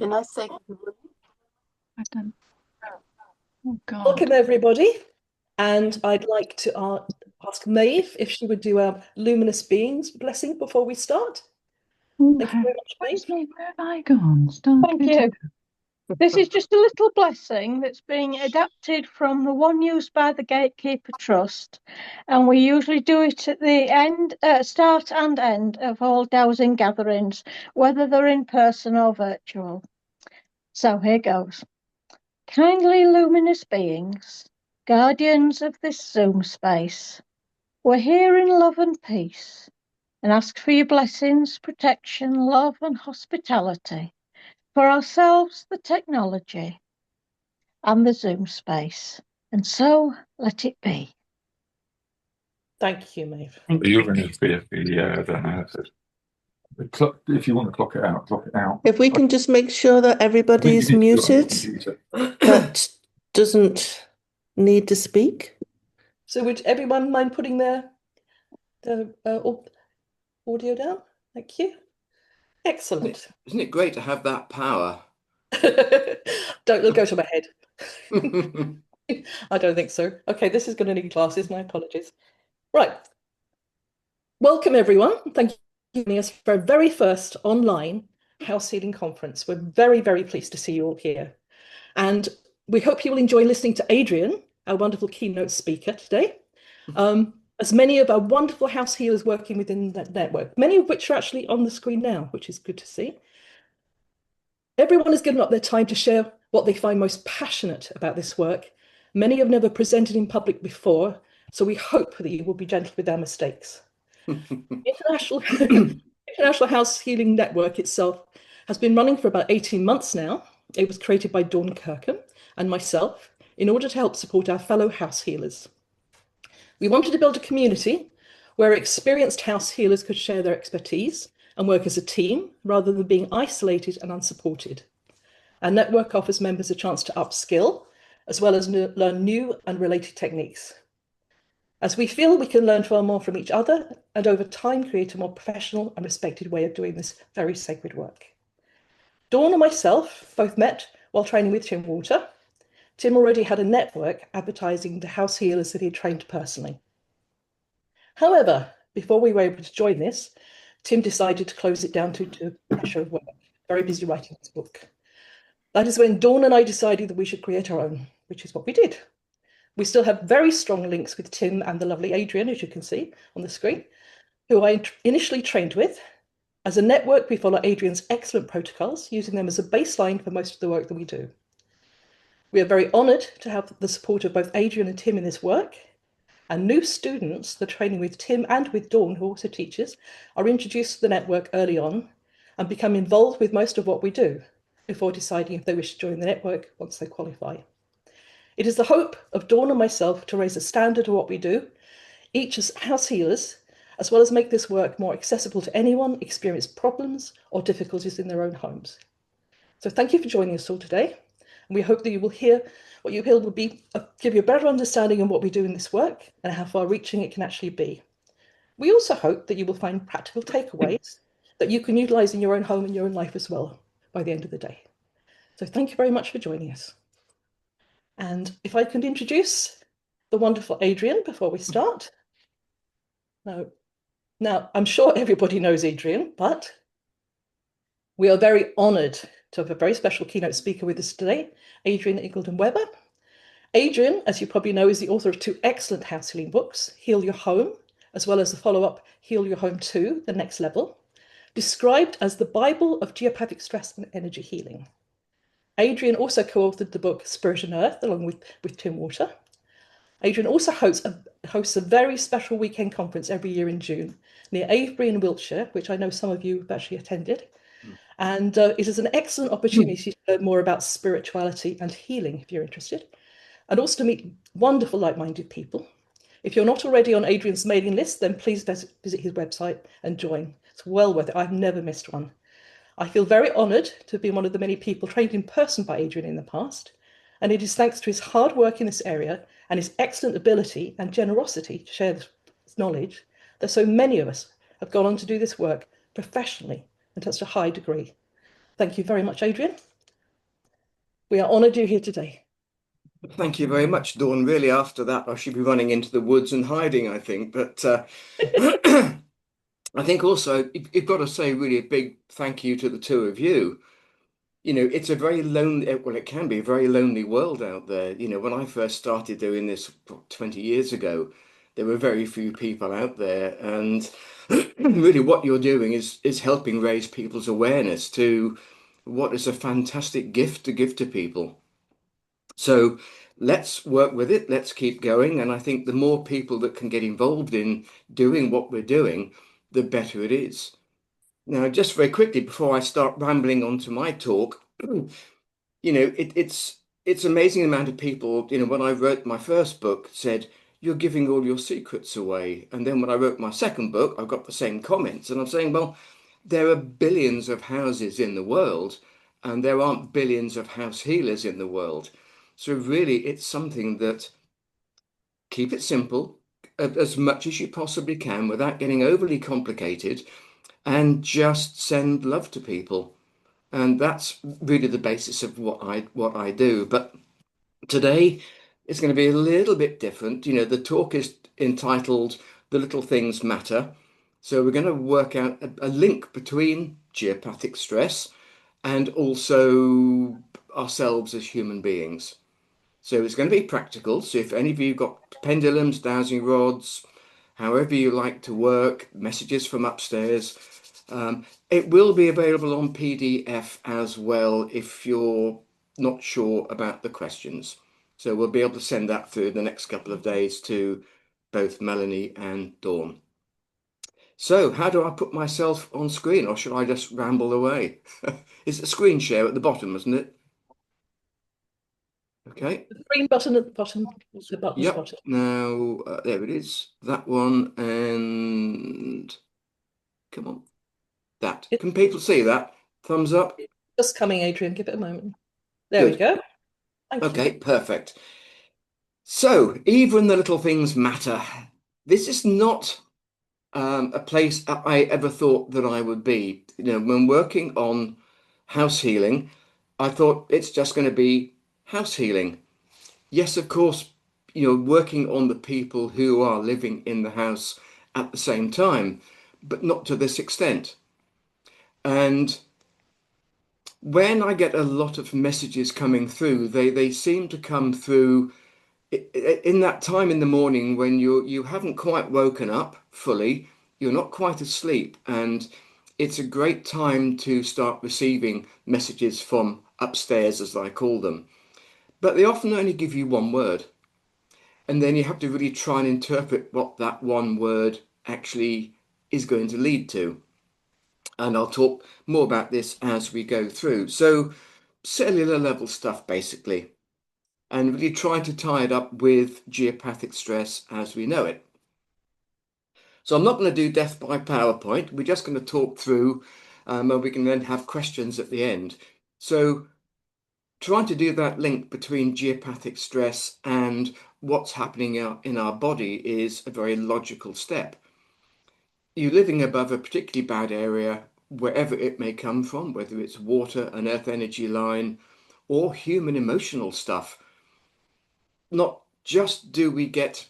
Can I say I've done. Oh God. Welcome everybody, and I'd like to ask Maeve if she would do a luminous beings blessing before we start. Thank you very much, Where's Maeve. me? Where have I gone? Thank you. This is just a little blessing that's being adapted from the one used by the Gatekeeper Trust, and we usually do it at the end, start and end of all dowsing gatherings, whether they're in person or virtual. So here goes. Kindly luminous beings, guardians of this Zoom space, we're here in love and peace and ask for your blessings, protection, love and hospitality for ourselves, the technology, and the Zoom space. And so let it be. Thank you, Maeve. You're going to be I don't know. The clock, if you want to clock it out, clock it out. if we can just make sure that everybody's muted, that doesn't need to speak. So would everyone mind putting their audio down? Thank you. Excellent. Isn't it great to have that power? Don't go to my head. I don't think so. Okay, this is going to need glasses. My apologies. Right. Welcome, everyone. Thank you for joining us for our very first online house healing conference. We're very, very pleased to see you all here. And we hope you will enjoy listening to Adrian, our wonderful keynote speaker today. As many of our wonderful house healers working within that network, many of which are actually on the screen now, which is good to see. Everyone has given up their time to share what they find most passionate about this work. Many have never presented in public before, so we hope that you will be gentle with our mistakes. International House Healing Network itself has been running for about 18 months now. It was created by Dawn Kirkham and myself in order to help support our fellow house healers. We wanted to build a community where experienced house healers could share their expertise and work as a team rather than being isolated and unsupported. Our network offers members a chance to upskill as well as learn new and related techniques. As we feel we can learn far more from each other and over time create a more professional and respected way of doing this very sacred work. Dawn and myself both met while training with Tim Walter. Tim already had a network advertising the house healers that he had trained personally. However, before we were able to join this, Tim decided to close it down to pressure of work, very busy writing his book. That is when Dawn and I decided that we should create our own, which is what we did. We still have very strong links with Tim and the lovely Adrian, as you can see on the screen, who I initially trained with. As a network, we follow Adrian's excellent protocols, using them as a baseline for most of the work that we do. We are very honoured to have the support of both Adrian and Tim in this work. And new students, the training with Tim and with Dawn, who also teaches, are introduced to the network early on and become involved with most of what we do before deciding if they wish to join the network once they qualify. It is the hope of Dawn and myself to raise the standard of what we do, each as house healers, as well as make this work more accessible to anyone experiencing problems or difficulties in their own homes. So thank you for joining us all today. And we hope that you will hear what you hear will give you a better understanding of what we do in this work and how far-reaching it can actually be. We also hope that you will find practical takeaways that you can utilise in your own home and your own life as well by the end of the day. So thank you very much for joining us. And if I could introduce the wonderful Adrian before we start. Now, I'm sure everybody knows Adrian, but we are very honoured to have a very special keynote speaker with us today, Adrian Ingledon-Webber. Adrian, as you probably know, is the author of two excellent house healing books, Heal Your Home, as well as the follow-up, Heal Your Home 2, The Next Level, described as the Bible of geopathic stress and energy healing. Adrian also co-authored the book Spirit and Earth, along with Tim Walter. Adrian also hosts a very special weekend conference every year in June near Avebury in Wiltshire, which I know some of you have actually attended. And it is an excellent opportunity to learn more about spirituality and healing, if you're interested, and also to meet wonderful like-minded people. If you're not already on Adrian's mailing list, then please visit his website and join. It's well worth it. I've never missed one. I feel very honoured to have been one of the many people trained in person by Adrian in the past, and it is thanks to his hard work in this area and his excellent ability and generosity to share this knowledge that so many of us have gone on to do this work professionally and to such a high degree. Thank you very much, Adrian. We are honoured you're here today. Thank you very much, Dawn. Really, after that, I should be running into the woods and hiding, I think. But I think also you've got to say really a big thank you to the two of you. You know, it's a very lonely, well, it can be a very lonely world out there. You know, when I first started doing this 20 years ago, there were very few people out there. And really what you're doing is helping raise people's awareness to what is a fantastic gift to give to people. So let's work with it. Let's keep going. And I think the more people that can get involved in doing what we're doing, the better it is. Now, just very quickly before I start rambling on to my talk, you know, it's amazing amount of people, you know, when I wrote my first book said, you're giving all your secrets away. And then when I wrote my second book, I got the same comments. And I'm saying, well, there are billions of houses in the world, and there aren't billions of house healers in the world. So really, it's something that keep it simple as much as you possibly can without getting overly complicated, and just send love to people. And that's really the basis of what I do. But today it's going to be a little bit different. You know, the talk is entitled "The Little Things Matter." So we're going to work out a link between geopathic stress and also ourselves as human beings. So it's going to be practical. So if any of you got pendulums, dowsing rods, however you like to work, messages from upstairs, it will be available on PDF as well if you're not sure about the questions. So we'll be able to send that through the next couple of days to both Melanie and Dawn. So how do I put myself on screen, or should I just ramble away? It's a screen share at the bottom, isn't it? Okay. The green button at the bottom, the button Yep. spotted. Now, there it is. That one, and come on. That. Can people see that? Thumbs up. Just coming, Adrian. Give it a moment. There we Good. go. Thank you. Okay, perfect. So, even the little things matter. This is not a place I ever thought that I would be. You know, when working on house healing, I thought it's just going to be house healing. Yes, of course, you know, working on the people who are living in the house at the same time, but not to this extent. And when I get a lot of messages coming through, they seem to come through in that time in the morning when you haven't quite woken up fully, you're not quite asleep, and it's a great time to start receiving messages from upstairs, as I call them. But they often only give you one word, and then you have to really try and interpret what that one word actually is going to lead to. And I'll talk more about this as we go through. So cellular level stuff, basically, and really trying to tie it up with geopathic stress as we know it. So I'm not going to do death by PowerPoint. We're just going to talk through, and we can then have questions at the end. So trying to do that link between geopathic stress and what's happening in our body is a very logical step. You're living above a particularly bad area, wherever it may come from, whether it's water, an earth energy line, or human emotional stuff. Not just do we get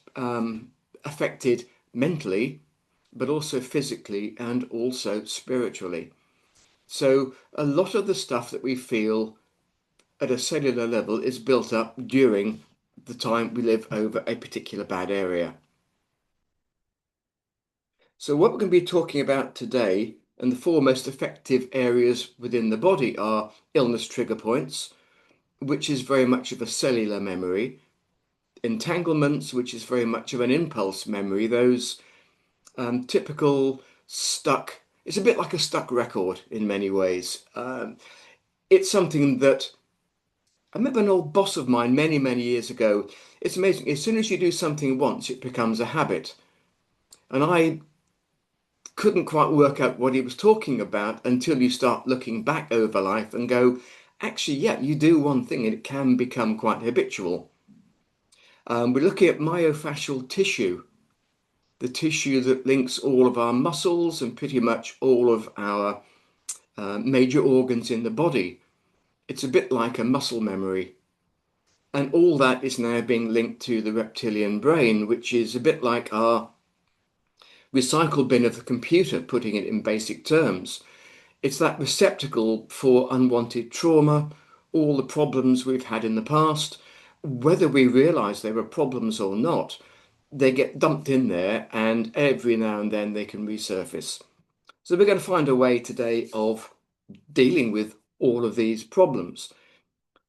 affected mentally, but also physically and also spiritually. So a lot of the stuff that we feel at a cellular level is built up during the time we live over a particular bad area. So what we're going to be talking about today, and the four most effective areas within the body, are illness trigger points, which is very much of a cellular memory, entanglements, which is very much of an impulse memory, those typical stuck, it's a bit like a stuck record in many ways. It's something that I remember an old boss of mine many, many years ago. It's amazing. As soon as you do something once, it becomes a habit. And I couldn't quite work out what he was talking about until you start looking back over life and go, actually, yeah, you do one thing and it can become quite habitual. We're looking at myofascial tissue, the tissue that links all of our muscles and pretty much all of our major organs in the body. It's a bit like a muscle memory. And all that is now being linked to the reptilian brain, which is a bit like our recycle bin of the computer, putting it in basic terms. It's that receptacle for unwanted trauma, all the problems we've had in the past, whether we realize they were problems or not, they get dumped in there and every now and then they can resurface. So we're going to find a way today of dealing with all of these problems.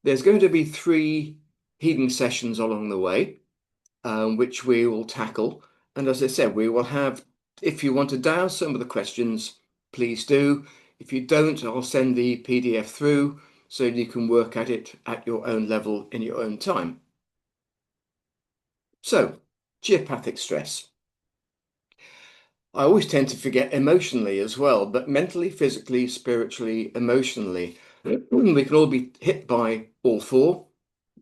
There's going to be 3 healing sessions along the way, which we will tackle. And as I said, we will have, if you want to dial some of the questions, please do. If you don't, I'll send the PDF through so you can work at it at your own level in your own time. So, geopathic stress. I always tend to forget emotionally as well, but mentally, physically, spiritually, emotionally, we can all be hit by all 4,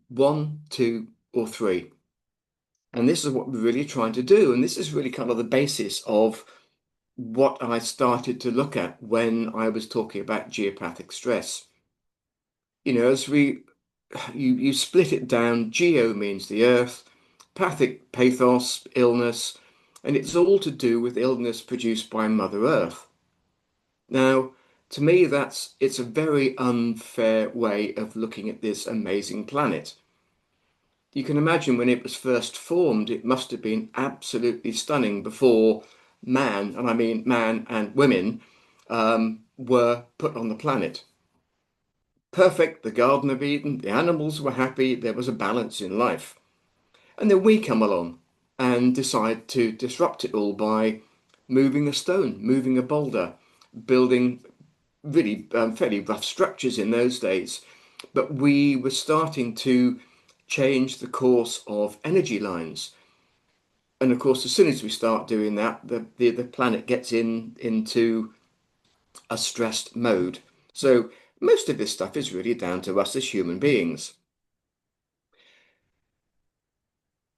1, 2, or 3. And this is what we're really trying to do. And this is really kind of the basis of what I started to look at when I was talking about geopathic stress. You know, as you split it down, geo means the earth, pathic, pathos, illness, and it's all to do with illness produced by Mother Earth. Now, to me, it's a very unfair way of looking at this amazing planet. You can imagine when it was first formed, it must have been absolutely stunning before man, and I mean man and women, were put on the planet. Perfect, the Garden of Eden, the animals were happy, there was a balance in life. And then we come along and decide to disrupt it all by moving a stone, moving a boulder, building really fairly rough structures in those days. But we were starting to change the course of energy lines. And of course, as soon as we start doing that, the planet gets into a stressed mode. So most of this stuff is really down to us as human beings.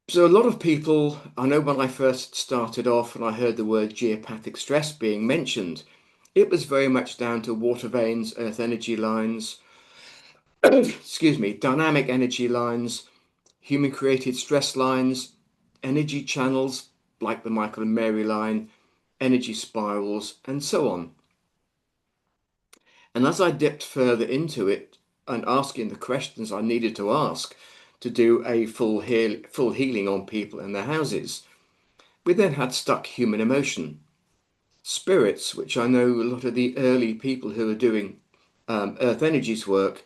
So a lot of people, I know when I first started off and I heard the word geopathic stress being mentioned, it was very much down to water veins, earth energy lines, excuse me, dynamic energy lines, human created stress lines, energy channels like the Michael and Mary line, energy spirals, and so on. And as I dipped further into it and asking the questions I needed to ask to do a full healing on people and their houses, we then had stuck human emotion. Spirits, which I know a lot of the early people who were doing Earth Energies work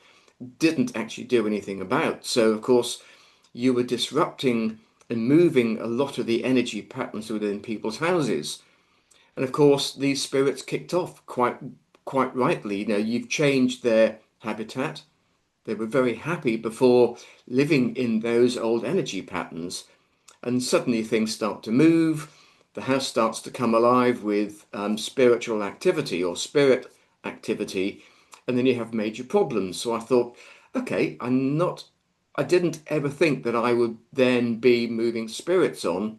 didn't actually do anything about. So, of course, you were disrupting and moving a lot of the energy patterns within people's houses. And of course, these spirits kicked off quite rightly. You know, you've changed their habitat. They were very happy before living in those old energy patterns. And suddenly things start to move. The house starts to come alive with spiritual activity or spirit activity. And then you have major problems. So I thought, okay, I didn't ever think that I would then be moving spirits on,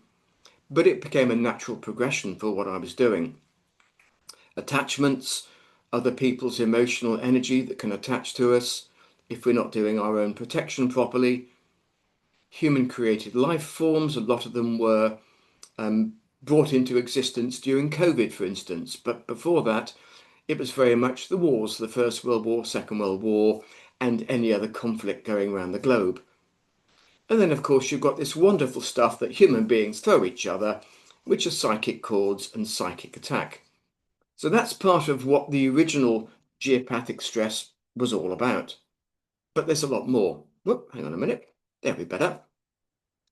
but it became a natural progression for what I was doing. Attachments, other people's emotional energy that can attach to us if we're not doing our own protection properly. Human created life forms, a lot of them were brought into existence during COVID, for instance. But before that, it was very much the wars, the First World War, Second World War, and any other conflict going around the globe. And then, of course, you've got this wonderful stuff that human beings throw each other, which are psychic cords and psychic attack. So that's part of what the original geopathic stress was all about. But there's a lot more. Whoop, hang on a minute. There we better.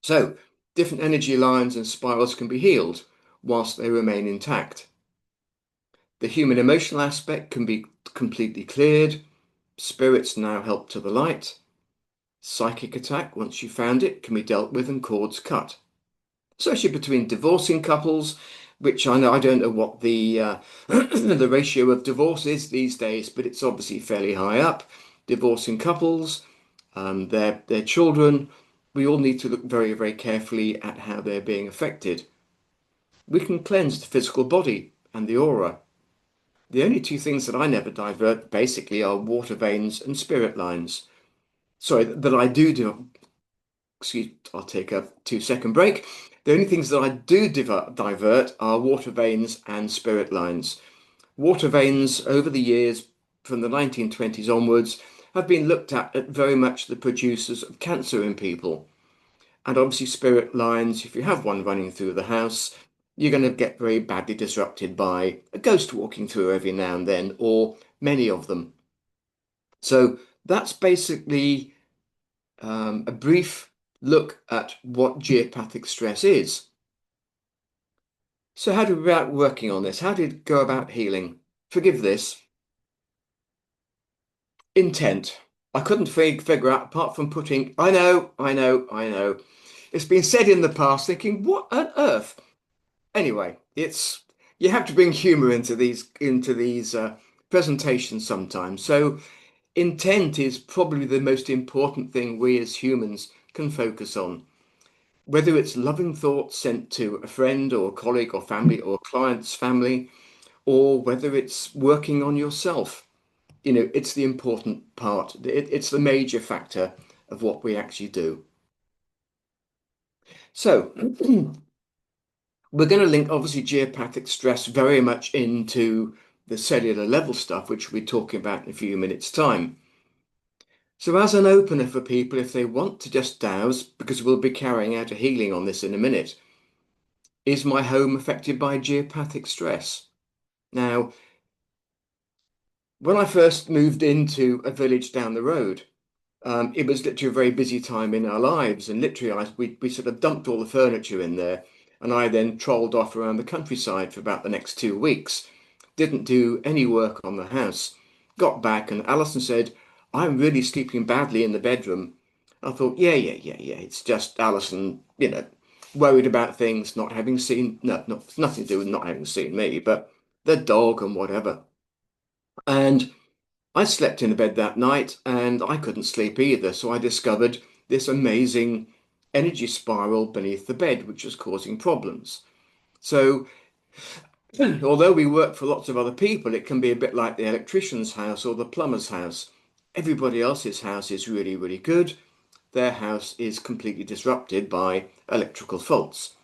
So different energy lines and spirals can be healed whilst they remain intact. The human emotional aspect can be completely cleared. Spirits now help to the light. Psychic attack, once you found it, can be dealt with and cords cut. Especially between divorcing couples, which I don't know what the the ratio of divorce is these days, but it's obviously fairly high up. Divorcing couples, their children, we all need to look very, very carefully at how they're being affected. We can cleanse the physical body and the aura. The only two things that I never divert basically are water veins and spirit lines. Sorry, that I do. Excuse, I'll take a 2-second break. The only things that I do divert are water veins and spirit lines. Water veins over the years from the 1920s onwards have been looked at very much the producers of cancer in people. And obviously spirit lines, if you have one running through the house, you're going to get very badly disrupted by a ghost walking through every now and then, or many of them. So that's basically a brief look at what geopathic stress is. So how do we go about working on this? How did it go about healing? Forgive this. Intent. I couldn't figure out, apart from putting, I know. It's been said in the past, thinking, what on earth? Anyway, you have to bring humour into these presentations sometimes. So intent is probably the most important thing we as humans can focus on. Whether it's loving thoughts sent to a friend or a colleague or family or a client's family, or whether it's working on yourself, it's the important part. It's the major factor of what we actually do. So we're going to link obviously geopathic stress very much into the cellular level stuff, which we'll be talking about in a few minutes' time. So as an opener for people, if they want to just douse, because we'll be carrying out a healing on this in a minute, is my home affected by geopathic stress? Now, when I first moved into a village down the road, it was literally a very busy time in our lives, and literally we sort of dumped all the furniture in there, and I then trolled off around the countryside for about the next 2 weeks. Didn't do any work on the house. Got back, and Alison said, "I'm really sleeping badly in the bedroom." I thought, yeah. It's just Alison, worried about things, not having seen, no, nothing to do with not having seen me, but the dog and whatever. And I slept in the bed that night and I couldn't sleep either. So I discovered this amazing energy spiral beneath the bed, which was causing problems. So although we work for lots of other people, it can be a bit like the electrician's house or the plumber's house. Everybody else's house is really, really good. Their house is completely disrupted by electrical faults.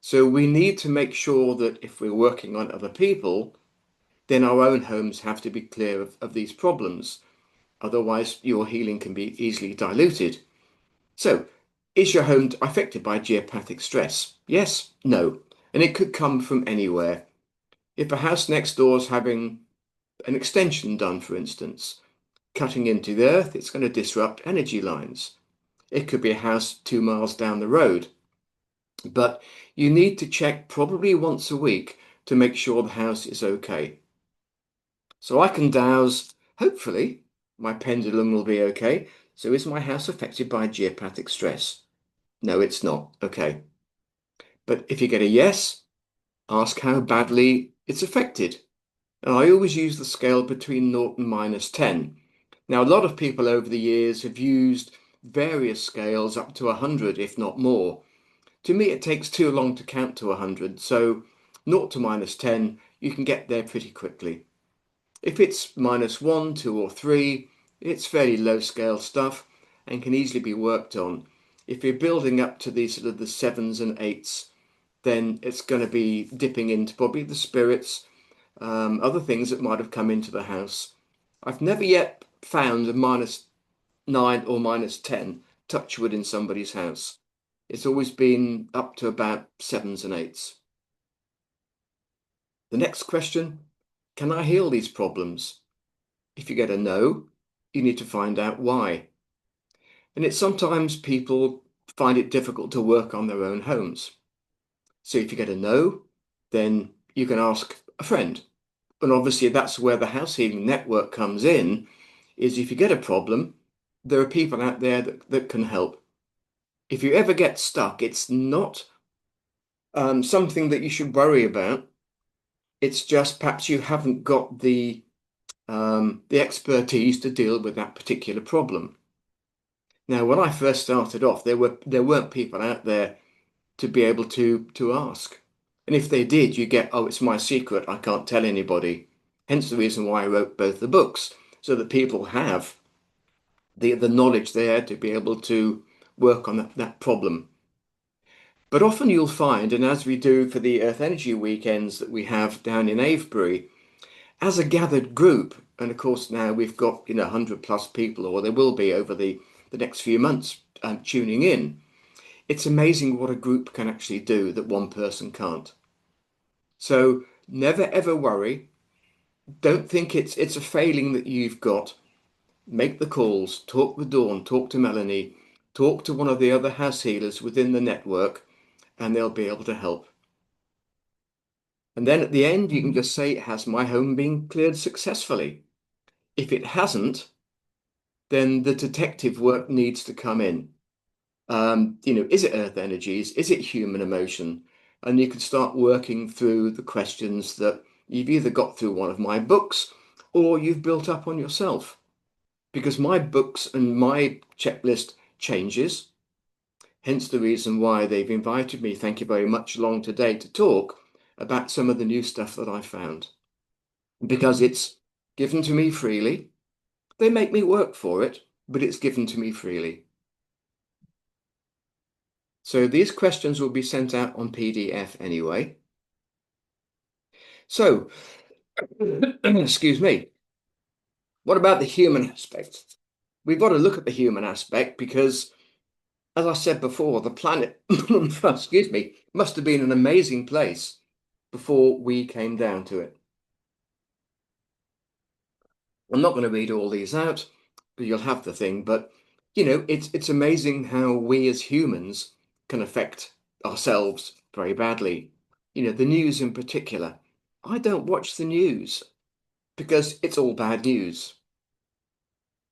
So we need to make sure that if we're working on other people, then our own homes have to be clear of these problems. Otherwise, your healing can be easily diluted. So, is your home affected by geopathic stress? Yes, no. And it could come from anywhere. If a house next door is having an extension done, for instance, cutting into the earth, it's going to disrupt energy lines. It could be a house 2 miles down the road. But you need to check probably once a week to make sure the house is okay. So I can douse, hopefully, my pendulum will be okay. So is my house affected by geopathic stress? No, it's not. Okay. But if you get a yes, ask how badly it's affected. And I always use the scale between 0 and -10. Now, a lot of people over the years have used various scales up to 100, if not more. To me, it takes too long to count to 100. So 0 to -10, you can get there pretty quickly. If it's -1, 2, or 3, it's fairly low scale stuff and can easily be worked on. If you're building up to the sort of the 7s and 8s, then it's going to be dipping into probably the spirits, other things that might have come into the house. I've never yet found a -9 or -10 touchwood in somebody's house. It's always been up to about 7s and 8s. The next question, can I heal these problems? If you get a no, you need to find out why. And it's sometimes people find it difficult to work on their own homes. So if you get a no, then you can ask a friend. And obviously that's where the house healing network comes in, is if you get a problem, there are people out there that can help. If you ever get stuck, it's not something that you should worry about. It's just perhaps you haven't got the expertise to deal with that particular problem. Now, when I first started off, there weren't people out there to be able to ask. And if they did, you get, oh, it's my secret, I can't tell anybody. Hence the reason why I wrote both the books, so that people have the knowledge there to be able to work on that problem. But often you'll find, and as we do for the Earth Energy weekends that we have down in Avebury, as a gathered group, and of course now we've got 100+ people, or there will be over the next few months tuning in. It's amazing what a group can actually do that one person can't. So never ever worry. Don't think it's a failing that you've got. Make the calls, talk with Dawn, talk to Melanie, talk to one of the other house healers within the network, and they'll be able to help. And then at the end, you can just say, has my home been cleared successfully? If it hasn't, then the detective work needs to come in. Is it earth energies? Is it human emotion? And you can start working through the questions that you've either got through one of my books or you've built up on yourself. Because my books and my checklist changes, hence the reason why they've invited me, thank you very much, along today to talk about some of the new stuff that I found. Because it's given to me freely. They make me work for it, but it's given to me freely. So these questions will be sent out on PDF anyway. So, excuse me, what about the human aspect? We've got to look at the human aspect because, as I said before, the planet, excuse me, must have been an amazing place before we came down to it. I'm not going to read all these out, but you'll have the thing. But, it's amazing how we as humans can affect ourselves very badly. The news in particular. I don't watch the news because it's all bad news.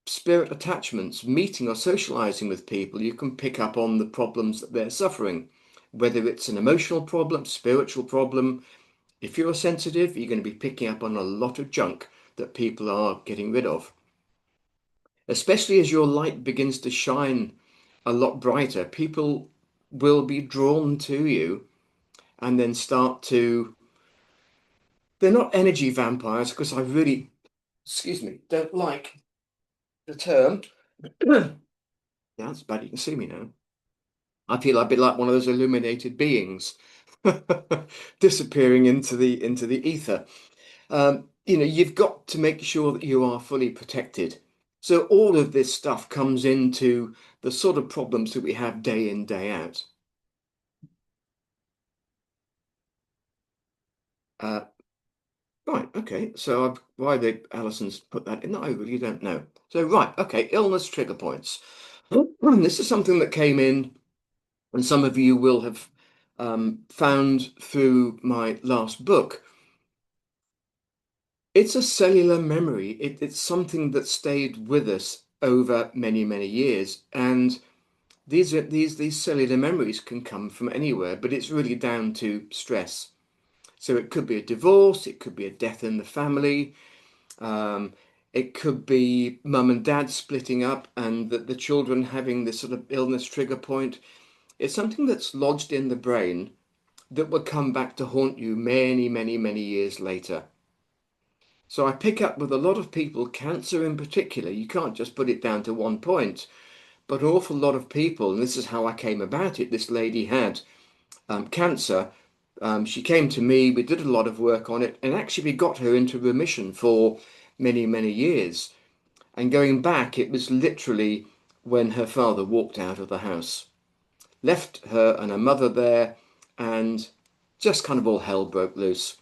Spirit attachments, meeting or socializing with people, you can pick up on the problems that they're suffering, whether it's an emotional problem, spiritual problem. If you're sensitive, you're going to be picking up on a lot of junk that people are getting rid of. Especially as your light begins to shine a lot brighter, people will be drawn to you and then start to, they're not energy vampires, because I really, excuse me, don't like the term. Yeah, that's bad. You can see me now. I feel a bit like one of those illuminated beings disappearing into the ether. You've got to make sure that you are fully protected. So all of this stuff comes into the sort of problems that we have day in, day out. Right, okay. So why Alison's put that in, I really don't know. So right, okay, illness trigger points. This is something that came in, and some of you will have found through my last book. It's a cellular memory. It's something that stayed with us over many, many years. And these cellular memories can come from anywhere, but it's really down to stress. So it could be a divorce, it could be a death in the family, it could be mum and dad splitting up and the children having this sort of illness trigger point. It's something that's lodged in the brain that will come back to haunt you many, many, many years later. So I pick up with a lot of people, cancer in particular, you can't just put it down to one point, but an awful lot of people, and this is how I came about it, this lady had cancer. She came to me, we did a lot of work on it, and actually we got her into remission for many, many years. And going back, it was literally when her father walked out of the house, left her and her mother there, and just kind of all hell broke loose.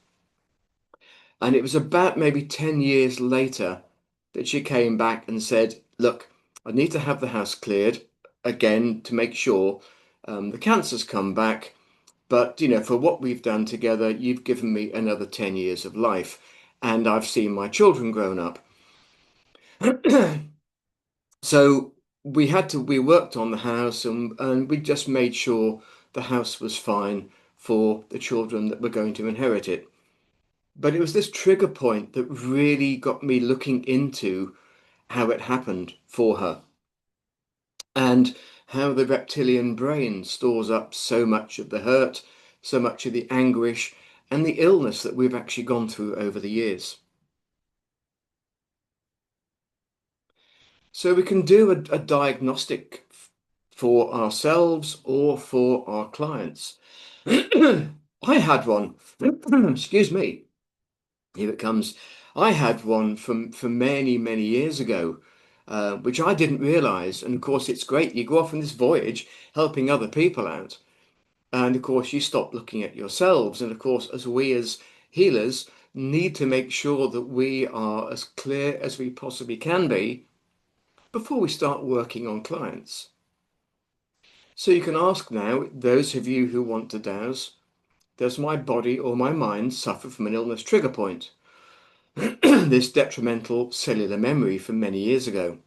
And it was about maybe 10 years later that she came back and said, look, I need to have the house cleared again to make sure the cancer's come back. But, for what we've done together, you've given me another 10 years of life. And I've seen my children grown up. So we worked on the house and we just made sure the house was fine for the children that were going to inherit it. But it was this trigger point that really got me looking into how it happened for her and how the reptilian brain stores up so much of the hurt, so much of the anguish and the illness that we've actually gone through over the years. So we can do a diagnostic for ourselves or for our clients. I had one, excuse me, here it comes. I had one from many, many years ago, which I didn't realize. And of course, it's great. You go off on this voyage helping other people out. And of course, you stop looking at yourselves. And of course, as healers, need to make sure that we are as clear as we possibly can be before we start working on clients. So you can ask now, those of you who want to dowse, does my body or my mind suffer from an illness trigger point? This detrimental cellular memory from many years ago.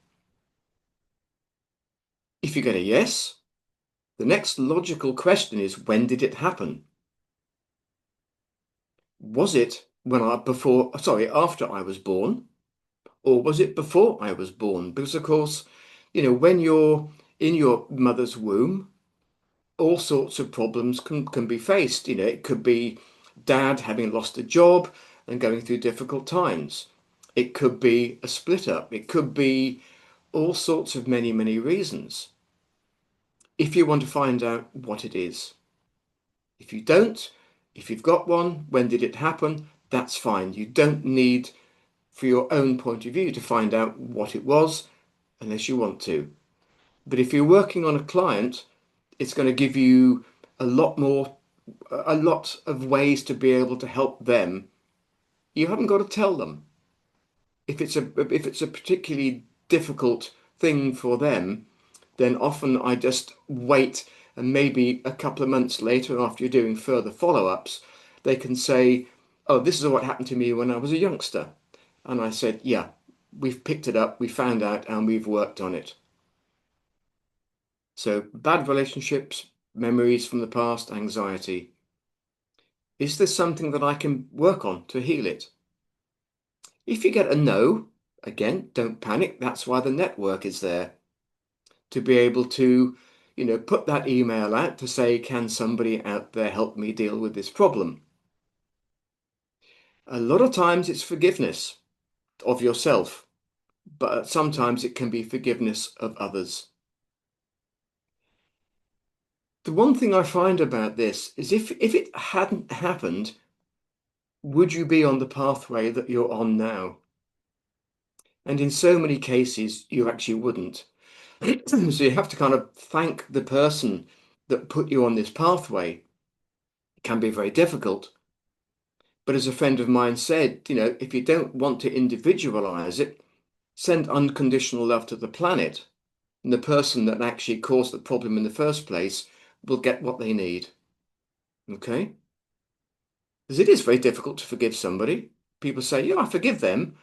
If you get a yes, the next logical question is, when did it happen? Was it after I was born? Or was it before I was born? Because of course, when you're in your mother's womb, all sorts of problems can be faced. It could be dad having lost a job and going through difficult times. It could be a split up. It could be all sorts of many, many reasons. If you want to find out what it is. If you don't, if you've got one, when did it happen? That's fine. You don't need, for your own point of view, to find out what it was unless you want to. But if you're working on a client, it's going to give you a lot of ways to be able to help them. You haven't got to tell them. If it's a particularly difficult thing for them, then often I just wait, and maybe a couple of months later, after you're doing further follow-ups, they can say, oh, this is what happened to me when I was a youngster. And I said, yeah, we've picked it up, we found out, and we've worked on it. So bad relationships, memories from the past, anxiety. Is this something that I can work on to heal it? If you get a no, again, don't panic. That's why the network is there. To be able to, put that email out to say, can somebody out there help me deal with this problem? A lot of times it's forgiveness of yourself, but sometimes it can be forgiveness of others. The one thing I find about this is if it hadn't happened, would you be on the pathway that you're on now? And in so many cases, you actually wouldn't. So you have to kind of thank the person that put you on this pathway. It can be very difficult. But as a friend of mine said, if you don't want to individualize it, send unconditional love to the planet, and the person that actually caused the problem in the first place will get what they need. Okay? Because it is very difficult to forgive somebody. People say, yeah, I forgive them.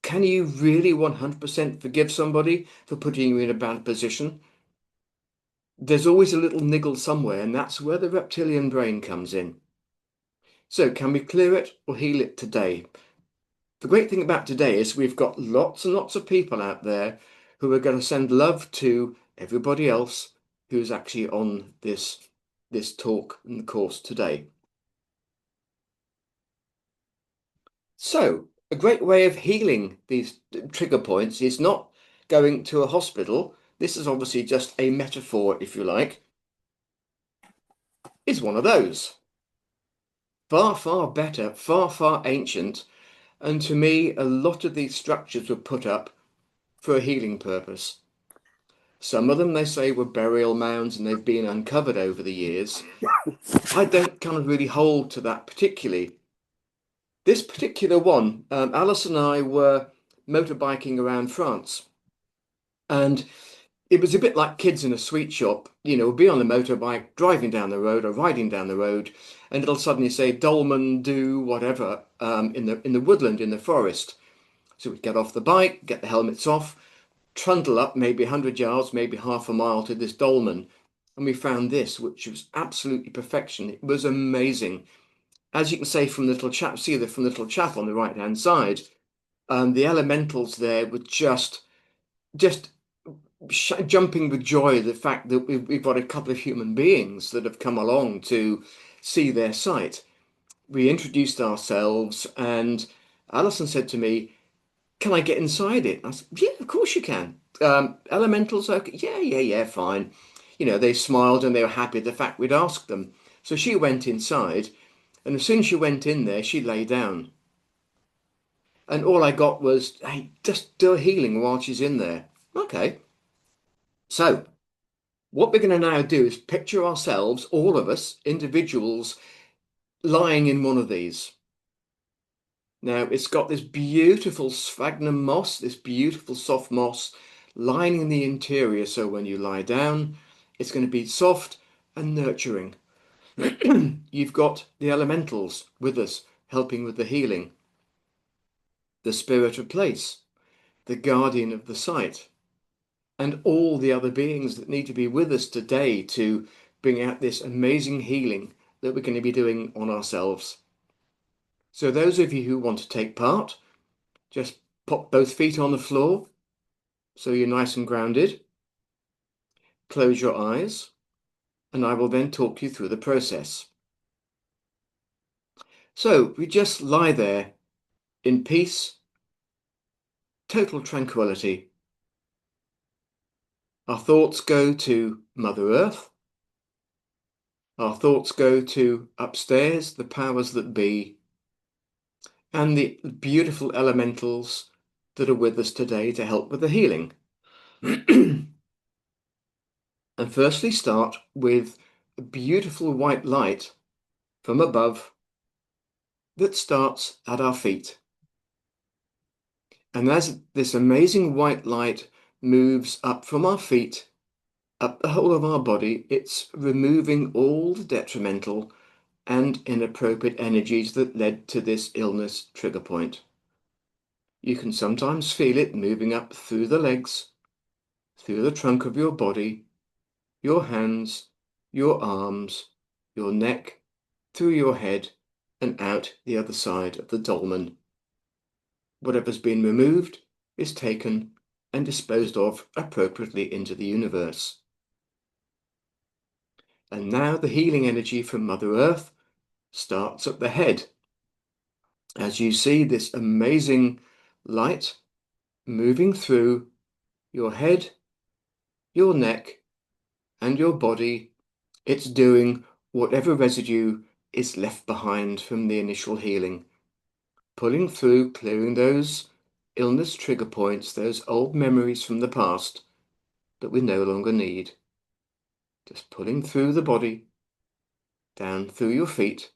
Can you really 100% forgive somebody for putting you in a bad position? There's always a little niggle somewhere, and that's where the reptilian brain comes in. So can we clear it or heal it today? The great thing about today is we've got lots and lots of people out there who are going to send love to everybody else who's actually on this talk and course today. So a great way of healing these trigger points is not going to a hospital. This is obviously just a metaphor, if you like, is one of those. Far, far better, far, far ancient. And to me, a lot of these structures were put up for a healing purpose. Some of them, they say, were burial mounds and they've been uncovered over the years. I don't kind of really hold to that particularly. This particular one, Alice and I were motorbiking around France. And it was a bit like kids in a sweet shop. We'd be on a motorbike, driving down the road or riding down the road, and it'll suddenly say Dolman, do whatever in the woodland, in the forest. So we'd get off the bike, get the helmets off, trundle up maybe 100 yards, maybe half a mile to this dolmen. And we found this, which was absolutely perfection. It was amazing. As you can see from the little chap, from the little chap on the right-hand side, the elementals there were just jumping with joy, the fact that we've got a couple of human beings that have come along to see their site. We introduced ourselves, and Alison said to me, can I get inside it? I said, yeah, of course you can. Elementals, okay, yeah, fine. You know, they smiled and they were happy the fact we'd asked them. So she went inside, and as soon as she went in there, she lay down. And all I got was, hey, just do a healing while she's in there. Okay. So what we're going to now do is picture ourselves, all of us, individuals, lying in one of these. Now, it's got this beautiful sphagnum moss, this beautiful soft moss lining the interior. So when you lie down, it's going to be soft and nurturing. You've got the elementals with us, helping with the healing. The spirit of place, the guardian of the site, and all the other beings that need to be with us today to bring out this amazing healing that we're going to be doing on ourselves. So those of you who want to take part, just pop both feet on the floor so you're nice and grounded. Close your eyes, and I will then talk you through the process. So we just lie there in peace, total tranquility. Our thoughts go to Mother Earth. Our thoughts go to upstairs, the powers that be, and the beautiful elementals that are with us today to help with the healing. And firstly, start with a beautiful white light from above that starts at our feet. And as this amazing white light moves up from our feet, up the whole of our body, it's removing all the detrimental and inappropriate energies that led to this illness trigger point. You can sometimes feel it moving up through the legs, through the trunk of your body, your hands, your arms, your neck, through your head, and out the other side of the dolmen. Whatever's been removed is taken and disposed of appropriately into the universe. And now the healing energy from Mother Earth starts at the head. As you see this amazing light moving through your head, your neck, and your body, it's doing whatever residue is left behind from the initial healing, pulling through, clearing those illness trigger points, those old memories from the past that we no longer need. Just pulling through the body, down through your feet,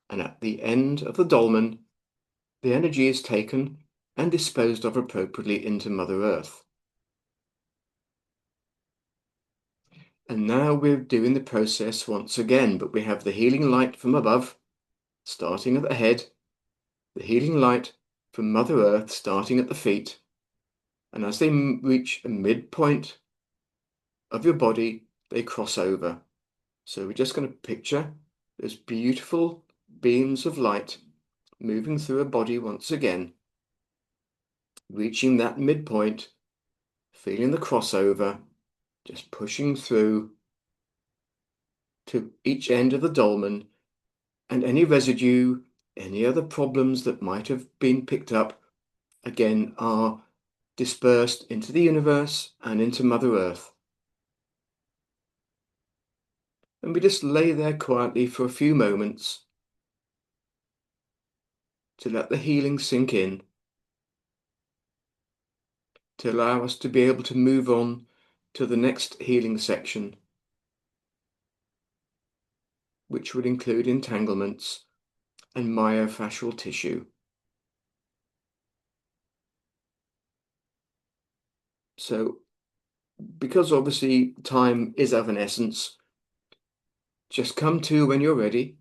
and at the end of the dolmen, the energy is taken and disposed of appropriately into Mother Earth. And now we're doing the process once again, but we have the healing light from above, starting at the head, the healing light from Mother Earth starting at the feet, and as they reach a midpoint of your body, they cross over. So we're just going to picture those beautiful beams of light moving through a body once again, reaching that midpoint, feeling the crossover, just pushing through to each end of the dolmen, and any residue, any other problems that might have been picked up, again, are dispersed into the universe and into Mother Earth. And we just lay there quietly for a few moments to let the healing sink in, to allow us to be able to move on to the next healing section, which would include entanglements and myofascial tissue. So, because obviously time is of an essence, just come to when you're ready.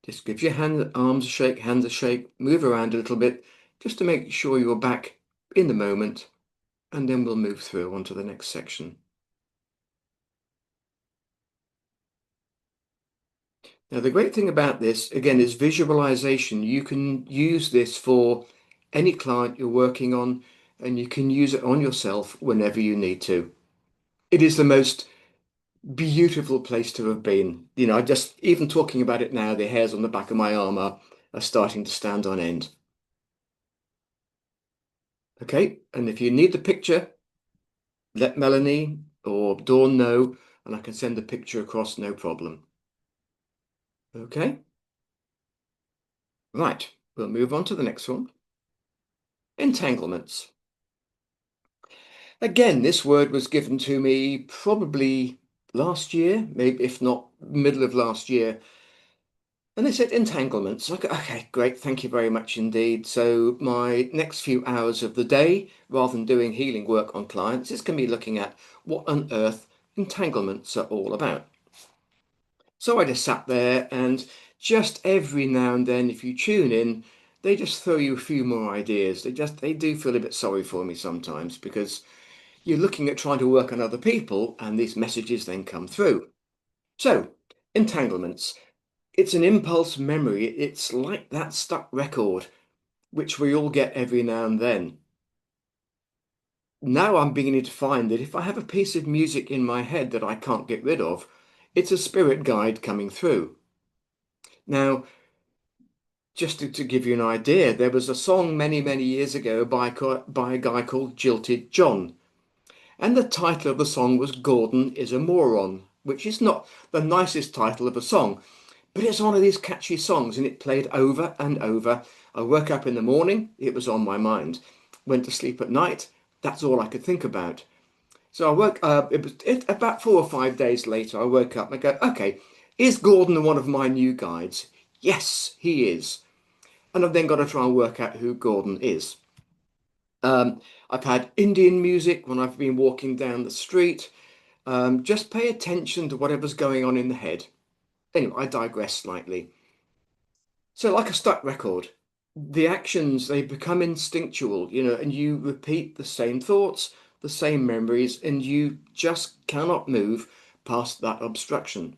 Just give your arms a shake, hands a shake, move around a little bit, just to make sure you're back in the moment, and then we'll move through onto the next section. Now, the great thing about this, again, is visualization. You can use this for any client you're working on, and you can use it on yourself whenever you need to. It is the most beautiful place to have been. You know, I just, even talking about it now, the hairs on the back of my arm are are starting to stand on end. Okay, and if you need the picture, let Melanie or Dawn know, and I can send the picture across, no problem. Okay, right, we'll move on to the next one. Entanglements. Again, this word was given to me probably last year, maybe if not middle of last year. And they said entanglements. Okay, great, thank you very much indeed. So my next few hours of the day, rather than doing healing work on clients, is going to be looking at what on earth entanglements are all about. So I just sat there, and just every now and then, if you tune in, they just throw you a few more ideas. They do feel a bit sorry for me sometimes, because you're looking at trying to work on other people, and these messages then come through. So, entanglements. It's an impulse memory. It's like that stuck record, which we all get every now and then. Now I'm beginning to find that if I have a piece of music in my head that I can't get rid of, it's a spirit guide coming through. Now, just to give you an idea, there was a song many, many years ago by a guy called Jilted John. And the title of the song was Gordon is a Moron, which is not the nicest title of a song, but it's one of these catchy songs, and it played over and over. I woke up in the morning, it was on my mind. Went to sleep at night, that's all I could think about. So I woke up, about 4 or 5 days later, I woke up and I go, okay, is Gordon one of my new guides? Yes, he is. And I've then got to try and work out who Gordon is. I've had Indian music when I've been walking down the street. Just pay attention to whatever's going on in the head. Anyway, I digress slightly. So like a stuck record, the actions, they become instinctual, and you repeat the same thoughts, the same memories, and you just cannot move past that obstruction.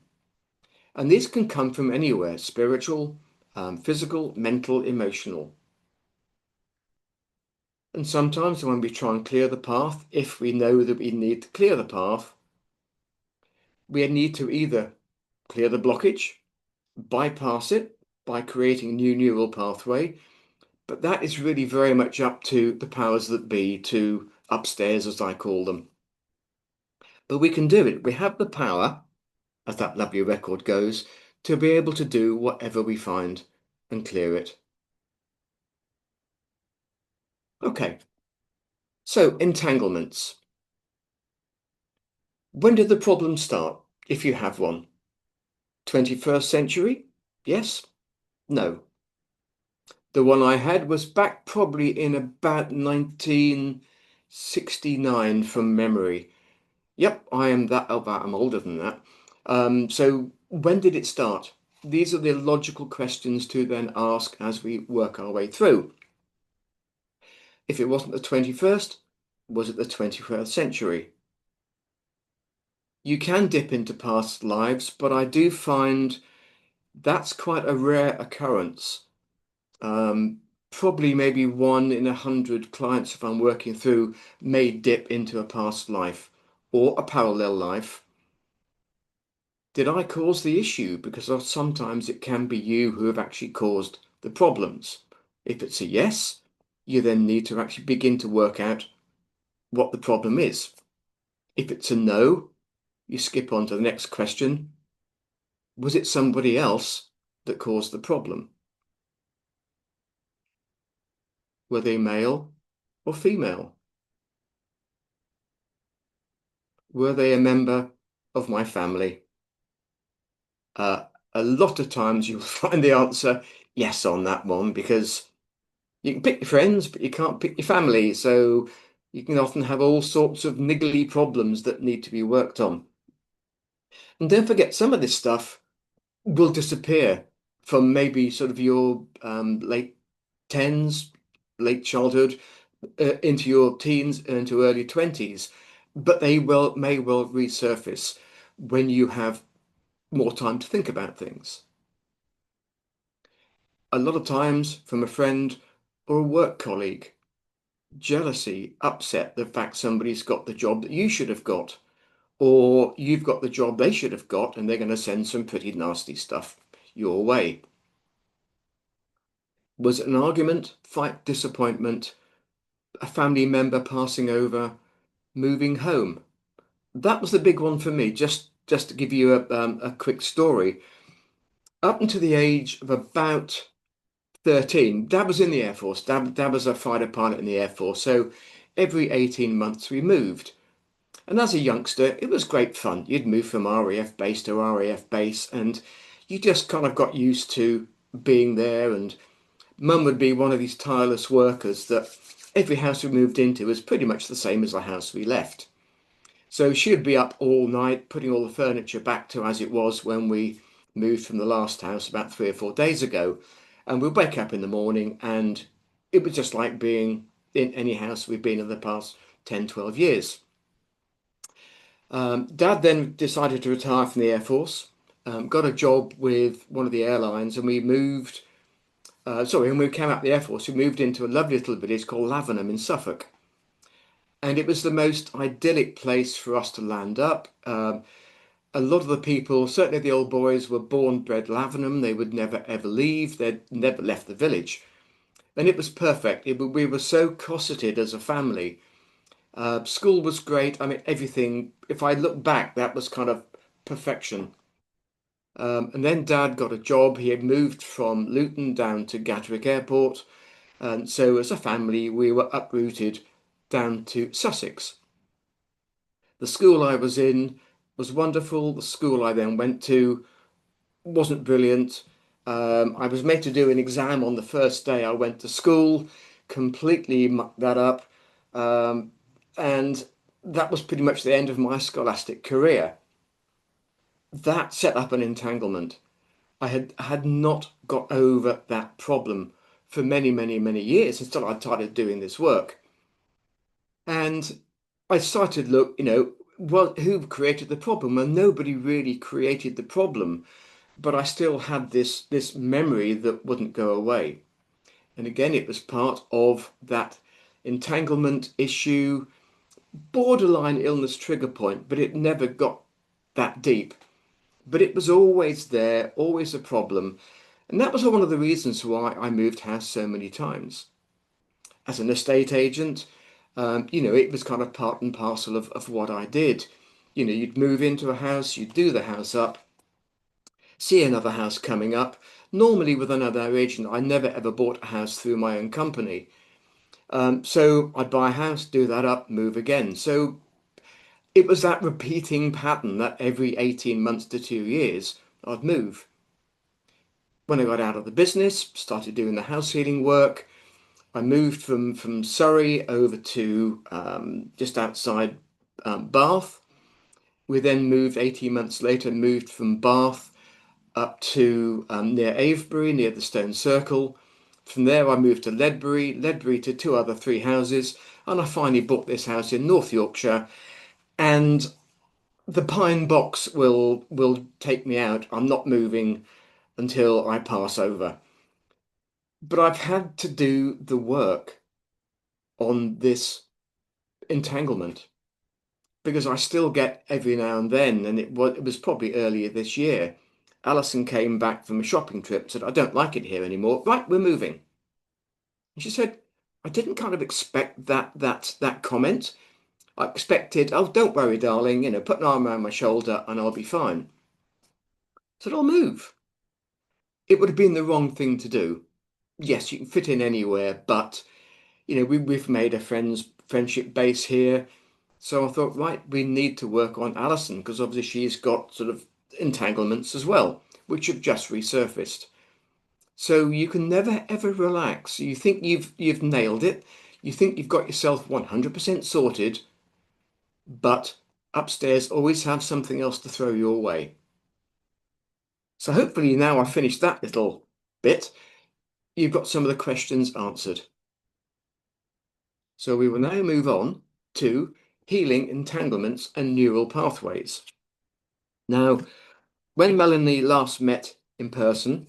And these can come from anywhere, spiritual, physical, mental, emotional. And sometimes when we try and clear the path, if we know that we need to clear the path, we need to either clear the blockage, bypass it by creating a new neural pathway, but that is really very much up to the powers that be, to upstairs, as I call them. But we can do it. We have the power, as that lovely record goes, to be able to do whatever we find and clear it. Okay, so entanglements. When did the problem start, if you have one? 21st century? Yes? No. The one I had was back probably in about 1969 from memory. Yep, I am that, I'm older than that. So when did it start? These are the logical questions to then ask as we work our way through. If it wasn't the 21st, was it the 21st century? You can dip into past lives, but I do find that's quite a rare occurrence. Probably maybe 1 in 100 clients, if I'm working through, may dip into a past life or a parallel life. Did I cause the issue? Because sometimes it can be you who have actually caused the problems. If it's a yes, you then need to actually begin to work out what the problem is. If it's a no, you skip on to the next question. Was it somebody else that caused the problem? Were they male or female? Were they a member of my family? A lot of times you'll find the answer yes on that one, because you can pick your friends, but you can't pick your family. So you can often have all sorts of niggly problems that need to be worked on. And don't forget, some of this stuff will disappear from maybe sort of your late tens, late childhood, into your teens, into early 20s, but they may well resurface when you have more time to think about things. A lot of times from a friend or a work colleague, jealousy, upset, the fact somebody's got the job that you should have got, or you've got the job they should have got, and they're going to send some pretty nasty stuff your way. Was it an argument, fight, disappointment, a family member passing over, moving home? That was the big one for me. Just to give you a quick story. Up until the age of about 13, Dad was in the Air Force. Dad was a fighter pilot in the Air Force. So every 18 months we moved. And as a youngster, it was great fun. You'd move from RAF base to RAF base, and you just kind of got used to being there. And Mum would be one of these tireless workers that every house we moved into was pretty much the same as the house we left. So she would be up all night putting all the furniture back to as it was when we moved from the last house about 3 or 4 days ago. And we'd wake up in the morning and it was just like being in any house we've been in the past 10, 12 years. Dad then decided to retire from the Air Force, got a job with one of the airlines, and we moved. When we came out of the Air Force, we moved into a lovely little village called Lavenham in Suffolk. And it was the most idyllic place for us to land up. A lot of the people, certainly the old boys, were born, bred Lavenham. They would never ever leave. They'd never left the village. And it was perfect. We were so cosseted as a family. School was great. I mean, everything, if I look back, that was kind of perfection. And then Dad got a job. He had moved from Luton down to Gatwick Airport. And so as a family, we were uprooted down to Sussex. The school I was in was wonderful. The school I then went to wasn't brilliant. I was made to do an exam on the first day I went to school, completely mucked that up. And that was pretty much the end of my scholastic career. That set up an entanglement. I had not got over that problem for many, many, many years until I started doing this work. And I started look, well, who created the problem? Well, nobody really created the problem, but I still had this memory that wouldn't go away. And again, it was part of that entanglement issue, borderline illness trigger point, but it never got that deep. But it was always there, always a problem. And that was one of the reasons why I moved house so many times. As an estate agent, it was kind of part and parcel of what I did. You'd move into a house, you'd do the house up, see another house coming up, normally with another agent. I never ever bought a house through my own company. So I'd buy a house, do that up, move again. So it was that repeating pattern that every 18 months to 2 years, I'd move. When I got out of the business, started doing the house healing work, I moved from Surrey over to just outside Bath. We then moved 18 months later, moved from Bath up to near Avebury, near the Stone Circle. From there, I moved to Ledbury to three houses, and I finally bought this house in North Yorkshire. And the pine box will take me out. I'm not moving until I pass over. But I've had to do the work on this entanglement because I still get every now and then, and it was probably earlier this year. Alison came back from a shopping trip, said, "I don't like it here anymore." Right, we're moving. And she said, "I didn't kind of expect that comment. I expected, oh, don't worry, darling, put an arm around my shoulder and I'll be fine." I said, "I'll move." It would have been the wrong thing to do. Yes, you can fit in anywhere, but we've made a friendship base here. So I thought, right, we need to work on Alison because obviously she's got sort of entanglements as well, which have just resurfaced. So you can never ever relax. You think you've nailed it. You think you've got yourself 100% sorted, but upstairs always have something else to throw your way. So hopefully now I've finished that little bit, you've got some of the questions answered. So we will now move on to healing entanglements and neural pathways. Now, when Melanie last met in person,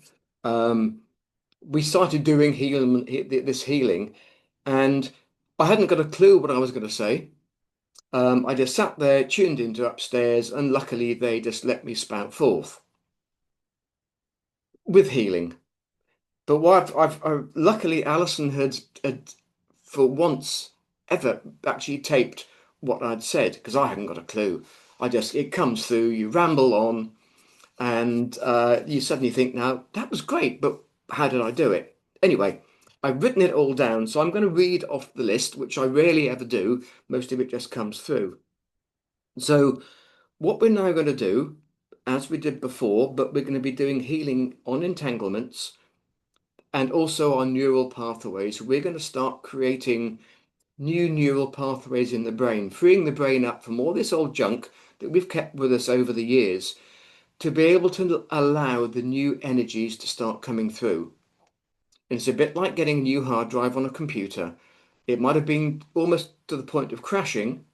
we started doing this healing, and I hadn't got a clue what I was going to say. I just sat there, tuned into upstairs, and luckily they just let me spout forth with healing. But what luckily Alison had for once ever actually taped what I'd said because I hadn't got a clue. It comes through, you ramble on, and you suddenly think, now that was great, but how did I do it? Anyway, I've written it all down, so I'm going to read off the list, which I rarely ever do. Most of it just comes through. So what we're now going to do, as we did before, but we're going to be doing healing on entanglements and also on neural pathways. We're going to start creating new neural pathways in the brain, freeing the brain up from all this old junk that we've kept with us over the years to be able to allow the new energies to start coming through. And it's a bit like getting a new hard drive on a computer. It might have been almost to the point of crashing,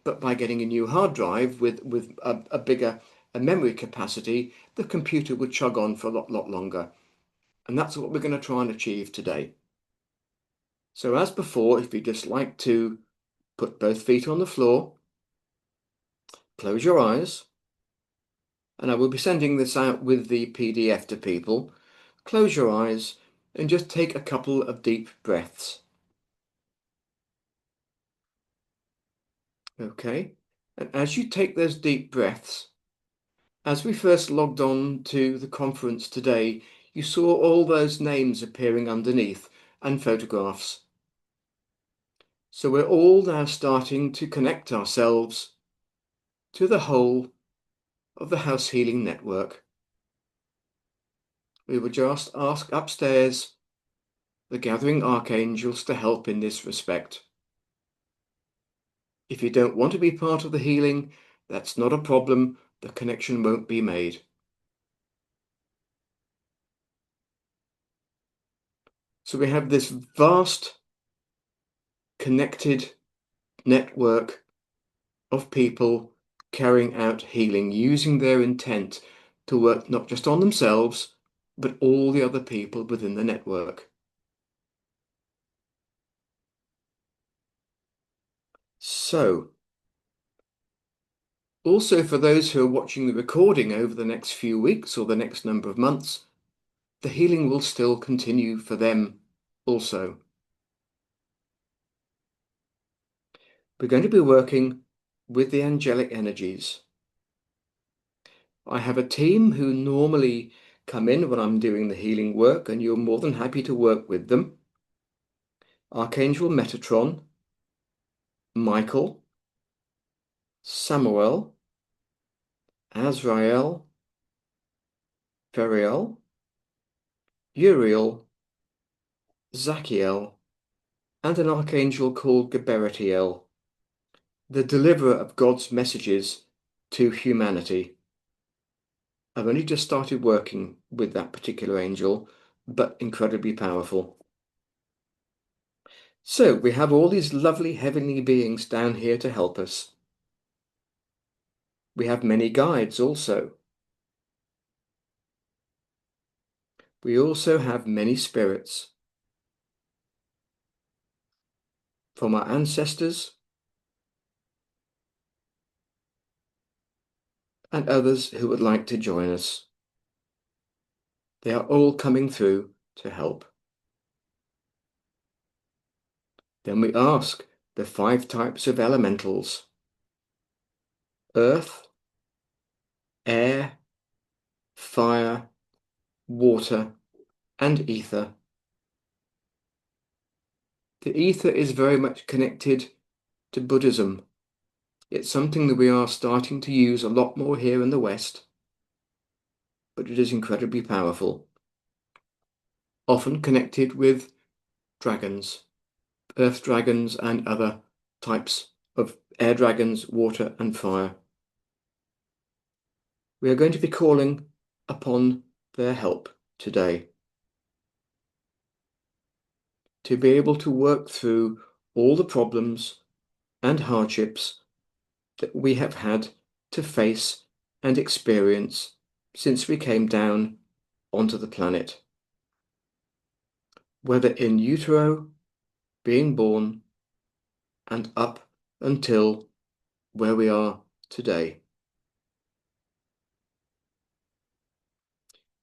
but by getting a new hard drive with a bigger memory capacity, the computer would chug on for a lot longer. And that's what we're going to try and achieve today. So as before, if you just like to put both feet on the floor, close your eyes, and I will be sending this out with the PDF to people. Close your eyes and just take a couple of deep breaths. Okay, and as you take those deep breaths, as we first logged on to the conference today, you saw all those names appearing underneath and photographs. So we're all now starting to connect ourselves to the whole of the House Healing Network. We will just ask upstairs the gathering archangels to help in this respect. If you don't want to be part of the healing, that's not a problem. The connection won't be made. So we have this vast connected network of people carrying out healing, using their intent to work not just on themselves, but all the other people within the network. So, also for those who are watching the recording over the next few weeks or the next number of months, the healing will still continue for them also. We're going to be working with the angelic energies. I have a team who normally come in when I'm doing the healing work, and you're more than happy to work with them. Archangel Metatron, Michael, Samuel, Azrael, Feriel, Uriel, Zachiel, and an archangel called Gaberatiel, the deliverer of God's messages to humanity. I've only just started working with that particular angel, but incredibly powerful. So we have all these lovely heavenly beings down here to help us. We have many guides also. We also have many spirits from our ancestors and others who would like to join us. They are all coming through to help. Then we ask the 5 types of elementals: earth, air, fire, water, and ether. The ether is very much connected to Buddhism. It's something that we are starting to use a lot more here in the West, but it is incredibly powerful. Often connected with dragons, earth dragons, and other types of air dragons, water, and fire. We are going to be calling upon their help today to be able to work through all the problems and hardships that we have had to face and experience since we came down onto the planet. Whether in utero, being born, and up until where we are today.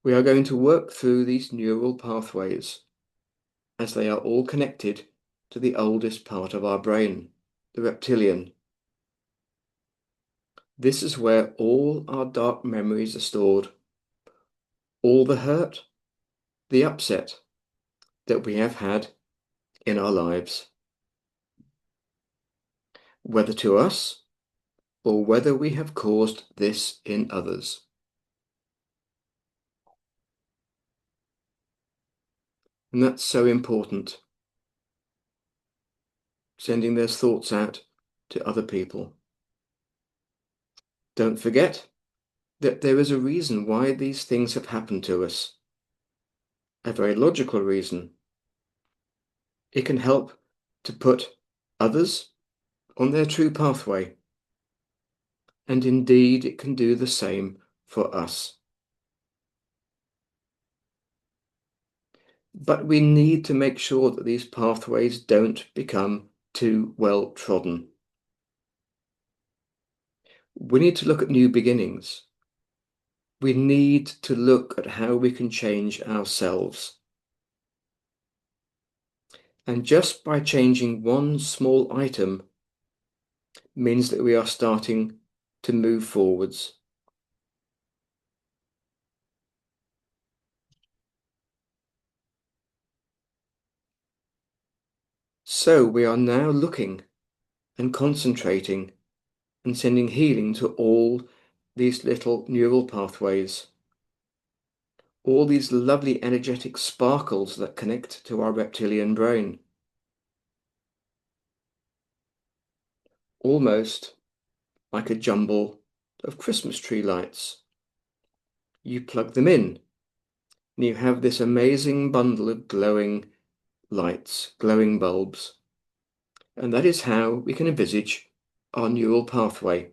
We are going to work through these neural pathways as they are all connected to the oldest part of our brain, the reptilian. This is where all our dark memories are stored, all the hurt, the upset that we have had in our lives, whether to us or whether we have caused this in others. And that's so important, sending those thoughts out to other people. Don't forget that there is a reason why these things have happened to us, a very logical reason. It can help to put others on their true pathway, and indeed it can do the same for us. But we need to make sure that these pathways don't become too well trodden. We need to look at new beginnings. We need to look at how we can change ourselves. And just by changing one small item means that we are starting to move forwards. So we are now looking and concentrating and sending healing to all these little neural pathways, all these lovely energetic sparkles that connect to our reptilian brain. Almost like a jumble of Christmas tree lights. You plug them in, and you have this amazing bundle of glowing lights, glowing bulbs. And that is how we can envisage our neural pathway.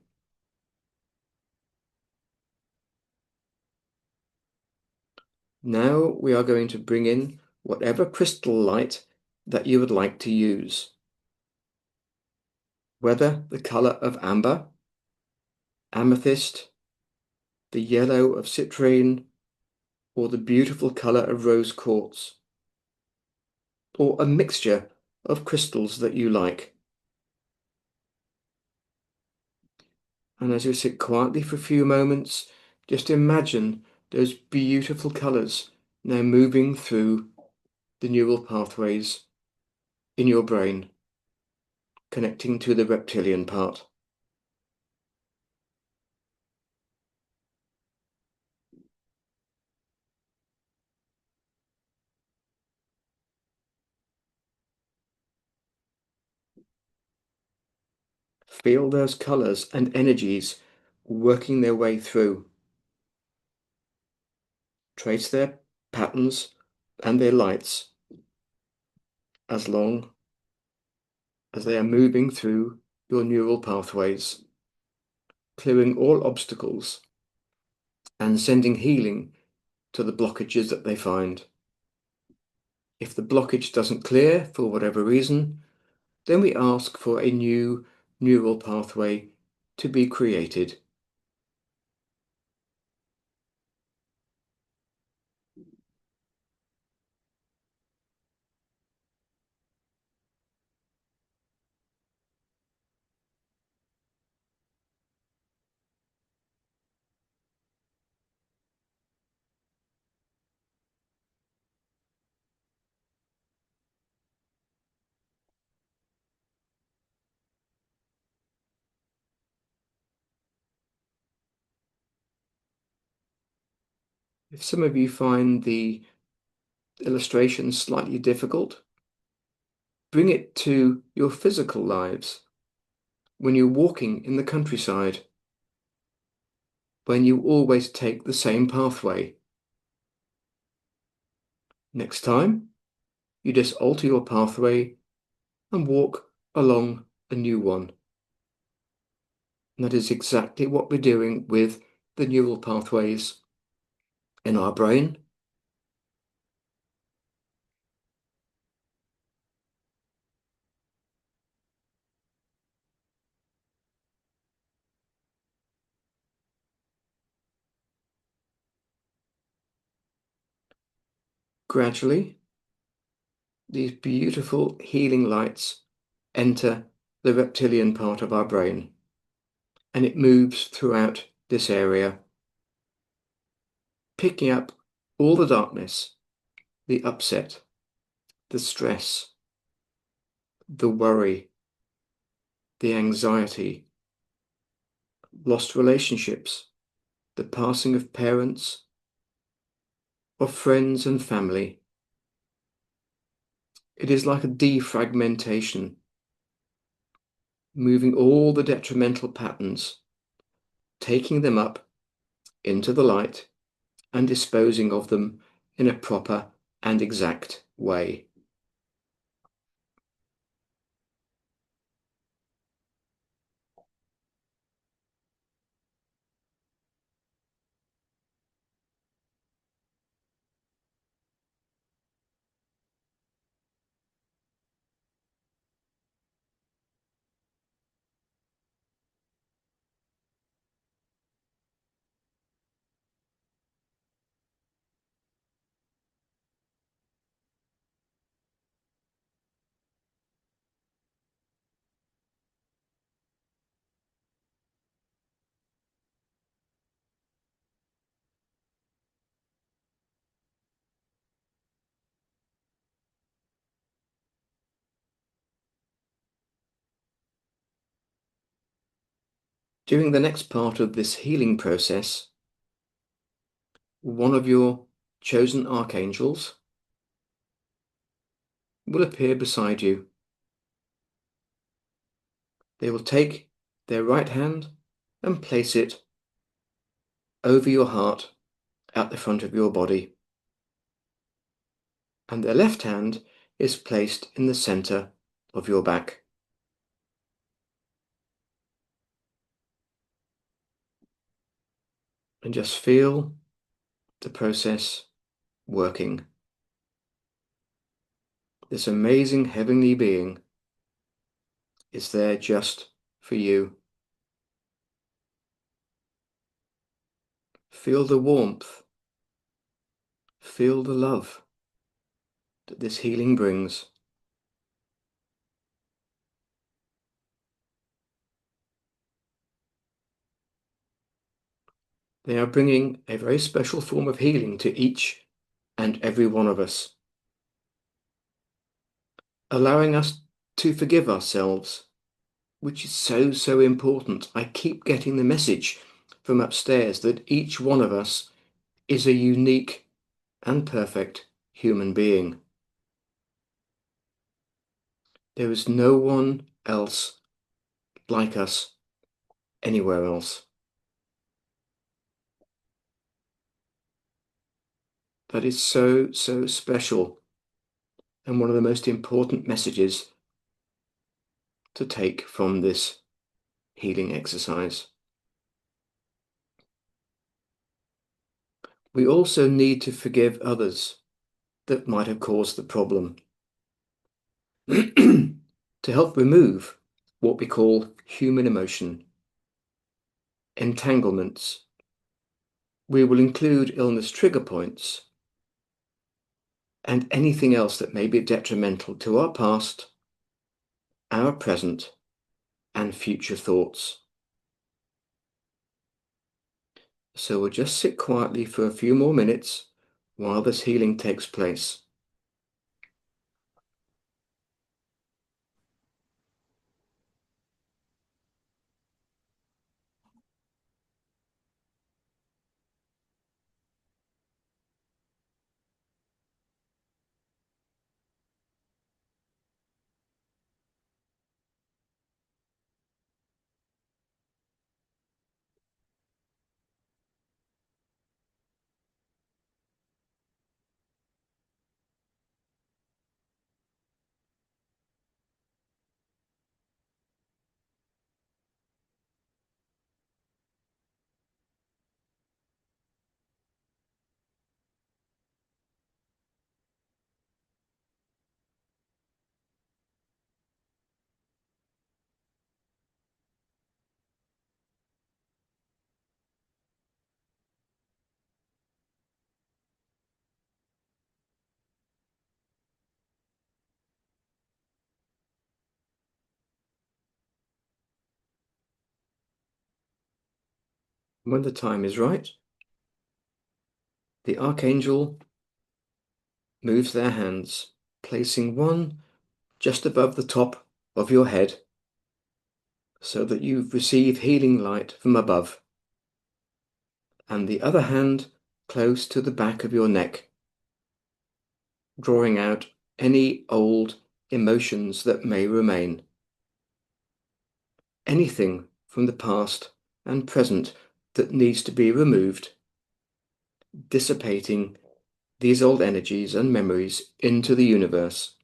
Now we are going to bring in whatever crystal light that you would like to use. Whether the colour of amber, amethyst, the yellow of citrine, or the beautiful colour of rose quartz, or a mixture of crystals that you like. And as you sit quietly for a few moments, just imagine those beautiful colours now moving through the neural pathways in your brain, connecting to the reptilian part. Feel those colours and energies working their way through. Trace their patterns and their lights as long as they are moving through your neural pathways, clearing all obstacles and sending healing to the blockages that they find. If the blockage doesn't clear for whatever reason, then we ask for a new neural pathway to be created. If some of you find the illustration slightly difficult, bring it to your physical lives when you're walking in the countryside, when you always take the same pathway. Next time, you just alter your pathway and walk along a new one. And that is exactly what we're doing with the neural pathways in our brain. gradually, these beautiful healing lights enter the reptilian part of our brain, and it moves throughout this area, picking up all the darkness, the upset, the stress, the worry, the anxiety, lost relationships, the passing of parents, of friends and family. It is like a defragmentation, moving all the detrimental patterns, taking them up into the light and disposing of them in a proper and exact way. During the next part of this healing process, one of your chosen archangels will appear beside you. They will take their right hand and place it over your heart at the front of your body, and their left hand is placed in the center of your back. And just feel the process working. This amazing heavenly being is there just for you. Feel the warmth, feel the love that this healing brings. They are bringing a very special form of healing to each and every one of us, allowing us to forgive ourselves, which is so, so important. I keep getting the message from upstairs that each one of us is a unique and perfect human being. There is no one else like us anywhere else. That is so, so special, and one of the most important messages to take from this healing exercise. We also need to forgive others that might have caused the problem to help remove what we call human emotion, entanglements. We will include illness trigger points and anything else that may be detrimental to our past, our present, and future thoughts. So we'll just sit quietly for a few more minutes while this healing takes place. When the time is right, the Archangel moves their hands, placing one just above the top of your head so that you receive healing light from above, and the other hand close to the back of your neck, drawing out any old emotions that may remain. Anything from the past and present that needs to be removed, dissipating these old energies and memories into the universe.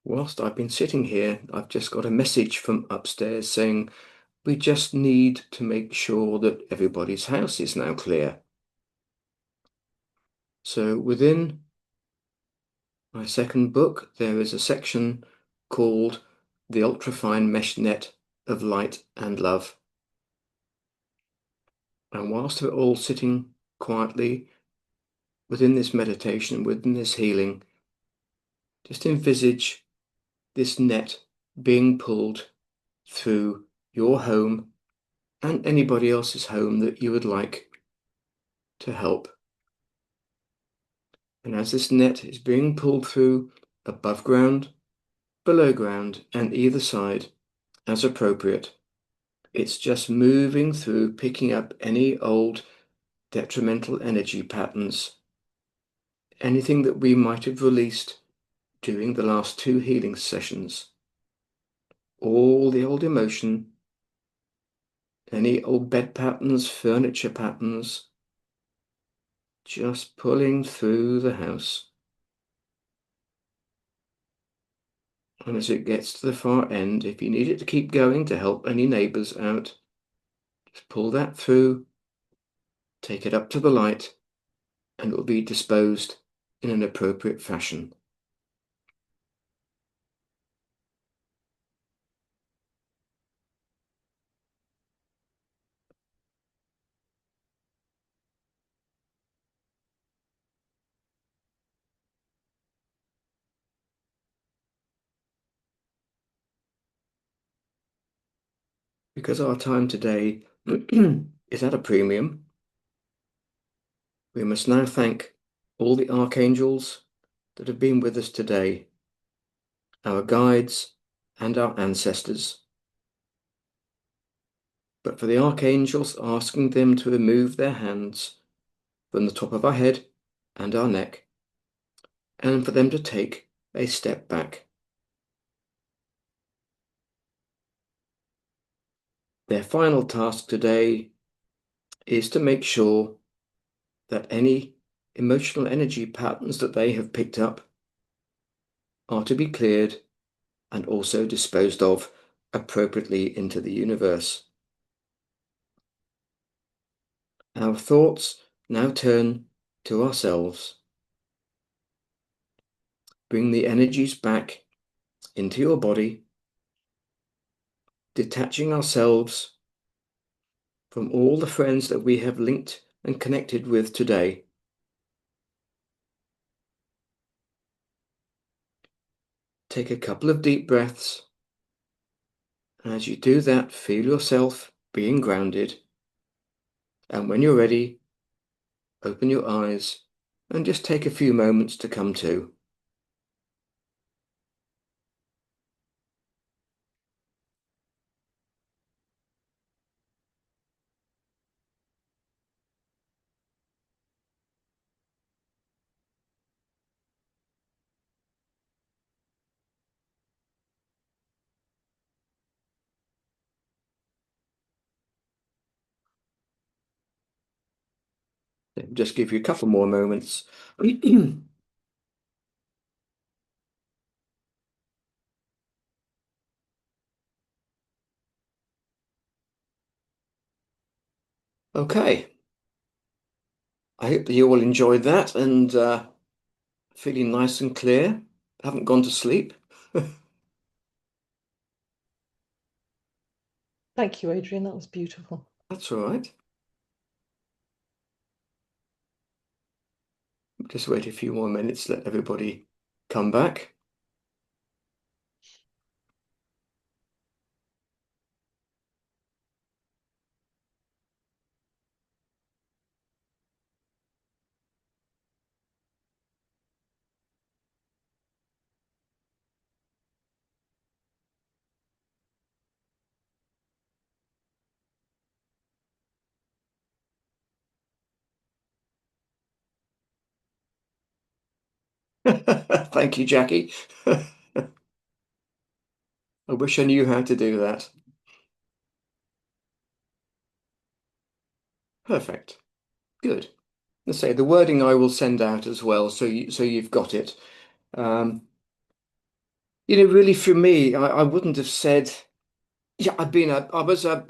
Whilst I've been sitting here, I've just got a message from upstairs saying we just need to make sure that everybody's house is now clear. So within my second book, there is a section called The Ultrafine Mesh Net of Light and Love. And whilst we're all sitting quietly within this meditation, within this healing, just envisage this net being pulled through your home and anybody else's home that you would like to help. And as this net is being pulled through above ground, below ground, and either side as appropriate, it's just moving through, picking up any old detrimental energy patterns, anything that we might have released during the last 2 healing sessions, all the old emotion, any old bed patterns, furniture patterns, just pulling through the house. And as it gets to the far end, if you need it to keep going to help any neighbours out, just pull that through, take it up to the light, and it will be disposed in an appropriate fashion. Because our time today is at a premium, we must now thank all the archangels that have been with us today, our guides and our ancestors. but for the archangels, asking them to remove their hands from the top of our head and our neck, and for them to take a step back. Their final task today is to make sure that any emotional energy patterns that they have picked up are to be cleared and also disposed of appropriately into the universe. Our thoughts now turn to ourselves. Bring the energies back into your body, detaching ourselves from all the friends that we have linked and connected with today. Take a couple of deep breaths. And as you do that, feel yourself being grounded. And when you're ready, open your eyes and just take a few moments to come to. Just give you a couple more moments. Okay. I hope that you all enjoyed that and feeling nice and clear. Haven't gone to sleep. Thank you, Adrian. That was beautiful. That's all right. Just wait a few more minutes, let everybody come back. Thank you, Jackie. I wish I knew how to do that. Perfect. Good. Let's say the wording I will send out as well, so you've got it. Really for me, I wouldn't have said, yeah, I was a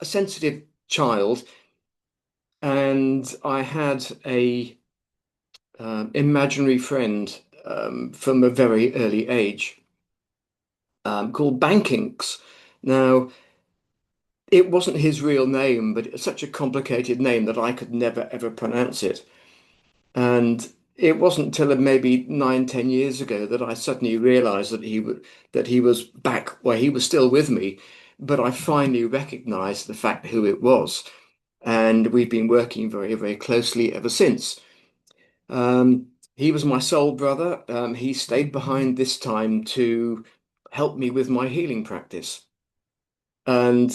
sensitive child, and I had a imaginary friend from a very early age called Bankinks. Now, it wasn't his real name, but it's such a complicated name that I could never ever pronounce it. And it wasn't until maybe 9, 10 years ago that I suddenly realized that he was back where he was still with me, but I finally recognized the fact who it was. And we've been working very, very closely ever since. He was my soul brother. He stayed behind this time to help me with my healing practice. And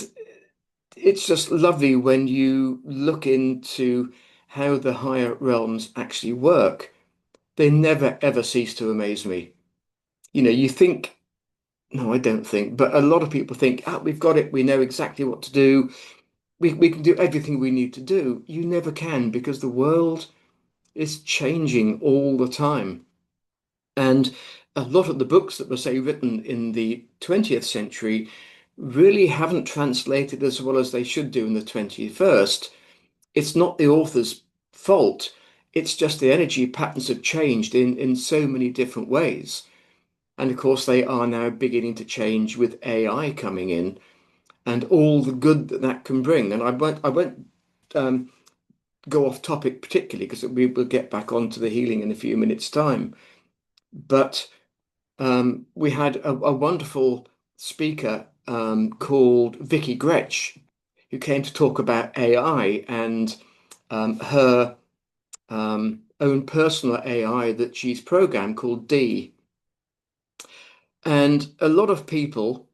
it's just lovely when you look into how the higher realms actually work. They never ever cease to amaze me. You think, no, I don't think, but a lot of people think, we've got it, we know exactly what to do, we can do everything we need to do. You never can, because the world is changing all the time. And a lot of the books that were, say, written in the 20th century really haven't translated as well as they should do in the 21st. It's not the author's fault. It's just the energy patterns have changed in so many different ways. And of course, they are now beginning to change with AI coming in and all the good that that can bring. And I won't go off topic particularly because we will get back onto the healing in a few minutes' time. But we had a wonderful speaker called Vicky Gretsch, who came to talk about AI and her own personal AI that she's programmed called D. And a lot of people,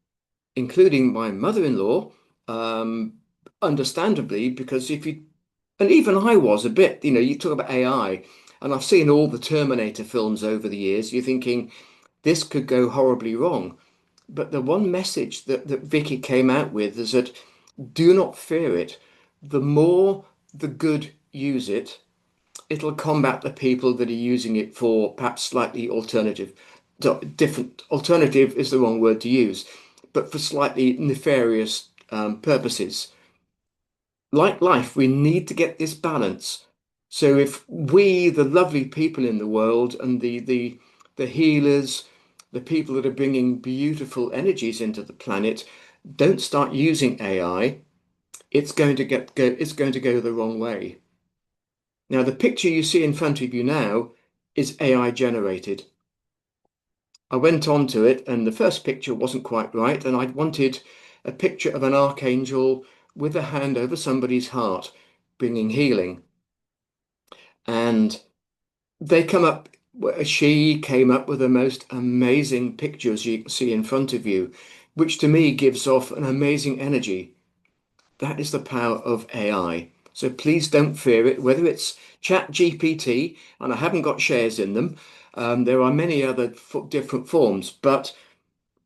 including my mother-in-law, um, understandably, because and even I was a bit, you talk about AI, and I've seen all the Terminator films over the years, you're thinking this could go horribly wrong. But the one message that Vicky came out with is that do not fear it. The more the good use it, it'll combat the people that are using it for perhaps slightly different. Alternative is the wrong word to use, but for slightly nefarious purposes. Like life, we need to get this balance. So if we, the lovely people in the world, and the healers, the people that are bringing beautiful energies into the planet, don't start using AI, it's going to go the wrong way. Now, the picture you see in front of you now is AI generated. I went on to it, and the first picture wasn't quite right, and I wanted a picture of an archangel with a hand over somebody's heart, bringing healing. And she came up with the most amazing pictures you can see in front of you, which to me gives off an amazing energy. That is the power of AI. So please don't fear it, whether it's Chat GPT, and I haven't got shares in them. There are many other different forms, but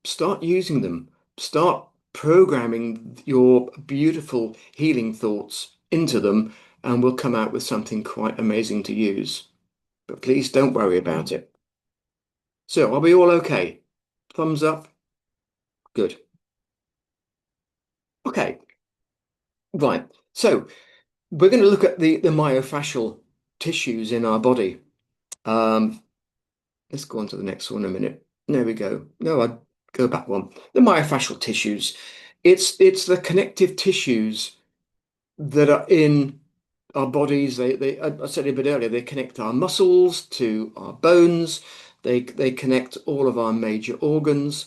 start using them. Start programming your beautiful healing thoughts into them, and we'll come out with something quite amazing to use. But please don't worry about it. So, are we all okay? Thumbs up? Good. Okay, right. So, we're going to look at the myofascial tissues in our body. Let's go on to the next one in a minute. There we go. No, I'd go back one. The myofascial tissues. It's the connective tissues that are in our bodies. I said it a bit earlier, they connect our muscles to our bones. They connect all of our major organs.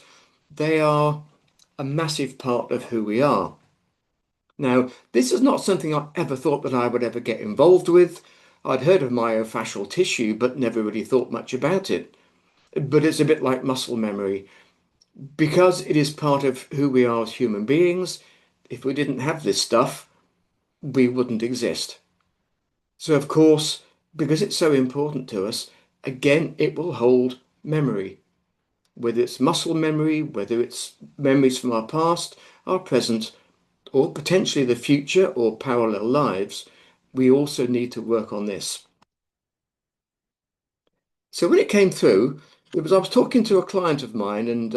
They are a massive part of who we are. Now, this is not something I ever thought that I would ever get involved with. I'd heard of myofascial tissue, but never really thought much about it. But it's a bit like muscle memory. Because it is part of who we are as human beings, if we didn't have this stuff, we wouldn't exist. So, of course, because it's so important to us, again, it will hold memory. Whether it's muscle memory, whether it's memories from our past, our present, or potentially the future or parallel lives, we also need to work on this. So when it came through, I was talking to a client of mine, and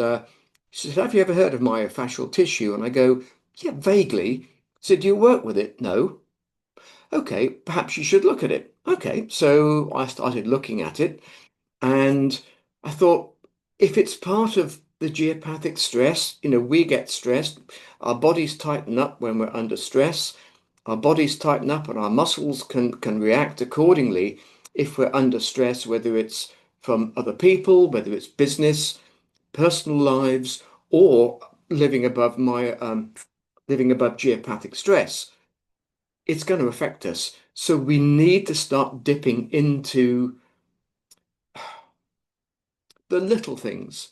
she said, "Have you ever heard of myofascial tissue?" And I go, "Yeah, vaguely." She said, "Do you work with it?" "No." "Okay, perhaps you should look at it." Okay, so I started looking at it, and I thought, if it's part of the geopathic stress, we get stressed, our bodies tighten up when we're under stress, our bodies tighten up and our muscles can react accordingly if we're under stress, whether it's from other people, whether it's business, personal lives, or living above geopathic stress. It's going to affect us. So we need to start dipping into the little things,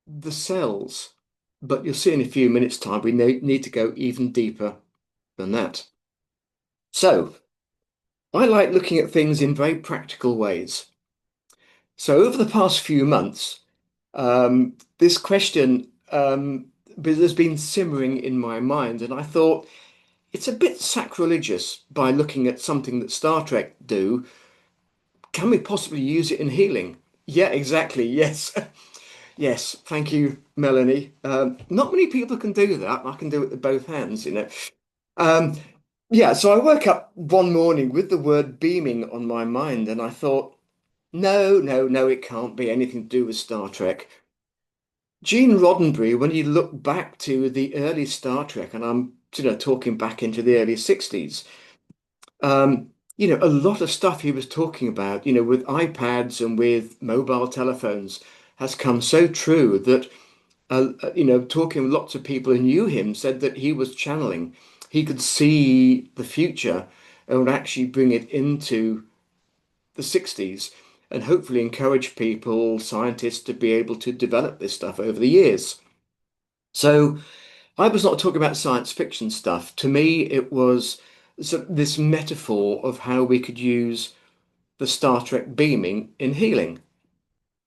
the cells. But you'll see in a few minutes' time, we need to go even deeper than that. So I like looking at things in very practical ways. So over the past few months, this question has been simmering in my mind, and I thought it's a bit sacrilegious by looking at something that Star Trek do. Can we possibly use it in healing? Yeah, exactly. Yes. Yes. Thank you, Melanie. Not many people can do that. I can do it with both hands. Um, yeah, so I woke up one morning with the word beaming on my mind, and I thought, no, no, no, it can't be anything to do with Star Trek. Gene Roddenberry, when you look back to the early Star Trek, and I'm talking back into the early 60s, a lot of stuff he was talking about, with iPads and with mobile telephones has come so true that talking with lots of people who knew him said that he was channeling. He could see the future and would actually bring it into the 60s and hopefully encourage people, scientists, to be able to develop this stuff over the years. So I was not talking about science fiction stuff. To me, it was this metaphor of how we could use the Star Trek beaming in healing.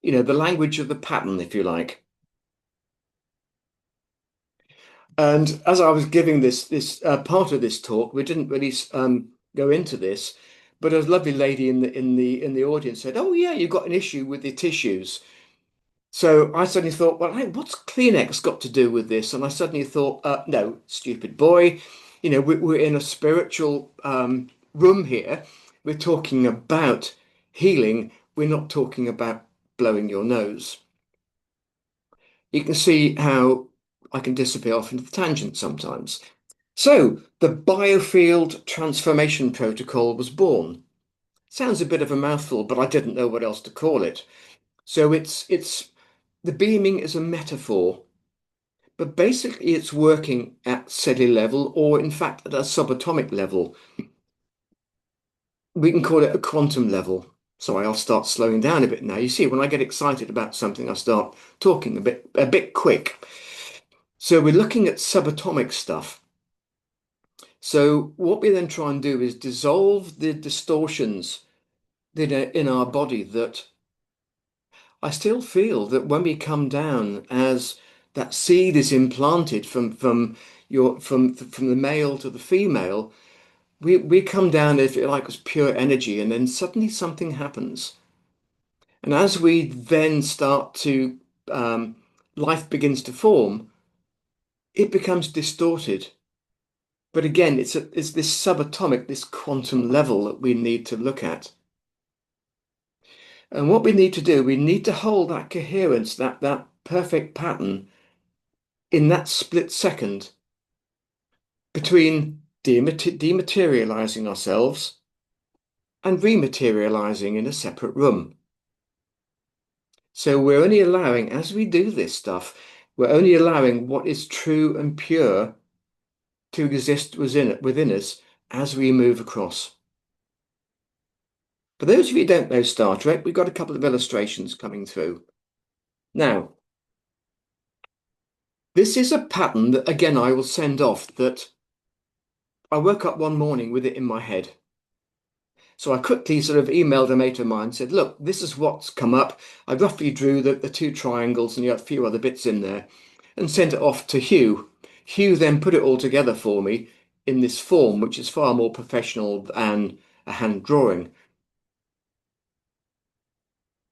You know, the language of the pattern, if you like. And as I was giving this part of this talk, we didn't really go into this, but a lovely lady in the audience said, "Oh yeah, you've got an issue with the tissues." So I suddenly thought, well, hey, what's Kleenex got to do with this? And I suddenly thought, no, stupid boy, you know, we're in a spiritual room here. We're talking about healing. We're not talking about blowing your nose. You can see how I can disappear off into the tangent sometimes. So the biofield transformation protocol was born. Sounds a bit of a mouthful, but I didn't know what else to call it. So it's the beaming is a metaphor, but basically it's working at cellular level, or in fact at a subatomic level. We can call it a quantum level. So I'll start slowing down a bit now. You see, when I get excited about something, I start talking a bit quick. So we're looking at subatomic stuff. So what we then try and do is dissolve the distortions that are in our body that I still feel that when we come down as that seed is implanted from the male to the female, we come down if you like as pure energy, and then suddenly something happens. And as we then start to life begins to form, it becomes distorted. But again, it's this subatomic, this quantum level that we need to look at. And what we need to do, we need to hold that coherence, that perfect pattern in that split second between dematerializing ourselves and rematerializing in a separate room. So we're only allowing, as we do this stuff, we're only allowing what is true and pure to exist within us as we move across. For those of you who don't know Star Trek, we've got a couple of illustrations coming through. Now, this is a pattern that, again, I will send off that I woke up one morning with it in my head. So I quickly sort of emailed a mate of mine and said, look, this is what's come up. I roughly drew the two triangles and you had a few other bits in there and sent it off to Hugh. Hugh then put it all together for me in this form, which is far more professional than a hand drawing.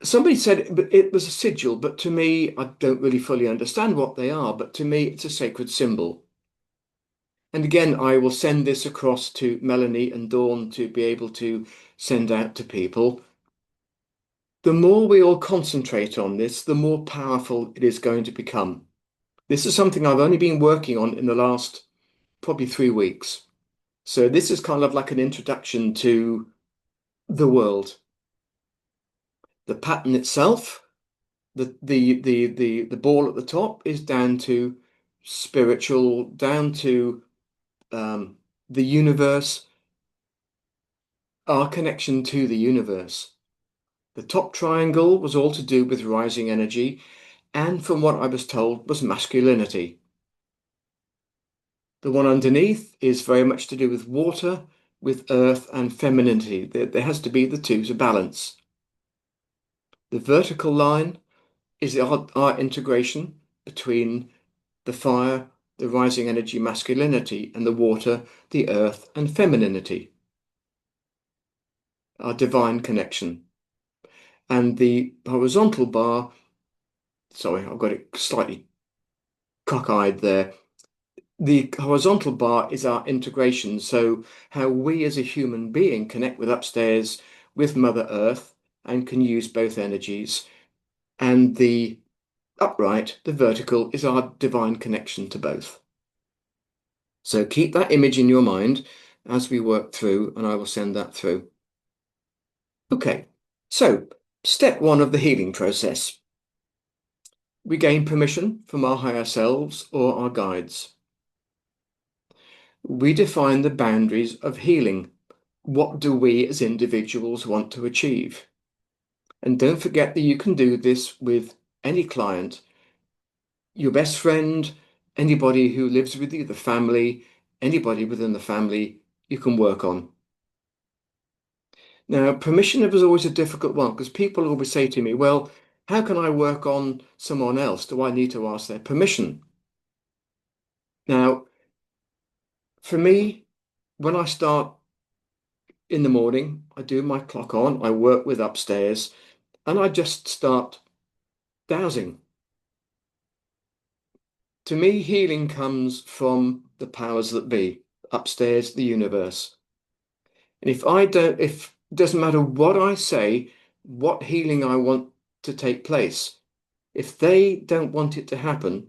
Somebody said it was a sigil, but to me, I don't really fully understand what they are, but to me, it's a sacred symbol. And again, I will send this across to Melanie and Dawn to be able to send out to people. The more we all concentrate on this, the more powerful it is going to become. This is something I've only been working on in the last probably 3 weeks. So this is kind of like an introduction to the world. The pattern itself, the ball at the top is down to spiritual, down to the universe, our connection to the universe. The top triangle was all to do with rising energy, and from what I was told, was masculinity. The one underneath is very much to do with water, with earth, and femininity. There has to be the two to balance. The vertical line is our integration between the fire, the rising energy, masculinity, and the water, the earth, and femininity. Our divine connection. And the horizontal bar, sorry, I've got it slightly cockeyed there. The horizontal bar is our integration. So how we as a human being connect with upstairs, with Mother Earth, and can use both energies. And the upright, the vertical, is our divine connection to both. So keep that image in your mind as we work through, and I will send that through. Okay, so step 1 of the healing process. We gain permission from our higher selves or our guides. We define the boundaries of healing. What do we as individuals want to achieve? And don't forget that you can do this with any client, your best friend, anybody who lives with you, the family, anybody within the family, you can work on. Now, permission was always a difficult one because people always say to me, well, how can I work on someone else? Do I need to ask their permission? Now, for me, when I start in the morning, I do my clock on, I work with upstairs, and I just start dowsing. To me, healing comes from the powers that be, upstairs, the universe. And if it doesn't matter what I say, what healing I want to take place, if they don't want it to happen,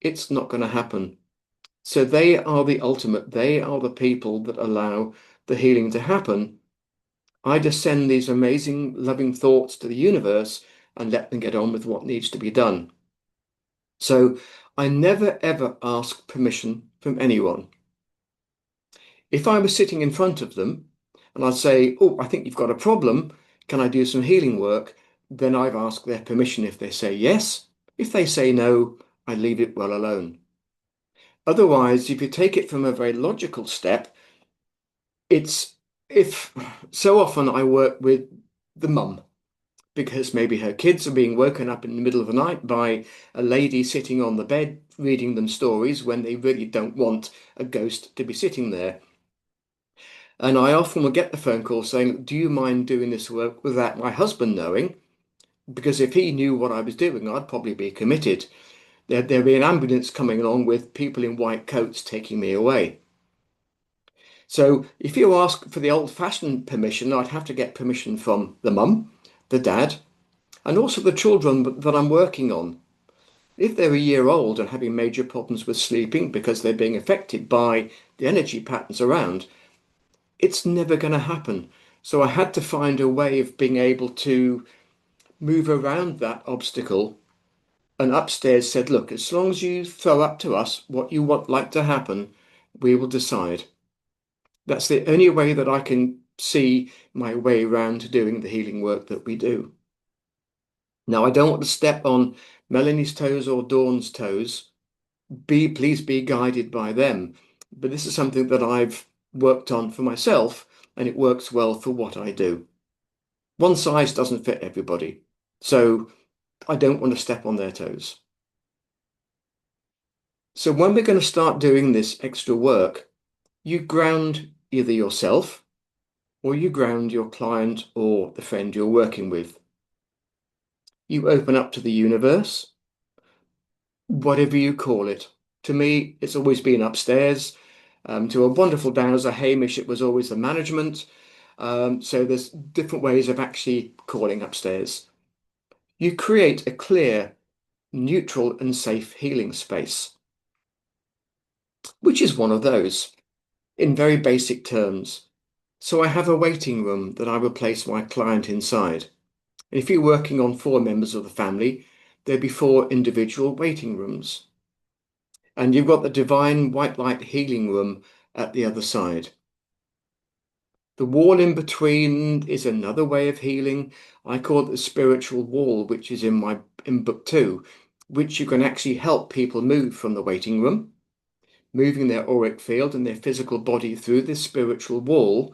it's not going to happen. So they are the ultimate, they are the people that allow the healing to happen. I just send these amazing, loving thoughts to the universe and let them get on with what needs to be done. So I never ever ask permission from anyone. If I was sitting in front of them and I'd say, oh, I think you've got a problem, can I do some healing work? Then I've asked their permission if they say yes. If they say no, I leave it well alone. Otherwise, if you take it from a very logical step, it's if so often I work with the mum because maybe her kids are being woken up in the middle of the night by a lady sitting on the bed reading them stories when they really don't want a ghost to be sitting there. And I often will get the phone call saying, do you mind doing this work without my husband knowing? Because if he knew what I was doing, I'd probably be committed. There'd be an ambulance coming along with people in white coats taking me away. So if you ask for the old-fashioned permission, I'd have to get permission from the mum, the dad, and also the children that I'm working on. If they're a year old and having major problems with sleeping because they're being affected by the energy patterns around, it's never going to happen. So I had to find a way of being able to move around that obstacle. And upstairs said, look, as long as you throw up to us what you want like to happen, we will decide. That's the only way that I can see my way around to doing the healing work that we do. Now, I don't want to step on Melanie's toes or Dawn's toes. Please be guided by them. But this is something that I've worked on for myself, and it works well for what I do. One size doesn't fit everybody, so I don't want to step on their toes. So when we're going to start doing this extra work, you ground either yourself or you ground your client or the friend you're working with. You open up to the universe, whatever you call it. To me, it's always been upstairs. To a wonderful dowser, Hamish, it was always the management. So there's different ways of actually calling upstairs. You create a clear, neutral and safe healing space, which is one of those, in very basic terms. So I have a waiting room that I will place my client inside. And if you're working on 4 members of the family, there'd be 4 individual waiting rooms. And you've got the divine white light healing room at the other side. The wall in between is another way of healing. I call it the spiritual wall, which is in book 2, which you can actually help people move from the waiting room, moving their auric field and their physical body through this spiritual wall,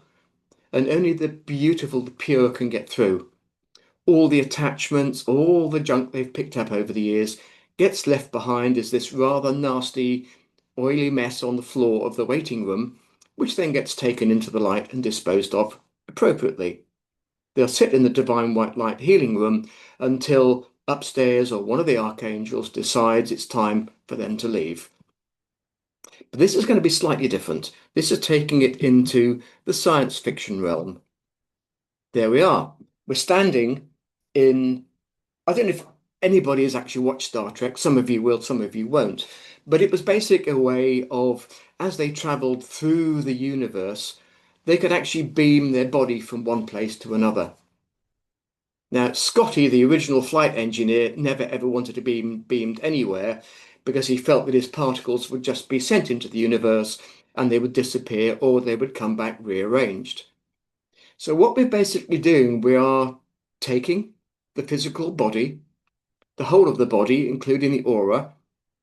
and only the beautiful, the pure can get through. All the attachments, all the junk they've picked up over the years gets left behind as this rather nasty, oily mess on the floor of the waiting room, which then gets taken into the light and disposed of appropriately. They'll sit in the divine white light healing room until upstairs or one of the archangels decides it's time for them to leave. But this is going to be slightly different. This is taking it into the science fiction realm. There we are. We're standing in, I don't know if anybody has actually watched Star Trek. Some of you will, some of you won't. But it was basically a way of, as they traveled through the universe, they could actually beam their body from one place to another. Now, Scotty, the original flight engineer, never ever wanted to be beamed anywhere because he felt that his particles would just be sent into the universe and they would disappear or they would come back rearranged. So what we're basically doing, we are taking the physical body, the whole of the body, including the aura,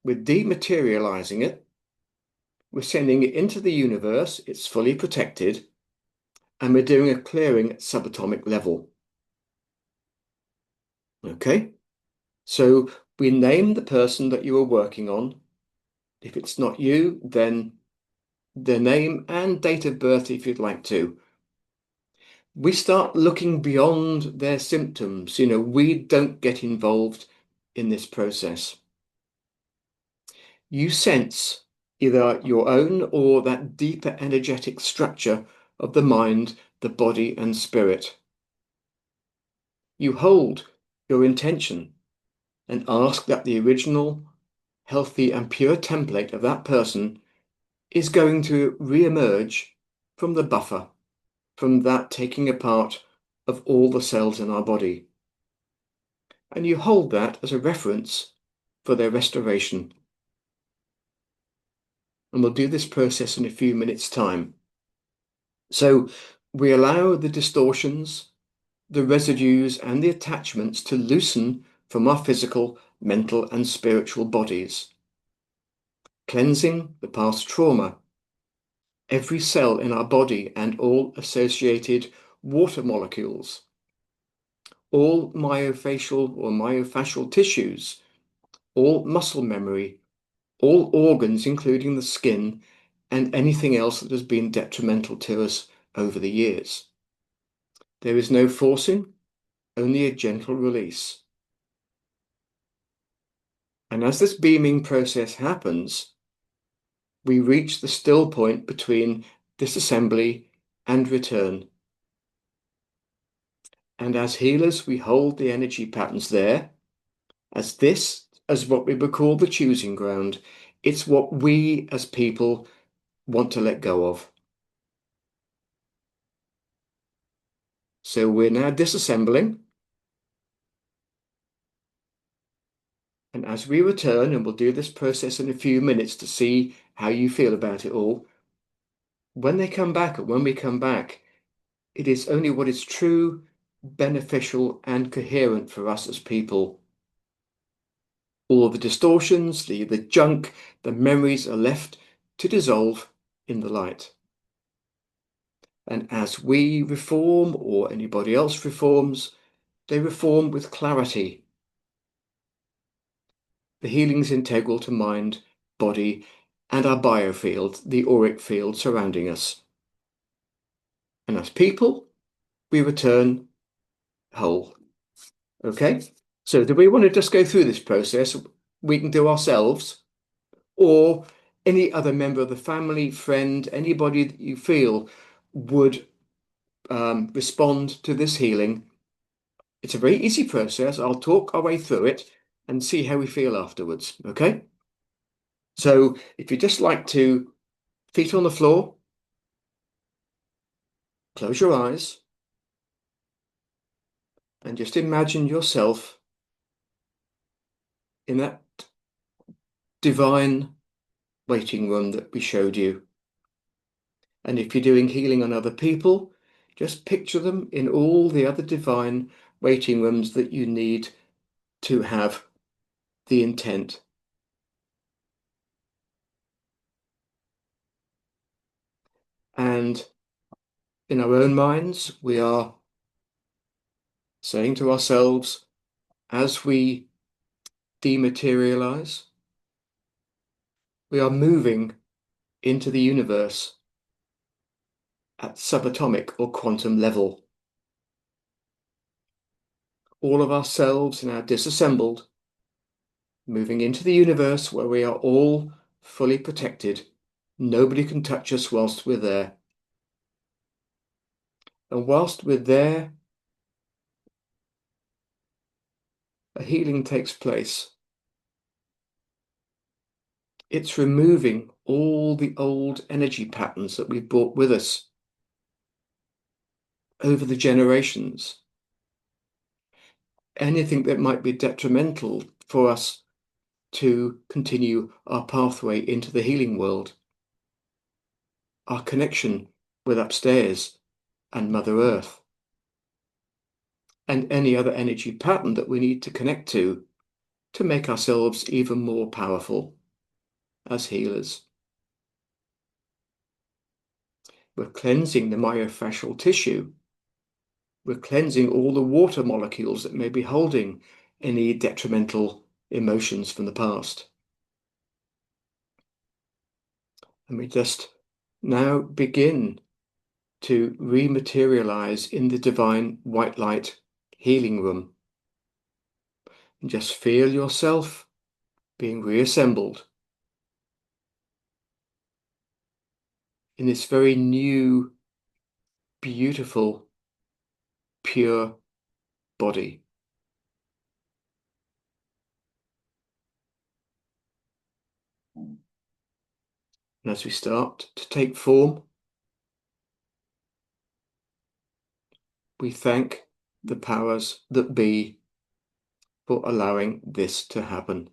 we're dematerializing it, we're sending it into the universe, it's fully protected, and we're doing a clearing at subatomic level. Okay, so we name the person that you are working on. If it's not you, then their name and date of birth if you'd like to. We start looking beyond their symptoms. We don't get involved in this process. You sense either your own or that deeper energetic structure of the mind, the body, and spirit. You hold your intention and ask that the original, healthy, and pure template of that person is going to re-emerge from the buffer, from that taking apart of all the cells in our body. And you hold that as a reference for their restoration. And we'll do this process in a few minutes' time. So we allow the distortions, the residues, and the attachments to loosen from our physical, mental, and spiritual bodies, cleansing the past trauma, every cell in our body and all associated water molecules, all myofascial or myofascial tissues, all muscle memory, all organs, including the skin, and anything else that has been detrimental to us over the years. There is no forcing, only a gentle release. And as this beaming process happens, we reach the still point between disassembly and return. And as healers, we hold the energy patterns there as what we would call the choosing ground. It's what we as people want to let go of. So we're now disassembling. And as we return, and we'll do this process in a few minutes to see how you feel about it all, when they come back, or when we come back, it is only what is true, beneficial, and coherent for us as people. All the distortions, the junk, the memories are left to dissolve in the light. And as we reform, or anybody else reforms, they reform with clarity. The healing is integral to mind, body, and our biofield, the auric field surrounding us. And as people, we return whole. Okay? So do we want to just go through this process? We can do ourselves, or any other member of the family, friend, anybody that you feel would respond to this healing. It's a very easy process. I'll talk our way through it and see how we feel afterwards. Okay? So if you'd just like to, feet on the floor, close your eyes, and just imagine yourself in that divine waiting room that we showed you. And if you're doing healing on other people, just picture them in all the other divine waiting rooms that you need to have the intent. And in our own minds, we are saying to ourselves, as we dematerialize, we are moving into the universe at subatomic or quantum level. All of ourselves are now disassembled, moving into the universe where we are all fully protected. Nobody can touch us whilst we're there. And whilst we're there, a healing takes place. It's removing all the old energy patterns that we've brought with us over the generations. Anything that might be detrimental for us to continue our pathway into the healing world. Our connection with upstairs and Mother Earth. And any other energy pattern that we need to connect to make ourselves even more powerful. as healers. We're cleansing the myofascial tissue. We're cleansing all the water molecules that may be holding any detrimental emotions from the past. And we just now begin to rematerialize in the divine white light healing room. And just feel yourself being reassembled in this very new, beautiful, pure body. And as we start to take form, we thank the powers that be for allowing this to happen.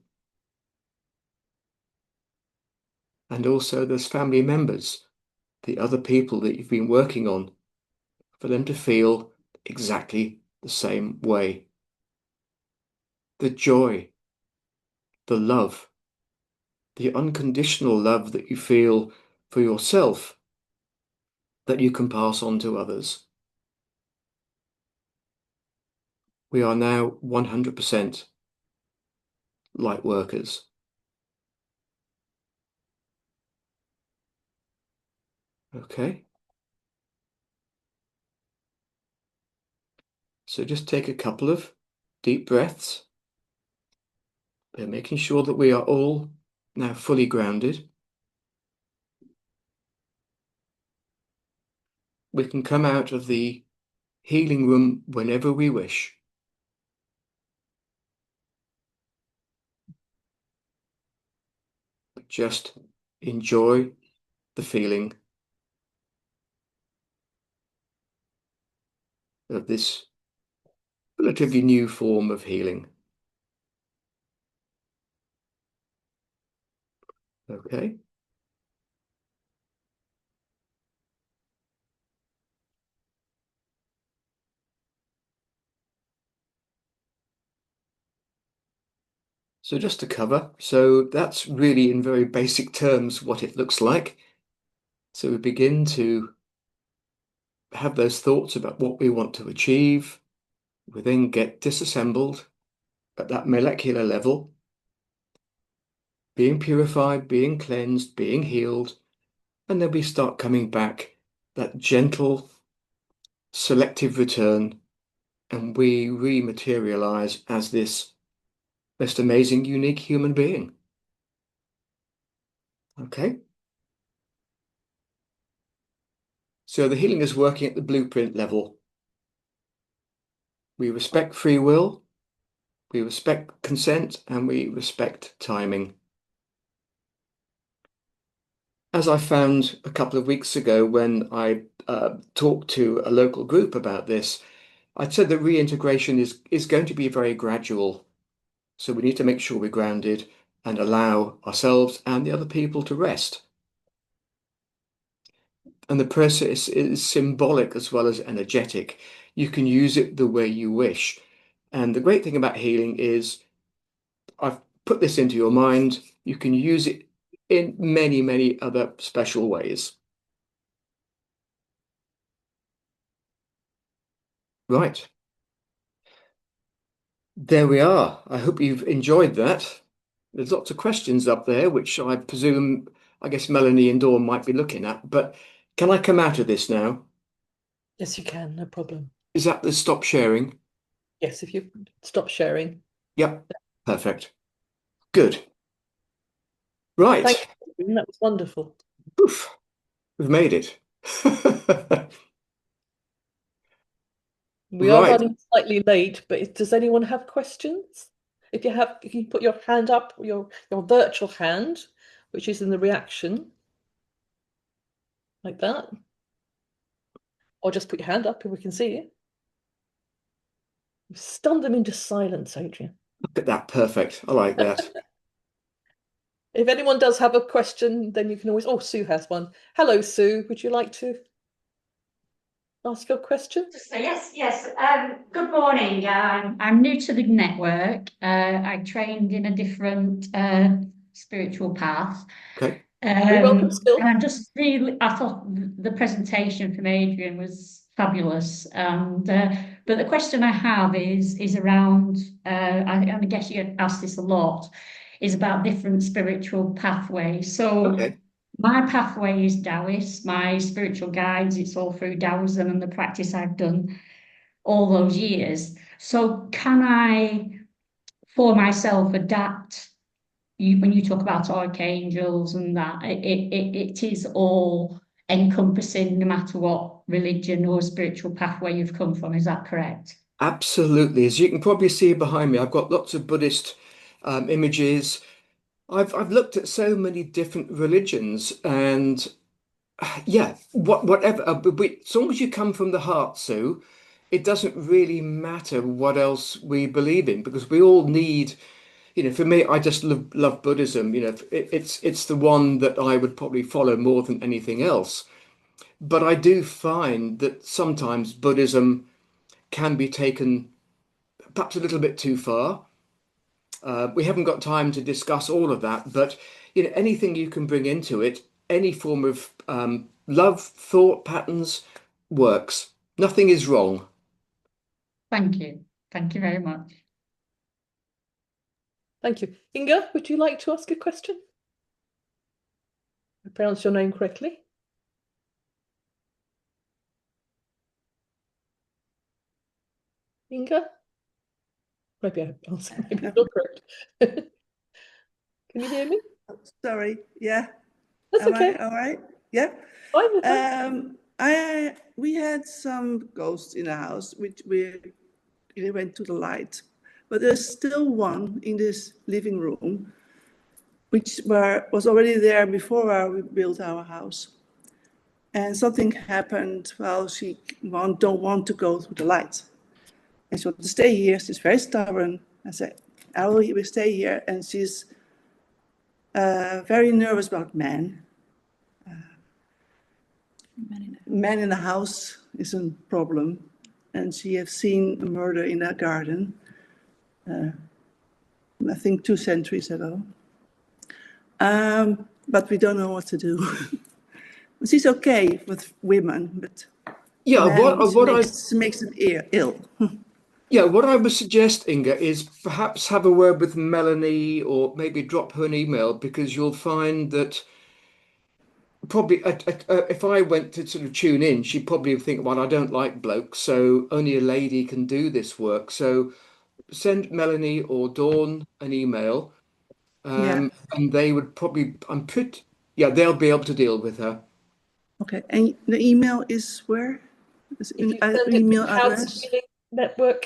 And also those family members, the other people that you've been working on, for them to feel exactly the same way. The joy, the love, the unconditional love that you feel for yourself, that you can pass on to others. We are now 100% light workers. Okay. So just take a couple of deep breaths. We're making sure that we are all now fully grounded. We can come out of the healing room whenever we wish. Just enjoy the feeling of this relatively new form of healing. Okay. So just to cover, so that's really in very basic terms what it looks like. So we begin to have those thoughts about what we want to achieve. We then get disassembled at that molecular level, being purified, being cleansed, being healed, and then we start coming back, that gentle, selective return, and we rematerialize as this most amazing, unique human being. Okay? So the healing is working at the blueprint level. We respect free will, we respect consent, and we respect timing. As I found a couple of weeks ago when I talked to a local group about this, I said that reintegration is going to be very gradual. So we need to make sure we're grounded and allow ourselves and the other people to rest. And the process is symbolic as well as energetic. You can use it the way you wish. And the great thing about healing is I've put this into your mind. You can use it in many, many other special ways. Right. There we are. I hope you've enjoyed that. There's lots of questions up there, which I presume, I guess Melanie and Dawn might be looking at. But can I come out of this now? Yes, you can, no problem. Is that the stop sharing? Yes, if you stop sharing. Yep. Perfect. Good. Right. Thank you. That was wonderful. Oof. We've made it. We are Right. running slightly late, but does anyone have questions? If you put your hand up, your virtual hand, which is in the reaction, like that, or just put your hand up if we can see you. You've stunned them into silence, Adrian. Look at that. Perfect. I like that. If anyone does have a question, then you can always. Oh, Sue has one. Hello, Sue. Would you like to ask your question? Yes. Good morning. I'm new to the network. I trained in a different spiritual path. Okay. You're welcome still. And I'm just really, I thought the presentation from Adrian was fabulous. And but the question I have is around, I guess you get asked this a lot, is about different spiritual pathways. So Okay. my pathway is Taoist, my spiritual guides, it's all through Taoism and the practice I've done all those years. So can I, for myself, adapt? When you talk about archangels and that, it is all encompassing no matter what religion or spiritual pathway you've come from. Is that correct? Absolutely. As you can probably see behind me, I've got lots of Buddhist images. I've looked at so many different religions, and yeah, whatever. As long as you come from the heart, Sue, it doesn't really matter what else we believe in, because we all need. For me, I just love Buddhism. It's the one that I would probably follow more than anything else. But I do find that sometimes Buddhism can be taken perhaps a little bit too far. We haven't got time to discuss all of that, but anything you can bring into it, any form of love, thought patterns works. Nothing is wrong. Thank you. Thank you very much. Thank you. Inga, would you like to ask a question? I pronounced your name correctly. Inga? Maybe I answered, maybe it's not correct. Can you hear me? Sorry, yeah. That's Am okay. I all right? Yeah. Fine, fine. We had some ghosts in the house, which we went to the light, but there's still one in this living room, which was already there before we built our house. And something happened. Well, she don't want to go through the light, and she wants to stay here. She's very stubborn. I said, I will stay here, and she's very nervous about men. Men in the house is a problem, and she has seen a murder in her garden, I think 2 centuries ago. But we don't know what to do. She's okay with women, but Yeah, makes them ill. Yeah, what I would suggest, Inga, is perhaps have a word with Melanie, or maybe drop her an email, because you'll find that probably if I went to sort of tune in, she'd probably think, well, I don't like blokes, so only a lady can do this work. So send Melanie or Dawn an email, Yeah. and they would probably, they'll be able to deal with her. Okay, and the email is where? If you send it Email to House address? Healing Network,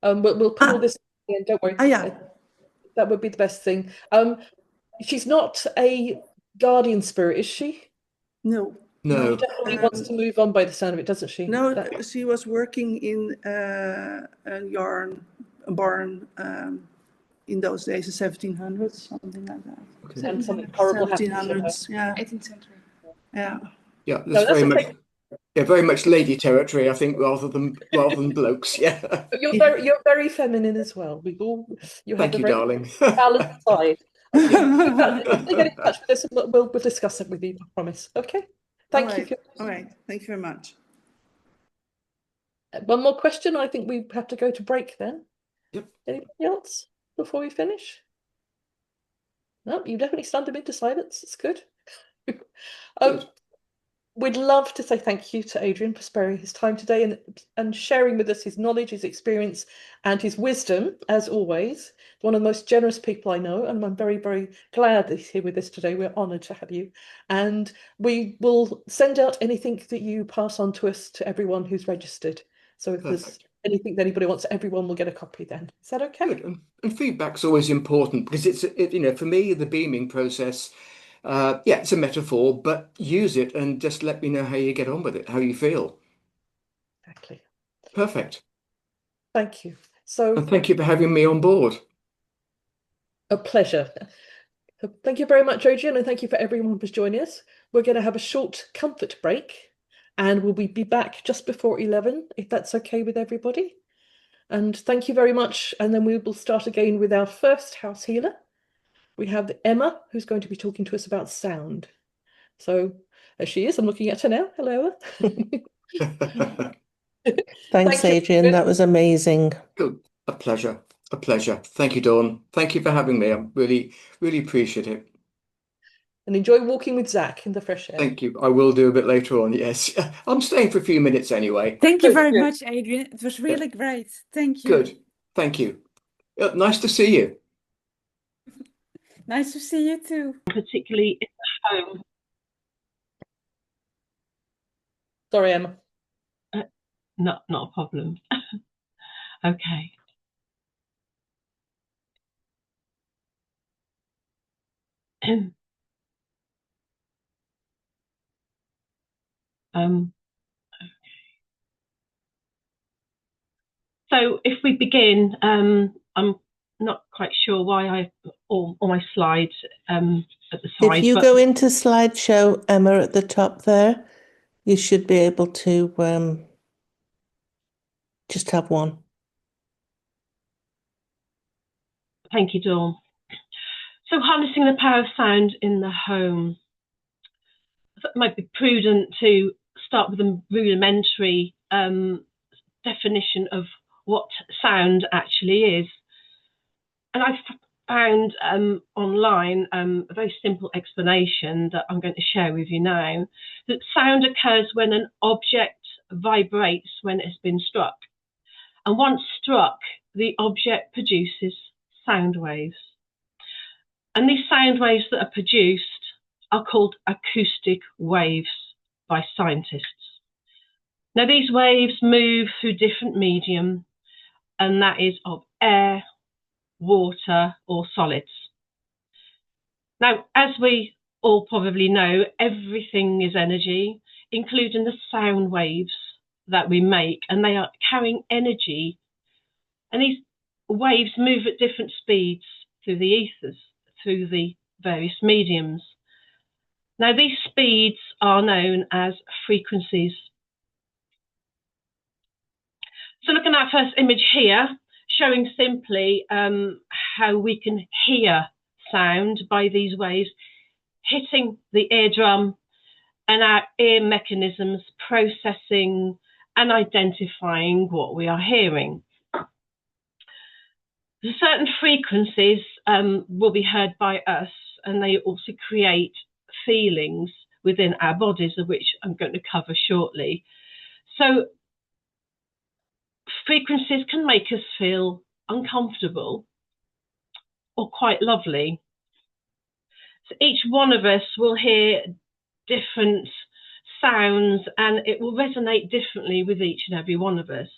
we'll put all this in, don't worry. Yeah. That would be the best thing. She's not a guardian spirit, is she? No. No. She definitely wants to move on by the sound of it, doesn't she? No, she was working in a barn in those days, the 1700s, something like that. Okay. And something horrible happened to her. 1700s, yeah. 18th century. Yeah. Yeah, No, that's very okay. much, very much lady territory, I think, rather than blokes. Yeah. But you're very feminine as well. You have Thank a you, very darling. balanced side. Okay. Get in touch with us and we'll discuss it with you, I promise. Okay. Thank you. All right. Thank you very much. One more question. I think we have to go to break then. Yep. Anybody else before we finish? No, you definitely stunned them into silence. It's good. Good. We'd love to say thank you to Adrian for sparing his time today and sharing with us his knowledge, his experience, and his wisdom, as always. One of the most generous people I know, and I'm very, very glad that he's here with us today. We're honoured to have you. And we will send out anything that you pass on to us to everyone who's registered. So if there's anything that anybody wants, everyone will get a copy then. Is that okay? Good. And feedback's always important, because it's for me, the beaming process, it's a metaphor, but use it and just let me know how you get on with it, how you feel. Exactly. Perfect. Thank you. And thank you for having me on board. A pleasure. Thank you very much, Adrian, and thank you for everyone for joining us. We're going to have a short comfort break, and we'll be back just before 11, if that's okay with everybody. And thank you very much. And then we will start again with our first house healer. we have Emma, who's going to be talking to us about sound. So there she is. I'm looking at her now. Hello, Emma. Thanks, Thank you. Adrian. That was amazing. Good. A pleasure. A pleasure. Thank you, Dawn. Thank you for having me. I'm really, really appreciate it. And enjoy walking with Zach in the fresh air. Thank you. I will do a bit later on. Yes. I'm staying for a few minutes anyway. Thank you Good, very good. much, Adrian. It was really great. Thank you. Good. Thank you. Nice to see you. Nice to see you too. Particularly in the home. Sorry, Emma. Not a problem. Okay. So if we begin, I'm not quite sure why I all my slides at the side. If you go into slideshow, Emma, at the top there, you should be able to just have one. Thank you, Dawn. So harnessing the power of sound in the home. It might be prudent to start with a rudimentary definition of what sound actually is. And I found online a very simple explanation that I'm going to share with you now, that sound occurs when an object vibrates when it's been struck. And once struck, the object produces sound waves. And these sound waves that are produced are called acoustic waves by scientists. Now, these waves move through different medium, and that is of air, water, or solids. Now, as we all probably know, everything is energy, including the sound waves that we make, and they are carrying energy. And these waves move at different speeds through the ethers, through the various mediums. Now, these speeds are known as frequencies. So looking at our first image here, showing simply how we can hear sound by these waves hitting the eardrum and our ear mechanisms processing and identifying what we are hearing. Certain frequencies will be heard by us, and they also create feelings within our bodies, of which I'm going to cover shortly. So frequencies can make us feel uncomfortable or quite lovely. So each one of us will hear different sounds, and it will resonate differently with each and every one of us.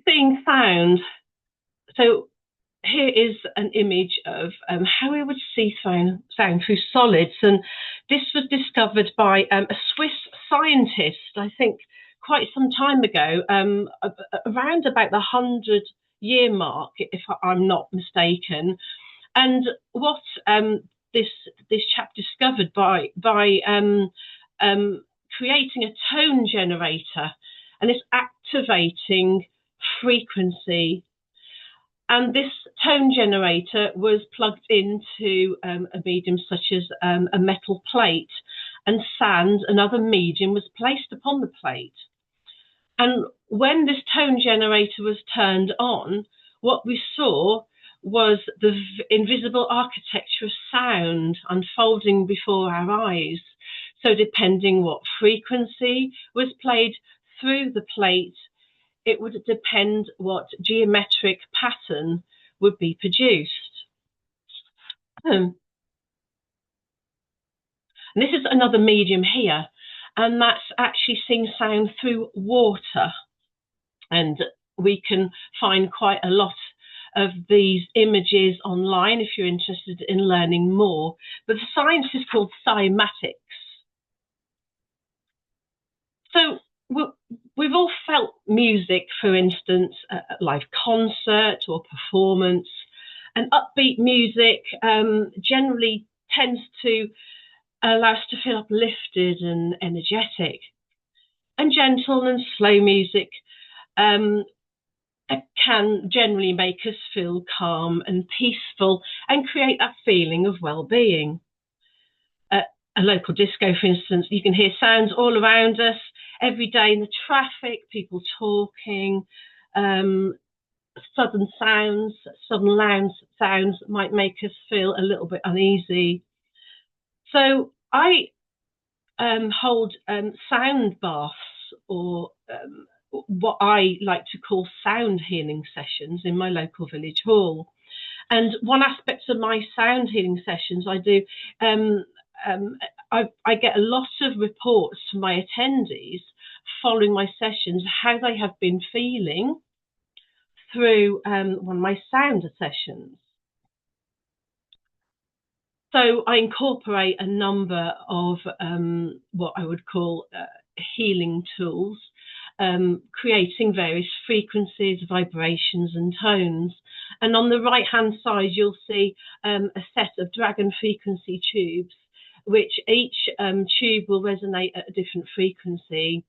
Seeing sound. So here is an image of how we would see sound through solids, and this was discovered by a Swiss scientist, I think quite some time ago, around about the 100-year mark, if I'm not mistaken. And what this chap discovered by creating a tone generator, and it's activating frequency. And this tone generator was plugged into a medium such as a metal plate, and sand, another medium, was placed upon the plate. And when this tone generator was turned on, what we saw was the invisible architecture of sound unfolding before our eyes. So depending what frequency was played through the plate, it would depend what geometric pattern would be produced. And this is another medium here, and that's actually seeing sound through water. And we can find quite a lot of these images online if you're interested in learning more. But the science is called cymatics. So we've all felt music, for instance, at a live concert or performance. And upbeat music generally tends to allow us to feel uplifted and energetic. And gentle and slow music can generally make us feel calm and peaceful and create that feeling of well-being. A local disco, for instance, you can hear sounds all around us every day in the traffic, people talking, sudden loud sounds might make us feel a little bit uneasy. So I hold sound baths, or what I like to call sound healing sessions, in my local village hall. And one aspect of my sound healing sessions, I do, I get a lot of reports from my attendees following my sessions, how they have been feeling through one of my sound sessions. So I incorporate a number of what I would call healing tools, creating various frequencies, vibrations and tones. And on the right hand side, you'll see a set of dragon frequency tubes, which each tube will resonate at a different frequency.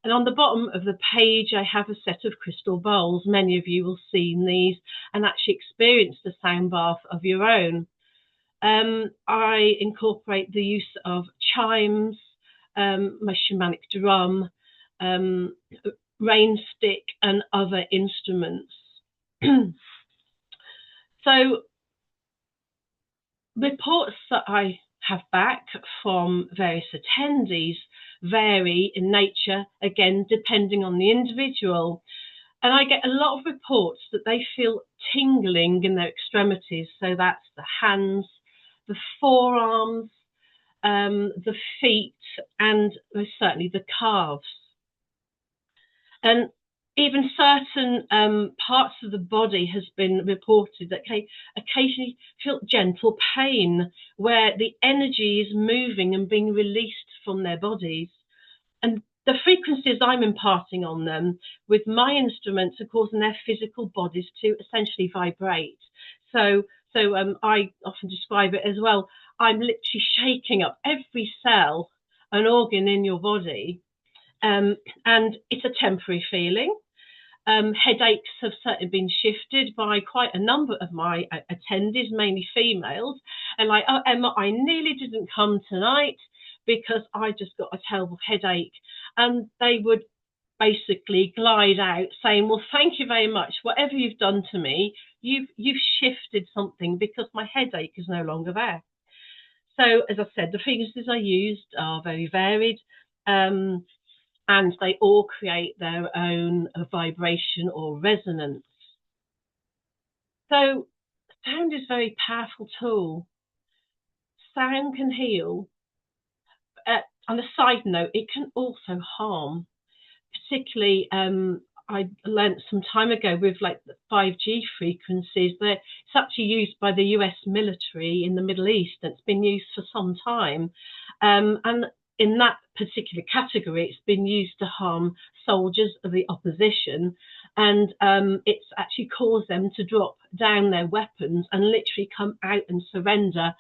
And on the bottom of the page, I have a set of crystal bowls. Many of you will have seen these and actually experienced a sound bath of your own. I incorporate the use of chimes, my shamanic drum, rain stick and other instruments. So reports that I have back from various attendees vary in nature, again, depending on the individual. And I get a lot of reports that they feel tingling in their extremities. So that's the hands, the forearms, the feet, and certainly the calves. And even certain parts of the body has been reported that occasionally feel gentle pain, where the energy is moving and being released from their bodies. And the frequencies I'm imparting on them with my instruments are causing their physical bodies to essentially vibrate. So I often describe it as, well, I'm literally shaking up every cell and organ in your body. And it's a temporary feeling. Headaches have certainly been shifted by quite a number of my attendees, mainly females, and like, oh, Emma, I nearly didn't come tonight because I just got a terrible headache. And they would basically glide out saying, well, thank you very much. Whatever you've done to me, you've shifted something, because my headache is no longer there. So, as I said, the frequencies I used are very varied. And they all create their own vibration or resonance. So sound is a very powerful tool. Sound can heal. On a side note, it can also harm. Particularly, I learned some time ago with like the 5G frequencies that it's actually used by the US military in the Middle East. And it's been used for some time. And in that particular category, it's been used to harm soldiers of the opposition, and it's actually caused them to drop down their weapons and literally come out and surrender.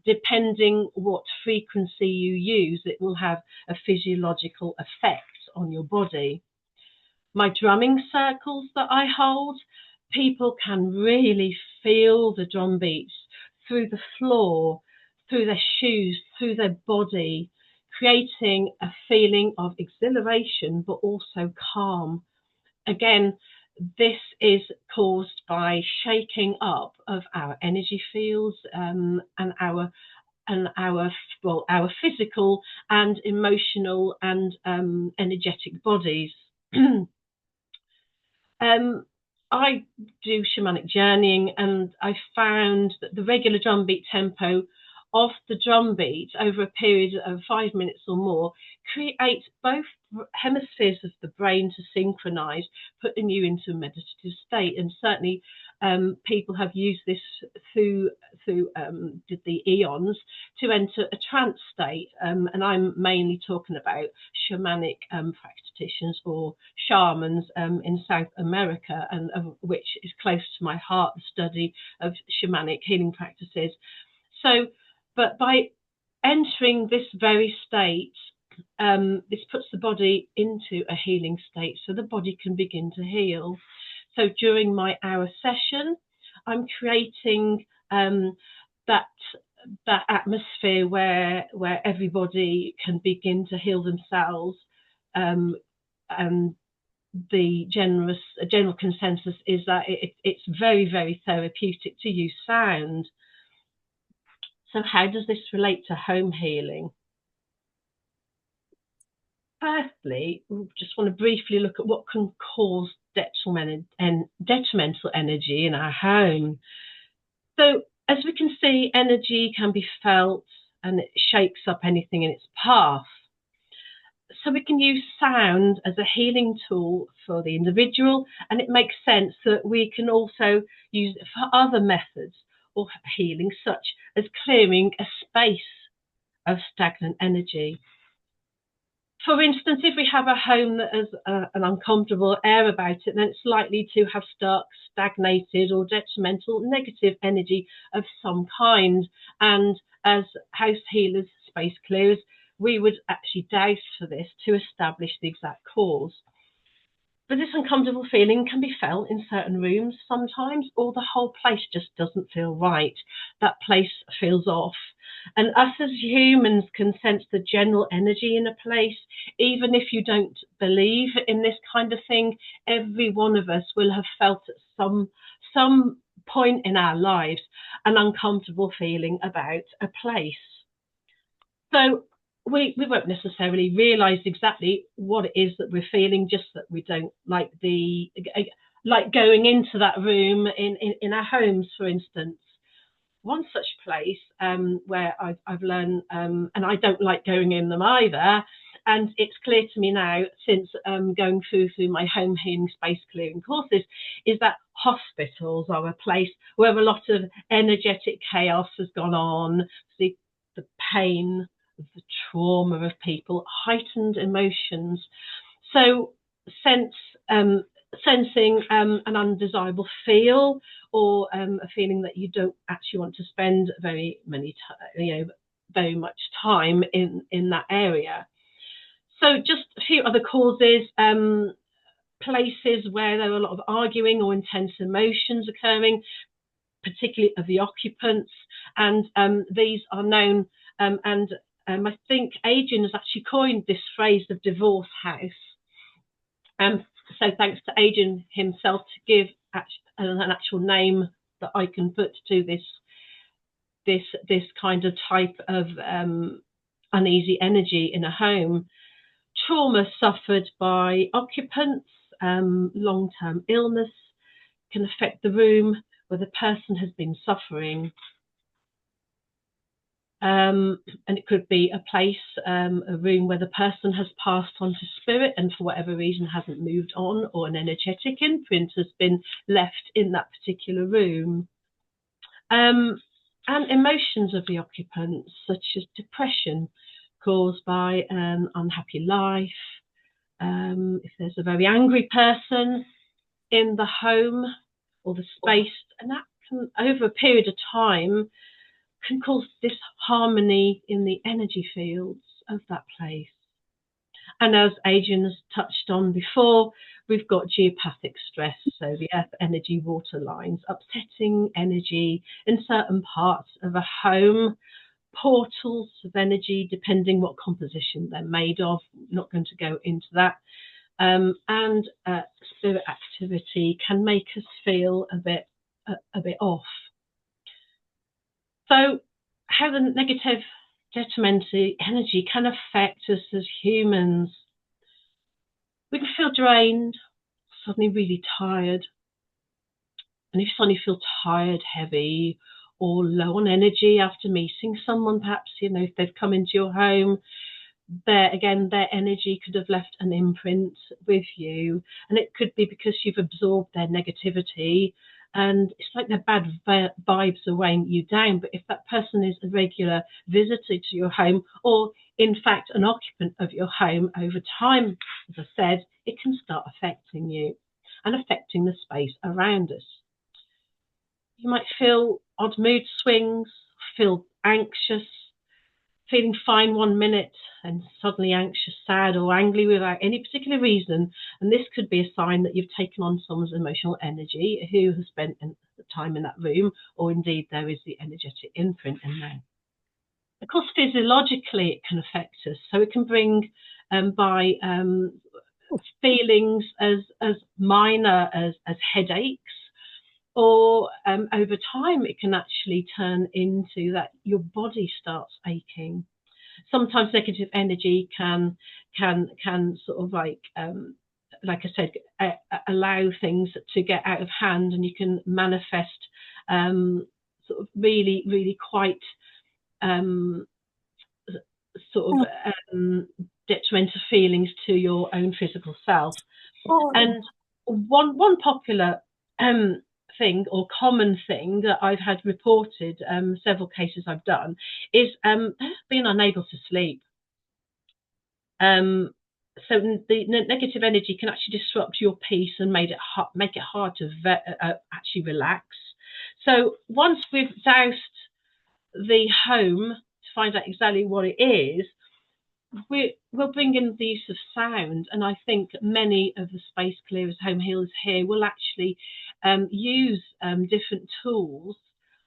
Depending what frequency you use, it will have a physiological effect on your body. My drumming circles that I hold, people can really feel the drum beats through the floor, through their shoes, through their body, creating a feeling of exhilaration, but also calm. Again, this is caused by shaking up of our energy fields and our physical and emotional and energetic bodies. I do shamanic journeying, and I found that the regular drum beat tempo of the drum beat over a period of 5 minutes or more creates both hemispheres of the brain to synchronize, putting you into a meditative state. And certainly people have used this through the eons to enter a trance state. And I'm mainly talking about shamanic practitioners or shamans in South America, and which is close to my heart, the study of shamanic healing practices. So, but by entering this very state, this puts the body into a healing state, so the body can begin to heal. So during my hour session, I'm creating that atmosphere where everybody can begin to heal themselves, and the general consensus is that it's very, very therapeutic to use sound. So how does this relate to home healing? Firstly, we just want to briefly look at what can cause detrimental energy in our home. So as we can see, energy can be felt and it shakes up anything in its path. So we can use sound as a healing tool for the individual, and it makes sense that we can also use it for other methods of healing, such as clearing a space of stagnant energy. For instance, if we have a home that has an uncomfortable air about it, then it's likely to have stuck, stagnated or detrimental negative energy of some kind. And as house healers, space clearers, we would actually dowse for this to establish the exact cause. But this uncomfortable feeling can be felt in certain rooms sometimes, or the whole place just doesn't feel right. That place feels off. And us as humans can sense the general energy in a place. Even if you don't believe in this kind of thing, every one of us will have felt at some point in our lives an uncomfortable feeling about a place. So we won't necessarily realise exactly what it is that we're feeling, just that we don't like going into that room in our homes, for instance. One such place where I've learned, and I don't like going in them either, and it's clear to me now since going through my home healing space clearing courses, is that hospitals are a place where a lot of energetic chaos has gone on, the pain, the trauma of people, heightened emotions. So sensing an undesirable feel, or a feeling that you don't actually want to spend very much time in that area. So just a few other causes, places where there are a lot of arguing or intense emotions occurring, particularly of the occupants, and these are known, and I think IHHN has actually coined this phrase of divorce house. So thanks to IHHN himself to give an actual name that I can put to this kind of type of uneasy energy in a home. Trauma suffered by occupants, long-term illness can affect the room where the person has been suffering. And it could be a place, a room where the person has passed on to spirit and for whatever reason hasn't moved on, or an energetic imprint has been left in that particular room. And emotions of the occupants, such as depression caused by an unhappy life. If there's a very angry person in the home or the space, and that can, over a period of time, can cause disharmony in the energy fields of that place. And as IHHN has touched on before, we've got geopathic stress, so the earth energy water lines, upsetting energy in certain parts of a home, portals of energy, depending what composition they're made of. I'm not going to go into that. And spirit activity can make us feel a bit off. So how the negative detrimental energy can affect us as humans. We can feel drained, suddenly really tired. And if you suddenly feel tired, heavy, or low on energy after meeting someone, perhaps, if they've come into your home, their energy could have left an imprint with you. And it could be because you've absorbed their negativity, and it's like their bad vibes are weighing you down. But if that person is a regular visitor to your home, or in fact an occupant of your home, over time, as I said, it can start affecting you and affecting the space around us. You might feel odd mood swings, feel anxious, feeling fine one minute and suddenly anxious, sad, or angry without any particular reason. And this could be a sign that you've taken on someone's emotional energy who has spent the time in that room, or indeed there is the energetic imprint in there. Of course, physiologically it can affect us. So it can bring by feelings as minor as headaches, or over time it can actually turn into that your body starts aching. Sometimes negative energy can sort of like I said, allow things to get out of hand, and you can manifest sort of really quite detrimental feelings to your own physical self. And one popular thing or common thing that I've had reported, several cases I've done, is being unable to sleep. So the negative energy can actually disrupt your peace and make it hard to actually relax. So once we've doused the home to find out exactly what it is, we'll bring in the use of sound, and I think many of the space clearers, home healers here, will actually use different tools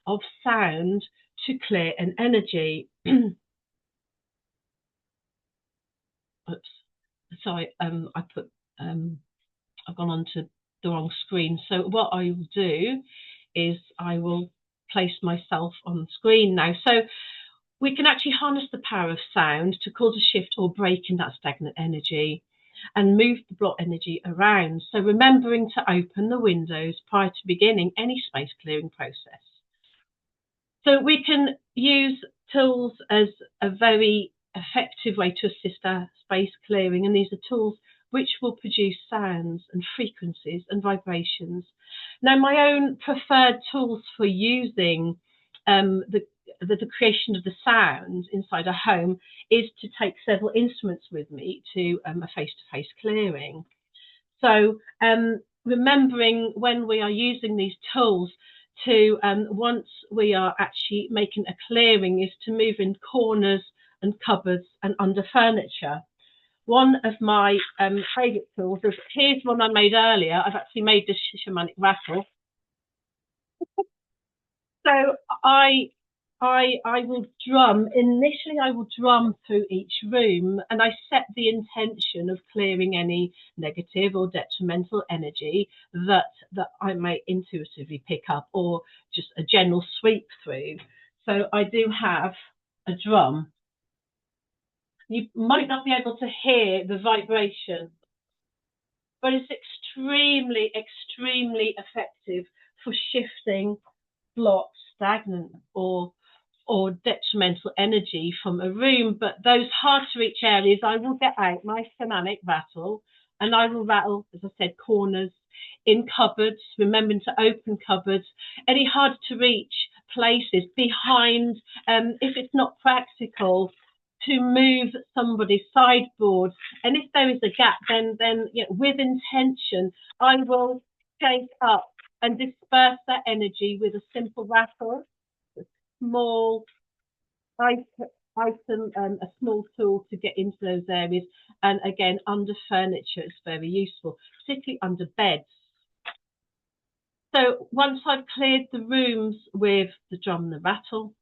of sound to clear an energy. Oops, sorry, I've gone onto the wrong screen. So what I will do is I will place myself on the screen now. So we can actually harness the power of sound to cause a shift or break in that stagnant energy and move the blocked energy around. So remembering to open the windows prior to beginning any space clearing process. So we can use tools as a very effective way to assist our space clearing, and these are tools which will produce sounds and frequencies and vibrations. Now, my own preferred tools for using the creation of the sound inside a home is to take several instruments with me to a face-to-face clearing. So remembering when we are using these tools to, once we are actually making a clearing, is to move in corners and cupboards and under furniture. One of my favourite tools is, here's one I made earlier. I've actually made this shamanic rattle. So I will drum. Initially, I will drum through each room, and I set the intention of clearing any negative or detrimental energy that I may intuitively pick up, or just a general sweep through. So I do have a drum. You might not be able to hear the vibration, but it's extremely, extremely effective for shifting blocked, stagnant, or detrimental energy from a room. But those hard to reach areas, I will get out my shamanic rattle, and I will rattle, as I said, corners, in cupboards, remembering to open cupboards, any hard to reach places, behind, if it's not practical, to move somebody's sideboard. And if there is a gap, then you know, with intention, I will shake up and disperse that energy with a simple rattle, a small item, a small tool to get into those areas. And again, under furniture is very useful, particularly under beds. So once I've cleared the rooms with the drum and the rattle,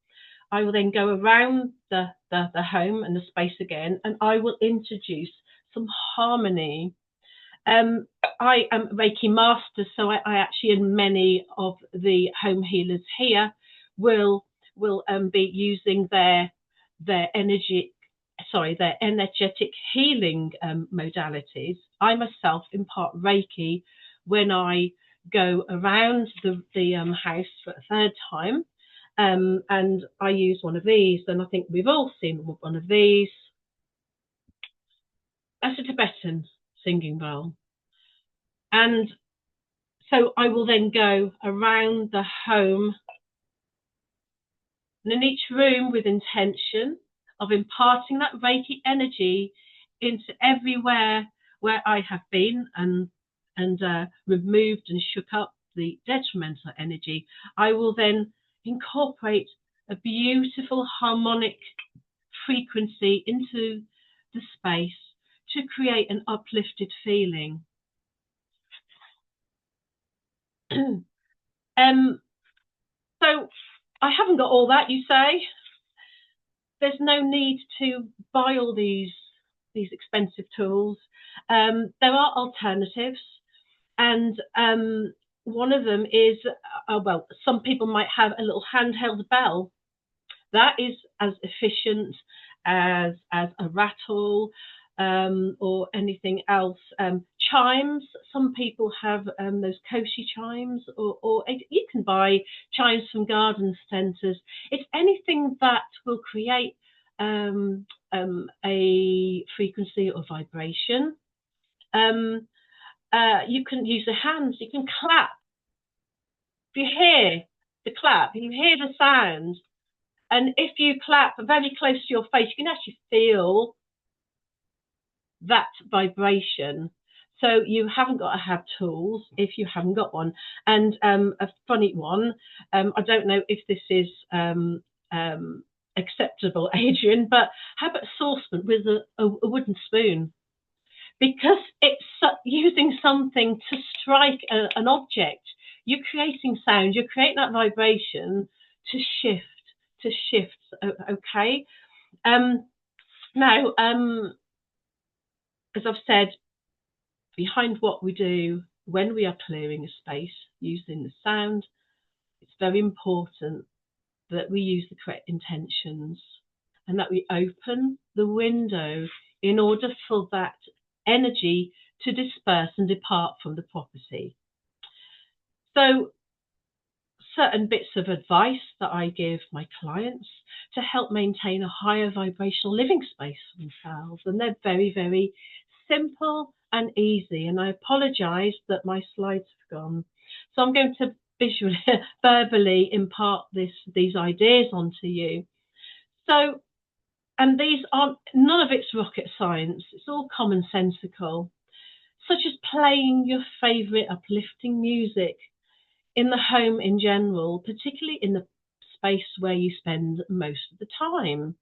I will then go around the home and the space again, and I will introduce some harmony. I am Reiki master, so I actually, and many of the home healers here will be using their energetic healing modalities. I myself impart Reiki when I go around the house for a third time. And I use one of these, and I think we've all seen one of these. That's a Tibetan singing bowl. And so I will then go around the home, and in each room with intention of imparting that Reiki energy into everywhere where I have been and removed and shook up the detrimental energy. I will then incorporate a beautiful harmonic frequency into the space to create an uplifted feeling. So I haven't got all that, you say? There's no need to buy all these expensive tools. There are alternatives, and one of them is, well, some people might have a little handheld bell. That is as efficient as a rattle or anything else. Chimes, some people have those Koshi chimes, or you can buy chimes from garden centres. It's anything that will create a frequency or vibration. You can use the hands, you can clap. If you hear the clap, you hear the sound, and if you clap very close to your face, you can actually feel that vibration. So you haven't got to have tools if you haven't got one. And a funny one, I don't know if this is acceptable, Adrian, but how about saucepan with a wooden spoon? Because it's using something to strike an object. You're creating sound, you're creating that vibration to shift, okay? Now, as I've said, behind what we do when we are clearing a space using the sound, it's very important that we use the correct intentions and that we open the window in order for that energy to disperse and depart from the property. So certain bits of advice that I give my clients to help maintain a higher vibrational living space for themselves, and they're very, very simple and easy. And I apologise that my slides have gone, so I'm going to visually, verbally impart these ideas onto you. So, and these aren't, none of it's rocket science, it's all commonsensical, such as playing your favourite uplifting music in the home in general, particularly in the space where you spend most of the time.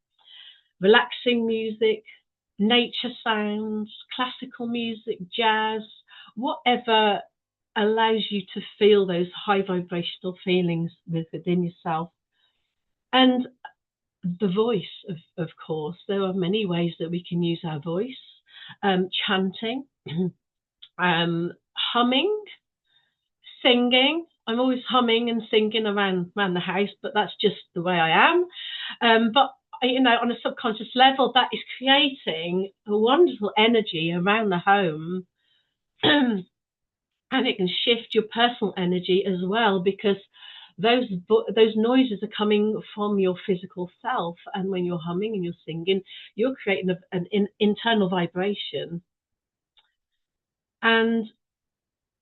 Relaxing music, nature sounds, classical music, jazz, whatever allows you to feel those high vibrational feelings within yourself. And the voice, of course, there are many ways that we can use our voice. Chanting, humming, singing. I'm always humming and singing around the house, but that's just the way I am. But you know, on a subconscious level, that is creating a wonderful energy around the home. And it can shift your personal energy as well, because those noises are coming from your physical self. And when you're humming and you're singing, you're creating an internal vibration. And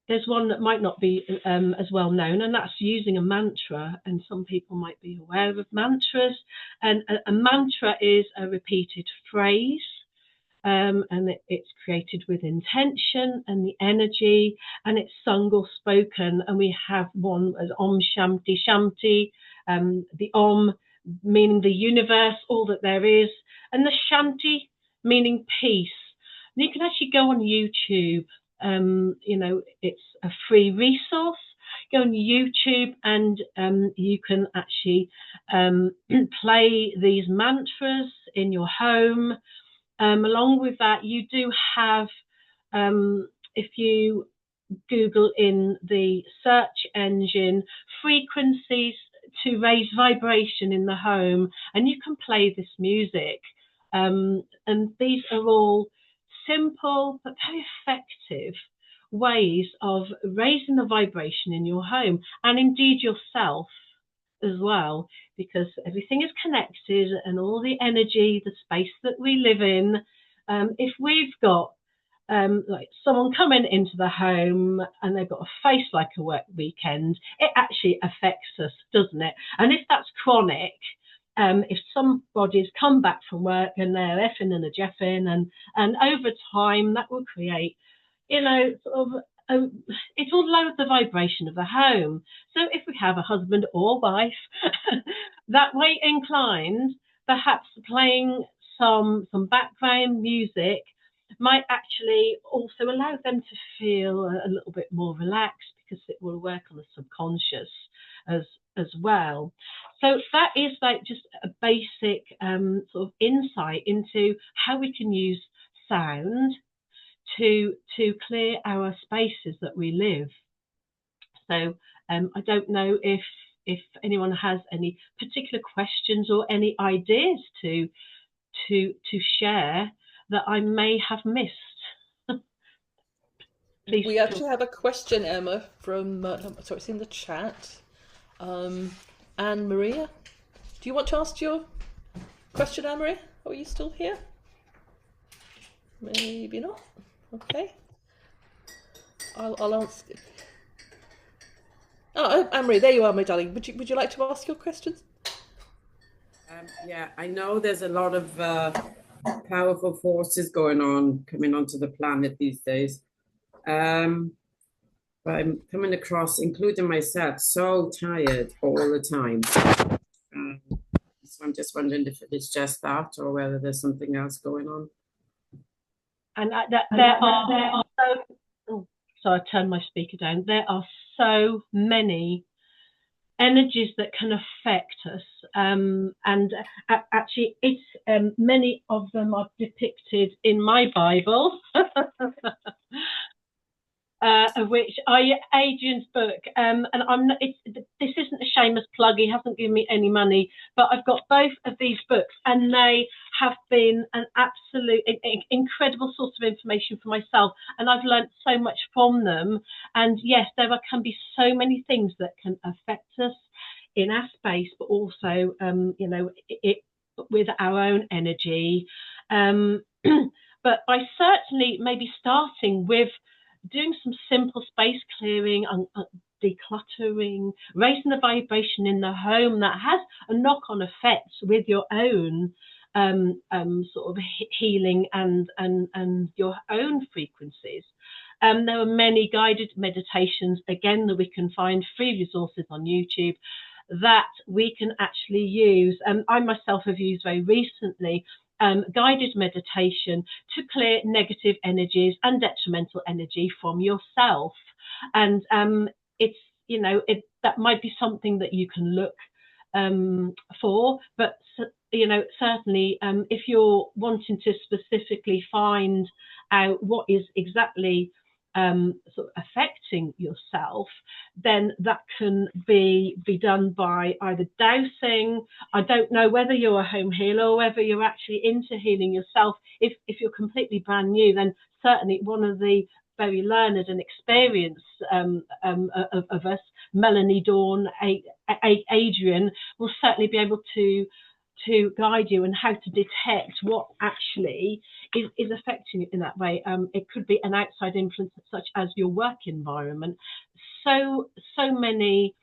there's one that might not be as well known, and that's using a mantra. And some people might be aware of mantras. And a mantra is a repeated phrase, and it's created with intention and the energy, and it's sung or spoken. And we have one as Om Shanti Shanti, the Om meaning the universe, all that there is, and the Shanti meaning peace. And you can actually go on YouTube. You know, it's a free resource. Go on YouTube and you can actually play these mantras in your home. Along with that, you do have, if you Google in the search engine, frequencies to raise vibration in the home, and you can play this music. And these are all simple but very effective ways of raising the vibration in your home, and indeed yourself as well, because everything is connected, and all the energy, the space that we live in, if we've got like someone coming into the home and they've got a face like a wet weekend, it actually affects us, doesn't it? And if that's chronic, if somebody's come back from work and they're effing and a jeffing, and over time that will create, you know, sort of, it will lower the vibration of the home. So if we have a husband or wife that way inclined, perhaps playing some background music might actually also allow them to feel a little bit more relaxed, because it will work on the subconscious as well. So that is like just a basic sort of insight into how we can use sound to clear our spaces that we live. So I don't know if anyone has any particular questions or any ideas to share that I may have missed. Please. We actually have a question, Emma, from sorry, it's in the chat. Anne Maria, do you want to ask your question, Anne Maria? Are you still here? Maybe not. Okay. I'll ask. Oh, Anne Marie, there you are, my darling. Would you like to ask your questions? Yeah, I know there's a lot of powerful forces going on coming onto the planet these days. But I'm coming across, including myself, so tired all the time. So I'm just wondering if it's just that or whether there's something else going on. And there are so, sorry, I turned my speaker down. There are so many energies that can affect us, and actually it's many of them are depicted in my Bible. Of which Adrian's book, and this isn't a shameless plug, he hasn't given me any money, but I've got both of these books, and they have been an absolute incredible source of information for myself, and I've learnt so much from them. And yes, there can be so many things that can affect us in our space, but also you know, with our own energy, but by certainly maybe starting with doing some simple space clearing and decluttering, raising the vibration in the home, that has a knock-on effect with your own sort of healing and your own frequencies. There are many guided meditations, again, that we can find, free resources on YouTube that we can actually use. I myself have used very recently guided meditation to clear negative energies and detrimental energy from yourself. And it's, you know, that might be something that you can look for, but you know, certainly if you're wanting to specifically find out what is exactly sort of affecting yourself, then that can be done by either dowsing. I don't know whether you're a home healer or whether you're actually into healing yourself. If you're completely brand new, then certainly one of the very learned and experienced of us, Melanie, Dawn, Adrian, will certainly be able to guide you and how to detect what actually is affecting you in that way. It could be an outside influence such as your work environment. So many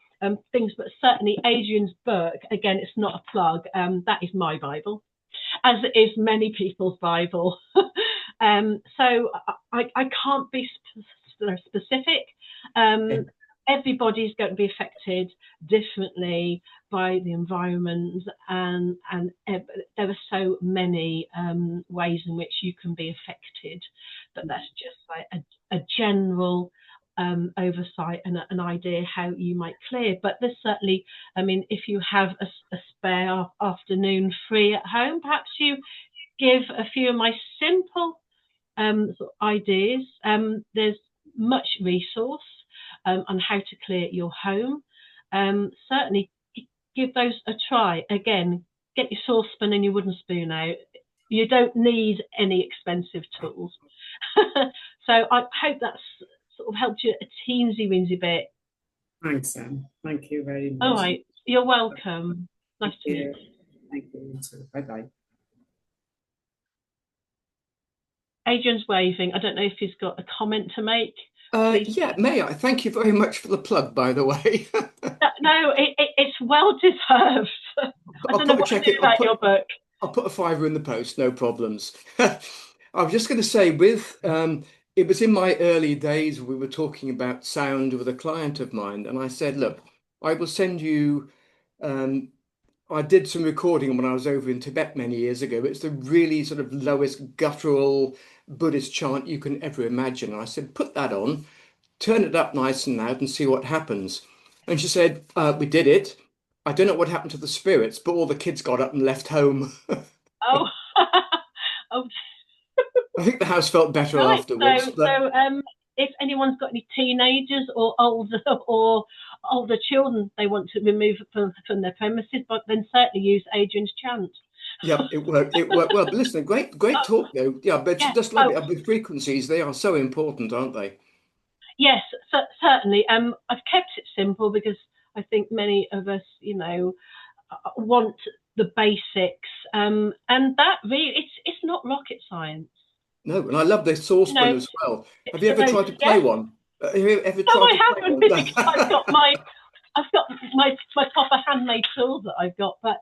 things, but certainly Adrian's book, again, it's not a plug, that is my Bible, as it is many people's Bible. So I can't be specific. Everybody's going to be affected differently by the environment, and there are so many ways in which you can be affected, but that's just like a general oversight and an idea how you might clear. But there's certainly, I mean, if you have a spare afternoon free at home, perhaps you give a few of my simple sort of ideas. There's much resource on how to clear your home. Certainly give those a try. Again, get your saucepan and your wooden spoon out. You don't need any expensive tools. So I hope that's sort of helped you a teensy-weensy bit. Thanks, Sam. Thank you very much. All right, you're welcome. Nice to meet you. Thank you. Bye-bye. Adrian's waving. I don't know if he's got a comment to make. Yeah, may I? Thank you very much for the plug, by the way. No, it's well deserved. I don't know what to do about your book. I'll put a £5 in the post, no problems. I was just going to say, it was in my early days, we were talking about sound with a client of mine, and I said, look, I will send you, I did some recording when I was over in Tibet many years ago. It's the really sort of lowest guttural Buddhist chant you can ever imagine. And I said, put that on, turn it up nice and loud and see what happens. And she said, we did it. I don't know what happened to the spirits, but all the kids got up and left home. Oh, oh, I think the house felt better right. afterwards. So, if anyone's got any teenagers or older children they want to remove from their premises, but then certainly use Adrian's chant. Yeah, it worked. It worked well. But listen, great talk though. Yeah, but Yeah, just like the frequencies, they are so important, aren't they? Yes, certainly. I've kept it simple because I think many of us, want the basics, and that really, it's not rocket science. No, and I love the saucepan as well. Have you ever tried to play one? Have you ever tried I to haven't play because I've got my proper handmade tools that I've got. But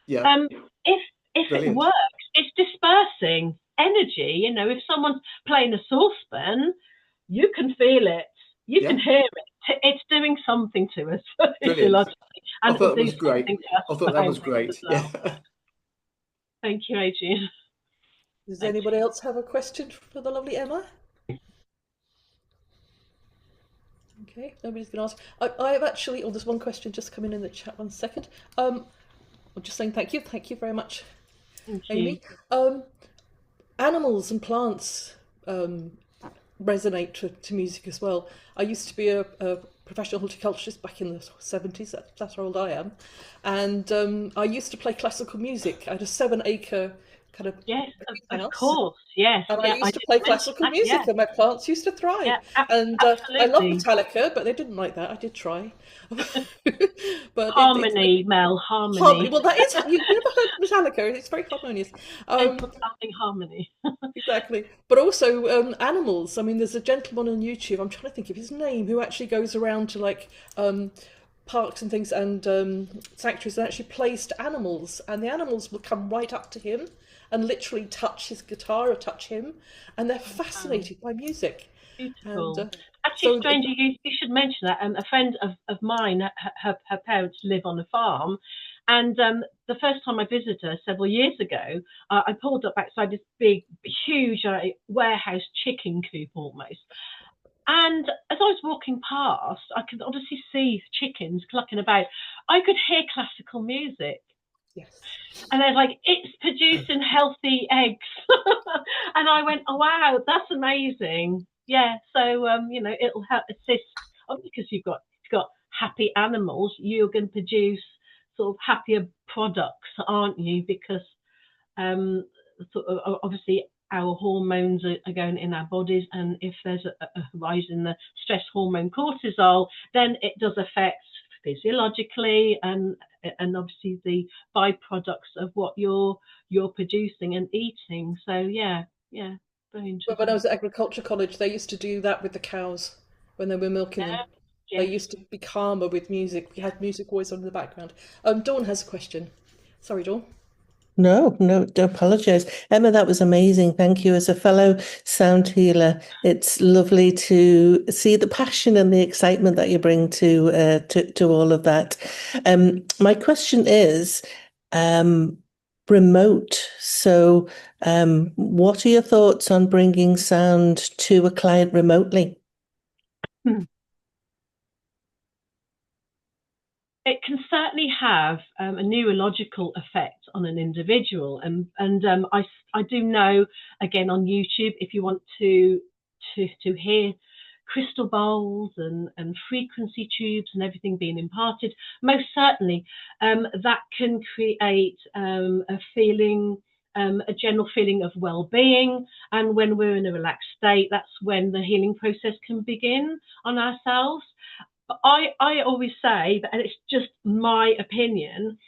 yeah, if it works, it's dispersing energy. If someone's playing a saucepan, you can feel it, you can hear it. It's doing something to us physiologically, and I thought that was great. I thought that was great. Well. Yeah. Thank you, Adrian. Does anybody else have a question for the lovely Emma? Okay, nobody's going to ask. I have actually, there's one question just coming in the chat. 1 second. I'm just saying thank you very much, Amy. Animals and plants resonate to music as well. I used to be a professional horticulturist back in the 70s. That's how old I am, and I used to play classical music. I had a 7-acre kind of of course, yes. And I used to play classical music, and my plants used to thrive. Yeah, and I love Metallica, but they didn't like that. I did try. But harmony, Mel, harmony. Well, that is. You've never heard Metallica? It's very harmonious. Harmony. Exactly. But also animals. I mean, there's a gentleman on YouTube. I'm trying to think of his name, who actually goes around to parks and things and sanctuaries and actually plays to animals, and the animals will come right up to him and literally touch his guitar or touch him, and they're fascinated by music. Beautiful. And, actually, stranger, you should mention that. A friend of mine, her parents live on a farm, and the first time I visited her several years ago, I pulled up outside this big, huge warehouse chicken coop almost. And as I was walking past, I could obviously see chickens clucking about. I could hear classical music. Yes. And they're like, it's producing healthy eggs. And I went, oh, wow, that's amazing. Yeah, so, it'll help assist. Because you've got happy animals, you're going to produce sort of happier products, aren't you? Because obviously our hormones are going in our bodies, and if there's a rise in the stress hormone cortisol, then it does affect physiologically and obviously the byproducts of what you're producing and eating. So yeah, very interesting. When I was at agriculture college, they used to do that with the cows when they were milking them. They used to be calmer with music. We had music always on in the background. Dawn has a question. Sorry, Dawn. No, don't apologize. Emma, that was amazing. Thank you. As a fellow sound healer, it's lovely to see the passion and the excitement that you bring to all of that. My question is remote. So what are your thoughts on bringing sound to a client remotely? It can certainly have a neurological effect on an individual, and I do know, again, on YouTube, if you want to hear crystal bowls and frequency tubes and everything being imparted, most certainly that can create a feeling, a general feeling of well-being, and when we're in a relaxed state, that's when the healing process can begin on ourselves. I always say that, and it's just my opinion,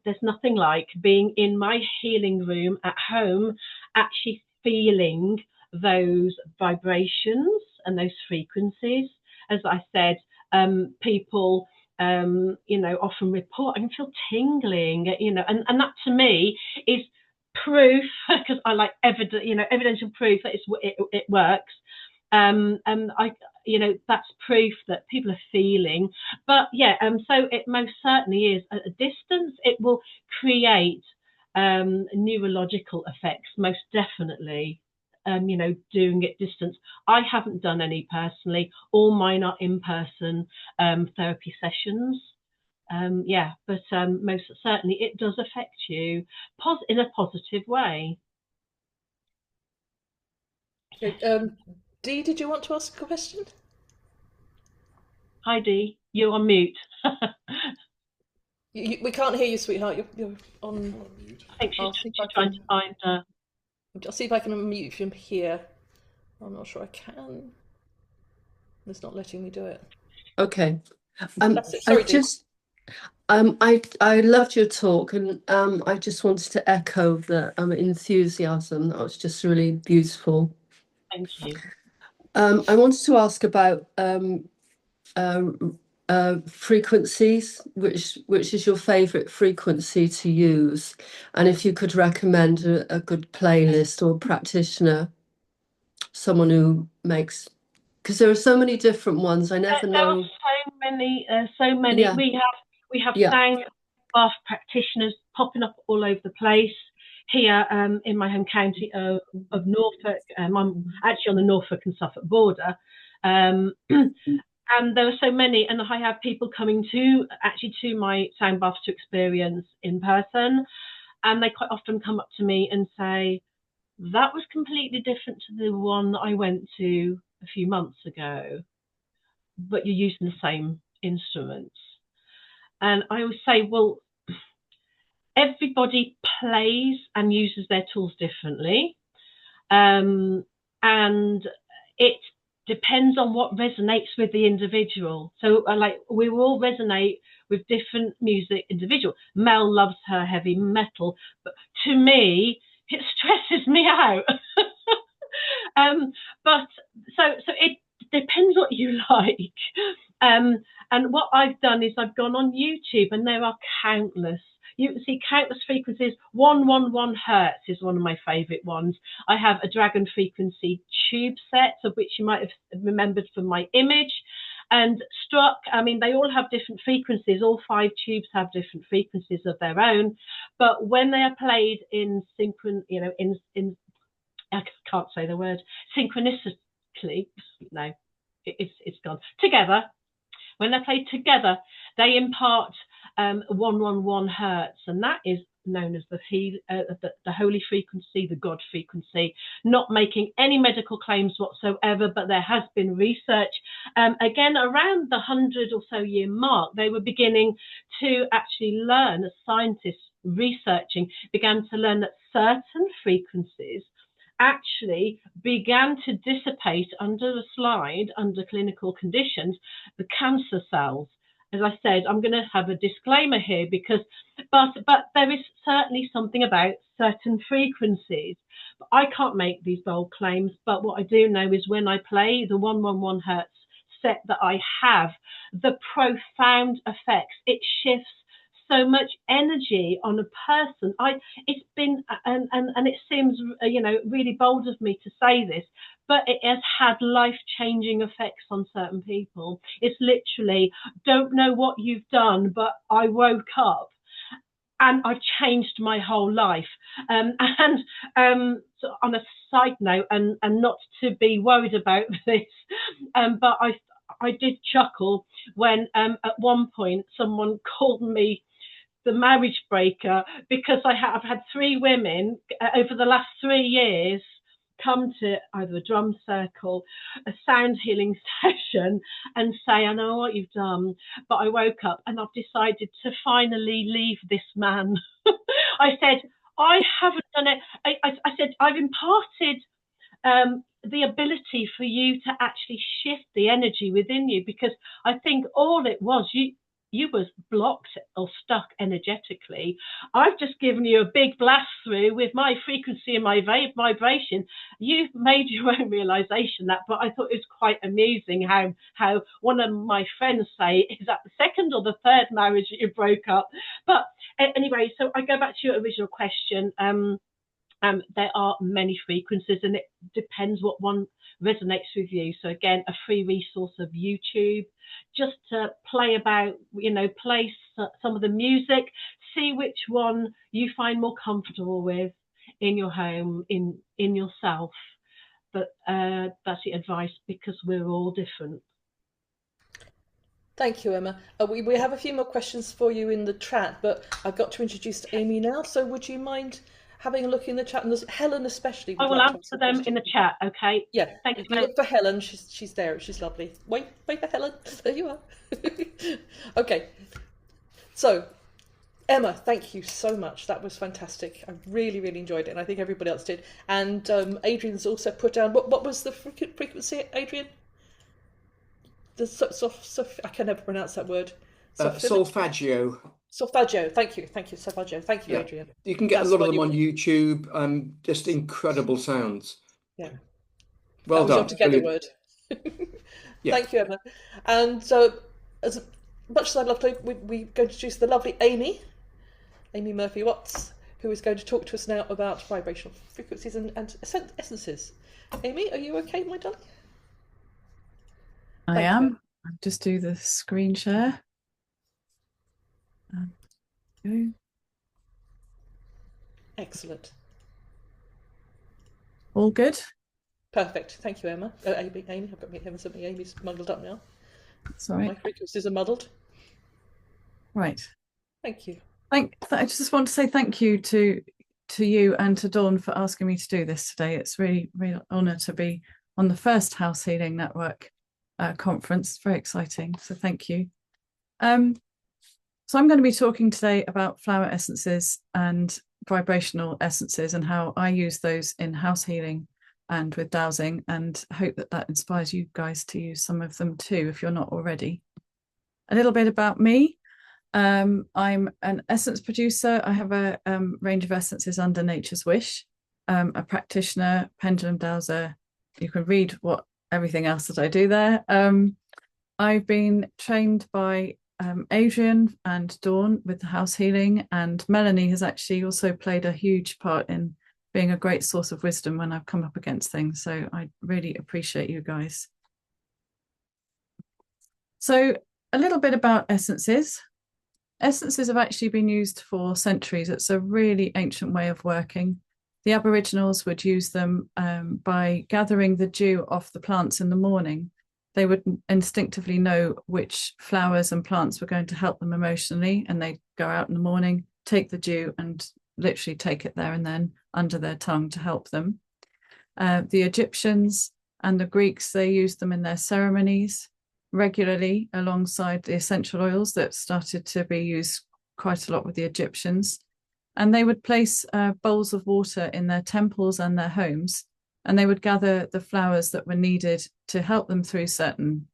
there's nothing like being in my healing room at home, actually feeling those vibrations and those frequencies. As I said, people, often report, I can feel tingling, and that to me is proof, because I like evidential proof that it works. That's proof that people are feeling. But yeah, so it most certainly is at a distance. It will create neurological effects, most definitely. You know, doing it distance. I haven't done any personally. All mine are in-person therapy sessions. Yeah, but most certainly it does affect you in a positive way. Okay, Dee, did you want to ask a question? Hi Dee, you're on mute. We can't hear you, sweetheart. You're on mute. I think she's trying to find I'll see if I can unmute from here. I'm not sure I can. It's not letting me do it. Okay. That's it. Sorry, Dee. I loved your talk, and I just wanted to echo the enthusiasm. That was just really beautiful. Thank you. I wanted to ask about frequencies. Which is your favorite frequency to use, and if you could recommend a good playlist or practitioner, someone who makes, because there are so many different ones. I never know. There are so many. Yeah. We have sound bath practitioners popping up all over the place. Here in my home county of Norfolk, I'm actually on the Norfolk and Suffolk border, and there are so many. And I have people coming to my sound baths to experience in person, and they quite often come up to me and say, "That was completely different to the one that I went to a few months ago, but you're using the same instruments." And I always say, well, everybody plays and uses their tools differently. And it depends on what resonates with the individual. So like we all resonate with different music individual. Mel loves her heavy metal, but to me, it stresses me out. But so it depends what you like. And what I've done is I've gone on YouTube, and there are countless. You can see countless frequencies. 111 hertz is one of my favorite ones. I have a dragon frequency tube set, of which you might have remembered from my image. And struck, I mean, they all have different frequencies. All 5 tubes have different frequencies of their own. But when they are played in in I can't say the word, synchronistically, no, it's gone, together. When they're played together, they impart 111 hertz, and that is known as the holy frequency, the God frequency. Not making any medical claims whatsoever, but there has been research. Again, around the 100 or so year mark, they were beginning to actually learn, as scientists researching began to learn that certain frequencies actually began to dissipate under the slide, under clinical conditions, the cancer cells. As I said, I'm going to have a disclaimer here but there is certainly something about certain frequencies. I can't make these bold claims, but what I do know is when I play the 111 hertz set that I have, the profound effects, it shifts so much energy on a person. It's been, and it seems, really bold of me to say this, but it has had life-changing effects on certain people. It's literally, don't know what you've done, but I woke up and I've changed my whole life. So on a side note, and not to be worried about this, but I did chuckle when at one point someone called me the marriage breaker, because I've had 3 women over the last 3 years come to either a drum circle, a sound healing session, and say, I know what you've done, but I woke up and I've decided to finally leave this man. I said, I haven't done it. I said, I've imparted the ability for you to actually shift the energy within you, because I think all it was, you was blocked or stuck energetically. I've just given you a big blast through with my frequency and my vibration. You've made your own realization that, but I thought it was quite amusing how one of my friends say, is that the 2nd or the 3rd marriage that you broke up? But anyway, so I go back to your original question. There are many frequencies, and it depends what one resonates with you. So again, a free resource of YouTube, just to play about, play some of the music, see which one you find more comfortable with in your home, in yourself. But that's the advice, because we're all different. Thank you, Emma. We have a few more questions for you in the chat, but I've got to introduce Amy now. So would you mind having a look in the chat? And there's Helen especially. I will answer them in the chat, okay? Yeah. Thank If you. you look for Helen, she's there. She's lovely. Wait for Helen. There you are. Okay. So, Emma, thank you so much. That was fantastic. I really, really enjoyed it, and I think everybody else did. And Adrian's also put down, what was the frequency, Adrian? I can never pronounce that word. Solfaggio. Solfaggio. Thank you, solfaggio. Thank you, Adrian. You can get a lot of them on YouTube. Just incredible sounds. Yeah. Well done. That was your together word. Yeah. Thank you, Emma. And as much as I'd love to, we're going to introduce the lovely Amy Murphy Watts, who is going to talk to us now about vibrational frequencies and essences. Amy, are you okay, my darling? I am. I'll just do the screen share. Go. Excellent. All good? Perfect. Thank you, Emma. Amy, I've got something. Amy's muddled up now. Sorry. My frequencies are muddled. Right. Thank you. I just want to say thank you to you and to Dawn for asking me to do this today. It's really, really honour to be on the first House Healing Network conference. Very exciting. So thank you. So I'm going to be talking today about flower essences and vibrational essences and how I use those in house healing and with dowsing, and hope that inspires you guys to use some of them too if you're not already. A little bit about me. I'm an essence producer. I have a range of essences under Nature's Wish, a practitioner, pendulum dowser. You can read everything else that I do there. I've been trained by Adrian and Dawn with the house healing, and Melanie has actually also played a huge part in being a great source of wisdom when I've come up against things. So I really appreciate you guys. So a little bit about essences. Essences have actually been used for centuries. It's a really ancient way of working. The Aboriginals would use them by gathering the dew off the plants in the morning. They would instinctively know which flowers and plants were going to help them emotionally, and they'd go out in the morning, take the dew and literally take it there and then under their tongue to help them. The Egyptians and the Greeks, they used them in their ceremonies regularly alongside the essential oils that started to be used quite a lot with the Egyptians. And they would place bowls of water in their temples and their homes, and they would gather the flowers that were needed to help them through certain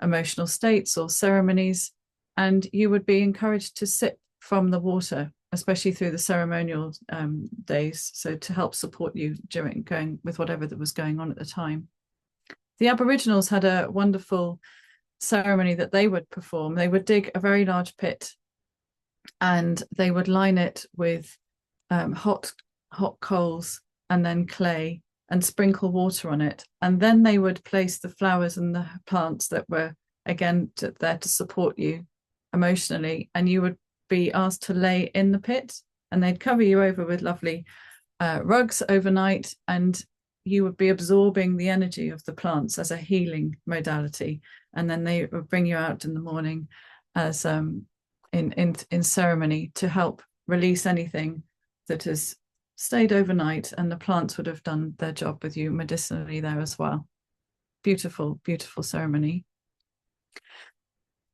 emotional states or ceremonies. And you would be encouraged to sip from the water, especially through the ceremonial days, so to help support you during going with whatever that was going on at the time. The Aboriginals had a wonderful ceremony that they would perform. They would dig a very large pit and they would line it with hot coals and then clay and sprinkle water on it. And then they would place the flowers and the plants that were, again, there to support you emotionally. And you would be asked to lay in the pit, and they'd cover you over with lovely rugs overnight, and you would be absorbing the energy of the plants as a healing modality. And then they would bring you out in the morning as in ceremony to help release anything that has stayed overnight, and the plants would have done their job with you medicinally there as well. Beautiful, beautiful ceremony.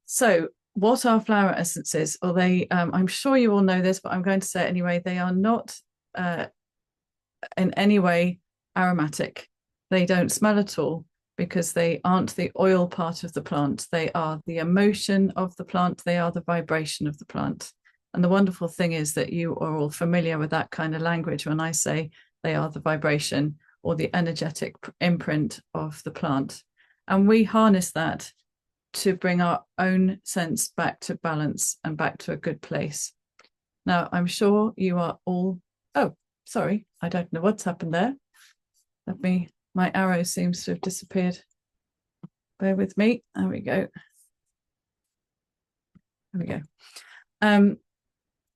So what are flower essences? Or I'm sure you all know this, but I'm going to say it anyway. They are not in any way aromatic. They don't smell at all because they aren't the oil part of the plant. They are the emotion of the plant. They are the vibration of the plant. And the wonderful thing is that you are all familiar with that kind of language when I say they are the vibration or the energetic imprint of the plant. And we harness that to bring our own sense back to balance and back to a good place. Now, I'm sure you are all, oh, sorry, I don't know what's happened there. My arrow seems to have disappeared. Bear with me. There we go. There we go.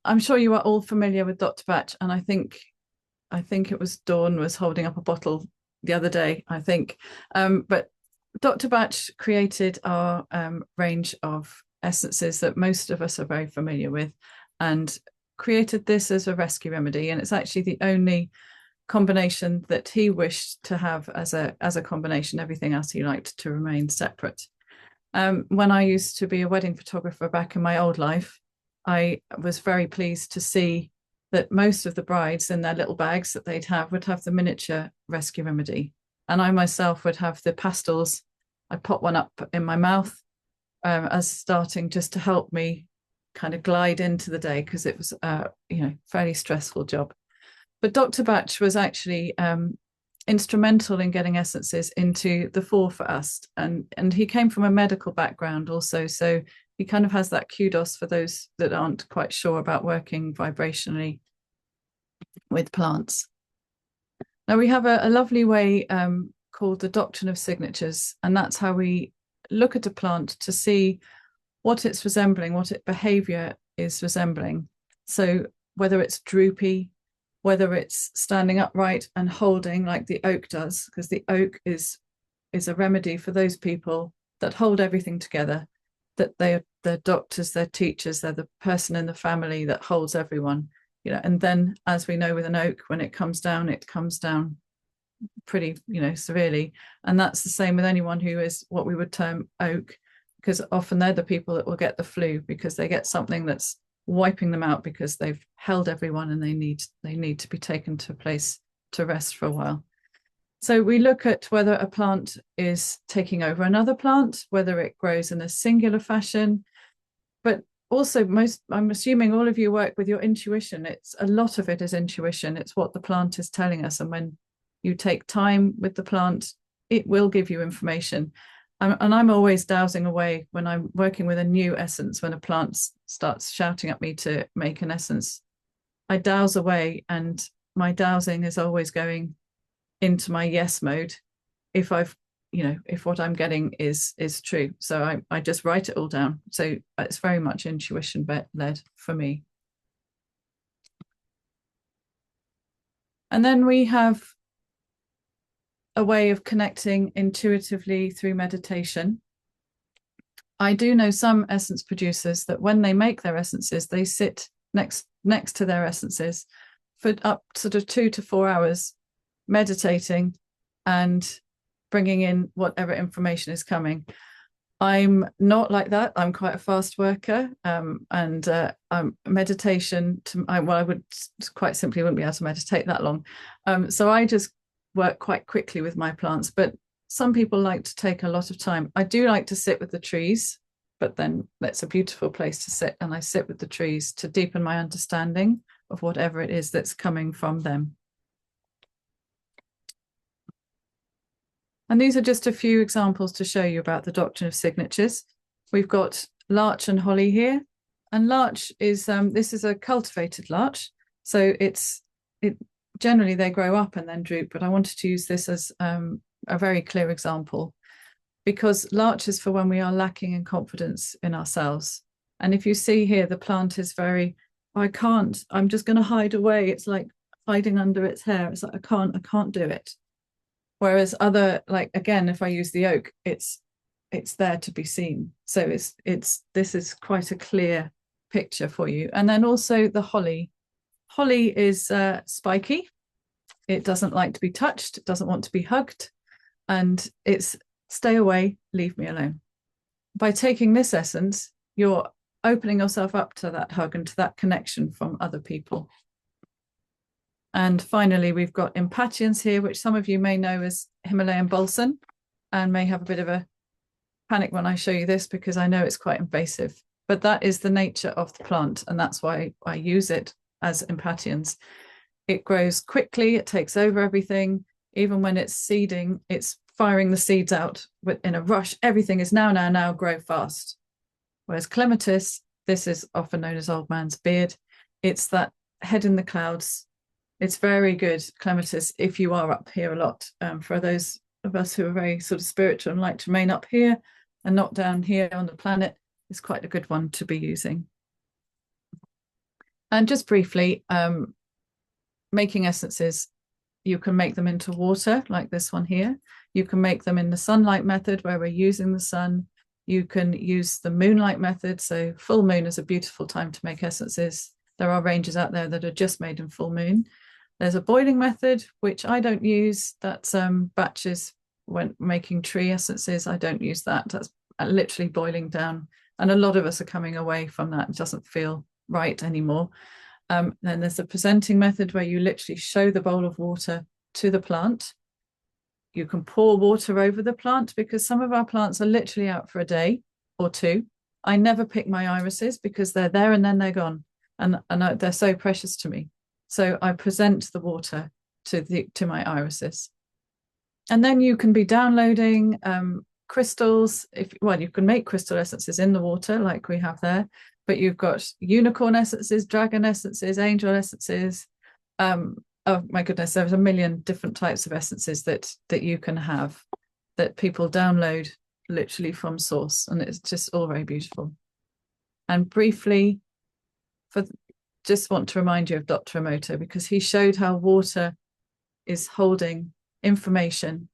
I'm sure you are all familiar with Dr. Batch, and I think it was Dawn was holding up a bottle the other day, I think. But Dr. Batch created our range of essences that most of us are very familiar with, and created this as a rescue remedy. And it's actually the only combination that he wished to have as a combination. Everything else he liked to remain separate. When I used to be a wedding photographer back in my old life, I was very pleased to see that most of the brides in their little bags that they'd have would have the miniature rescue remedy. And I myself would have the pastels. I pop one up in my mouth as starting just to help me kind of glide into the day, because it was fairly stressful job. But Dr. Batch was actually instrumental in getting essences into the fore for us. And he came from a medical background also. So he kind of has that kudos for those that aren't quite sure about working vibrationally with plants. Now we have a lovely way called the doctrine of signatures, and that's how we look at a plant to see what it's resembling, what its behavior is resembling. So whether it's droopy, whether it's standing upright and holding like the oak does, because the oak is a remedy for those people that hold everything together, that they're doctors, they're teachers, they're the person in the family that holds everyone, and then, as we know with an oak, when it comes down pretty, severely. And that's the same with anyone who is what we would term oak, because often they're the people that will get the flu because they get something that's wiping them out because they've held everyone and they need to be taken to a place to rest for a while. So we look at whether a plant is taking over another plant, whether it grows in a singular fashion, but also I'm assuming all of you work with your intuition. A lot of it is intuition. It's what the plant is telling us. And when you take time with the plant, it will give you information. And I'm always dowsing away when I'm working with a new essence. When a plant starts shouting at me to make an essence, I douse away, and my dowsing is always going into my yes mode if what I'm getting is true. So I just write it all down. So it's very much intuition led for me. And then we have a way of connecting intuitively through meditation. I do know some essence producers that when they make their essences, they sit next to their essences for up sort of 2 to 4 hours, meditating and bringing in whatever information is coming. I'm not like that. I'm quite a fast worker, and meditation. I would quite simply wouldn't be able to meditate that long. So I just work quite quickly with my plants. But some people like to take a lot of time. I do like to sit with the trees, but then that's a beautiful place to sit, and I sit with the trees to deepen my understanding of whatever it is that's coming from them. And these are just a few examples to show you about the doctrine of signatures. We've got larch and holly here, and larch is this is a cultivated larch, so generally they grow up and then droop, but I wanted to use this as a very clear example, because larch is for when we are lacking in confidence in ourselves. And if you see here, the plant is very, I'm just going to hide away. It's like hiding under its hair. It's like, I can't do it. Whereas other, like, again, if I use the oak, it's there to be seen. So this is quite a clear picture for you. And then also the holly. Holly is spiky. It doesn't like to be touched. It doesn't want to be hugged. And it's stay away, leave me alone. By taking this essence, you're opening yourself up to that hug and to that connection from other people. And finally, we've got impatiens here, which some of you may know as Himalayan balsam, and may have a bit of a panic when I show you this, because I know it's quite invasive. But that is the nature of the plant, and that's why I use it as impatiens. It grows quickly, it takes over everything. Even when it's seeding, it's firing the seeds out in a rush. Everything is now, grow fast. Whereas clematis, this is often known as old man's beard. It's that head in the clouds. It's very good, clematis, if you are up here a lot. For those of us who are very sort of spiritual and like to remain up here and not down here on the planet, it's quite a good one to be using. And just briefly, making essences, you can make them into water like this one here. You can make them in the sunlight method where we're using the sun. You can use the moonlight method. So full moon is a beautiful time to make essences. There are ranges out there that are just made in full moon. There's a boiling method, which I don't use. That's batches when making tree essences. I don't use that. That's literally boiling down. And a lot of us are coming away from that. It doesn't feel right anymore. Then there's a presenting method where you literally show the bowl of water to the plant. You can pour water over the plant because some of our plants are literally out for a day or two. I never pick my irises because they're there and then they're gone. And they're so precious to me. So I present the water to my irises. And then you can be downloading crystals. You can make crystal essences in the water like we have there. But you've got unicorn essences, dragon essences, angel essences. Oh my goodness, there's a million different types of essences that you can have that people download literally from source. And it's just all very beautiful. And briefly, just want to remind you of Dr. Emoto because he showed how water is holding information.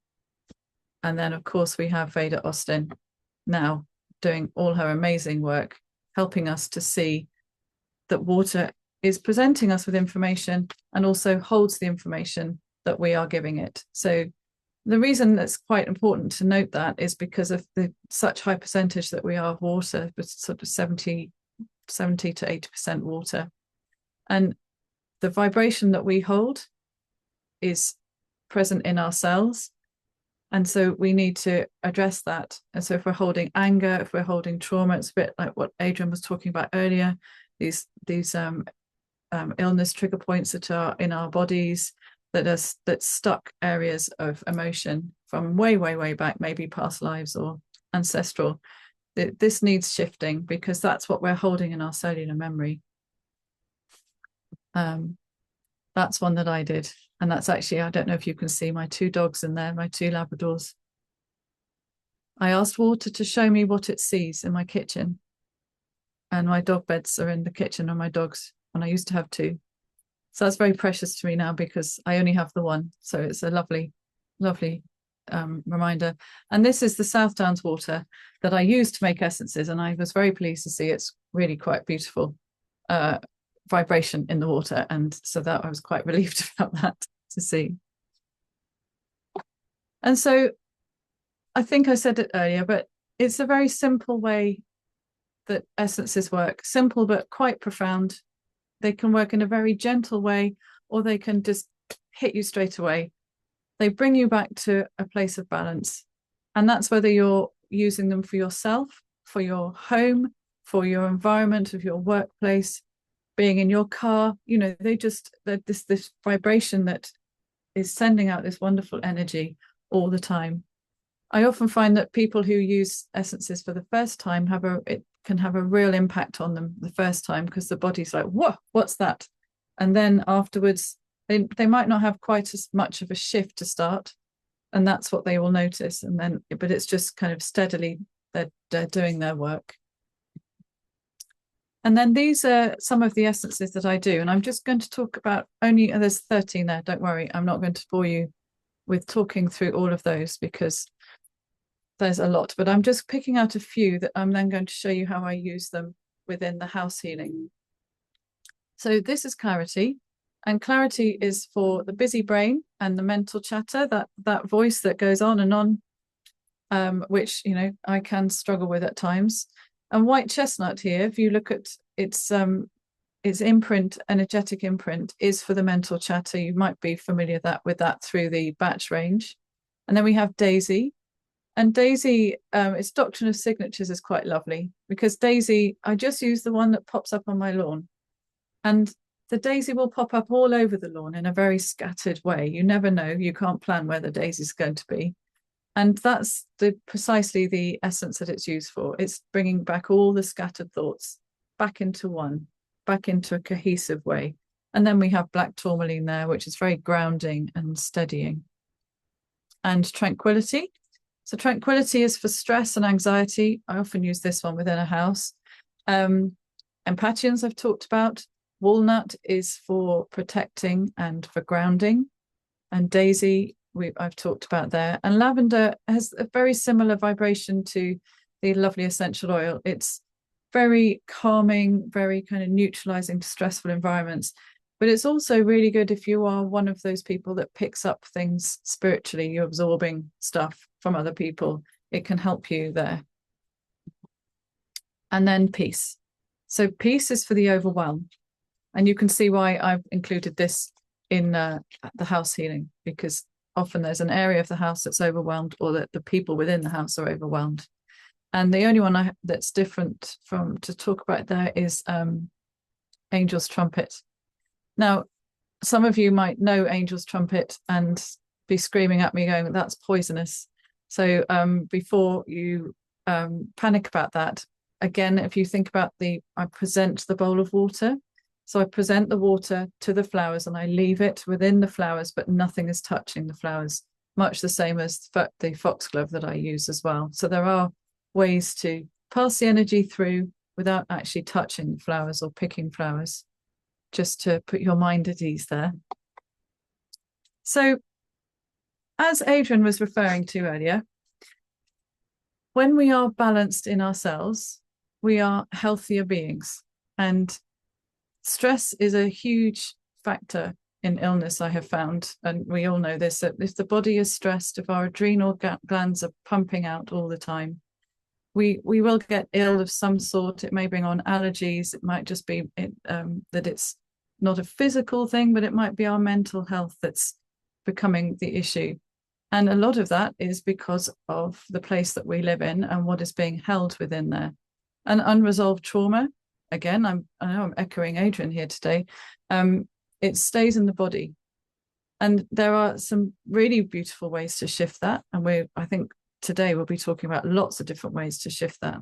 And then, of course, we have Veda Austin now doing all her amazing work, helping us to see that water is presenting us with information and also holds the information that we are giving it. So the reason that's quite important to note that is because of the such high percentage that we are water, but sort of 70 to 80% water. And the vibration that we hold is present in our cells. And so we need to address that. And so if we're holding anger, if we're holding trauma, it's a bit like what Adrian was talking about earlier, these illness trigger points that are in our bodies that stuck areas of emotion from way back, maybe past lives or ancestral. This needs shifting because that's what we're holding in our cellular memory. That's one that I did. And that's actually, I don't know if you can see my two dogs in there, my two Labradors. I asked water to show me what it sees in my kitchen. And my dog beds are in the kitchen of my dogs. And I used to have two. So that's very precious to me now because I only have the one. So it's a lovely, lovely reminder. And this is the South Downs water that I used to make essences. And I was very pleased to see it's really quite beautiful vibration in the water. And so that I was quite relieved about that to see. And so I think I said it earlier, but it's a very simple way that essences work. Simple, but quite profound. They can work in a very gentle way, or they can just hit you straight away. They bring you back to a place of balance. And that's whether you're using them for yourself, for your home, for your environment of your workplace, being in your car, you know, they're this vibration that is sending out this wonderful energy all the time. I often find that people who use essences for the first time it can have a real impact on them the first time because the body's like, whoa, what's that? And then afterwards, they might not have quite as much of a shift to start. And that's what they will notice. And then, but it's just kind of steadily, they're doing their work. And then these are some of the essences that I do. And I'm just going to talk about there's 13 there, don't worry. I'm not going to bore you with talking through all of those because there's a lot, but I'm just picking out a few that I'm then going to show you how I use them within the house healing. So this is clarity, and clarity is for the busy brain and the mental chatter, that voice that goes on and on, which, you know, I can struggle with at times. And white chestnut here, if you look at its imprint, energetic imprint, is for the mental chatter. You might be familiar with that through the batch range. And then we have daisy. And daisy, its doctrine of signatures is quite lovely because daisy, I just use the one that pops up on my lawn. And the daisy will pop up all over the lawn in a very scattered way. You never know. You can't plan where the daisy is going to be. And that's precisely the essence that it's used for. It's bringing back all the scattered thoughts back into one, back into a cohesive way. And then we have black tourmaline there, which is very grounding and steadying. And tranquility. So tranquility is for stress and anxiety. I often use this one within a house. Empathians I've talked about. Walnut is for protecting and for grounding. And daisy, I've talked about there. And lavender has a very similar vibration to the lovely essential oil. It's very calming, very kind of neutralizing to stressful environments. But it's also really good if you are one of those people that picks up things spiritually, you're absorbing stuff from other people. It can help you there. And then peace. So peace is for the overwhelmed. And you can see why I've included this in the house healing, because often there's an area of the house that's overwhelmed, or that the people within the house are overwhelmed. And the only one that's different from to talk about there is Angel's Trumpet. Now, some of you might know Angel's Trumpet and be screaming at me going, that's poisonous. So before you panic about that, again, if you think about I present the bowl of water. So I present the water to the flowers and I leave it within the flowers, but nothing is touching the flowers, much the same as the foxglove that I use as well. So there are ways to pass the energy through without actually touching the flowers or picking flowers, just to put your mind at ease there. So as Adrian was referring to earlier, when we are balanced in ourselves, we are healthier beings. And stress is a huge factor in illness, I have found. And we all know this, that if the body is stressed, if our adrenal glands are pumping out all the time, we will get ill of some sort. It may bring on allergies. It might just be that it's not a physical thing, but it might be our mental health that's becoming the issue. And a lot of that is because of the place that we live in and what is being held within there. And unresolved trauma, again, I know I'm echoing Adrian here today, it stays in the body. And there are some really beautiful ways to shift that. And I think today we'll be talking about lots of different ways to shift that.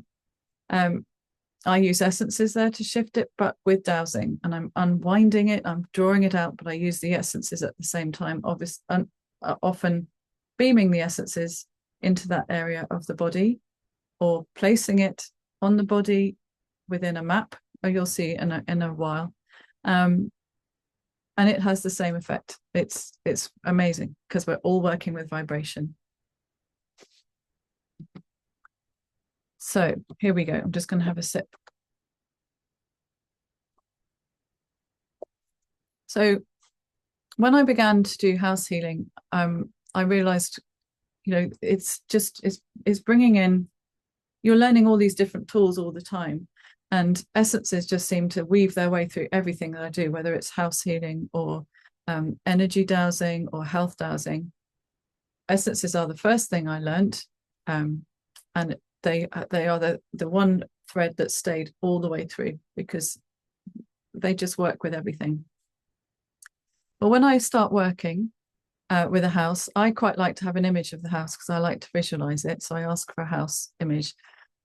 I use essences there to shift it, but with dowsing, and I'm unwinding it, I'm drawing it out, but I use the essences at the same time, often beaming the essences into that area of the body, or placing it on the body within a map, or you'll see in a while. And it has the same effect. It's amazing because we're all working with vibration. So here we go. I'm just going to have a sip. So when I began to do house healing, I realized, it's bringing in, you're learning all these different tools all the time. And essences just seem to weave their way through everything that I do, whether it's house healing or energy dowsing or health dowsing. Essences are the first thing I learned. And they are the one thread that stayed all the way through, because they just work with everything. But when I start working with a house, I quite like to have an image of the house because I like to visualize it. So I ask for a house image.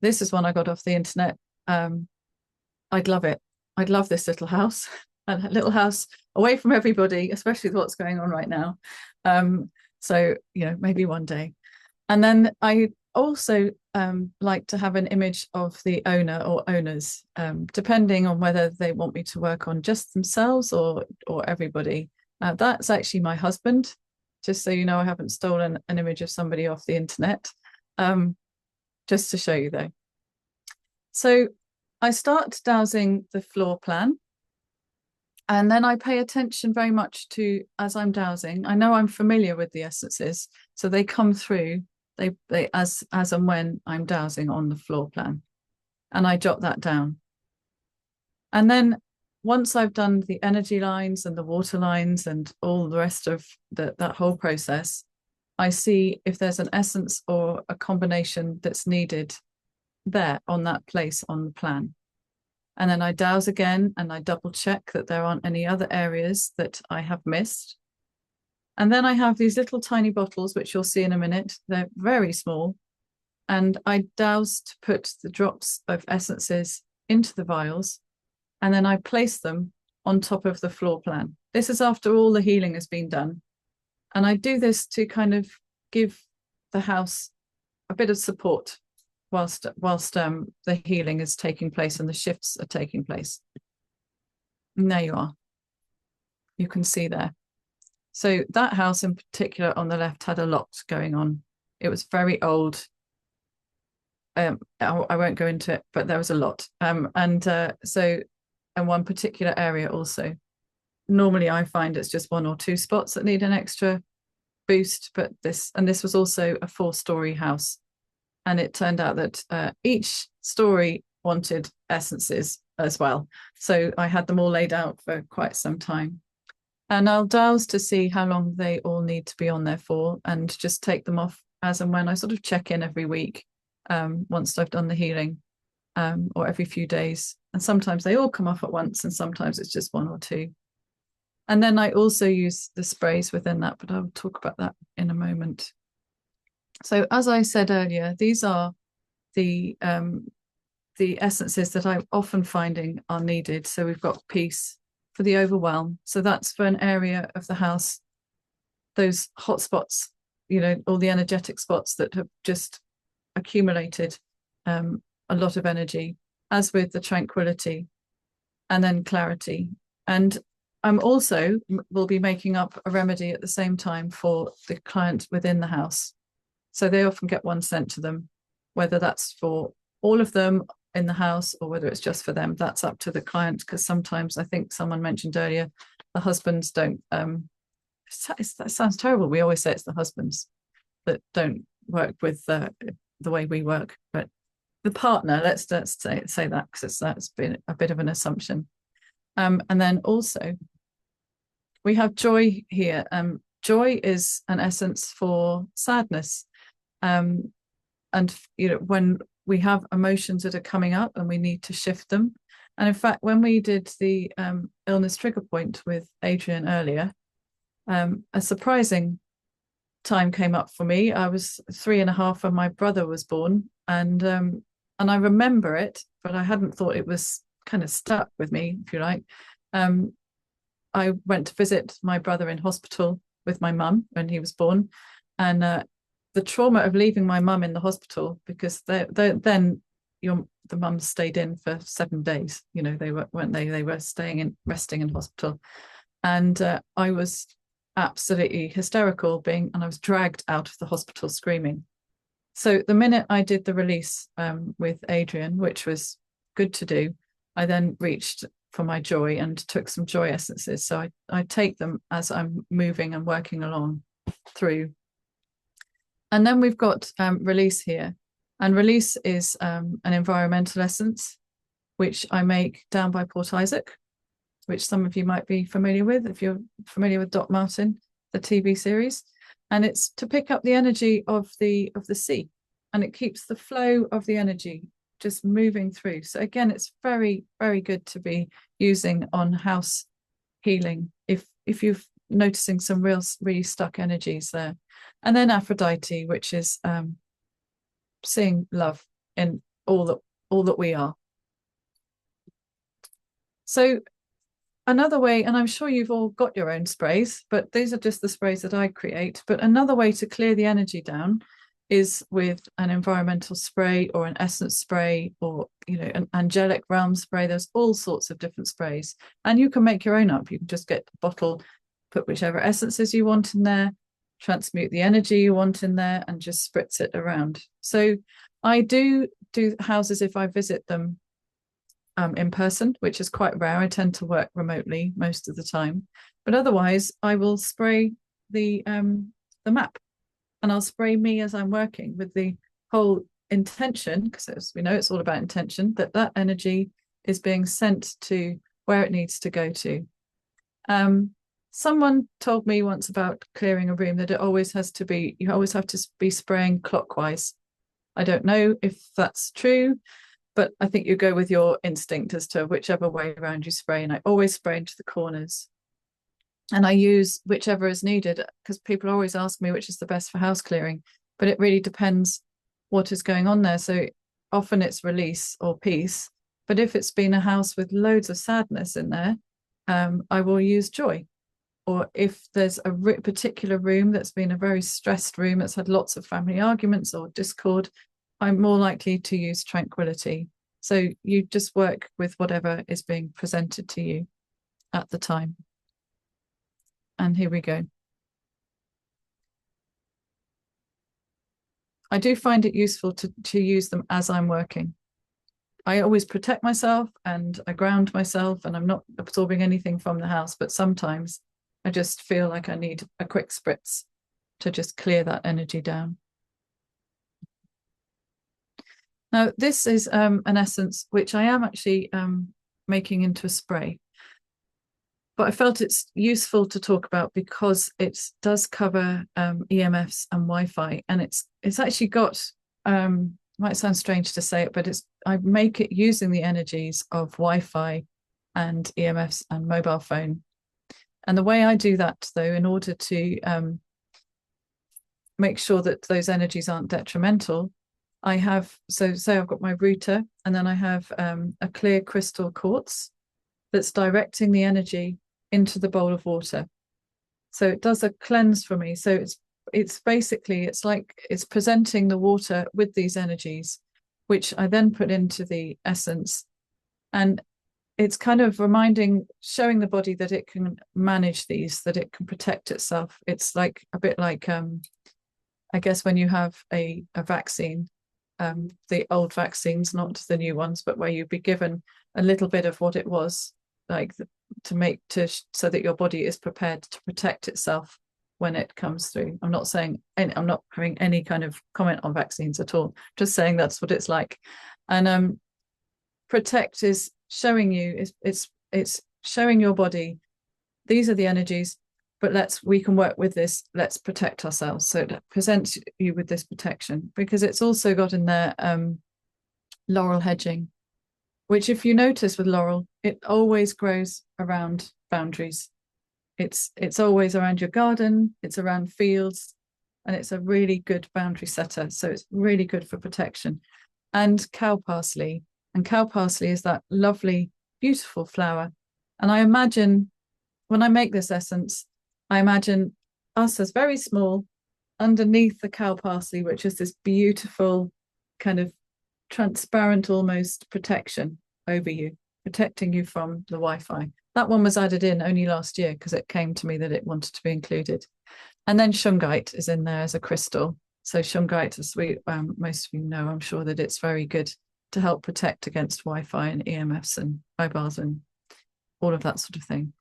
This is one I got off the internet. I'd love it. I'd love this little house, a little house away from everybody, especially with what's going on right now. So, maybe one day. And then I also like to have an image of the owner or owners, depending on whether they want me to work on just themselves or everybody. That's actually my husband, just so you know. I haven't stolen an image of somebody off the internet, just to show you though. So I start dowsing the floor plan, and then I pay attention very much to, as I'm dowsing, I know I'm familiar with the essences, so they come through they as and when I'm dowsing on the floor plan, and I jot that down. And then once I've done the energy lines and the water lines and all the rest of that whole process, I see if there's an essence or a combination that's needed there on that place on the plan. And then I dowse again and I double check that there aren't any other areas that I have missed. And then I have these little tiny bottles, which you'll see in a minute. They're very small. And I dowse to put the drops of essences into the vials. And then I place them on top of the floor plan. This is after all the healing has been done. And I do this to kind of give the house a bit of support whilst the healing is taking place and the shifts are taking place. And there you are. You can see there. So that house in particular on the left had a lot going on. It was very old. I won't go into it, but there was a lot. So in one particular area also, normally I find it's just 1 or 2 spots that need an extra boost, but this was also a 4-story house. And it turned out that each story wanted essences as well. So I had them all laid out for quite some time. And I'll dowse to see how long they all need to be on there for, and just take them off as and when. I sort of check in every week once I've done the healing, or every few days. And sometimes they all come off at once, and sometimes it's just 1 or 2. And then I also use the sprays within that, but I'll talk about that in a moment. So as I said earlier, these are the essences that I'm often finding are needed. So we've got peace for the overwhelm. So that's for an area of the house, those hot spots, all the energetic spots that have just accumulated a lot of energy, as with the tranquility, and then clarity. And I'm also will be making up a remedy at the same time for the client within the house. So they often get one sent to them, whether that's for all of them in the house or whether it's just for them. That's up to the client, because sometimes, I think someone mentioned earlier, the husbands don't, that sounds terrible. We always say it's the husbands that don't work with the way we work, but the partner, let's say that, because that's been a bit of an assumption. And then also we have joy here. Joy is an essence for sadness. And when we have emotions that are coming up and we need to shift them. And in fact, when we did the illness trigger point with Adrian earlier, a surprising time came up for me. I was 3.5 when my brother was born, and I remember it, but I hadn't thought it was kind of stuck with me, if you like. I went to visit my brother in hospital with my mum when he was born, and the trauma of leaving my mum in the hospital, because then the mums stayed in for 7 days. They were staying in, resting in hospital, and I was absolutely hysterical and I was dragged out of the hospital screaming. So the minute I did the release with Adrian, which was good to do, I then reached for my joy and took some joy essences. So I take them as I'm moving and working along through. And then we've got release here. And release is an environmental essence, which I make down by Port Isaac, which some of you might be familiar with if you're familiar with Doc Martin, the TV series. And it's to pick up the energy of the sea, and it keeps the flow of the energy just moving through. So again, it's very, very good to be using on house healing if you're noticing some really stuck energies there. And then Aphrodite, which is seeing love in all that we are. So another way, and I'm sure you've all got your own sprays, but these are just the sprays that I create. But another way to clear the energy down is with an environmental spray or an essence spray, or an angelic realm spray. There's all sorts of different sprays, and you can make your own up. You can just get a bottle, put whichever essences you want in there, transmute the energy you want in there, and just spritz it around. So I do houses if I visit them in person, which is quite rare. I tend to work remotely most of the time, but otherwise I will spray the map, and I'll spray me as I'm working, with the whole intention, because as we know, it's all about intention, that energy is being sent to where it needs to go to. Someone told me once about clearing a room that you always have to be spraying clockwise. I don't know if that's true, but I think you go with your instinct as to whichever way around you spray. And I always spray into the corners. And I use whichever is needed, because people always ask me which is the best for house clearing, but it really depends what is going on there. So often it's release or peace. But if it's been a house with loads of sadness in there, I will use joy. Or if there's a particular room that's been a very stressed room, that's had lots of family arguments or discord, I'm more likely to use tranquility. So you just work with whatever is being presented to you. at the time. And here we go. I do find it useful to use them as I'm working. I always protect myself and I ground myself, and I'm not absorbing anything from the house, but sometimes I just feel like I need a quick spritz to just clear that energy down. Now, this is an essence which I am actually making into a spray. But I felt it's useful to talk about because it does cover EMFs and Wi-Fi, and it's actually got, might sound strange to say it, but I make it using the energies of Wi-Fi and EMFs and mobile phone. And the way I do that, though, in order to make sure that those energies aren't detrimental, I have, so say I've got my router, and then I have a clear crystal quartz that's directing the energy into the bowl of water. So it does a cleanse for me. So it's basically, it's like it's presenting the water with these energies, which I then put into the essence. And it's kind of showing the body that it can manage these, that it can protect itself. It's like a bit like, I guess when you have a vaccine, the old vaccines, not the new ones, but where you'd be given a little bit of what it was, like so that your body is prepared to protect itself when it comes through. I'm not having any kind of comment on vaccines at all, just saying that's what it's like. And protect is showing you, it's showing your body, these are the energies, but we can work with this, let's protect ourselves. So it presents you with this protection, because it's also got in there laurel hedging, which, if you notice with laurel, it always grows around boundaries. It's always around your garden, it's around fields, and it's a really good boundary setter. So it's really good for protection. And cow parsley is that lovely, beautiful flower. And I imagine, when I make this essence, I imagine us as very small underneath the cow parsley, which is this beautiful kind of transparent almost protection over you, protecting you from the Wi-Fi. That one was added in only last year because it came to me that it wanted to be included. And then shungite is in there as a crystal. So shungite, as most of you know, I'm sure that it's very good to help protect against Wi-Fi and EMFs and mobiles and all of that sort of thing.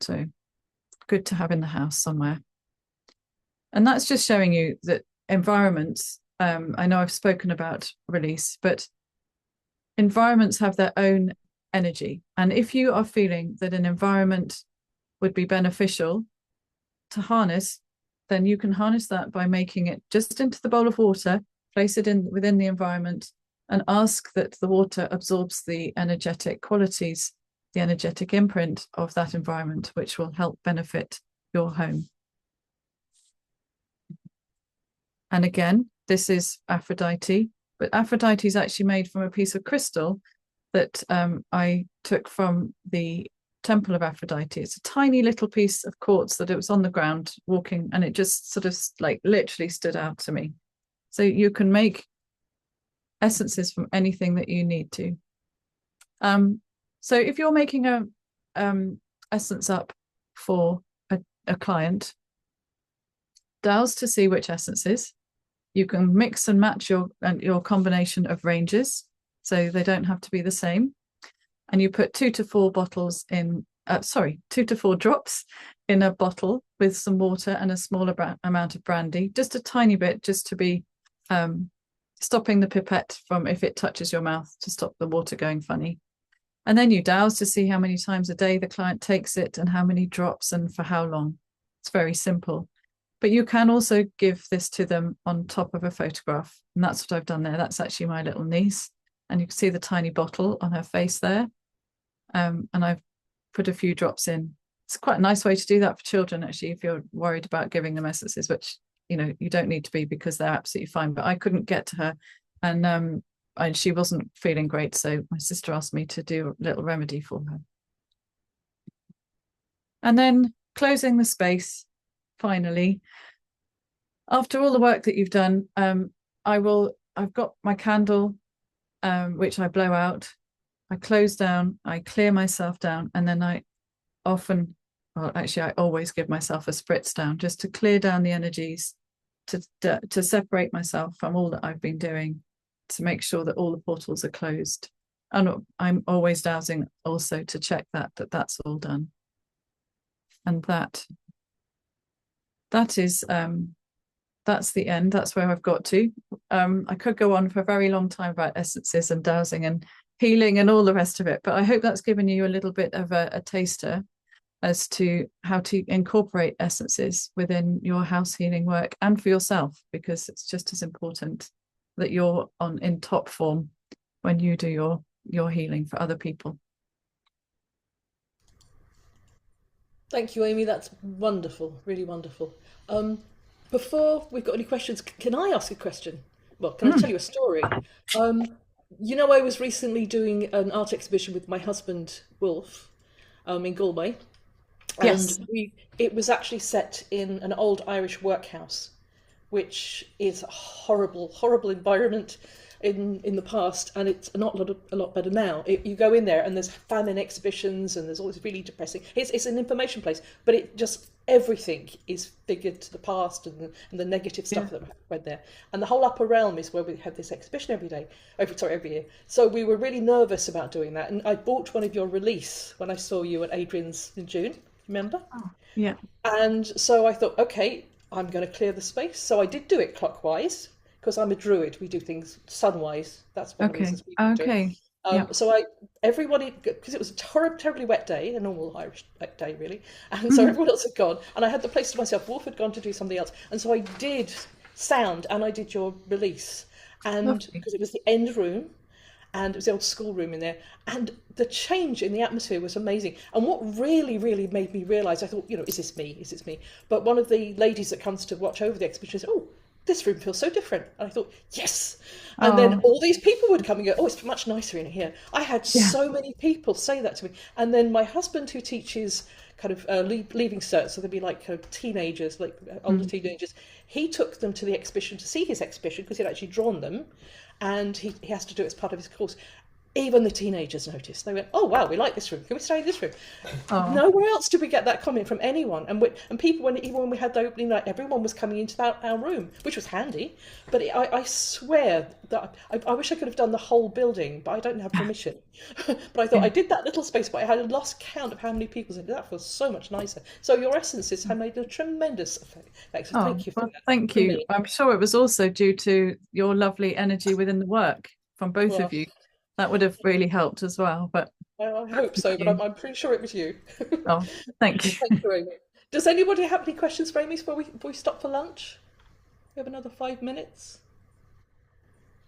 So good to have in the house somewhere. And that's just showing you that environments, I know I've spoken about release, but environments have their own energy. And if you are feeling that an environment would be beneficial to harness, then you can harness that by making it just into the bowl of water, place it within the environment, and ask that the water absorbs the energetic qualities, the energetic imprint of that environment, which will help benefit your home. And again, this is Aphrodite, but Aphrodite is actually made from a piece of crystal that I took from the Temple of Aphrodite. It's a tiny little piece of quartz that it was on the ground walking, and it just sort of like literally stood out to me. So you can make essences from anything that you need to. So if you're making a essence up for a client, douse to see which essences. You can mix and match your combination of ranges, so they don't have to be the same. And you put 2 to 4 bottles in, 2 to 4 drops in a bottle with some water and a smaller amount of brandy, just a tiny bit, just to be stopping the pipette from, if it touches your mouth, to stop the water going funny. And then you douse to see how many times a day the client takes it and how many drops and for how long. It's very simple. But you can also give this to them on top of a photograph. And that's what I've done there. That's actually my little niece. And you can see the tiny bottle on her face there. And I've put a few drops in. It's quite a nice way to do that for children, actually, if you're worried about giving them essences, which, you know, you don't need to be, because they're absolutely fine. But I couldn't get to her, and she wasn't feeling great. So my sister asked me to do a little remedy for her. And then closing the space, finally, after all the work that you've done, I've got my candle, which I blow out, I close down, I clear myself down, and then I often, well, actually, I always give myself a spritz down just to clear down the energies, to separate myself from all that I've been doing, to make sure that all the portals are closed. And I'm always dowsing also to check that that's all done. And that is that's the end. That's where I've got to. I could go on for a very long time about essences and dowsing and healing and all the rest of it, but I hope that's given you a little bit of a taster as to how to incorporate essences within your house healing work and for yourself, because it's just as important that you're in top form when you do your healing for other people. Thank you, Amy. That's wonderful, really wonderful. Before we've got any questions, can I ask a question? Well, can I tell you a story? You know, I was recently doing an art exhibition with my husband, Wolf, in Galway. Yes. And it was actually set in an old Irish workhouse, which is a horrible, horrible environment in the past, and it's a lot better now. You go in there and there's famine exhibitions and there's all this really depressing. It's an information place, but it just everything is figured to the past and the negative stuff that went there. And the whole upper realm is where we have this exhibition every year. So we were really nervous about doing that, and I bought one of your release when I saw you at Adrian's in June. Remember? Oh, yeah. And so I thought, okay, I'm going to clear the space. So I did do it clockwise, because I'm a druid. We do things sunwise. That's one of the reasons we do it. So everybody, because it was a terribly wet day, a normal Irish wet day really, and so everyone else had gone, and I had the place to myself. Wolf had gone to do something else, and so I did sound and I did your release, and because it was the end room, and it was the old schoolroom in there, and the change in the atmosphere was amazing. And what really, really made me realise, I thought, you know, is this me? Is this me? But one of the ladies that comes to watch over the exhibition said, oh, this room feels so different. And I thought, yes. And then all these people would come and go, oh, it's much nicer in here. I had so many people say that to me. And then my husband, who teaches kind of leaving certs, so they'd be like kind of teenagers, like older teenagers, he took them to the exhibition to see his exhibition because he'd actually drawn them. And he has to do it as part of his course. Even the teenagers noticed. They went, oh, wow, we like this room. Can we stay in this room? Nowhere else did we get that comment from anyone. And people, even when we had the opening night, everyone was coming into our room, which was handy. But I swear that I wish I could have done the whole building, but I don't have permission. But I thought I did that little space, but I had lost count of how many people said that feels so much nicer. So your essences have made a tremendous effect. So thank you for that. Thank you. I'm sure it was also due to your lovely energy within the work from both of you. That would have really helped as well. But I hope so, but I'm pretty sure it was you. Oh, thank you. Thank you, Amy. Does anybody have any questions for Amy before we stop for lunch? We have another 5 minutes.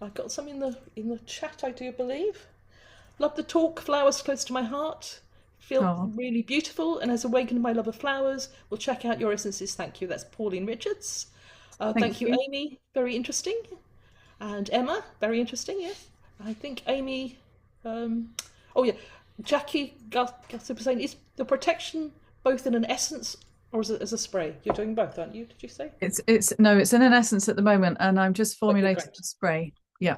I've got some in the chat, I do believe. Love the talk. Flowers close to my heart. Feel really beautiful and has awakened my love of flowers. We'll check out your essences. Thank you. That's Pauline Richards. Thank you, Amy. Very interesting. And Emma, very interesting. Yes. I think Amy, Jackie Gossip was saying, is the protection both in an essence or as a spray? You're doing both, aren't you? Did you say? It's in an essence at the moment, and I'm just formulating the spray. Yeah,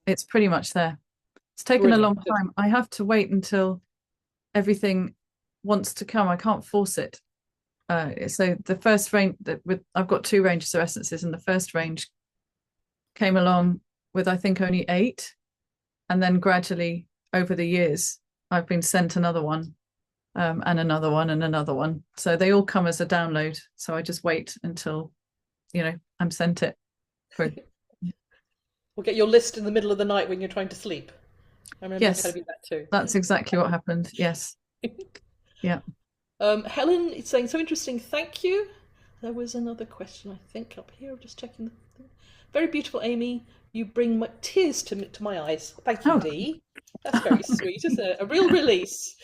it's pretty much there. It's taken a long time. I have to wait until everything wants to come. I can't force it. So the first range I've got 2 ranges of essences, and the first range came along with I think only 8, and then gradually over the years I've been sent another one, and another one and another one. So they all come as a download. So I just wait until I'm sent it through. We'll get your list in the middle of the night when you're trying to sleep. I remember telling you that too. That's exactly what happened. Yes. Yeah. Helen is saying, so interesting. Thank you. There was another question I think up here. I'm just checking the thing. Very beautiful, Amy. You bring tears to my eyes. Thank you, Dee. That's very sweet, isn't it? A real release.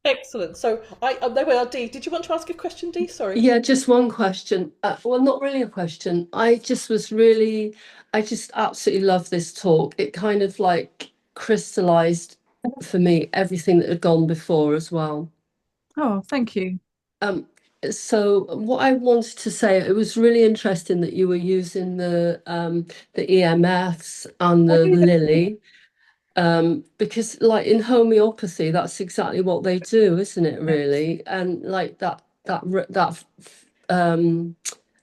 Excellent. So there we are, Dee. Did you want to ask a question, Dee? Sorry. Yeah, just one question. Well, not really a question. I just absolutely love this talk. It kind of like crystallized for me everything that had gone before as well. Oh, thank you. So what I wanted to say, it was really interesting that you were using the EMFs and the Lily. Because like in homeopathy, that's exactly what they do, isn't it, really? And like that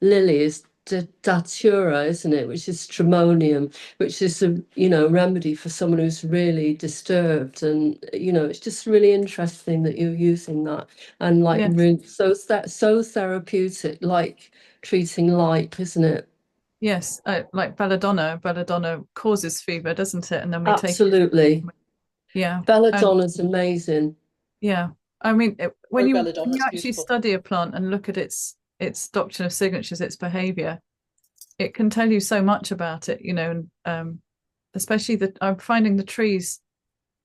lily is datura, isn't it, which is stramonium, which is a remedy for someone who's really disturbed. And it's just really interesting that you're using that, and like Yes. really so therapeutic, like treating light, isn't it? Yes, like belladonna causes fever, doesn't it? And then we Absolutely. take, yeah, Belladonna's amazing. Yeah, I mean, when you belladonna, it's actually beautiful. study a plant and look at its doctrine of signatures, its behavior, it can tell you so much about it, and especially that I'm finding the trees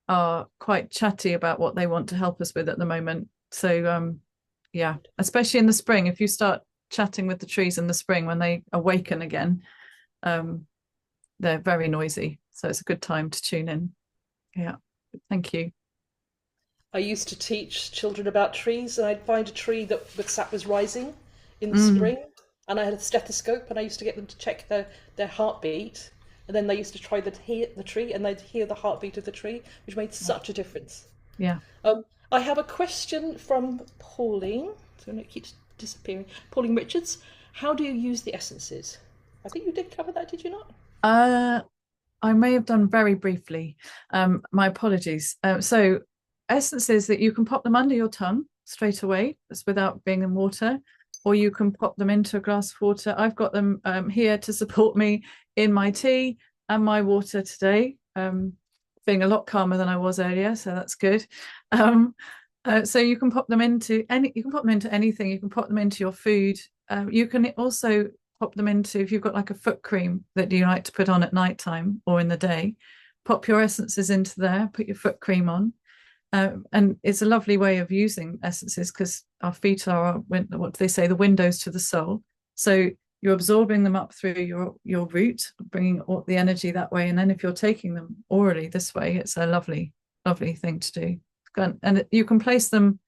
are quite chatty about what they want to help us with at the moment. So yeah, especially in the spring, if you start chatting with the trees in the spring when they awaken again, they're very noisy. So it's a good time to tune in. Yeah, thank you. I used to teach children about trees, and I'd find a tree that the sap was rising in the spring, and I had a stethoscope, and I used to get them to check their heartbeat, and then they used to try to hear the tree, and they'd hear the heartbeat of the tree, which made such a difference. Yeah. I have a question from Pauline, so it keeps disappearing. Pauline Richards, how do you use the essences? I think you did cover that, did you not? I may have done very briefly. My apologies. So essences that you can pop them under your tongue straight away, that's without being in water, or you can pop them into a glass of water. I've got them here to support me in my tea and my water today, being a lot calmer than I was earlier, so that's good. So you can pop them into anything. You can pop them into your food. You can also pop them into, if you've got like a foot cream that you like to put on at night time or in the day, pop your essences into there, put your foot cream on. And it's a lovely way of using essences because our feet are, what do they say, the windows to the soul. So you're absorbing them up through your root, bringing all the energy that way. And then if you're taking them orally this way, it's a lovely, lovely thing to do. And you can place them,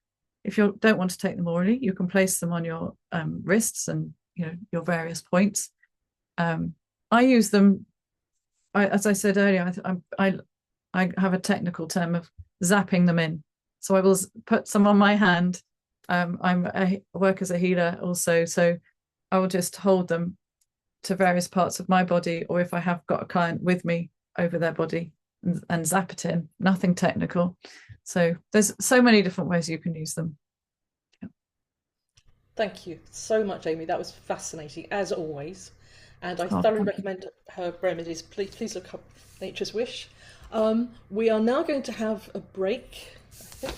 if you don't want to take them orally, you can place them on your wrists and your various points. I use them, as I said earlier, I have a technical term of zapping them in. So I will put some on my hand. I work as a healer also, so I will just hold them to various parts of my body, or if I have got a client with me, over their body and zap it in. Nothing technical. So there's so many different ways you can use them. Thank you so much, Amy. That was fascinating, as always. And I Oh, thoroughly recommend her remedies. Please look up Nature's Wish. We are now going to have a break, I think.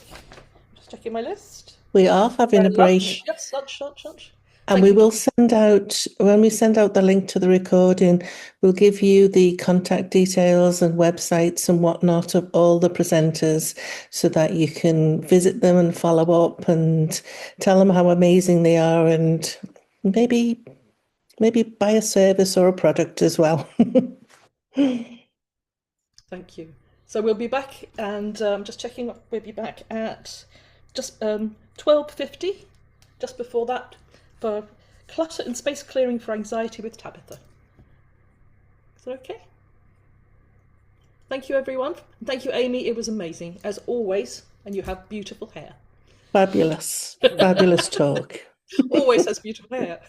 Just checking my list. We are having a break. Lunch. Yes, lunch. And we will send out, when we send out the link to the recording, we'll give you the contact details and websites and whatnot of all the presenters so that you can visit them and follow up and tell them how amazing they are, and maybe buy a service or a product as well. Thank you. So we'll be back, and just checking, we'll be back at just 12:50, just before that, for clutter and space clearing for anxiety with Tabitha. Is that okay? Thank you, everyone. Thank you, Amy. It was amazing, as always, and you have beautiful hair. Fabulous talk. Always has beautiful hair.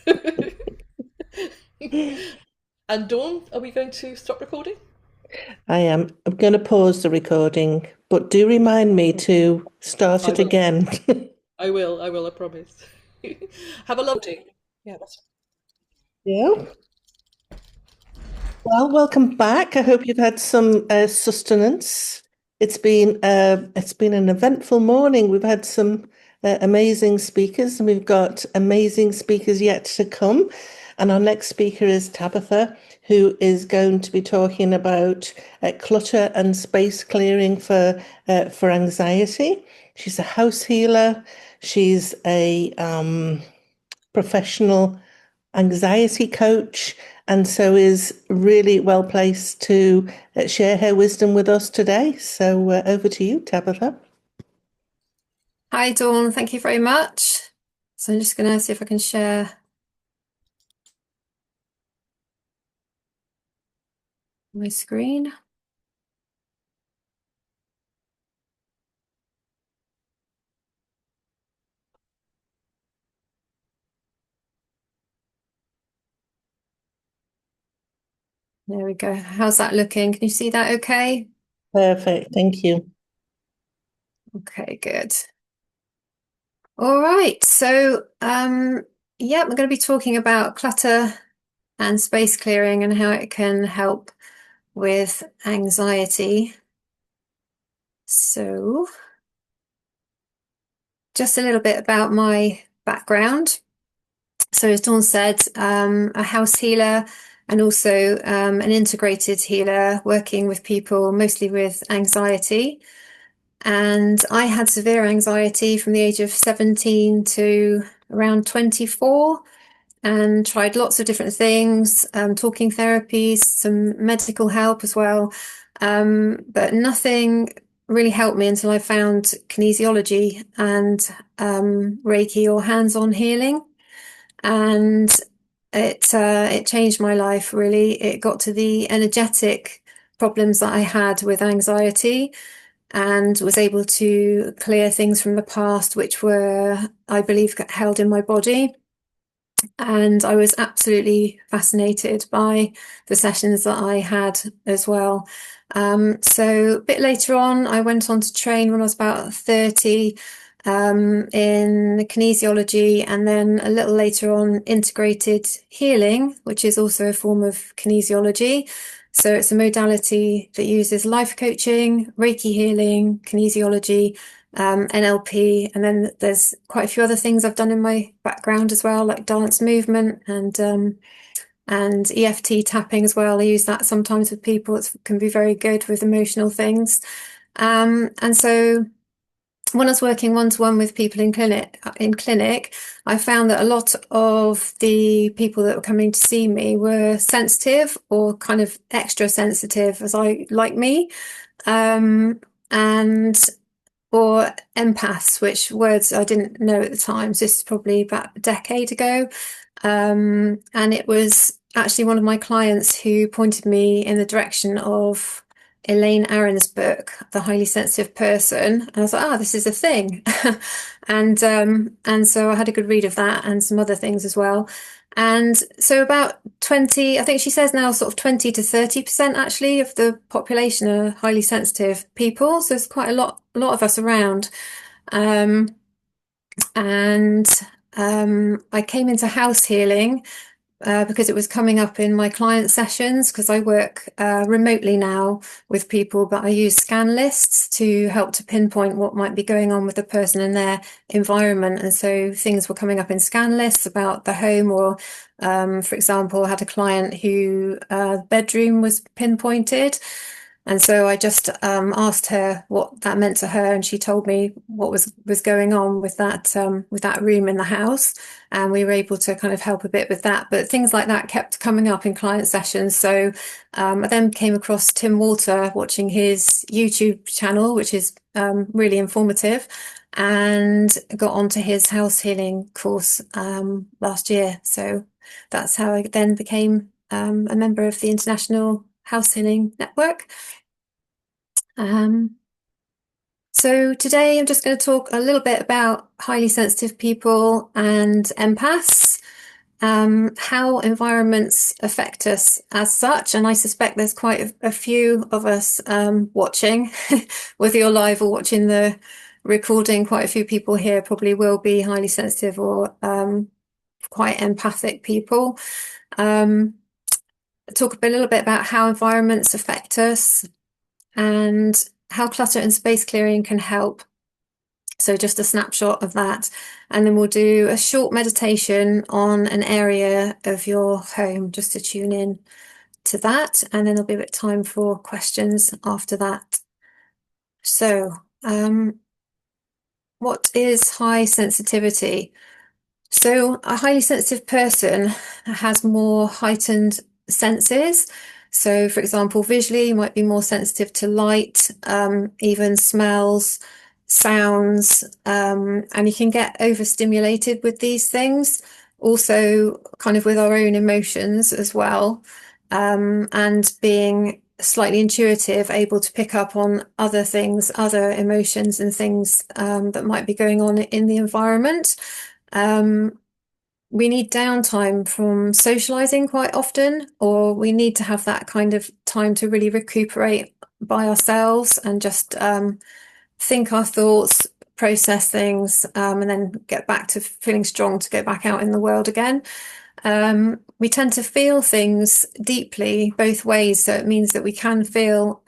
And Dawn, are we going to stop recording? I am. I'm going to pause the recording, but do remind me to start it again. I will, I promise. Have a lovely. Yeah, that's. Yeah. Well, welcome back. I hope you've had some sustenance. It's been an eventful morning. We've had some amazing speakers, and we've got amazing speakers yet to come. And our next speaker is Tabitha, who is going to be talking about clutter and space clearing for anxiety. She's a house healer. She's a professional anxiety coach, and so is really well placed to share her wisdom with us today. So over to you, Tabitha. Hi, Dawn. Thank you very much. So I'm just going to see if I can share my screen. There we go. How's that looking? Can you see that okay? Perfect. Thank you. Okay, good. All right. So, yeah, we're going to be talking about clutter and space clearing and how it can help with anxiety. So, just a little bit about my background. So, as Dawn said, a house healer and also an integrated healer working with people mostly with anxiety. And I had severe anxiety from the age of 17 to around 24 and tried lots of different things, talking therapies, some medical help as well. But nothing really helped me until I found kinesiology and Reiki or hands-on healing. And it changed my life, really. It got to the energetic problems that I had with anxiety and was able to clear things from the past, which were, I believe, held in my body. And I was absolutely fascinated by the sessions that I had as well. So a bit later on, I went on to train when I was about 30 in kinesiology, and then a little later on, integrated healing, which is also a form of kinesiology. So it's a modality that uses life coaching, Reiki healing, kinesiology, NLP, and then there's quite a few other things I've done in my background as well, like dance movement and EFT tapping as well. I use that sometimes with people. It can be very good with emotional things. And so when I was working one-to-one with people in clinic, I found that a lot of the people that were coming to see me were sensitive or kind of extra sensitive, like me, and or empaths, which words I didn't know at the time. So this is probably about a decade ago. And it was actually one of my clients who pointed me in the direction of Elaine Aron's book, The Highly Sensitive Person. And I was like, this is a thing. and so I had a good read of that and some other things as well. And so about 20, I think she says now sort of 20 to 30% actually of the population are highly sensitive people. So there's quite a lot of us around. I came into house healing because it was coming up in my client sessions, because I work remotely now with people, but I use scan lists to help to pinpoint what might be going on with the person in their environment. And so things were coming up in scan lists about the home, or for example, I had a client who bedroom was pinpointed. And so I just asked her what that meant to her, and she told me what was going on with that room in the house, and we were able to kind of help a bit with that. But things like that kept coming up in client sessions. So I then came across Tim Walter, watching his YouTube channel, which is really informative, and got onto his house healing course last year. So that's how I then became a member of the International House Healing Network. So today I'm just going to talk a little bit about highly sensitive people and empaths, how environments affect us as such. And I suspect there's quite a few of us watching, whether you're live or watching the recording. Quite a few people here probably will be highly sensitive or quite empathic people. Talk a little bit about how environments affect us and how clutter and space clearing can help. So just a snapshot of that. And then we'll do a short meditation on an area of your home just to tune in to that. And then there'll be a bit of time for questions after that. So what is high sensitivity? So a highly sensitive person has more heightened senses. So for example, visually, you might be more sensitive to light, even smells, sounds, and you can get overstimulated with these things. Also kind of with our own emotions as well, and being slightly intuitive, able to pick up on other things, other emotions and things that might be going on in the environment. we need downtime from socializing quite often, or we need to have that kind of time to really recuperate by ourselves and just think our thoughts, process things, and then get back to feeling strong to go back out in the world again. We tend to feel things deeply both ways. So it means that we can feel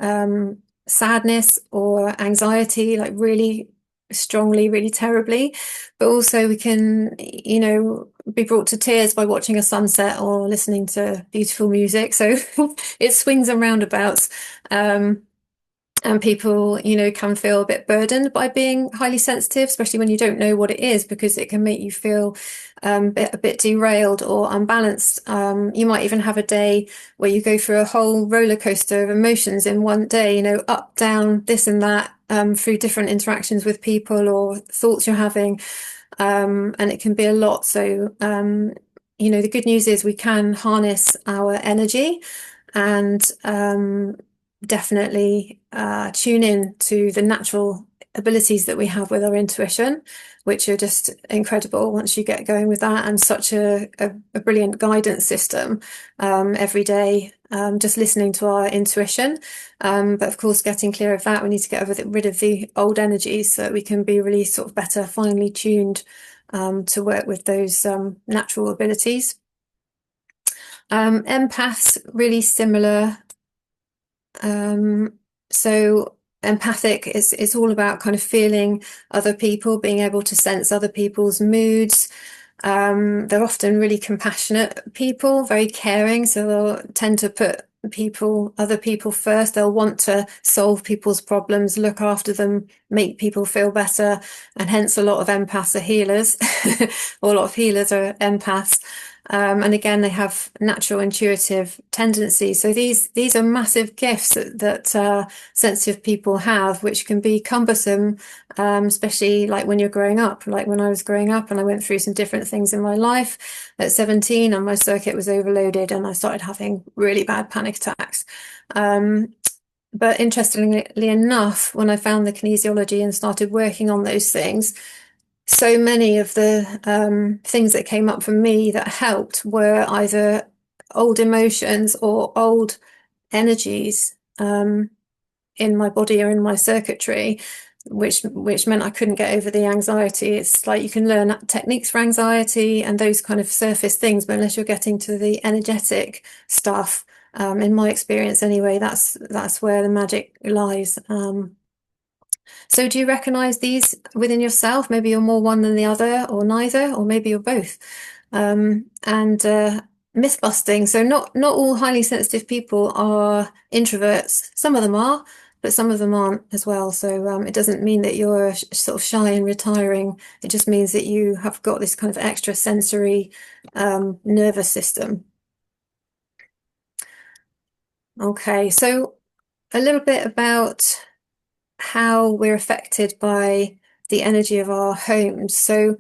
sadness or anxiety, like really strongly, really terribly, but also we can, you know, be brought to tears by watching a sunset or listening to beautiful music. So it swings and roundabouts. And people, you know, can feel a bit burdened by being highly sensitive, especially when you don't know what it is, because it can make you feel a bit derailed or unbalanced. You might even have a day where you go through a whole roller coaster of emotions in one day, you know, up, down, this and that, through different interactions with people or thoughts you're having. And it can be a lot. So, you know, the good news is we can harness our energy and definitely tune in to the natural abilities that we have with our intuition, which are just incredible once you get going with that, and such a brilliant guidance system every day, just listening to our intuition. But of course, getting clear of that, we need to get rid of the old energies so that we can be really sort of better, finely tuned to work with those natural abilities. Empaths, really similar. So empathic is all about kind of feeling other people, being able to sense other people's moods. They're often really compassionate people, very caring, so they'll tend to put other people first. They'll want to solve people's problems, look after them, make people feel better, and hence a lot of empaths are healers, or a lot of healers are empaths. And again, they have natural intuitive tendencies. So these are massive gifts that sensitive people have, which can be cumbersome, especially like when you're growing up. Like when I was growing up and I went through some different things in my life at 17, and my circuit was overloaded and I started having really bad panic attacks. But interestingly enough, when I found the kinesiology and started working on those things, so many of the things that came up for me that helped were either old emotions or old energies in my body or in my circuitry, which meant I couldn't get over the anxiety. It's like you can learn techniques for anxiety and those kind of surface things, but unless you're getting to the energetic stuff, in my experience anyway, that's where the magic lies. So do you recognize these within yourself? Maybe you're more one than the other, or neither, or maybe you're both. And myth busting. So not all highly sensitive people are introverts. Some of them are, but some of them aren't as well. So it doesn't mean that you're sort of shy and retiring. It just means that you have got this kind of extra sensory nervous system. Okay, so a little bit about how we're affected by the energy of our homes. So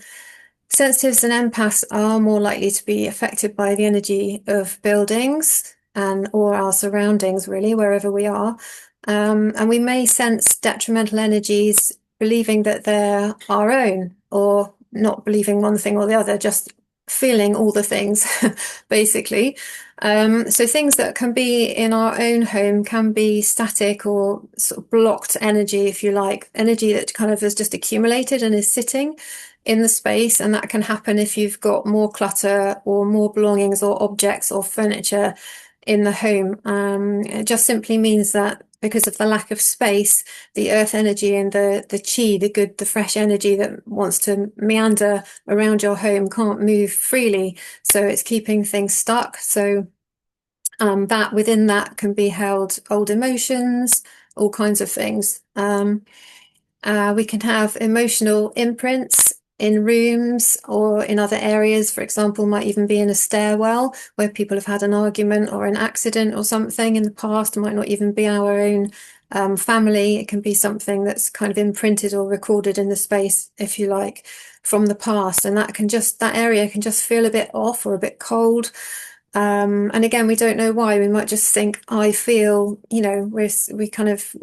sensitives and empaths are more likely to be affected by the energy of buildings or our surroundings, really, wherever we are. And we may sense detrimental energies believing that they're our own, or not believing one thing or the other, just feeling all the things, basically. So things that can be in our own home can be static or sort of blocked energy, if you like, energy that kind of has just accumulated and is sitting in the space. And that can happen if you've got more clutter or more belongings or objects or furniture in the home. It just simply means that because of the lack of space, the earth energy and the chi, the good, the fresh energy that wants to meander around your home can't move freely. So it's keeping things stuck. So that within that can be held old emotions, all kinds of things. We can have emotional imprints in rooms or in other areas. For example, might even be in a stairwell where people have had an argument or an accident or something in the past. It might not even be our own family. It can be something that's kind of imprinted or recorded in the space, if you like, from the past. And that area can just feel a bit off or a bit cold. And again, we don't know why. We might just think, I feel, you know, we kind of,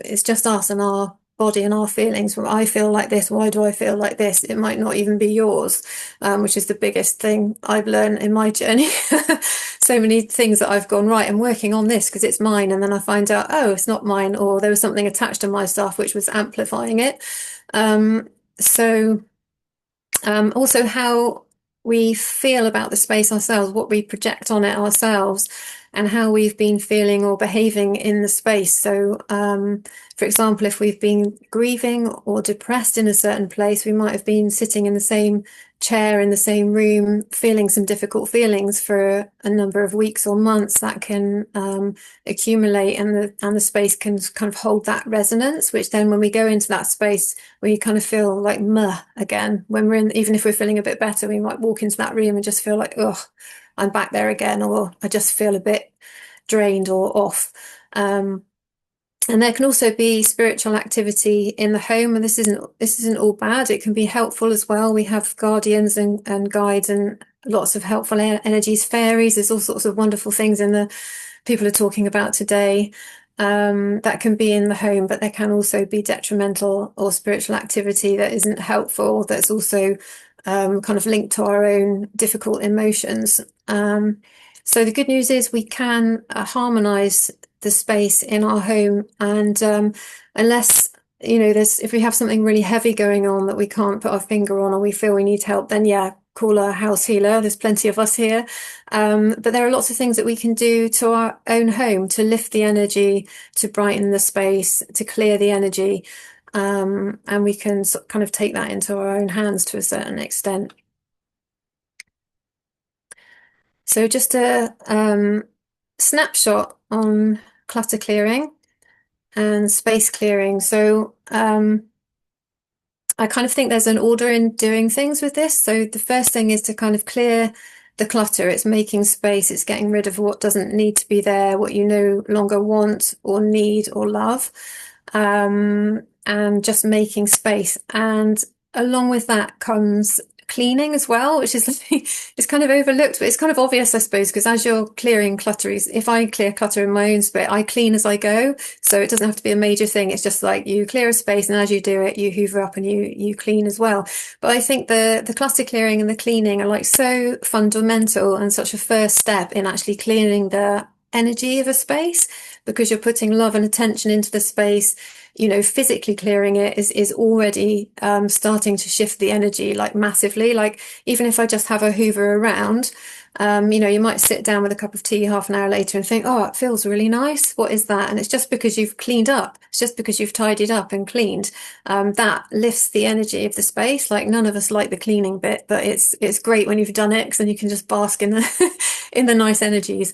it's just us and our body and our feelings. Well, I feel like this. Why do I feel like this? It might not even be yours, which is the biggest thing I've learned in my journey. So many things that I've gone, right, I'm working on this because it's mine. And then I find out, oh, it's not mine, or there was something attached to my stuff which was amplifying it. Also how we feel about the space ourselves, what we project on it ourselves, and how we've been feeling or behaving in the space. So, for example, if we've been grieving or depressed in a certain place, we might have been sitting in the same chair in the same room, feeling some difficult feelings for a number of weeks or months. That can accumulate, and the space can kind of hold that resonance, which then when we go into that space, we kind of feel like again. When we're in, even if we're feeling a bit better, we might walk into that room and just feel like, oh, I'm back there again, or I just feel a bit drained or off. And there can also be spiritual activity in the home, and this isn't all bad. It can be helpful as well. We have guardians and guides and lots of helpful energies, fairies. There's all sorts of wonderful things in the people are talking about today that can be in the home, but there can also be detrimental or spiritual activity that isn't helpful, that's also kind of linked to our own difficult emotions. So the good news is we can harmonize the space in our home, and unless if we have something really heavy going on that we can't put our finger on, or we feel we need help, then yeah, call a house healer. There's plenty of us here, but there are lots of things that we can do to our own home to lift the energy, to brighten the space, to clear the energy, and we can kind of take that into our own hands to a certain extent. So just a snapshot on clutter clearing and space clearing. So I kind of think there's an order in doing things with this. So the first thing is to kind of clear the clutter. It's making space, it's getting rid of what doesn't need to be there, what you no longer want or need or love, and just making space. And along with that comes cleaning as well, which is it's kind of overlooked, but it's kind of obvious, I suppose, because as you're clearing clutter, if I clear clutter in my own space, I clean as I go, so it doesn't have to be a major thing. It's just like you clear a space, and as you do it, you hoover up and you clean as well. But I think the clutter clearing and the cleaning are like so fundamental and such a first step in actually clearing the energy of a space, because you're putting love and attention into the space. Physically clearing it is already starting to shift the energy like massively. Like even if I just have a hoover around, you might sit down with a cup of tea half an hour later and think, oh, it feels really nice. What is that? And it's just because you've cleaned up. It's just because you've tidied up and cleaned. That lifts the energy of the space. Like none of us like the cleaning bit, but it's great when you've done it, because then you can just bask in the in the nice energies.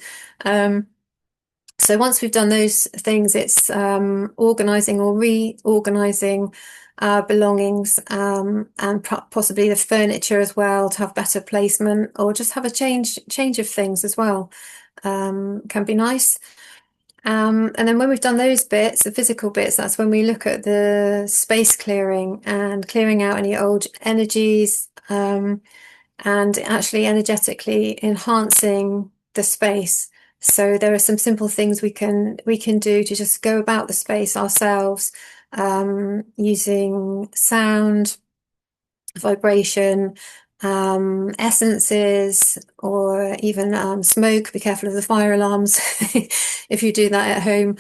So once we've done those things, it's organising or reorganising our belongings, and possibly the furniture as well, to have better placement, or just have a change of things as well. Can be nice. And then when we've done those bits, the physical bits, that's when we look at the space clearing and clearing out any old energies, and actually energetically enhancing the space. So there are some simple things we can do to just go about the space ourselves, using sound, vibration, essences, or even smoke. Be careful of the fire alarms if you do that at home.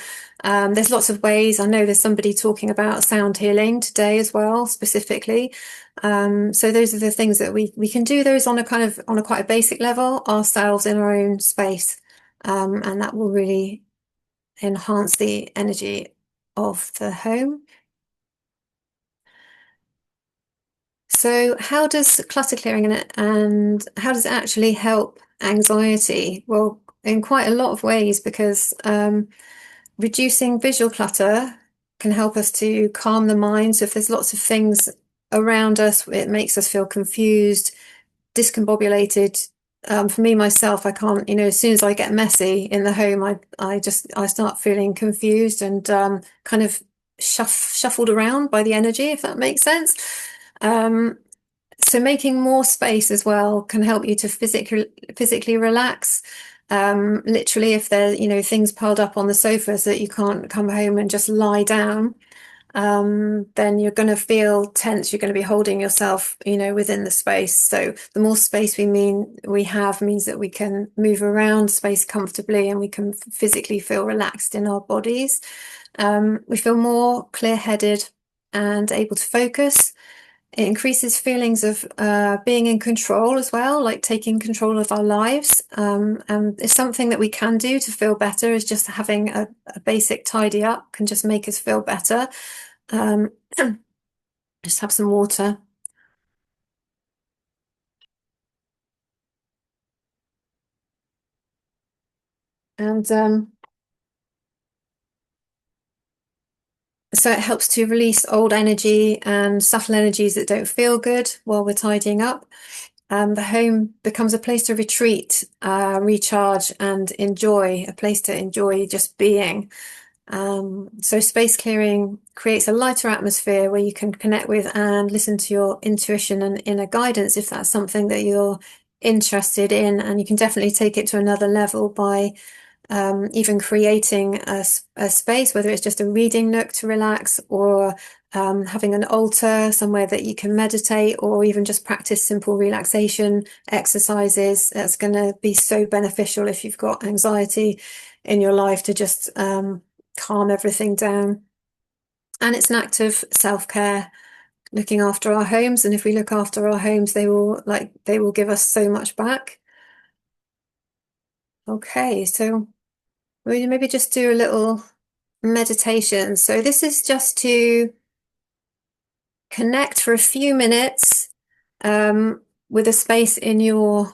There's lots of ways. I know there's somebody talking about sound healing today as well, specifically. So those are the things that we can do those on a quite a basic level ourselves in our own space. And that will really enhance the energy of the home. So how does clutter clearing and how does it actually help anxiety? Well, in quite a lot of ways, because reducing visual clutter can help us to calm the mind. So if there's lots of things around us, it makes us feel confused, discombobulated. For me, myself, I can't, as soon as I get messy in the home, I start feeling confused and kind of shuffled around by the energy, if that makes sense. So making more space as well can help you to physically relax. Literally, if there, things piled up on the sofa so that you can't come home and just lie down, then you're going to feel tense. You're going to be holding yourself, within the space. So the more space we have means that we can move around space comfortably and we can physically feel relaxed in our bodies. We feel more clear-headed and able to focus. It increases feelings of being in control as well, like taking control of our lives. And it's something that we can do to feel better, is just having a basic tidy up can just make us feel better. Just have some water. And so it helps to release old energy and subtle energies that don't feel good while we're tidying up. The home becomes a place to retreat, recharge and enjoy, a place to enjoy just being. So space clearing creates a lighter atmosphere where you can connect with and listen to your intuition and inner guidance if that's something that you're interested in. And you can definitely take it to another level by even creating a space, whether it's just a reading nook to relax, or having an altar somewhere that you can meditate, or even just practice simple relaxation exercises. That's going to be so beneficial if you've got anxiety in your life, to just calm everything down. And it's an act of self-care, looking after our homes. And if we look after our homes, they will give us so much back. Okay, so we maybe just do a little meditation. So this is just to connect for a few minutes with a space in your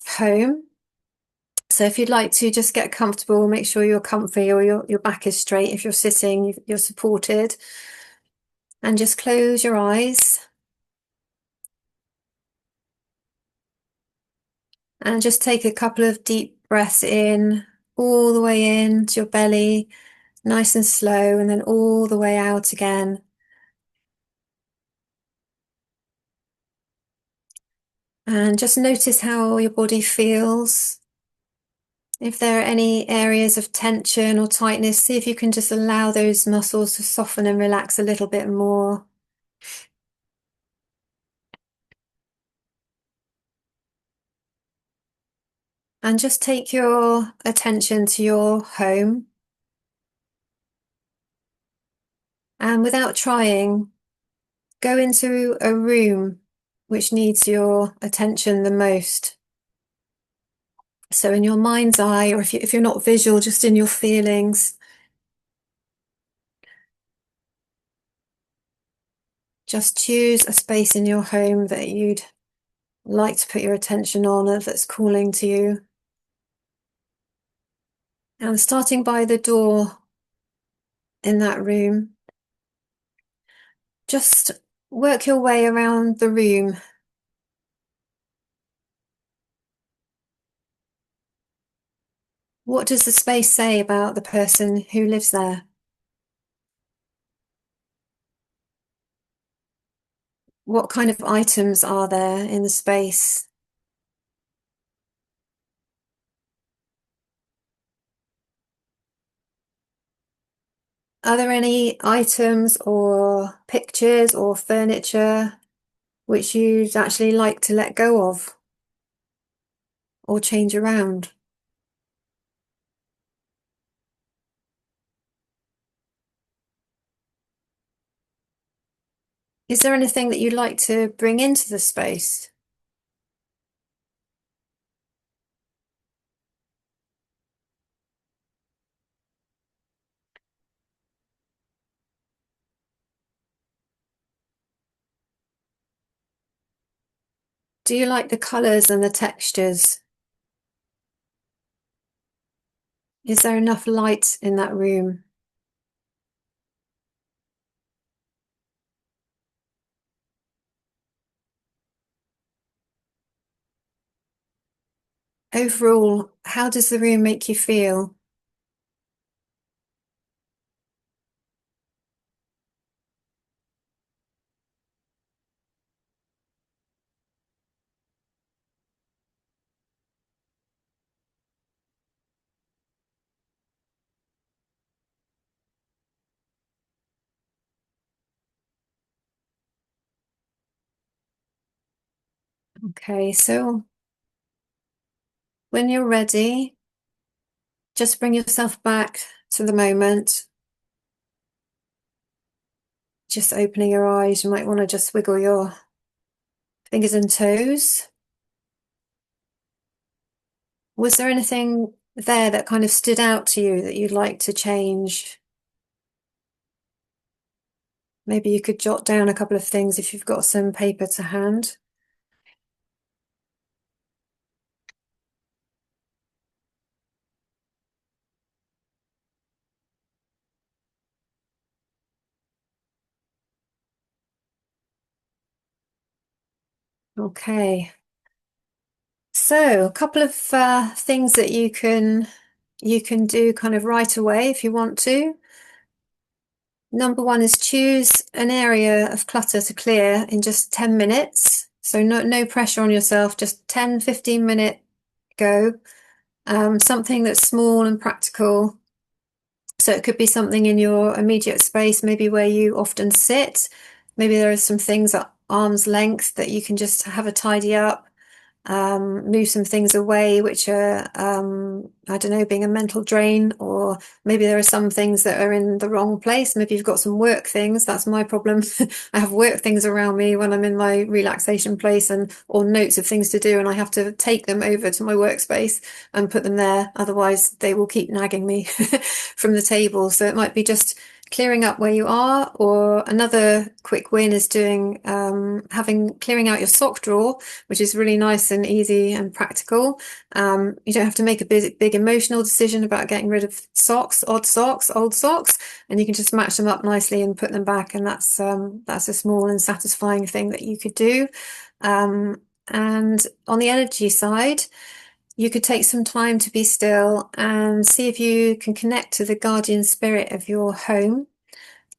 home. So if you'd like to just get comfortable, make sure you're comfy, or your back is straight. If you're sitting, you're supported. And just close your eyes. And just take a couple of deep breaths in, all the way into your belly, nice and slow, and then all the way out again. And just notice how your body feels. If there are any areas of tension or tightness, see if you can just allow those muscles to soften and relax a little bit more. And just take your attention to your home. And without trying, go into a room which needs your attention the most. So in your mind's eye, or if you're not visual, just in your feelings. Just choose a space in your home that you'd like to put your attention on, or that's calling to you. And starting by the door in that room, just work your way around the room. What does the space say about the person who lives there? What kind of items are there in the space? Are there any items or pictures or furniture which you'd actually like to let go of or change around? Is there anything that you'd like to bring into the space? Do you like the colours and the textures? Is there enough light in that room? Overall, how does the room make you feel? Okay, so when you're ready, just bring yourself back to the moment. Just opening your eyes, you might want to just wiggle your fingers and toes. Was there anything there that kind of stood out to you that you'd like to change? Maybe you could jot down a couple of things if you've got some paper to hand. Okay. So a couple of things that you can do kind of right away if you want to. Number one is choose an area of clutter to clear in just 10 minutes. So no pressure on yourself, just 10, 15-minute go. Something that's small and practical. So it could be something in your immediate space, maybe where you often sit. Maybe there are some things at arm's length that you can just have a tidy up. Move some things away which are, I don't know, being a mental drain, or maybe there are some things that are in the wrong place. Maybe you've got some work things. That's my problem. I have work things around me when I'm in my relaxation place, and or notes of things to do, and I have to take them over to my workspace and put them there. Otherwise, they will keep nagging me from the table. So it might be just clearing up where you are, or another quick win is doing clearing out your sock drawer, which is really nice and easy and practical. You don't have to make a big emotional decision about getting rid of socks, old socks, and you can just match them up nicely and put them back, and that's a small and satisfying thing that you could do. And on the energy side, you could take some time to be still and see if you can connect to the guardian spirit of your home.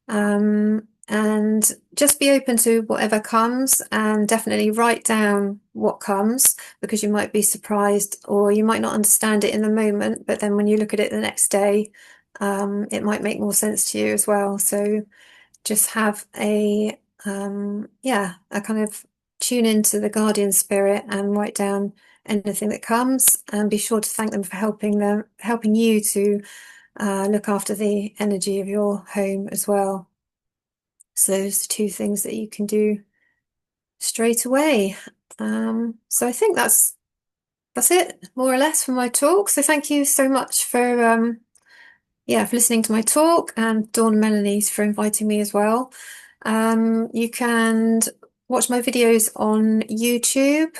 And just be open to whatever comes, and definitely write down what comes, because you might be surprised, or you might not understand it in the moment, but then when you look at it the next day, it might make more sense to you as well. So just have a kind of tune into the guardian spirit and write down anything that comes, and be sure to thank them for helping you to look after the energy of your home as well. So those are two things that you can do straight away. So I think that's it, more or less, for my talk. So thank you so much for listening to my talk, and Dawn and Melanie for inviting me as well. You can watch my videos on YouTube,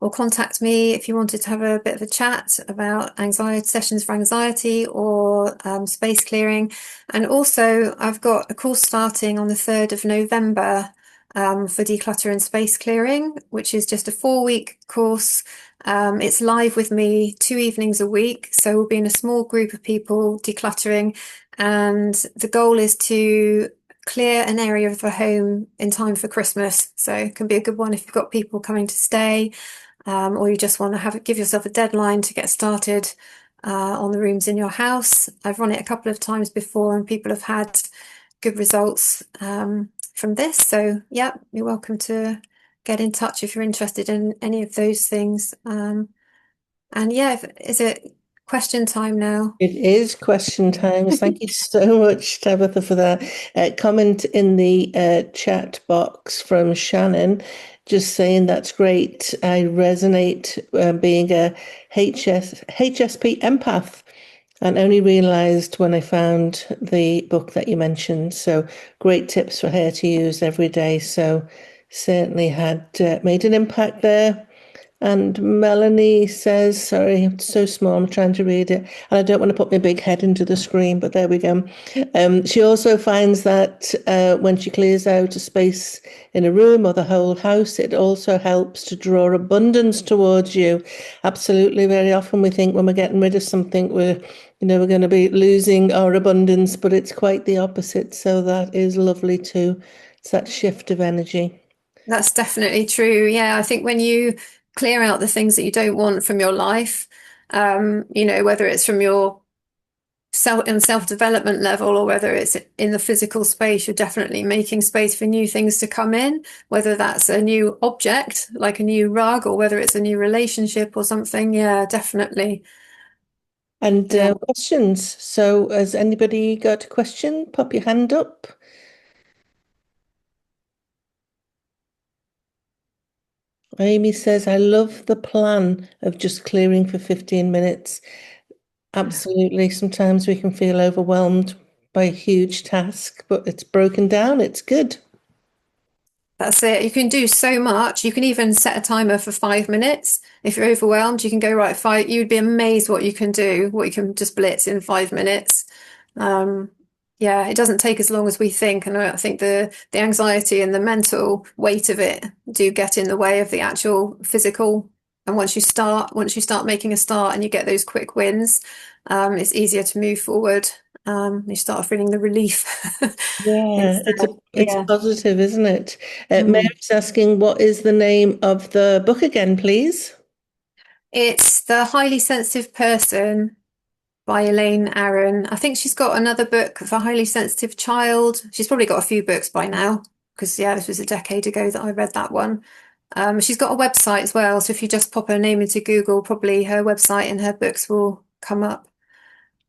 or contact me if you wanted to have a bit of a chat about sessions for anxiety, or space clearing. And also I've got a course starting on the 3rd of November for declutter and space clearing, which is just a 4-week course. It's live with me 2 evenings a week, so we'll be in a small group of people decluttering, and the goal is to clear an area of the home in time for Christmas. So it can be a good one if you've got people coming to stay, or you just want to give yourself a deadline to get started on the rooms in your house. I've run it a couple of times before, and people have had good results from this. So yeah, you're welcome to get in touch if you're interested in any of those things. And yeah, is it question time now? It is question time. Thank you so much, Tabitha, for that comment in the chat box from Shannon, just saying that's great. I resonate being a HSP empath, and only realised when I found the book that you mentioned. So great tips for her to use every day. So certainly had made an impact there. And Melanie says, sorry, it's so small, I'm trying to read it, and I don't want to put my big head into the screen, but there we go. She also finds that when she clears out a space in a room or the whole house, it also helps to draw abundance towards you. Absolutely. Very often we think when we're getting rid of something, we're going to be losing our abundance, but it's quite the opposite. So that is lovely too. It's that shift of energy. That's definitely true. Yeah, I think when you clear out the things that you don't want from your life, whether it's from your self-development level, or whether it's in the physical space, you're definitely making space for new things to come in, whether that's a new object like a new rug, or whether it's a new relationship or something. Yeah, definitely. And questions. So has anybody got a question? Pop your hand up. Amy says, I love the plan of just clearing for 15 minutes. Absolutely. Sometimes we can feel overwhelmed by a huge task, but it's broken down. It's good. That's it. You can do so much. You can even set a timer for 5 minutes. If you're overwhelmed, you can go right 5. You'd be amazed what you can do, what you can just blitz in 5 minutes. Yeah, it doesn't take as long as we think. And I think the anxiety and the mental weight of it do get in the way of the actual physical. And once you start making a start and you get those quick wins, it's easier to move forward. You start feeling the relief. Yeah, it's Yeah. positive, isn't it? Mary's asking, what is the name of the book again, please? It's The Highly Sensitive Person by Elaine Aron. I think she's got another book for Highly Sensitive Child. She's probably got a few books by now, because this was a decade ago that I read that one. She's got a website as well, so if you just pop her name into Google, probably her website and her books will come up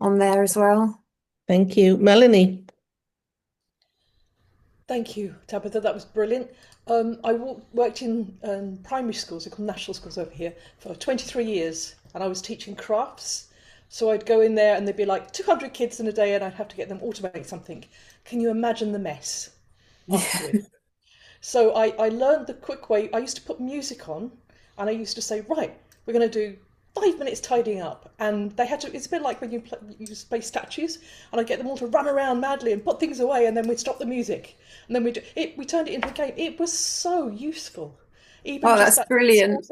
on there as well. Thank you. Melanie. Thank you, Tabitha. That was brilliant. I worked in primary schools, they're called national schools over here, for 23 years, and I was teaching crafts. So I'd go in there and there'd be like 200 kids in a day, and I'd have to get them all to make something. Can you imagine the mess afterwards? So I learned the quick way. I used to put music on, and I used to say, right, we're going to do 5 minutes tidying up, and they had to. It's a bit like when you play statues, and I get them all to run around madly and put things away, and then we'd stop the music, and then we turned it into a game. It was so useful. Even Oh, just that's brilliant.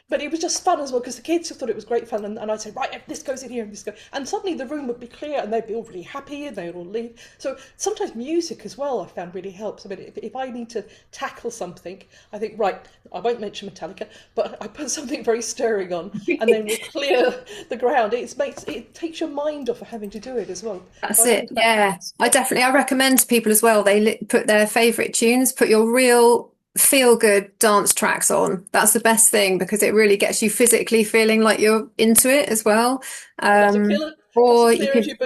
but it was just fun as well, because the kids thought it was great fun, and I'd say, right, this goes in here and this goes, and suddenly the room would be clear, and they'd be all really happy, and they'd all leave. So sometimes music as well I found really helps. I mean, if I need to tackle something, I think, right, I won't mention Metallica, but I put something very stirring on, and then we clear the ground. It takes your mind off of having to do it as well. That's it. Yeah, I recommend to people as well. They put their favorite tunes. Put your real feel good dance tracks on. That's the best thing, because it really gets you physically feeling like you're into it as well. Or you could,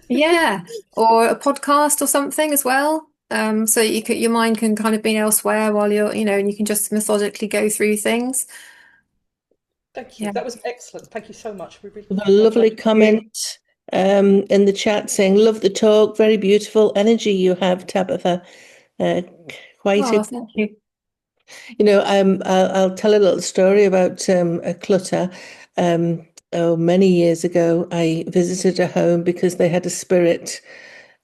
yeah, or a podcast or something as well. So your mind can kind of be elsewhere while you're, and you can just methodically go through things. Thank you. Yeah. That was excellent. Thank you so much. We really a lovely comment in the chat saying, love the talk, very beautiful energy you have, Tabitha. Thank you. I'll tell a little story about a clutter. Many years ago, I visited a home because they had a spirit.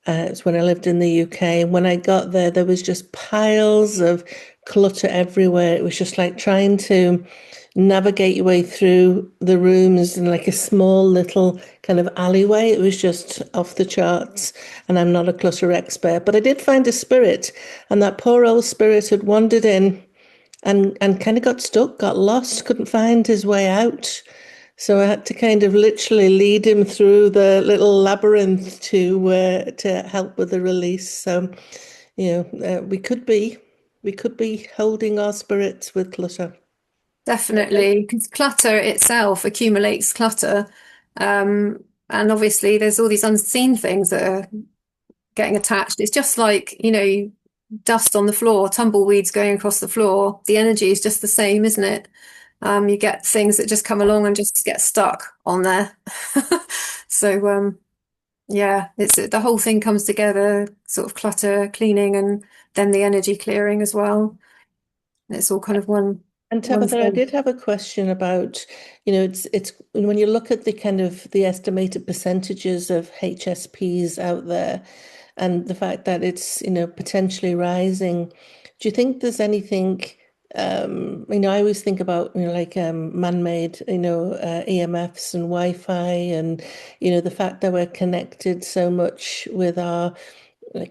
It's when I lived in the UK. And when I got there, there was just piles of clutter everywhere. It was just like trying to navigate your way through the rooms in like a small little kind of alleyway. It was just off the charts. And I'm not a clutter expert, but I did find a spirit. And that poor old spirit had wandered in and kind of got stuck, got lost, couldn't find his way out. So I had to kind of literally lead him through the little labyrinth to help with the release. So, we could be holding our spirits with clutter. Definitely, because clutter itself accumulates clutter, and obviously there's all these unseen things that are getting attached. It's just like, dust on the floor, tumbleweeds going across the floor. The energy is just the same, isn't it? You get things that just come along and just get stuck on there. So yeah, it's the whole thing comes together, sort of clutter cleaning and then the energy clearing as well. It's all kind of one. And Tabitha, I did have a question about, it's when you look at the kind of the estimated percentages of HSPs out there, and the fact that it's potentially rising, do you think there's anything? I always think about like man-made EMFs and Wi-Fi, and the fact that we're connected so much with our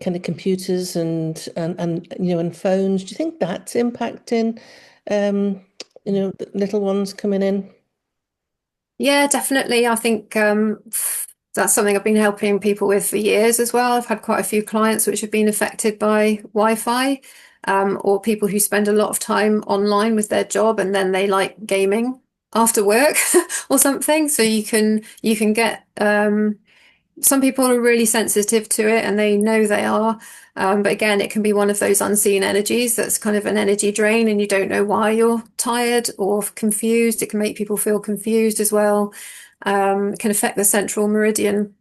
kind of computers and phones. Do you think that's impacting the little ones coming in? Yeah, definitely. I think that's something I've been helping people with for years as well. I've had quite a few clients which have been affected by Wi-Fi, or people who spend a lot of time online with their job and then they like gaming after work or something. So you can get some people are really sensitive to it and they know they are. But again, it can be one of those unseen energies that's kind of an energy drain and you don't know why you're tired or confused. It can make people feel confused as well. It can affect the central meridian,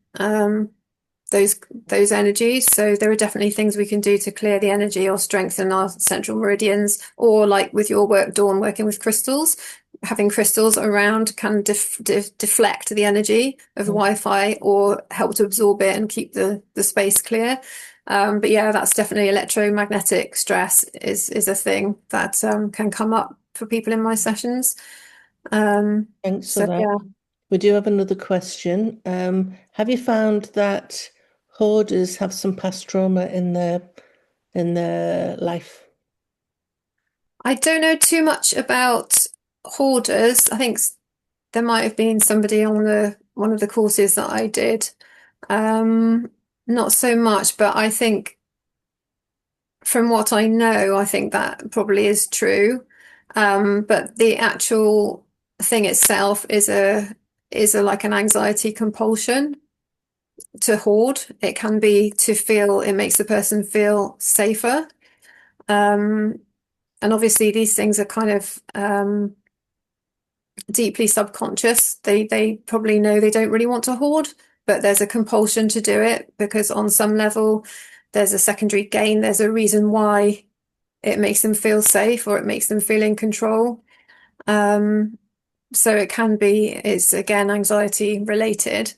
those energies. So there are definitely things we can do to clear the energy or strengthen our central meridians, or like with your work, Dawn, working with crystals. Having crystals around can deflect the energy of Wi-Fi or help to absorb it and keep the space clear. But yeah, that's definitely electromagnetic stress is a thing that can come up for people in my sessions. Thanks for that. Yeah. We do have another question. Have you found that hoarders have some past trauma in their life? I don't know too much about hoarders. I think there might have been somebody on one of the courses that I did. Not so much, but I think from what I know, I think that probably is true. But the actual thing itself is a like an anxiety compulsion to hoard. It can be to feel, it makes the person feel safer. And obviously these things are kind of deeply subconscious. They probably know they don't really want to hoard, but there's a compulsion to do it because on some level there's a secondary gain. There's a reason why it makes them feel safe or it makes them feel in control. So it can be, it's again anxiety related.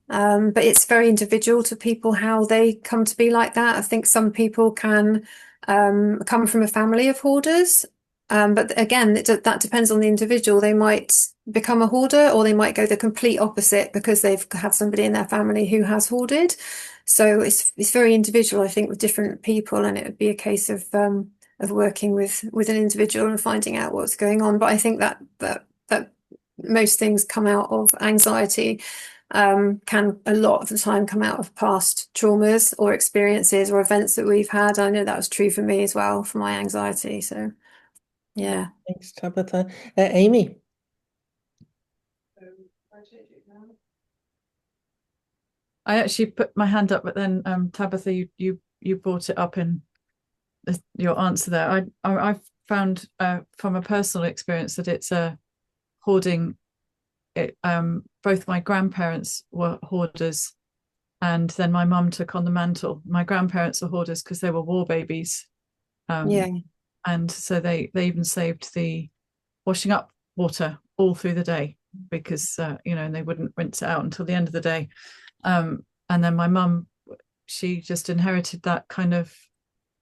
But it's very individual to people how they come to be like that. I think some people can come from a family of hoarders. But again, that depends on the individual. They might become a hoarder or they might go the complete opposite because they've had somebody in their family who has hoarded. So it's very individual, I think, with different people, and it would be a case of working with an individual and finding out what's going on. But I think that most things come out of anxiety. Can a lot of the time come out of past traumas or experiences or events that we've had. I know that was true for me as well, for my anxiety. So, yeah. Thanks, Tabitha. Amy. I actually put my hand up, but then Tabitha, you brought it up in your answer there. I've found from a personal experience that it's a hoarding. Both my grandparents were hoarders, and then my mum took on the mantle. My grandparents were hoarders because they were war babies, and so they even saved the washing up water all through the day because and they wouldn't rinse it out until the end of the day. And then my mum, she just inherited that kind of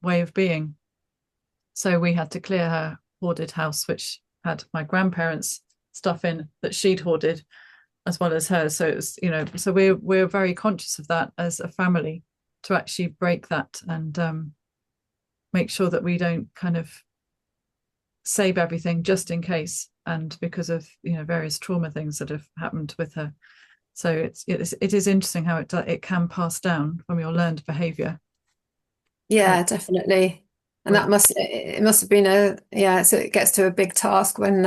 way of being. So we had to clear her hoarded house, which had my grandparents' stuff in that she'd hoarded, as well as hers. So it's so we're very conscious of that as a family, to actually break that and make sure that we don't kind of save everything just in case, and because of various trauma things that have happened with her. So it is interesting how it can pass down from your learned behavior. Yeah, definitely. And that must have been so it gets to a big task when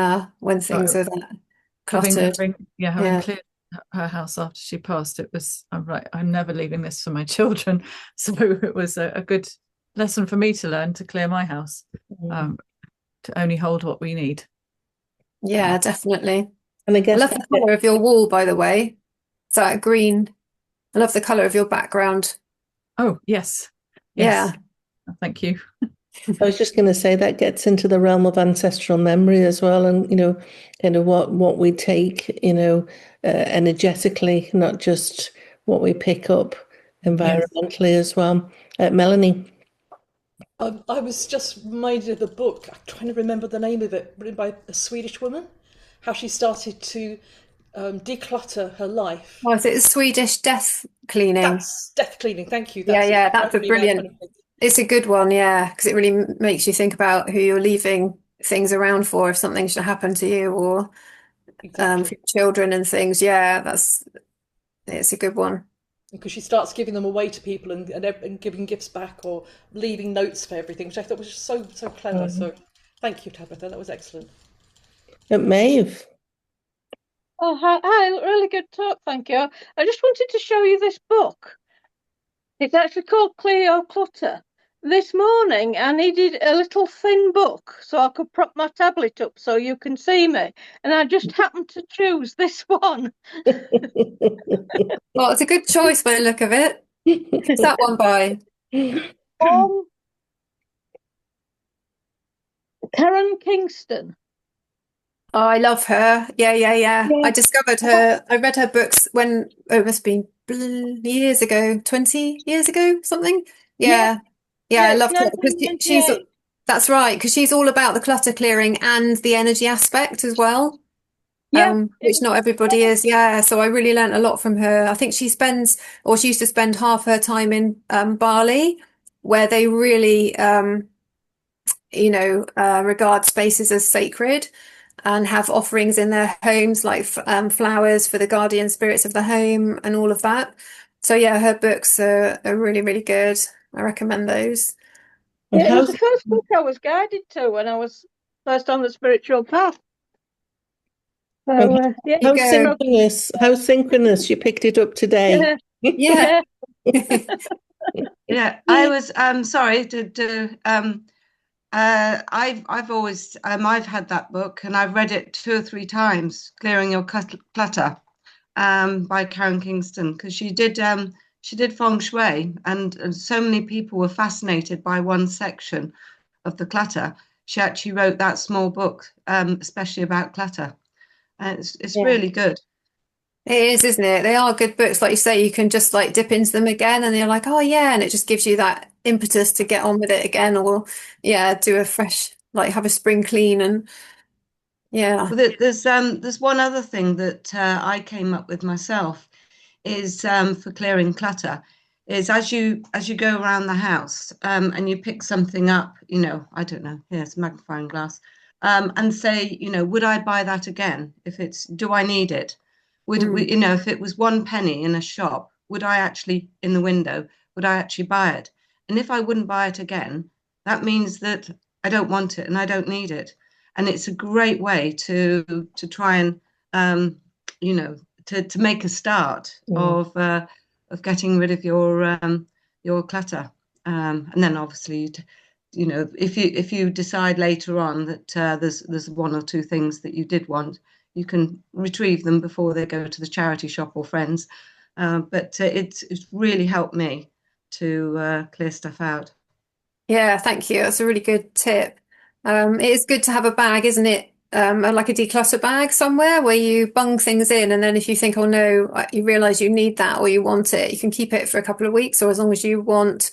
things are that cluttered. Having cleared her house after she passed, I'm like, I'm never leaving this for my children. So it was a good lesson for me to learn to clear my house, to only hold what we need. Yeah, definitely. And I guess I love the colour of your wall, by the way. It's that green. I love the colour of your background. Oh, yes. Yeah. Thank you. I was just going to say that gets into the realm of ancestral memory as well, and kind of what we take, energetically, not just what we pick up environmentally as well. Melanie. I was just reminded of the book. I'm trying to remember the name of it, written by a Swedish woman. How she started to declutter her life. Oh, is it Swedish death cleaning? That's death cleaning. Thank you. That's a brilliant. It's a good one, yeah, because it really makes you think about who you're leaving things around for if something should happen to you, or for your children and things. Yeah, it's a good one. Because she starts giving them away to people and giving gifts back or leaving notes for everything, which I thought was just so clever. So thank you, Tabitha. That was excellent. Maeve. Oh, hi, really good talk, thank you. I just wanted to show you this book. It's actually called Clear Your Clutter. This morning, I needed a little thin book so I could prop my tablet up so you can see me. And I just happened to choose this one. Well, it's a good choice by the look of it. Who's that one by? Karen Kingston. Oh, I love her. Yeah. I discovered her. I read her books when it must have been years ago, 20 years ago, something. Yeah, I loved her because she's that's right, because she's all about the clutter clearing and the energy aspect as well. Which not everybody is. Yeah, so I really learned a lot from her. I think she used to spend half her time in Bali, where they really regard spaces as sacred and have offerings in their homes like flowers for the guardian spirits of the home and all of that. So yeah, her books are really, really good. I recommend those. It was the first book I was guided to when I was first on the spiritual path. So, How synchronous you picked it up today. Yeah. Yeah, I was sorry I've always I've had that book and I've read it 2 or 3 times, Clearing Your Clutter, by Karen Kingston, because she did feng shui, and so many people were fascinated by one section of the clutter. She actually wrote that small book, especially about clutter. It's really good. It is, isn't it? They are good books. Like you say, you can just like dip into them again and you're like, oh yeah, and it just gives you that impetus to get on with it again, or do a fresh, like have a spring clean. And Well, there's one other thing that I came up with myself is for clearing clutter, is as you go around the house and you pick something up, I don't know, here's a magnifying glass, and say, would I buy that again? Do I need it? If it was 1 penny in a shop, would I actually buy it? And if I wouldn't buy it again, that means that I don't want it and I don't need it. And it's a great way to try and to make a start of getting rid of your clutter. And then obviously, if you decide later on that there's 1 or 2 things that you did want, you can retrieve them before they go to the charity shop or friends. But it's really helped me to clear stuff out. yeah, thank you. That's a really good tip. It is good to have a bag, isn't it? Like a declutter bag somewhere where you bung things in, and then if you think, oh no, you realize you need that or you want it, you can keep it for a couple of weeks or as long as you want,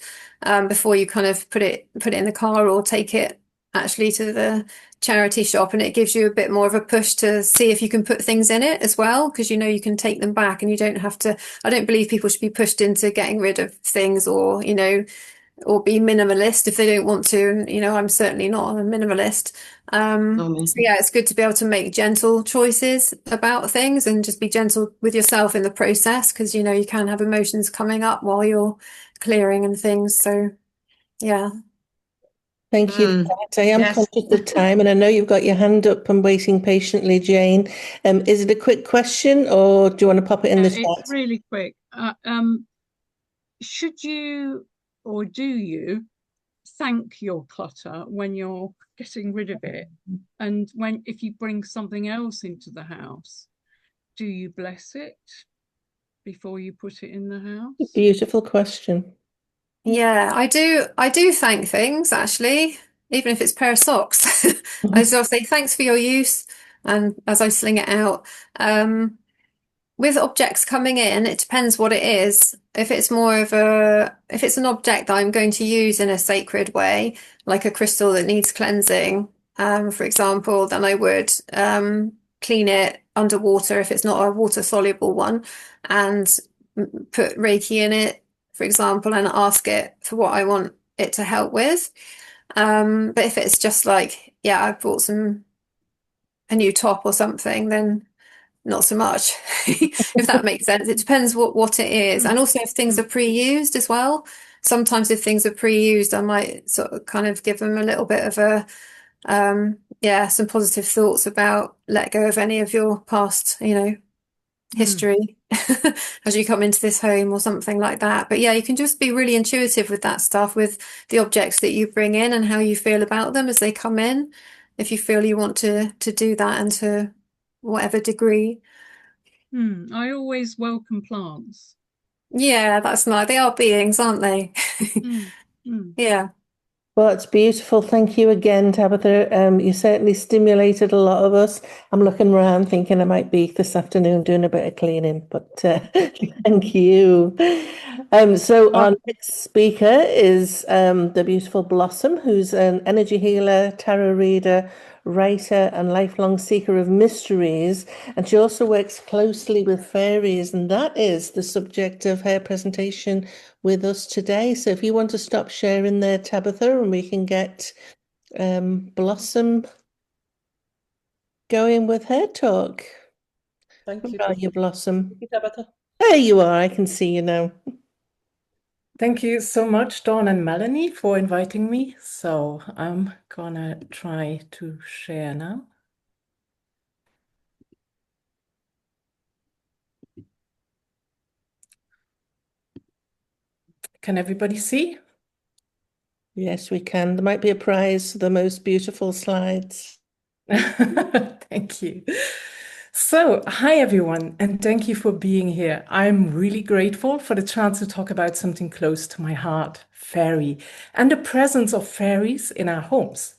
before you kind of put it in the car or take it actually to the charity shop. And it gives you a bit more of a push to see if you can put things in it as well, because you can take them back and you don't have to. I don't believe people should be pushed into getting rid of things or be minimalist if they don't want to. I'm certainly not a minimalist. So yeah, it's good to be able to make gentle choices about things and just be gentle with yourself in the process, because you can have emotions coming up while you're clearing and things. So yeah. Thank you for that. I am conscious of time, and I know you've got your hand up and waiting patiently, Jane. Is it a quick question, or do you want to pop it in the chat? It's really quick. Should you or do you thank your clutter when you're getting rid of it? And if you bring something else into the house, do you bless it before you put it in the house? Beautiful question. Yeah, I do thank things, actually, even if it's a pair of socks. I just say thanks for your use, and as I sling it out. With objects coming in, it depends what it is. If it's an object that I'm going to use in a sacred way, like a crystal that needs cleansing, for example, then I would clean it underwater if it's not a water soluble one, and put Reiki in it, for example, and ask it for what I want it to help with. But if it's just like, I bought a new top or something, then not so much, if that makes sense. It depends what it is. And also if things are pre-used as well. Sometimes if things are pre-used, I might sort of kind of give them a little bit of a, some positive thoughts about let go of any of your past, history as you come into this home or something like that. But yeah, you can just be really intuitive with that stuff, with the objects that you bring in and how you feel about them as they come in, if you feel you want to do that, and to whatever degree. I always welcome plants. Yeah, that's nice. They are beings, aren't they? Yeah. Well, it's beautiful. Thank you again, Tabitha. You certainly stimulated a lot of us. I'm looking around thinking I might be this afternoon doing a bit of cleaning, but thank you. So our next speaker is the beautiful Blossom, who's an energy healer, tarot reader, writer, and lifelong seeker of mysteries. And she also works closely with fairies, and that is the subject of her presentation with us today. So if you want to stop sharing there, Tabitha, and we can get Blossom going with her talk. Thank you. Where are you, Blossom? Thank you, Tabitha. There you are. I can see you now. Thank you so much, Dawn and Melanie, for inviting me. So I'm gonna try to share now. Can everybody see? Yes, we can. There might be a prize for the most beautiful slides. Thank you. So, hi everyone, and thank you for being here. I'm really grateful for the chance to talk about something close to my heart, fairy, and the presence of fairies in our homes.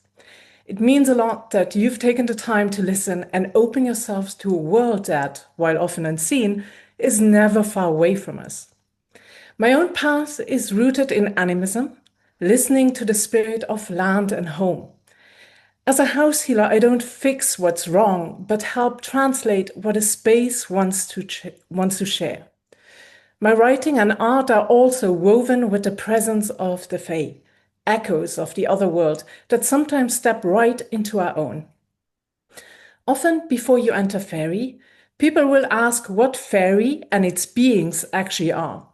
It means a lot that you've taken the time to listen and open yourselves to a world that, while often unseen, is never far away from us. My own path is rooted in animism, listening to the spirit of land and home. As a house healer, I don't fix what's wrong, but help translate what a space wants to share. My writing and art are also woven with the presence of the Fae, echoes of the other world that sometimes step right into our own. Often, before you enter fairy, people will ask what fairy and its beings actually are.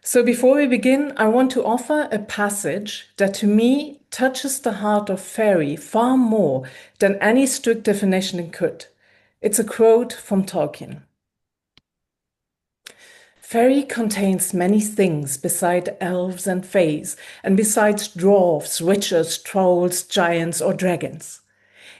So before we begin, I want to offer a passage that to me touches the heart of fairy far more than any strict definition could. It's a quote from Tolkien. Fairy contains many things beside elves and fays, and besides dwarfs, witches, trolls, giants, or dragons.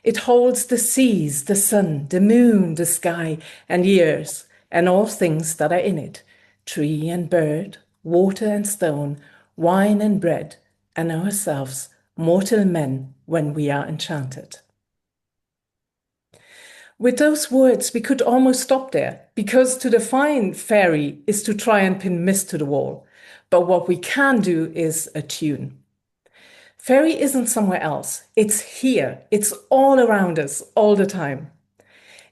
It holds the seas, the sun, the moon, the sky, and the earth, and all things that are in it, tree and bird, water and stone, wine and bread, and ourselves, mortal men, when we are enchanted. With those words, we could almost stop there, because to define fairy is to try and pin mist to the wall. But what we can do is attune. Fairy isn't somewhere else. It's here. It's all around us, all the time.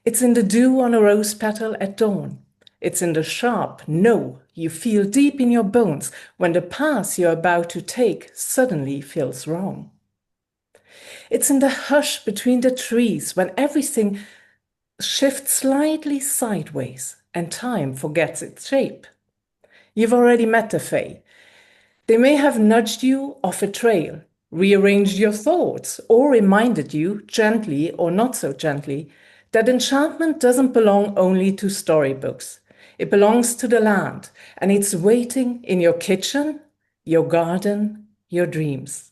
It's in the dew on a rose petal at dawn. It's in the sharp no you feel deep in your bones when the path you're about to take suddenly feels wrong. It's in the hush between the trees when everything shifts slightly sideways and time forgets its shape. You've already met the Fae. They may have nudged you off a trail, rearranged your thoughts, or reminded you, gently or not so gently, that enchantment doesn't belong only to storybooks. It belongs to the land, and it's waiting in your kitchen, your garden, your dreams.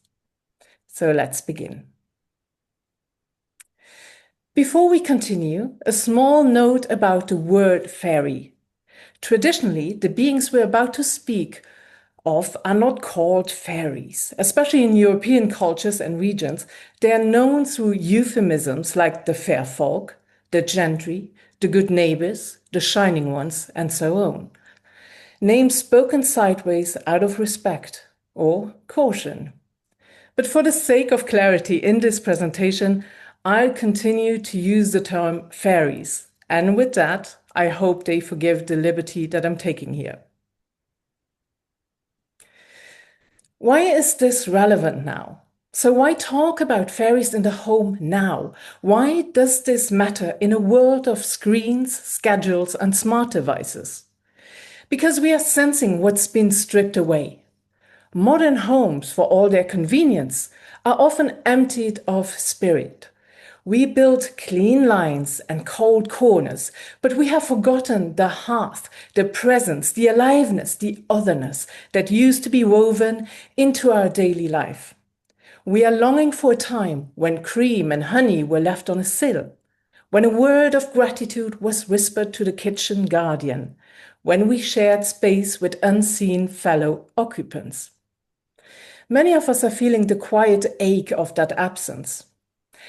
So let's begin. Before we continue, a small note about the word fairy. Traditionally, the beings we're about to speak of are not called fairies. Especially in European cultures and regions, they are known through euphemisms like the fair folk, the gentry, the good neighbors, the shining ones, and so on. Names spoken sideways out of respect or caution. But for the sake of clarity in this presentation, I'll continue to use the term fairies. And with that, I hope they forgive the liberty that I'm taking here. Why is this relevant now? So why talk about fairies in the home now? Why does this matter in a world of screens, schedules, and smart devices? Because we are sensing what's been stripped away. Modern homes, for all their convenience, are often emptied of spirit. We build clean lines and cold corners, but we have forgotten the hearth, the presence, the aliveness, the otherness that used to be woven into our daily life. We are longing for a time when cream and honey were left on a sill, when a word of gratitude was whispered to the kitchen guardian, when we shared space with unseen fellow occupants. Many of us are feeling the quiet ache of that absence.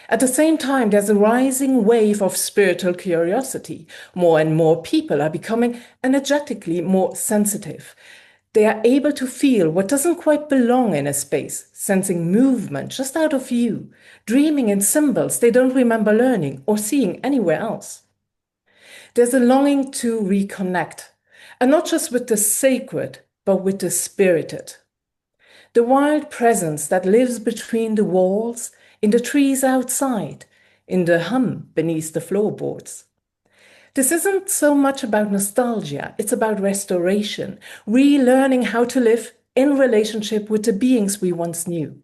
At the same time, there's a rising wave of spiritual curiosity. More and more people are becoming energetically more sensitive. They are able to feel what doesn't quite belong in a space, sensing movement just out of view, dreaming in symbols they don't remember learning or seeing anywhere else. There's a longing to reconnect, and not just with the sacred, but with the spirited. The wild presence that lives between the walls, in the trees outside, in the hum beneath the floorboards. This isn't so much about nostalgia, it's about restoration, relearning how to live in relationship with the beings we once knew,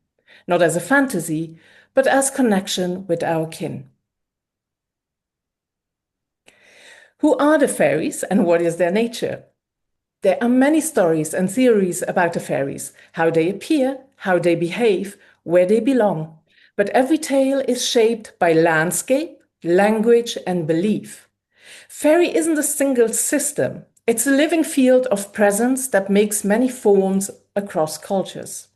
not as a fantasy, but as connection with our kin. Who are the fairies and what is their nature? There are many stories and theories about the fairies, how they appear, how they behave, where they belong, but every tale is shaped by landscape, language, and belief. Fairy isn't a single system. It's a living field of presence that makes many forms across cultures.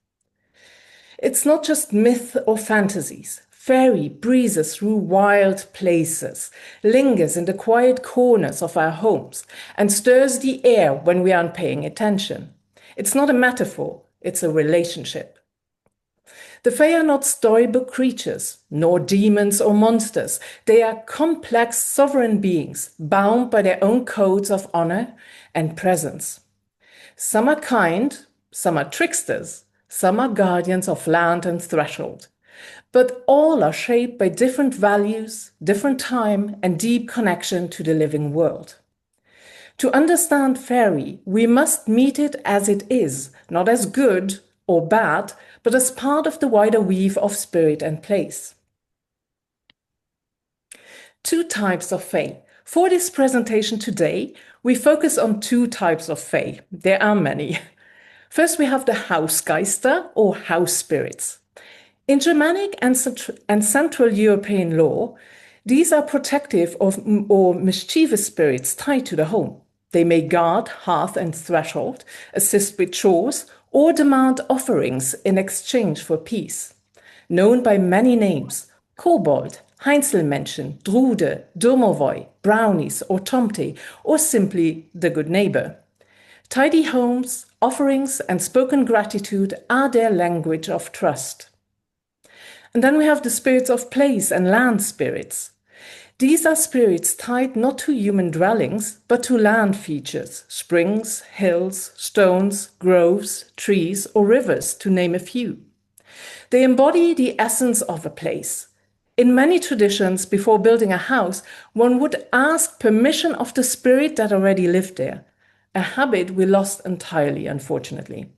It's not just myth or fantasies. Fairy breezes through wild places, lingers in the quiet corners of our homes, and stirs the air when we aren't paying attention. It's not a metaphor, it's a relationship. The Fae are not storybook creatures, nor demons or monsters. They are complex sovereign beings, bound by their own codes of honor and presence. Some are kind, some are tricksters, some are guardians of land and threshold. But all are shaped by different values, different time, and deep connection to the living world. To understand fairy, we must meet it as it is, not as good or bad, but as part of the wider weave of spirit and place. Two types of fae. For this presentation today, we focus on two types of fae. There are many. First, we have the Hausgeister or house spirits. In Germanic and Central European law, these are protective or mischievous spirits tied to the home. They may guard hearth and threshold, assist with chores, or demand offerings in exchange for peace. Known by many names, Kobold, Heinzelmännchen, Drude, Domovoi, Brownies, or Tomte, or simply the good neighbor. Tidy homes, offerings, and spoken gratitude are their language of trust. And then we have the spirits of place and land spirits. These are spirits tied not to human dwellings, but to land features, springs, hills, stones, groves, trees, or rivers, to name a few. They embody the essence of a place. In many traditions, before building a house, one would ask permission of the spirit that already lived there, a habit we lost entirely, unfortunately.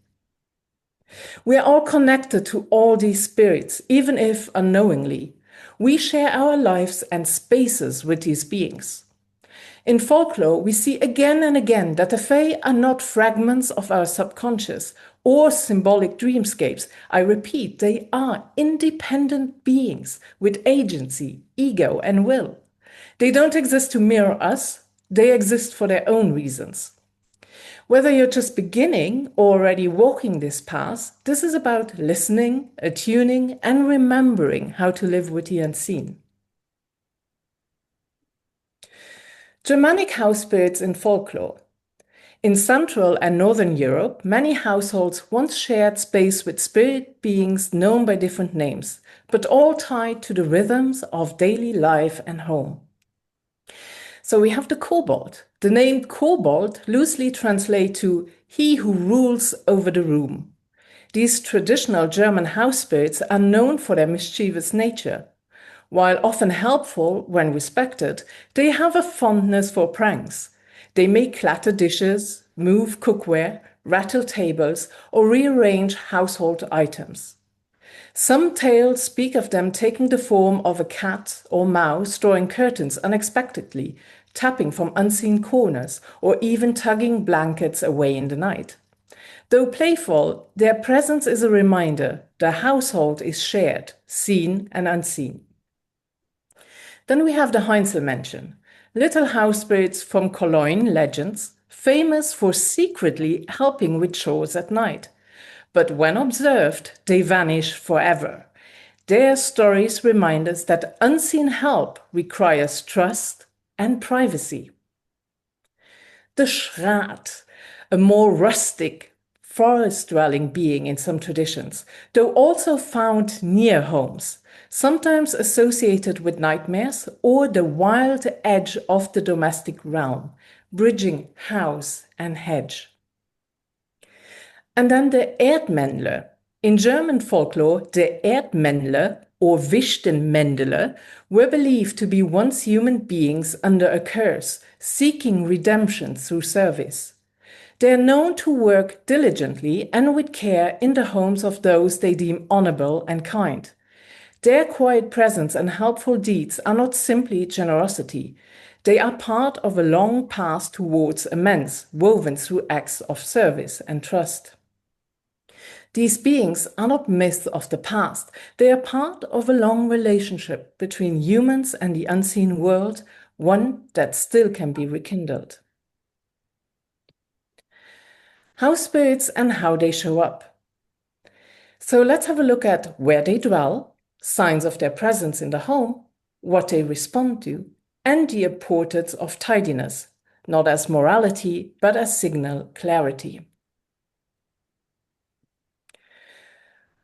We are all connected to all these spirits, even if unknowingly. We share our lives and spaces with these beings. In folklore, we see again and again that the Fae are not fragments of our subconscious or symbolic dreamscapes. I repeat, they are independent beings with agency, ego, and will. They don't exist to mirror us, they exist for their own reasons. Whether you're just beginning or already walking this path, this is about listening, attuning, and remembering how to live with the unseen. Germanic house spirits in folklore. In Central and Northern Europe, many households once shared space with spirit beings known by different names, but all tied to the rhythms of daily life and home. So we have the kobold. The name kobold loosely translates to he who rules over the room. These traditional German house spirits are known for their mischievous nature. While often helpful when respected, they have a fondness for pranks. They may clatter dishes, move cookware, rattle tables, or rearrange household items. Some tales speak of them taking the form of a cat or mouse drawing curtains unexpectedly, tapping from unseen corners, or even tugging blankets away in the night. Though playful, their presence is a reminder the household is shared, seen and unseen. Then we have the Heinzel mansion, little house spirits from Cologne legends, famous for secretly helping with chores at night. But when observed, they vanish forever. Their stories remind us that unseen help requires trust and privacy. The Schraat, a more rustic, forest-dwelling being in some traditions, though also found near homes, sometimes associated with nightmares or the wild edge of the domestic realm, bridging house and hedge. And then the Erdmännle. In German folklore, the Erdmännle or Wichtenmändele were believed to be once human beings under a curse, seeking redemption through service. They are known to work diligently and with care in the homes of those they deem honorable and kind. Their quiet presence and helpful deeds are not simply generosity. They are part of a long path towards amends, woven through acts of service and trust. These beings are not myths of the past. They are part of a long relationship between humans and the unseen world, one that still can be rekindled. House spirits and how they show up. So let's have a look at where they dwell, signs of their presence in the home, what they respond to, and the importance of tidiness, not as morality, but as signal clarity.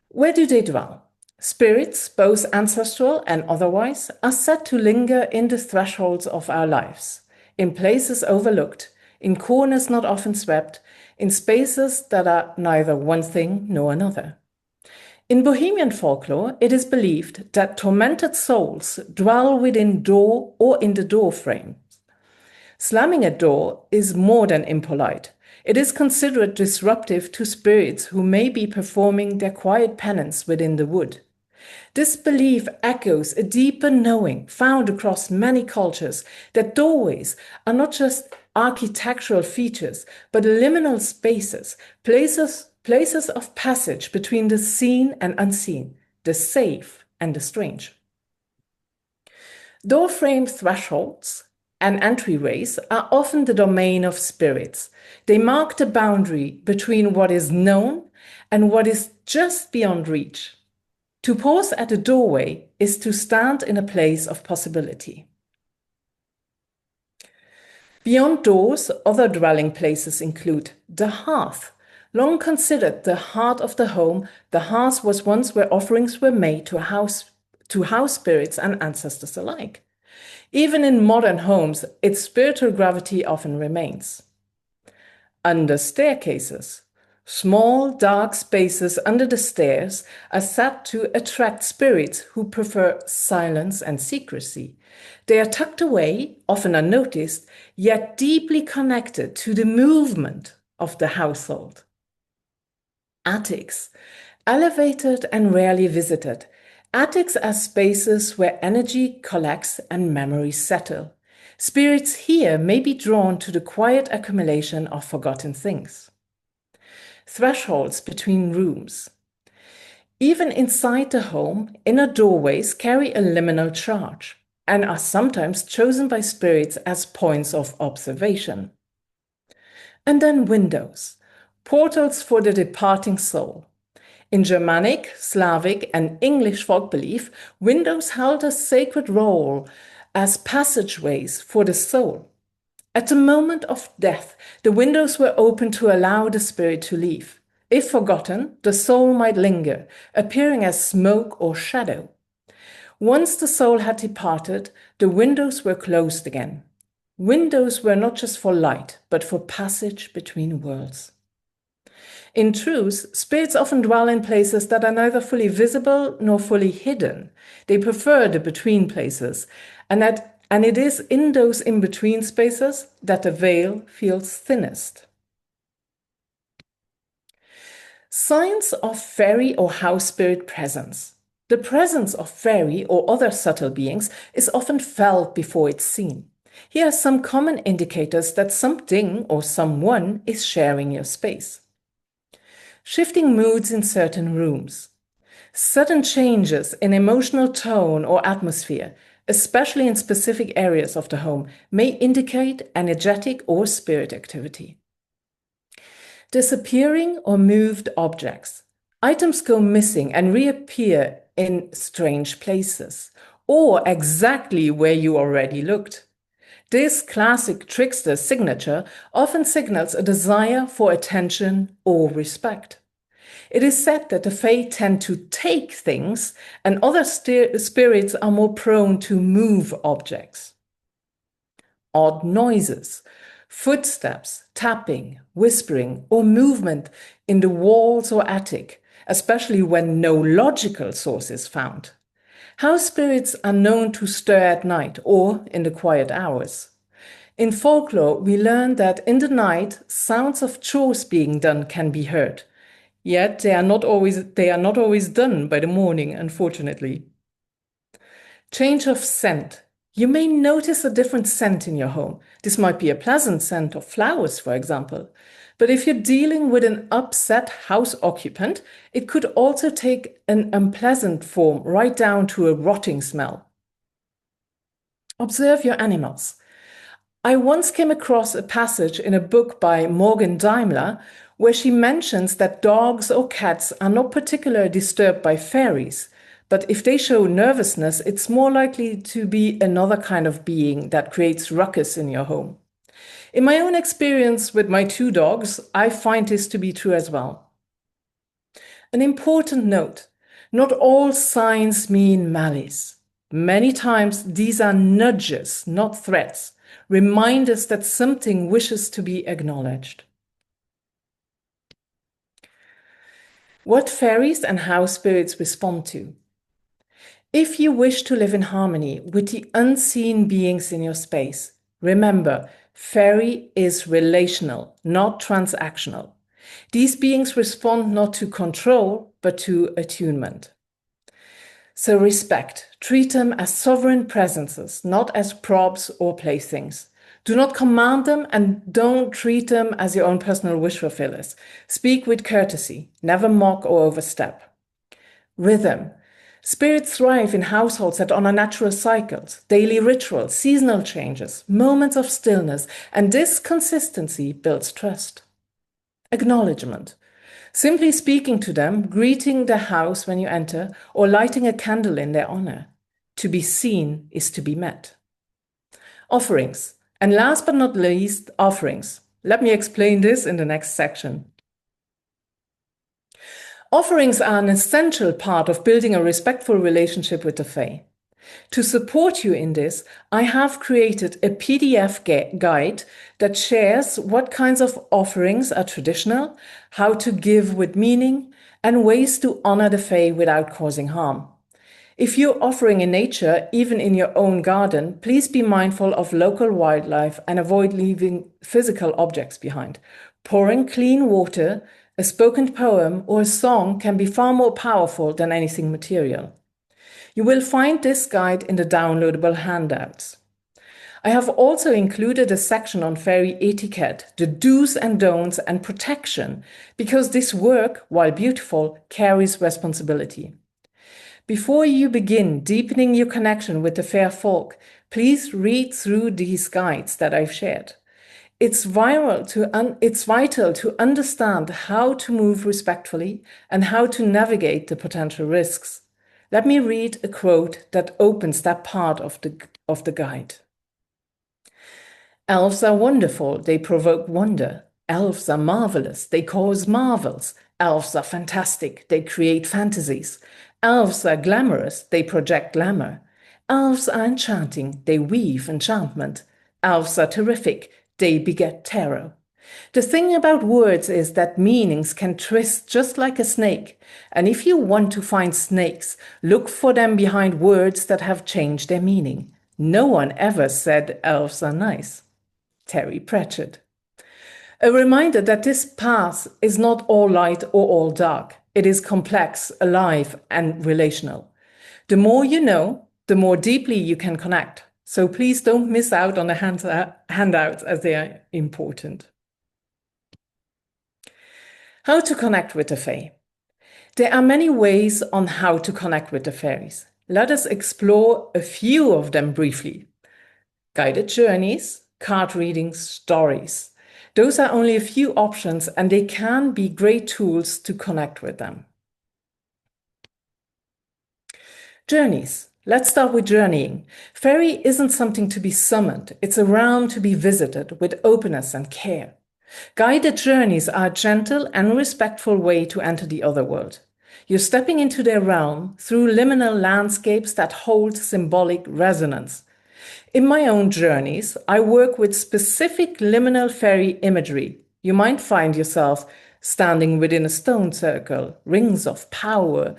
Where do they dwell? Spirits, both ancestral and otherwise, are said to linger in the thresholds of our lives, in places overlooked, in corners not often swept, in spaces that are neither one thing nor another. In Bohemian folklore, it is believed that tormented souls dwell within door or in the door frame. Slamming a door is more than impolite. It is considered disruptive to spirits who may be performing their quiet penance within the wood. This belief echoes a deeper knowing found across many cultures that doorways are not just architectural features, but liminal spaces, places of passage between the seen and unseen, the safe and the strange. Doorframe thresholds and entryways are often the domain of spirits. They mark the boundary between what is known and what is just beyond reach. To pause at a doorway is to stand in a place of possibility. Beyond doors, other dwelling places include the hearth. Long considered the heart of the home, the hearth was once where offerings were made to house spirits and ancestors alike. Even in modern homes, its spiritual gravity often remains. Under staircases, small dark spaces under the stairs are said to attract spirits who prefer silence and secrecy. They are tucked away, often unnoticed, yet deeply connected to the movement of the household. Attics, elevated and rarely visited. Attics are spaces where energy collects and memories settle. Spirits here may be drawn to the quiet accumulation of forgotten things. Thresholds between rooms. Even inside the home, inner doorways carry a liminal charge and are sometimes chosen by spirits as points of observation. And then windows, portals for the departing soul. In Germanic, Slavic, and English folk belief, windows held a sacred role as passageways for the soul. At the moment of death, the windows were open to allow the spirit to leave. If forgotten, the soul might linger, appearing as smoke or shadow. Once the soul had departed, the windows were closed again. Windows were not just for light, but for passage between worlds. In truth, spirits often dwell in places that are neither fully visible nor fully hidden. They prefer the between places, and it is in those in-between spaces that the veil feels thinnest. Signs of fairy or house spirit presence. The presence of fairy or other subtle beings is often felt before it's seen. Here are some common indicators that something or someone is sharing your space. Shifting moods in certain rooms. Sudden changes in emotional tone or atmosphere, especially in specific areas of the home, may indicate energetic or spirit activity. Disappearing or moved objects. Items go missing and reappear in strange places, or exactly where you already looked. This classic trickster signature often signals a desire for attention or respect. It is said that the Fae tend to take things, and other spirits are more prone to move objects. Odd noises, footsteps, tapping, whispering, or movement in the walls or attic, especially when no logical source is found. House spirits are known to stir at night or in the quiet hours. In folklore, we learn that in the night, sounds of chores being done can be heard. Yet they are not always done by the morning, unfortunately. Change of scent. You may notice a different scent in your home. This might be a pleasant scent of flowers, for example. But if you're dealing with an upset house occupant, it could also take an unpleasant form, right down to a rotting smell. Observe your animals. I once came across a passage in a book by Morgan Daimler where she mentions that dogs or cats are not particularly disturbed by fairies, but if they show nervousness, it's more likely to be another kind of being that creates ruckus in your home. In my own experience with my 2 dogs, I find this to be true as well. An important note, not all signs mean malice. Many times these are nudges, not threats, reminders that something wishes to be acknowledged. What fairies and house spirits respond to. If you wish to live in harmony with the unseen beings in your space, remember, fairy is relational, not transactional. These beings respond not to control, but to attunement. So respect. Treat them as sovereign presences, not as props or playthings. Do not command them and don't treat them as your own personal wish fulfillers. Speak with courtesy, never mock or overstep. Rhythm. Spirits thrive in households that honor natural cycles, daily rituals, seasonal changes, moments of stillness, and this consistency builds trust. Acknowledgement. Simply speaking to them, greeting the house when you enter, or lighting a candle in their honor. To be seen is to be met. Offerings. And last but not least, offerings. Let me explain this in the next section. Offerings are an essential part of building a respectful relationship with the Fae. To support you in this, I have created a PDF guide that shares what kinds of offerings are traditional, how to give with meaning, and ways to honor the Fae without causing harm. If you're offering in nature, even in your own garden, please be mindful of local wildlife and avoid leaving physical objects behind. Pouring clean water, a spoken poem, or a song can be far more powerful than anything material. You will find this guide in the downloadable handouts. I have also included a section on fairy etiquette, the do's and don'ts, and protection, because this work, while beautiful, carries responsibility. Before you begin deepening your connection with the fair folk, please read through these guides that I've shared. It's vital to understand how to move respectfully and how to navigate the potential risks. Let me read a quote that opens that part of the guide. Elves are wonderful, they provoke wonder. Elves are marvelous, they cause marvels. Elves are fantastic, they create fantasies. Elves are glamorous, they project glamour. Elves are enchanting, they weave enchantment. Elves are terrific, they beget terror. The thing about words is that meanings can twist just like a snake. And if you want to find snakes, look for them behind words that have changed their meaning. No one ever said elves are nice. Terry Pratchett. A reminder that this path is not all light or all dark. It is complex, alive, and relational. The more you know, the more deeply you can connect. So please don't miss out on the handouts as they are important. How to connect with the Fae. There are many ways on how to connect with the fairies. Let us explore a few of them briefly. Guided journeys, card readings, stories. Those are only a few options and they can be great tools to connect with them. Journeys. Let's start with journeying. Fairy isn't something to be summoned. It's a realm to be visited with openness and care. Guided journeys are a gentle and respectful way to enter the other world. You're stepping into their realm through liminal landscapes that hold symbolic resonance. In my own journeys, I work with specific liminal fairy imagery. You might find yourself standing within a stone circle, rings of power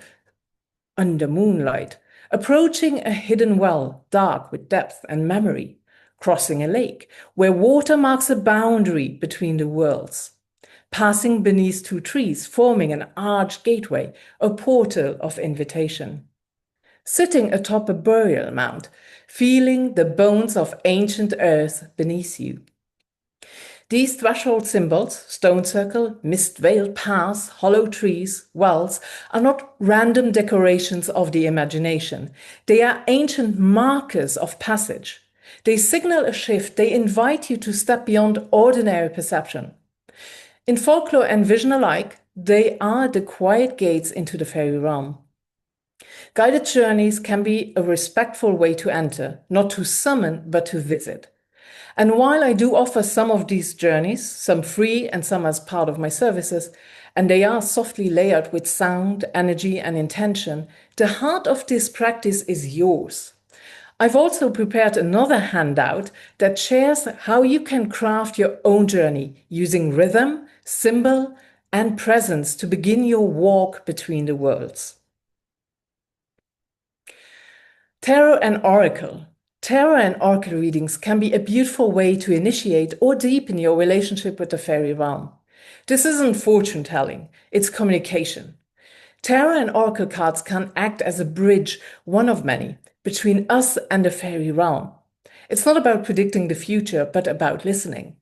under moonlight, approaching a hidden well, dark with depth and memory, crossing a lake where water marks a boundary between the worlds, passing beneath two trees, forming an arched gateway, a portal of invitation, sitting atop a burial mound, feeling the bones of ancient earth beneath you. These threshold symbols, stone circle, mist-veiled paths, hollow trees, wells, are not random decorations of the imagination. They are ancient markers of passage. They signal a shift. They invite you to step beyond ordinary perception. In folklore and vision alike, they are the quiet gates into the fairy realm. Guided journeys can be a respectful way to enter, not to summon, but to visit. And while I do offer some of these journeys, some free and some as part of my services, and they are softly layered with sound, energy, and intention, the heart of this practice is yours. I've also prepared another handout that shares how you can craft your own journey using rhythm, symbol, and presence to begin your walk between the worlds. Tarot and Oracle. Tarot and Oracle readings can be a beautiful way to initiate or deepen your relationship with the fairy realm. This isn't fortune telling, it's communication. Tarot and Oracle cards can act as a bridge, one of many, between us and the fairy realm. It's not about predicting the future, but about listening.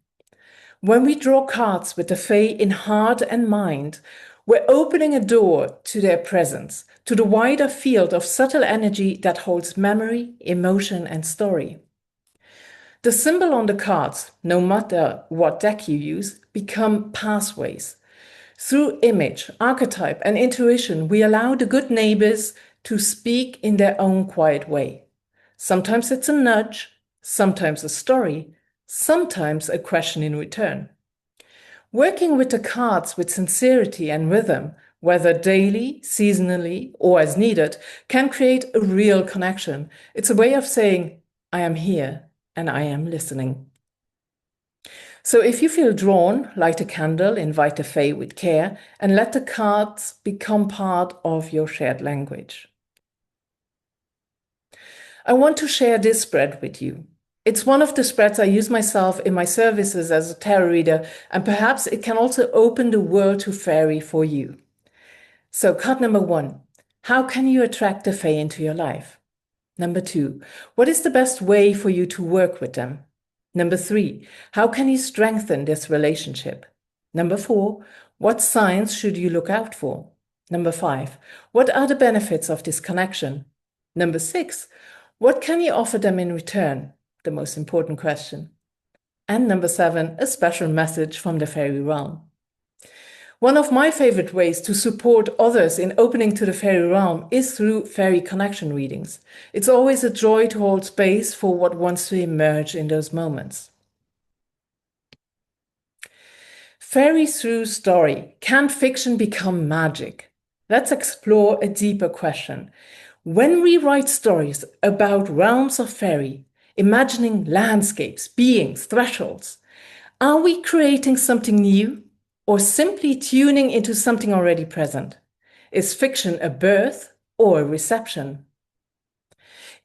When we draw cards with the Fae in heart and mind, we're opening a door to their presence, to the wider field of subtle energy that holds memory, emotion, and story. The symbol on the cards, no matter what deck you use, become pathways. Through image, archetype, and intuition, we allow the good neighbors to speak in their own quiet way. Sometimes it's a nudge, sometimes a story, sometimes a question in return. Working with the cards with sincerity and rhythm, whether daily, seasonally, or as needed, can create a real connection. It's a way of saying, I am here and I am listening. So if you feel drawn, light a candle, invite the Fae with care, and let the cards become part of your shared language. I want to share this spread with you. It's one of the spreads I use myself in my services as a tarot reader, and perhaps it can also open the world to fairy for you. So card number 1, how can you attract the Fae into your life? Number 2, what is the best way for you to work with them? Number 3, how can you strengthen this relationship? Number 4, what signs should you look out for? Number 5, what are the benefits of this connection? Number 6, what can you offer them in return? The most important question. And number 7, a special message from the fairy realm. One of my favorite ways to support others in opening to the fairy realm is through fairy connection readings. It's always a joy to hold space for what wants to emerge in those moments. Fairy through story. Can fiction become magic? Let's explore a deeper question. When we write stories about realms of fairy, imagining landscapes, beings, thresholds, Are we creating something new or simply tuning into something already present? Is fiction a birth or a reception?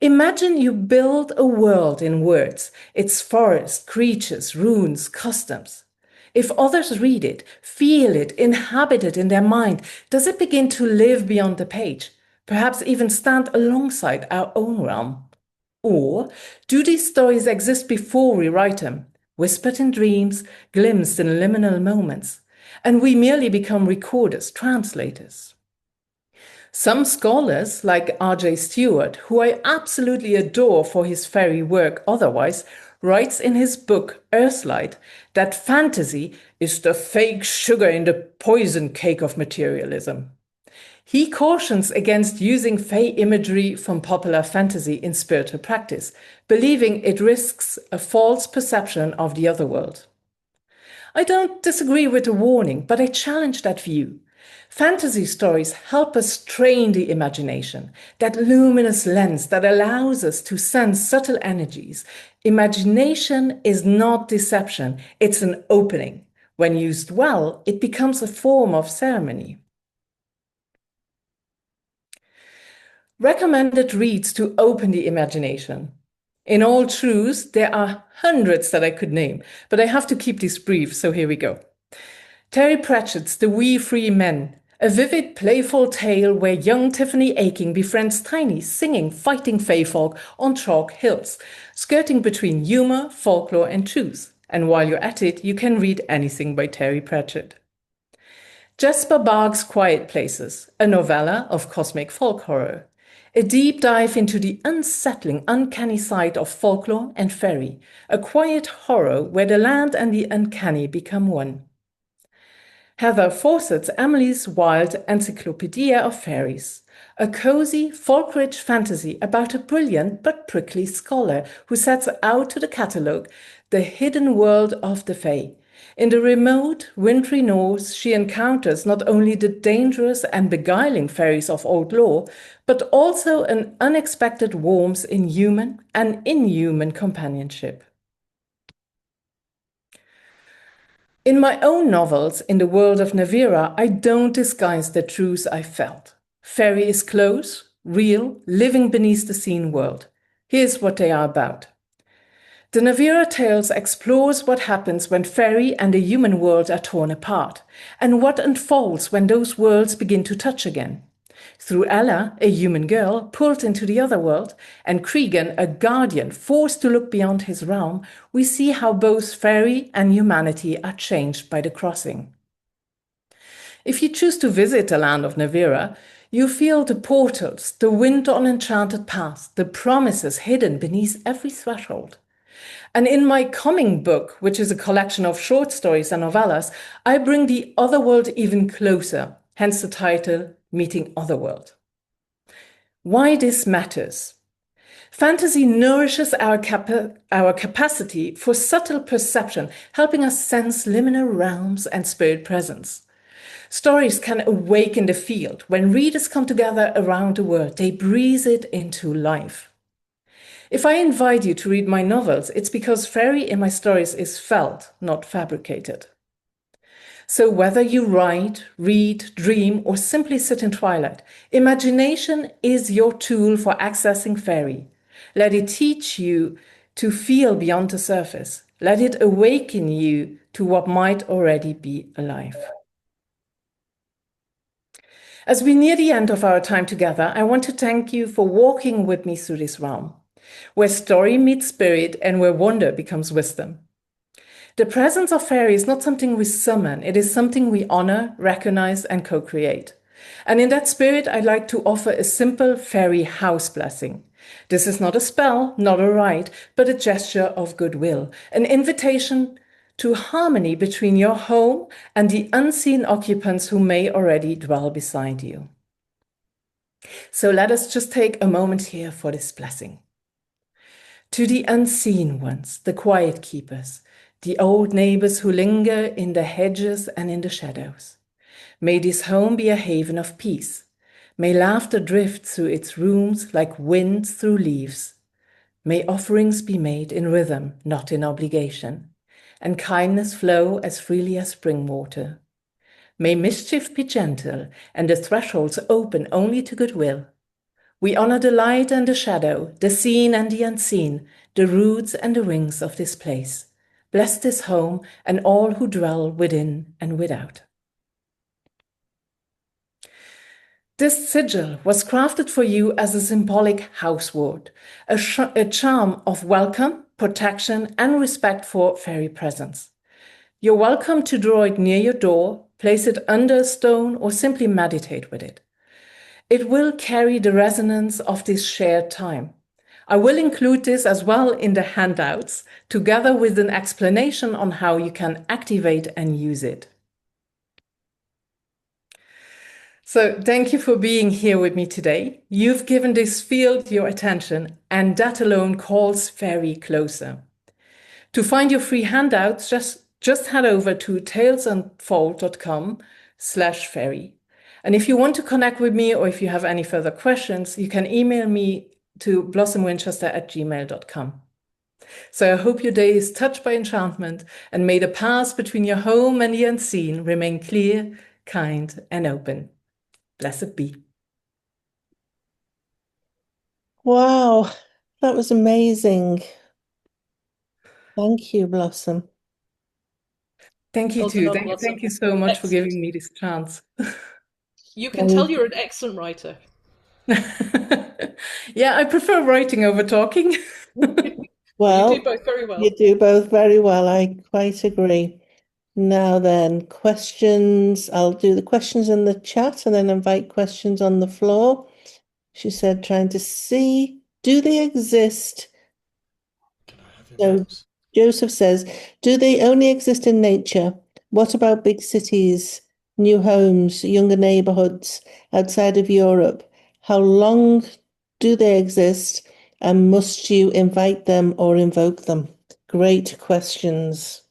Imagine you build a world in words, its forests, creatures, runes, customs. If others read it, feel it, inhabit it in their mind, does it begin to live beyond the page, perhaps even stand alongside our own realm? Or do these stories exist before we write them, whispered in dreams, glimpsed in liminal moments, and we merely become recorders, translators? Some scholars, like R.J. Stewart, who I absolutely adore for his fairy work otherwise, writes in his book Earthlight that fantasy is the fake sugar in the poison cake of materialism. He cautions against using fae imagery from popular fantasy in spiritual practice, believing it risks a false perception of the other world. I don't disagree with the warning, but I challenge that view. Fantasy stories help us train the imagination, that luminous lens that allows us to sense subtle energies. Imagination is not deception, it's an opening. When used well, it becomes a form of ceremony. Recommended reads to open the imagination. In all truths, there are hundreds that I could name, but I have to keep this brief, so here we go. Terry Pratchett's The Wee Free Men, a vivid, playful tale where young Tiffany Aching befriends tiny, singing, fighting fae folk on chalk hills, skirting between humor, folklore, and truth. And while you're at it, you can read anything by Terry Pratchett. Jasper Barg's Quiet Places, a novella of cosmic folk horror. A deep dive into the unsettling, uncanny side of folklore and fairy, a quiet horror where the land and the uncanny become one. Heather Fawcett's Emily's Wild Encyclopedia of Fairies, a cozy, folk-rich fantasy about a brilliant but prickly scholar who sets out to catalogue the hidden world of the Fae. In the remote, wintry north, she encounters not only the dangerous and beguiling fairies of old lore, but also an unexpected warmth in human and inhuman companionship. In my own novels, in the world of Navira, I don't disguise the truths I felt. Fairy is close, real, living beneath the seen world. Here's what they are about. The Navira Tales explores what happens when fairy and the human world are torn apart, and what unfolds when those worlds begin to touch again. Through Ella, a human girl pulled into the other world, and Cregan, a guardian forced to look beyond his realm, we see how both fairy and humanity are changed by the crossing. If you choose to visit the land of Navira, you feel the portals, the wind on enchanted paths, the promises hidden beneath every threshold. And in my coming book, which is a collection of short stories and novellas, I bring the otherworld even closer, hence the title, Meeting Otherworld. Why this matters? Fantasy nourishes our capacity for subtle perception, helping us sense liminal realms and spirit presence. Stories can awaken the field. When readers come together around the world, they breathe it into life. If I invite you to read my novels, it's because fairy in my stories is felt, not fabricated. So whether you write, read, dream, or simply sit in twilight, imagination is your tool for accessing fairy. Let it teach you to feel beyond the surface. Let it awaken you to what might already be alive. As we near the end of our time together, I want to thank you for walking with me through this realm, where story meets spirit and where wonder becomes wisdom. The presence of fairy is not something we summon, it is something we honor, recognize, and co-create. And in that spirit, I'd like to offer a simple fairy house blessing. This is not a spell, not a rite, but a gesture of goodwill, an invitation to harmony between your home and the unseen occupants who may already dwell beside you. So let us just take a moment here for this blessing. To the unseen ones, the quiet keepers, the old neighbors who linger in the hedges and in the shadows. May this home be a haven of peace. May laughter drift through its rooms like wind through leaves. May offerings be made in rhythm, not in obligation. and kindness flow as freely as spring water. May mischief be gentle, and the thresholds open only to goodwill. We honor the light and the shadow, the seen and the unseen, the roots and the wings of this place. Bless this home and all who dwell within and without. This sigil was crafted for you as a symbolic house word, a charm of welcome, protection, and respect for fairy presence. You're welcome to draw it near your door, place it under a stone, or simply meditate with it. It will carry the resonance of this shared time. I will include this as well in the handouts, together with an explanation on how you can activate and use it. So thank you for being here with me today. You've given this field your attention, and that alone calls fairy closer. To find your free handouts, just head over to talesunfold.com/fairy. And if you want to connect with me, or if you have any further questions, you can email me to blossomwinchester@gmail.com. So I hope your day is touched by enchantment, and may the paths between your home and the unseen remain clear, kind, and open. Blessed be. Wow, that was amazing. Thank you, Blossom. Thank you too. Thank you so much for giving me this chance. You can tell you're an excellent writer. Yeah, I prefer writing over talking. Well, you do both very well. You do both very well. I quite agree. Now then, questions. I'll do the questions in the chat and then invite questions on the floor. She said, trying to see, do they exist? So Joseph says, do they only exist in nature? What about big cities, new homes, younger neighborhoods outside of Europe? How long do they exist? And must you invite them or invoke them? Great questions.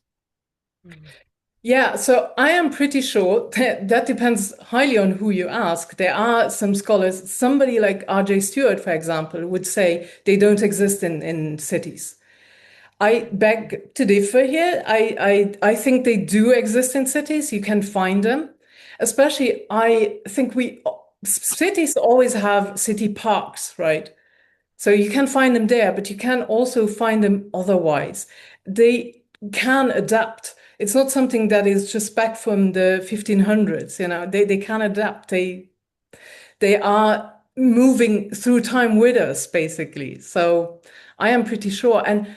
Yeah, so I am pretty sure that depends highly on who you ask. There are some scholars, somebody like R.J. Stewart, for example, would say they don't exist in cities. I beg to differ here. I think they do exist in cities. You can find them. Especially, I think cities always have city parks, right? So you can find them there, but you can also find them otherwise. They can adapt. It's not something that is just back from the 1500s, they can adapt. They are moving through time with us, basically. So I am pretty sure. And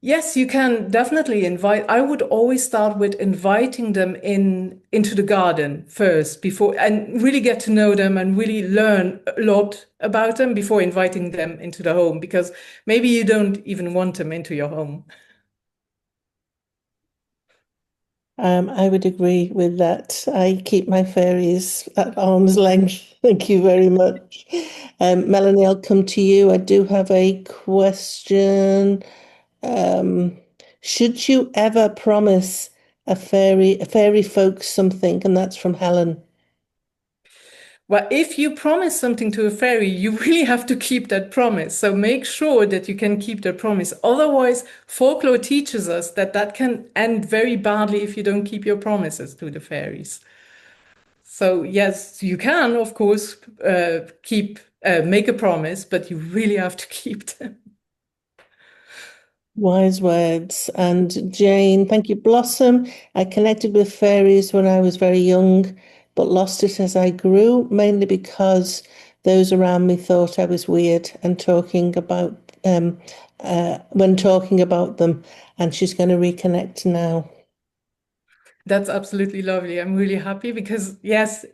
yes, you can definitely invite. I would always start with inviting them into the garden first, and really get to know them and really learn a lot about them before inviting them into the home, because maybe you don't even want them into your home. I would agree with that. I keep my fairies at arm's length. Thank you very much. Melanie, I'll come to you. I do have a question. Should you ever promise a fairy folk something? And that's from Helen. Well, if you promise something to a fairy, you really have to keep that promise. So make sure that you can keep that promise. Otherwise, folklore teaches us that can end very badly if you don't keep your promises to the fairies. So yes, you can, of course, make a promise, but you really have to keep them. Wise words. And Jane, thank you. Blossom, I connected with fairies when I was very young, but lost it as I grew, mainly because those around me thought I was weird and talking about when talking about them. And she's going to reconnect now. That's absolutely lovely. I'm really happy because, yes,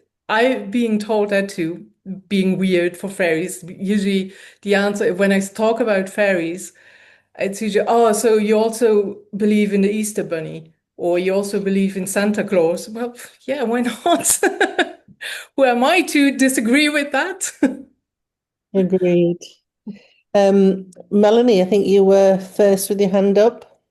being told that too, being weird for fairies. Usually the answer when I talk about fairies, it's usually, oh, so you also believe in the Easter Bunny, or you also believe in Santa Claus. Well, yeah, why not? Who am I to disagree with that? Agreed. Melanie, I think you were first with your hand up.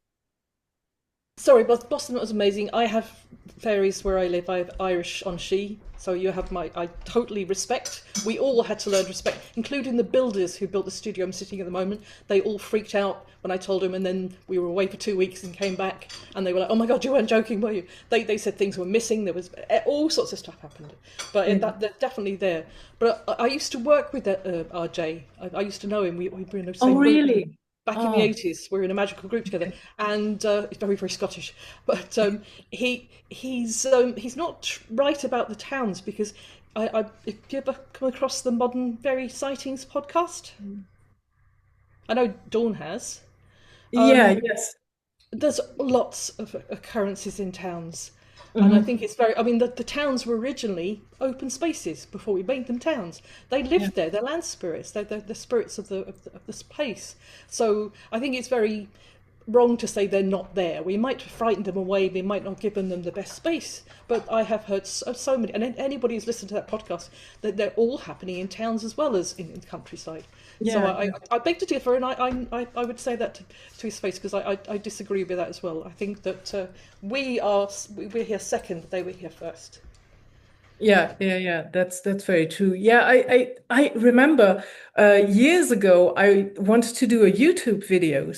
Sorry, Boston was amazing. I have fairies where I live. I have Irish on she, so you have I totally respect. We all had to learn respect, including the builders who built the studio I'm sitting at the moment. They all freaked out when I told them, and then we were away for 2 weeks and came back, and they were like, "Oh my God, you weren't joking, were you?" They said things were missing. There was all sorts of stuff happened, but they're definitely there. But I used to work with RJ. I used to know him. We were in the same Oh, group. really? Back in the 80s, we were in a magical group together, and he's very, very Scottish. But he's not right about the towns, because if you ever come across the Modern Fairy Sightings podcast, I know Dawn has. Yeah, yes. There's lots of occurrences in towns. And I Mhm. think it's very, I mean, the towns were originally open spaces before we made them towns. They lived there, they're land spirits, they're the spirits of the space. So I think it's very wrong to say they're not there. We might frighten them away, we might not give them the best space, but I have heard so many, and anybody who's listened to that podcast, that they're all happening in towns as well as in the countryside. So Yeah, I beg to differ, and I would say that to his face, because I disagree with that as well. I think that we're here second, they were here first. Yeah. That's very true. Yeah, I remember years ago I wanted to do a YouTube video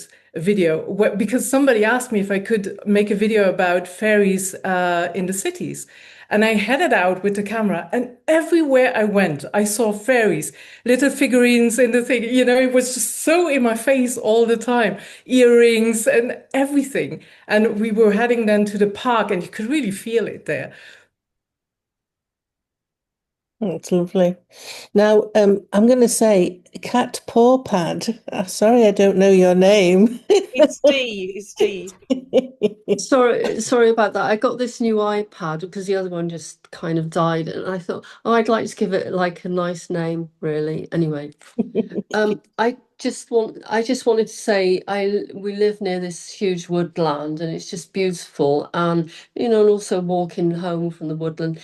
because somebody asked me if I could make a video about fairies in the cities. And I had it out with the camera, and everywhere I went, I saw fairies, little figurines in the thing. It was just so in my face all the time, earrings and everything. And we were heading then to the park, and you could really feel it there. That's lovely. Now, I'm going to say Cat Paw Pad. Sorry, I don't know your name. It's D. Sorry about that. I got this new iPad because the other one just kind of died, and I thought, oh, I'd like to give it like a nice name, really. Anyway, I just wanted to say we live near this huge woodland, and it's just beautiful, and and also walking home from the woodland.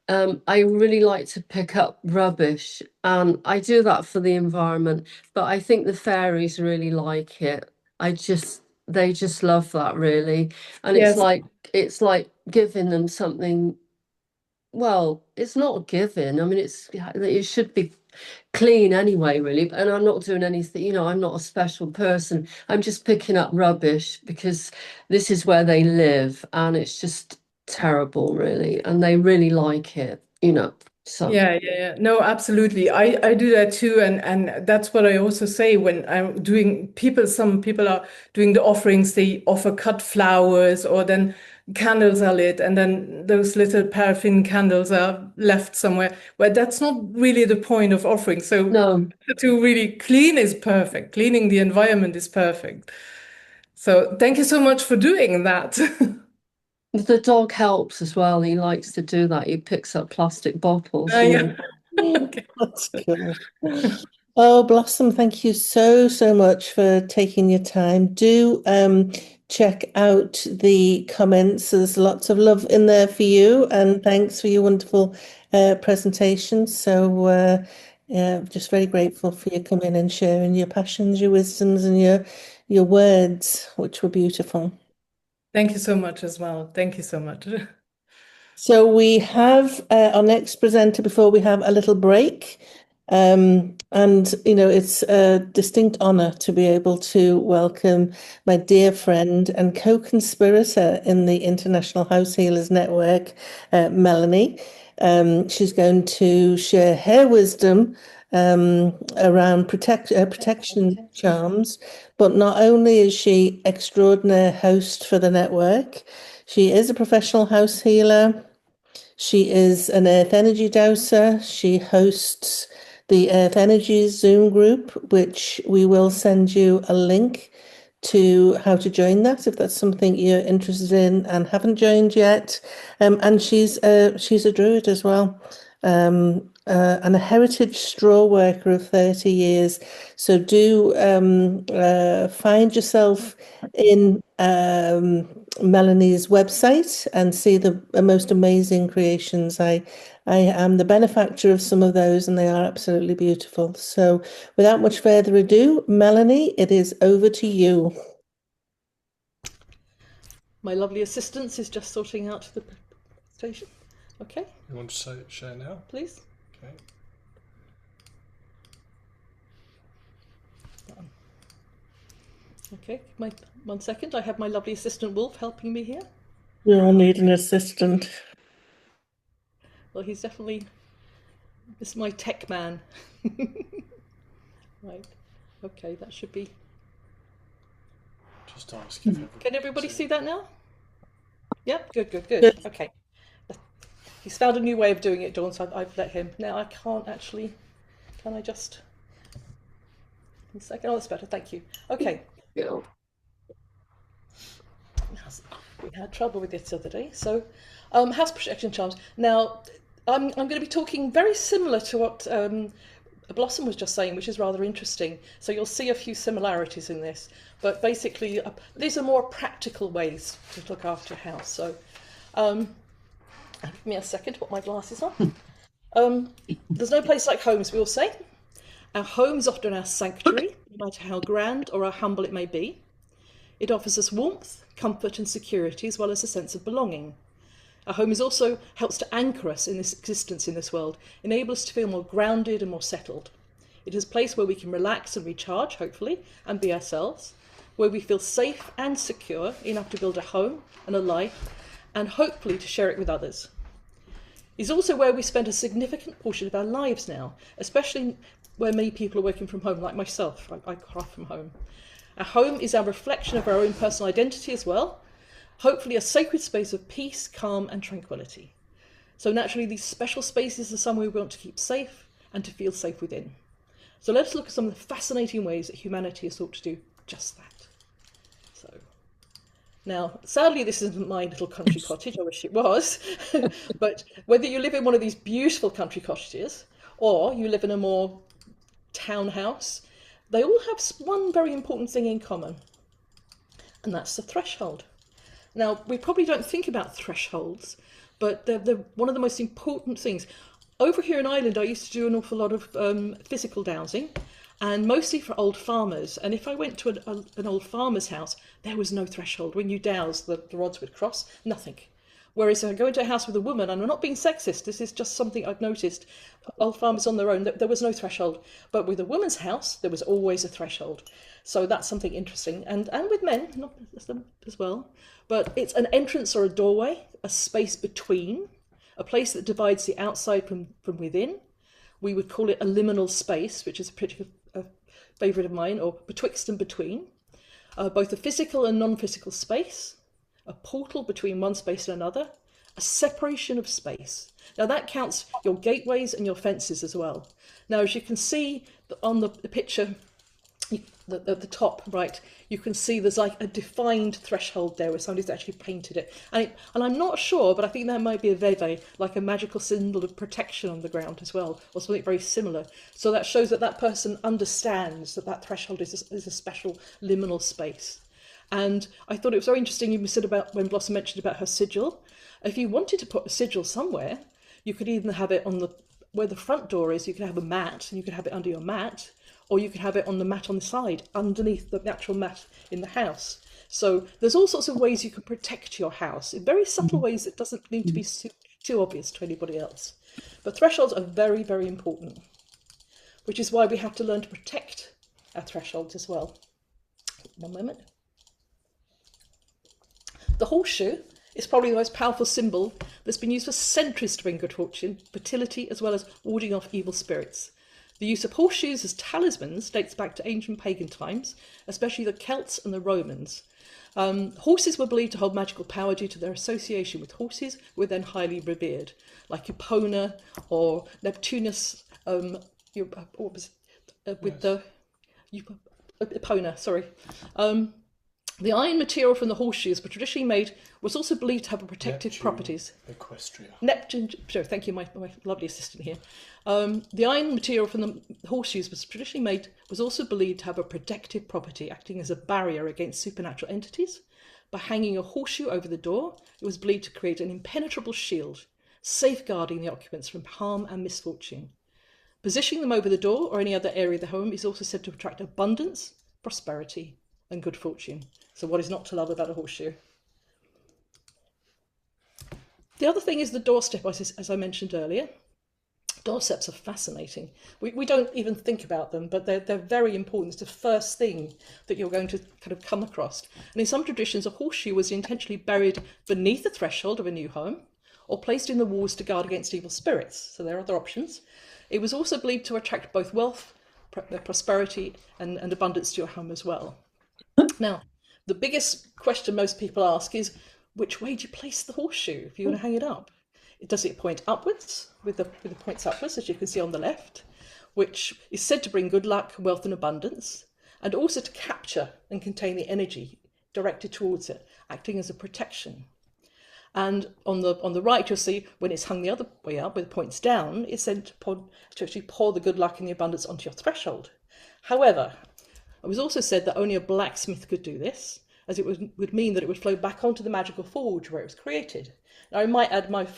I really like to pick up rubbish, and I do that for the environment, but I think the fairies really like it. They just love that, really. And Yes. It's like giving them something. Well, it's not giving. I mean, it should be clean anyway, really. And I'm not doing anything, I'm not a special person. I'm just picking up rubbish because this is where they live, and it's just terrible, really. And they really like it, So Yeah. No, absolutely. I do that too, and that's what I also say when I'm doing some people are doing the offerings, they offer cut flowers, or then candles are lit, and then those little paraffin candles are left somewhere. But that's not really the point of offering. So no. To really clean is perfect. Cleaning the environment is perfect. So thank you so much for doing that. The dog helps as well. He likes to do that. He picks up plastic bottles. Yeah. Okay. That's cool. Oh, Blossom, thank you so much for taking your time. Do check out the comments. There's lots of love in there for you, and thanks for your wonderful presentation. So yeah, just very grateful for you coming and sharing your passions, your wisdoms, and your words, which were beautiful. Thank you so much as well. Thank you so much. So we have our next presenter before we have a little break. And, it's a distinct honor to be able to welcome my dear friend and co-conspirator in the International House Healers Network, Melanie. She's going to share her wisdom around protection charms. But not only is she extraordinary host for the network, she is a professional house healer. She is an Earth Energy dowser. She hosts the Earth Energy Zoom group, which we will send you a link to how to join that if that's something you're interested in and haven't joined yet. And she's a druid as well. And a heritage straw worker of 30 years. So do find yourself in Melanie's website and see the most amazing creations. I am the benefactor of some of those, and they are absolutely beautiful. So without much further ado, Melanie, it is over to you. My lovely assistant is just sorting out the presentation. Okay. You want to share now? Please. Okay. Okay, 1 second. I have my lovely assistant Wolf helping me here. We all need an assistant. Well, he's definitely my tech man. Right. Okay, that should be. Just ask if everybody Can everybody see that now? Yep. Good. Okay. He's found a new way of doing it, Dawn. So I've let him. Now I can't actually. Can I just? 1 second. Oh, that's better. Thank you. Okay. Yeah. We had trouble with this the other day. So, house protection charms. Now, I'm going to be talking very similar to what Blossom was just saying, which is rather interesting. So you'll see a few similarities in this, but basically these are more practical ways to look after a house. So, give me a second to put my glasses on. There's no place like home, as we all say. Our home is often our sanctuary, no matter how grand or how humble it may be. It offers us warmth, comfort and security, as well as a sense of belonging. Our home also helps to anchor us in this existence in this world, enable us to feel more grounded and more settled. It is a place where we can relax and recharge, hopefully, and be ourselves, where we feel safe and secure enough to build a home and a life, and hopefully to share it with others. It's also where we spend a significant portion of our lives now, especially where many people are working from home, like myself. I craft from home. Our home is our reflection of our own personal identity as well, hopefully a sacred space of peace, calm and tranquility. So naturally these special spaces are somewhere we want to keep safe and to feel safe within. So let's look at some of the fascinating ways that humanity has sought to do just that. So now, sadly, this isn't my little country cottage. I wish it was. But whether you live in one of these beautiful country cottages or you live in a more townhouse, they all have one very important thing in common, and that's the threshold. Now, we probably don't think about thresholds, but they're one of the most important things. Over here in Ireland, I used to do an awful lot of physical dowsing, and mostly for old farmers. And if I went to an old farmer's house, there was no threshold. When you douse, the rods would cross, nothing. Whereas if I go into a house with a woman, and I'm not being sexist, this is just something I've noticed, old farmers on their own, there was no threshold. But with a woman's house, there was always a threshold. So that's something interesting. And with men, not as well. But it's an entrance or a doorway, a space between, a place that divides the outside from within. We would call it a liminal space, which is a particular favourite of mine, or betwixt and between. Both a physical and non-physical space, a portal between one space and another, a separation of space. Now that counts your gateways and your fences as well. Now, as you can see on the picture, at the top right, you can see there's like a defined threshold there where somebody's actually painted it. And I'm not sure, but I think that might be a veve, like a magical symbol of protection on the ground as well, or something very similar. So that shows that that person understands that that threshold is a special liminal space. And I thought it was very interesting you said about when Blossom mentioned about her sigil. If you wanted to put a sigil somewhere, you could either have it on where the front door is, you could have a mat, and you could have it under your mat, or you could have it on the mat on the side, underneath the actual mat in the house. So there's all sorts of ways you can protect your house, in very subtle ways that doesn't need to be too obvious to anybody else. But thresholds are very, very important, which is why we have to learn to protect our thresholds as well. One moment. The horseshoe is probably the most powerful symbol that's been used for centuries to bring good fortune, fertility, as well as warding off evil spirits. The use of horseshoes as talismans dates back to ancient pagan times, especially the Celts and the Romans. Horses were believed to hold magical power due to their association with horses, who were then highly revered, like Epona or Neptunus. Epona, sorry. The iron material from the horseshoes were traditionally made was also believed to have protective properties. Equestria. Neptune, sorry, thank you, my lovely assistant here. The iron material from the horseshoes was traditionally made was also believed to have a protective property, acting as a barrier against supernatural entities. By hanging a horseshoe over the door, it was believed to create an impenetrable shield, safeguarding the occupants from harm and misfortune. Positioning them over the door or any other area of the home is also said to attract abundance, prosperity, and good fortune. So what is not to love about a horseshoe? The other thing is the doorstep, as I mentioned earlier. Doorsteps are fascinating. We don't even think about them, but they're very important. It's the first thing that you're going to kind of come across. And in some traditions, a horseshoe was intentionally buried beneath the threshold of a new home or placed in the walls to guard against evil spirits. So there are other options. It was also believed to attract both wealth, prosperity, and abundance to your home as well. Now, the biggest question most people ask is, which way do you place the horseshoe if you want to hang it up? Does it point upwards, with the points upwards, as you can see on the left, which is said to bring good luck, wealth and abundance, and also to capture and contain the energy directed towards it, acting as a protection. And on the right, you'll see when it's hung the other way up, with points down, it's said to actually pour the good luck and the abundance onto your threshold. However, it was also said that only a blacksmith could do this, as it would mean that it would flow back onto the magical forge where it was created. Now, I might add, my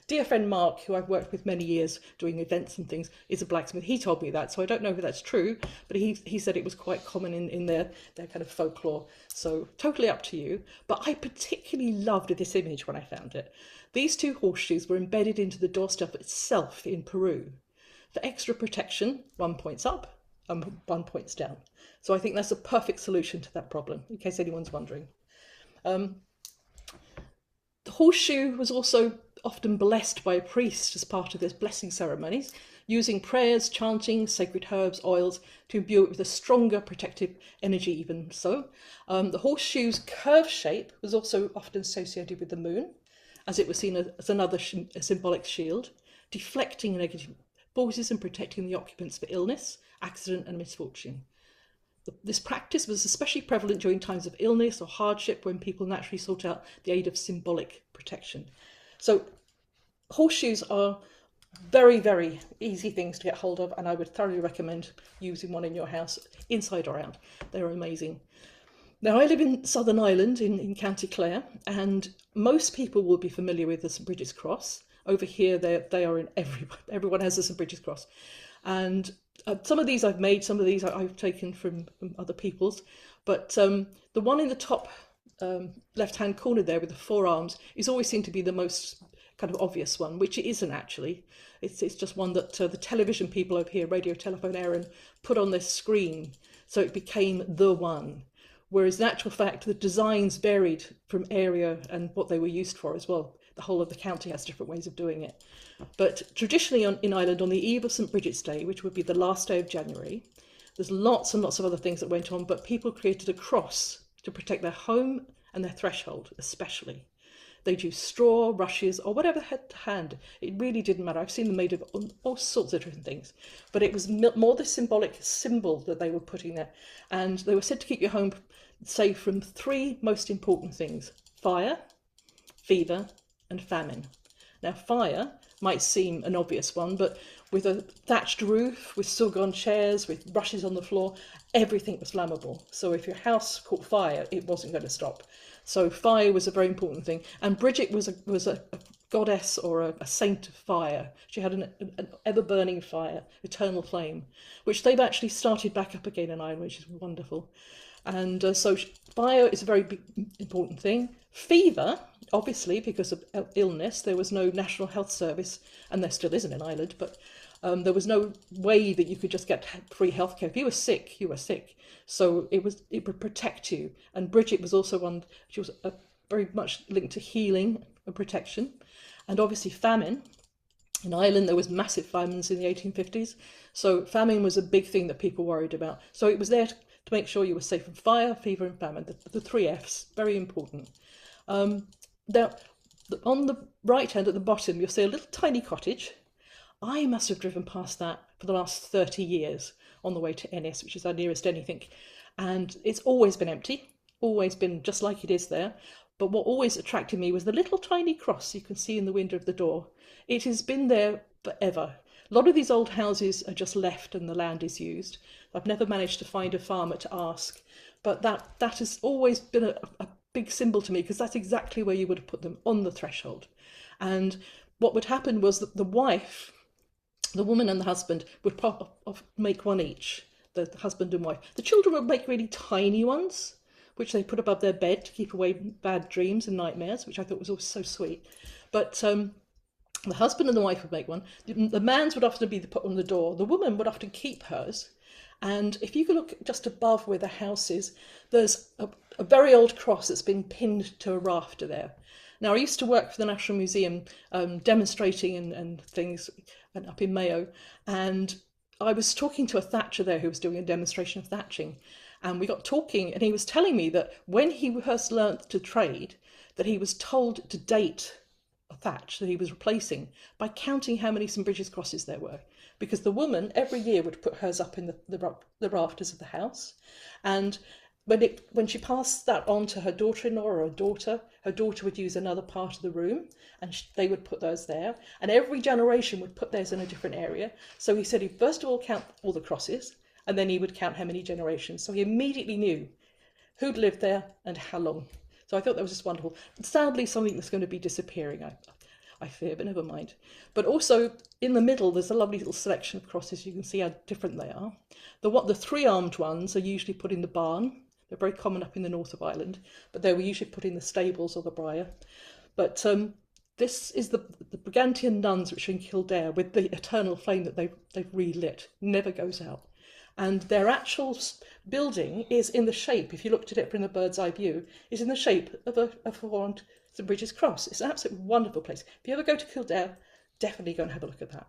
dear friend Mark, who I've worked with many years doing events and things, is a blacksmith. He told me that, so I don't know if that's true, but he said it was quite common in their kind of folklore. So totally up to you. But I particularly loved this image when I found it. These two horseshoes were embedded into the doorstep itself in Peru. For extra protection, 1 points up and 1 points down. So I think that's a perfect solution to that problem, in case anyone's wondering. The horseshoe was also often blessed by a priest as part of his blessing ceremonies, using prayers, chanting, sacred herbs, oils to imbue it with a stronger protective energy even so. The horseshoe's curved shape was also often associated with the moon, as it was seen as another symbolic shield, deflecting negative forces and protecting the occupants for illness, accident and misfortune. This practice was especially prevalent during times of illness or hardship, when people naturally sought out the aid of symbolic protection. So horseshoes are very, very easy things to get hold of, and I would thoroughly recommend using one in your house, inside or out. They're amazing. Now, I live in Southern Ireland in County Clare, and most people will be familiar with the St Bridget's Cross. Over here, they are in everyone has a St Bridget's Cross. And some of these I've made, some of these I've taken from other people's, but the one in the top left-hand corner there with the 4 arms is always seen to be the most kind of obvious one, which it isn't actually. It's just one that the television people over here, Radio Telephone Aaron, put on their screen, so it became the one. Whereas in actual fact, the designs varied from area and what they were used for as well. The whole of the county has different ways of doing it. But traditionally in Ireland, on the eve of St Bridget's Day, which would be the last day of January, there's lots and lots of other things that went on, but people created a cross to protect their home and their threshold especially. They'd use straw, rushes, or whatever they had to hand. It really didn't matter. I've seen them made of all sorts of different things. But it was more the symbolic symbol that they were putting there. And they were said to keep your home safe from 3 most important things: fire, fever, and famine. Now, fire might seem an obvious one, but with a thatched roof, with silk-on chairs, with rushes on the floor, everything was flammable. So if your house caught fire, it wasn't going to stop. So fire was a very important thing. And Bridget was a goddess or a saint of fire. She had an ever-burning fire, eternal flame, which they've actually started back up again in Ireland, which is wonderful. And so fire is a very big, important thing. Fever, obviously, because of illness, there was no National Health Service, and there still isn't in Ireland, but there was no way that you could just get free healthcare. If you were sick, you were sick. So it would protect you. And Bridget was also one, she was very much linked to healing and protection. And obviously famine. In Ireland, there was massive famines in the 1850s. So famine was a big thing that people worried about. So it was there to make sure you were safe from fire, fever and famine, the 3 Fs, very important. Now, on the right hand at the bottom, you'll see a little tiny cottage. I must have driven past that for the last 30 years on the way to Ennis, which is our nearest anything. And it's always been empty, always been just like it is there. But what always attracted me was the little tiny cross you can see in the window of the door. It has been there forever. A lot of these old houses are just left and the land is used. I've never managed to find a farmer to ask, but that has always been a big symbol to me, because that's exactly where you would have put them, on the threshold. And what would happen was that the wife, the woman and the husband, would make one each, the husband and wife. The children would make really tiny ones, which they put above their bed to keep away bad dreams and nightmares, which I thought was always so sweet. But the husband and the wife would make one. The man's would often be put on the door. The woman would often keep hers. And if you could look just above where the house is, there's a very old cross that's been pinned to a rafter there. Now, I used to work for the National Museum demonstrating and things up in Mayo, and I was talking to a thatcher there who was doing a demonstration of thatching, and we got talking, and he was telling me that when he first learnt to trade, that he was told to date a thatch that he was replacing by counting how many St Bridget's crosses there were, because the woman every year would put hers up in the rafters of the house, and when she passed that on to her daughter-in-law or her daughter would use another part of the room, and they would put those there, and every generation would put theirs in a different area. So he said he'd first of all count all the crosses, and then he would count how many generations. So he immediately knew who'd lived there and how long. So I thought that was just wonderful. Sadly, something that's going to be disappearing, I fear, but never mind. But also in the middle, there's a lovely little selection of crosses. You can see how different they are. The three-armed ones are usually put in the barn. They're very common up in the north of Ireland, but they were usually put in the stables or the briar. But this is the Brigantian nuns, which are in Kildare, with the eternal flame that they've relit, never goes out. And their actual building is in the shape, if you looked at it from the bird's eye view, is in the shape of a formed St Bridget's cross. It's an absolutely wonderful place. If you ever go to Kildare, definitely go and have a look at that.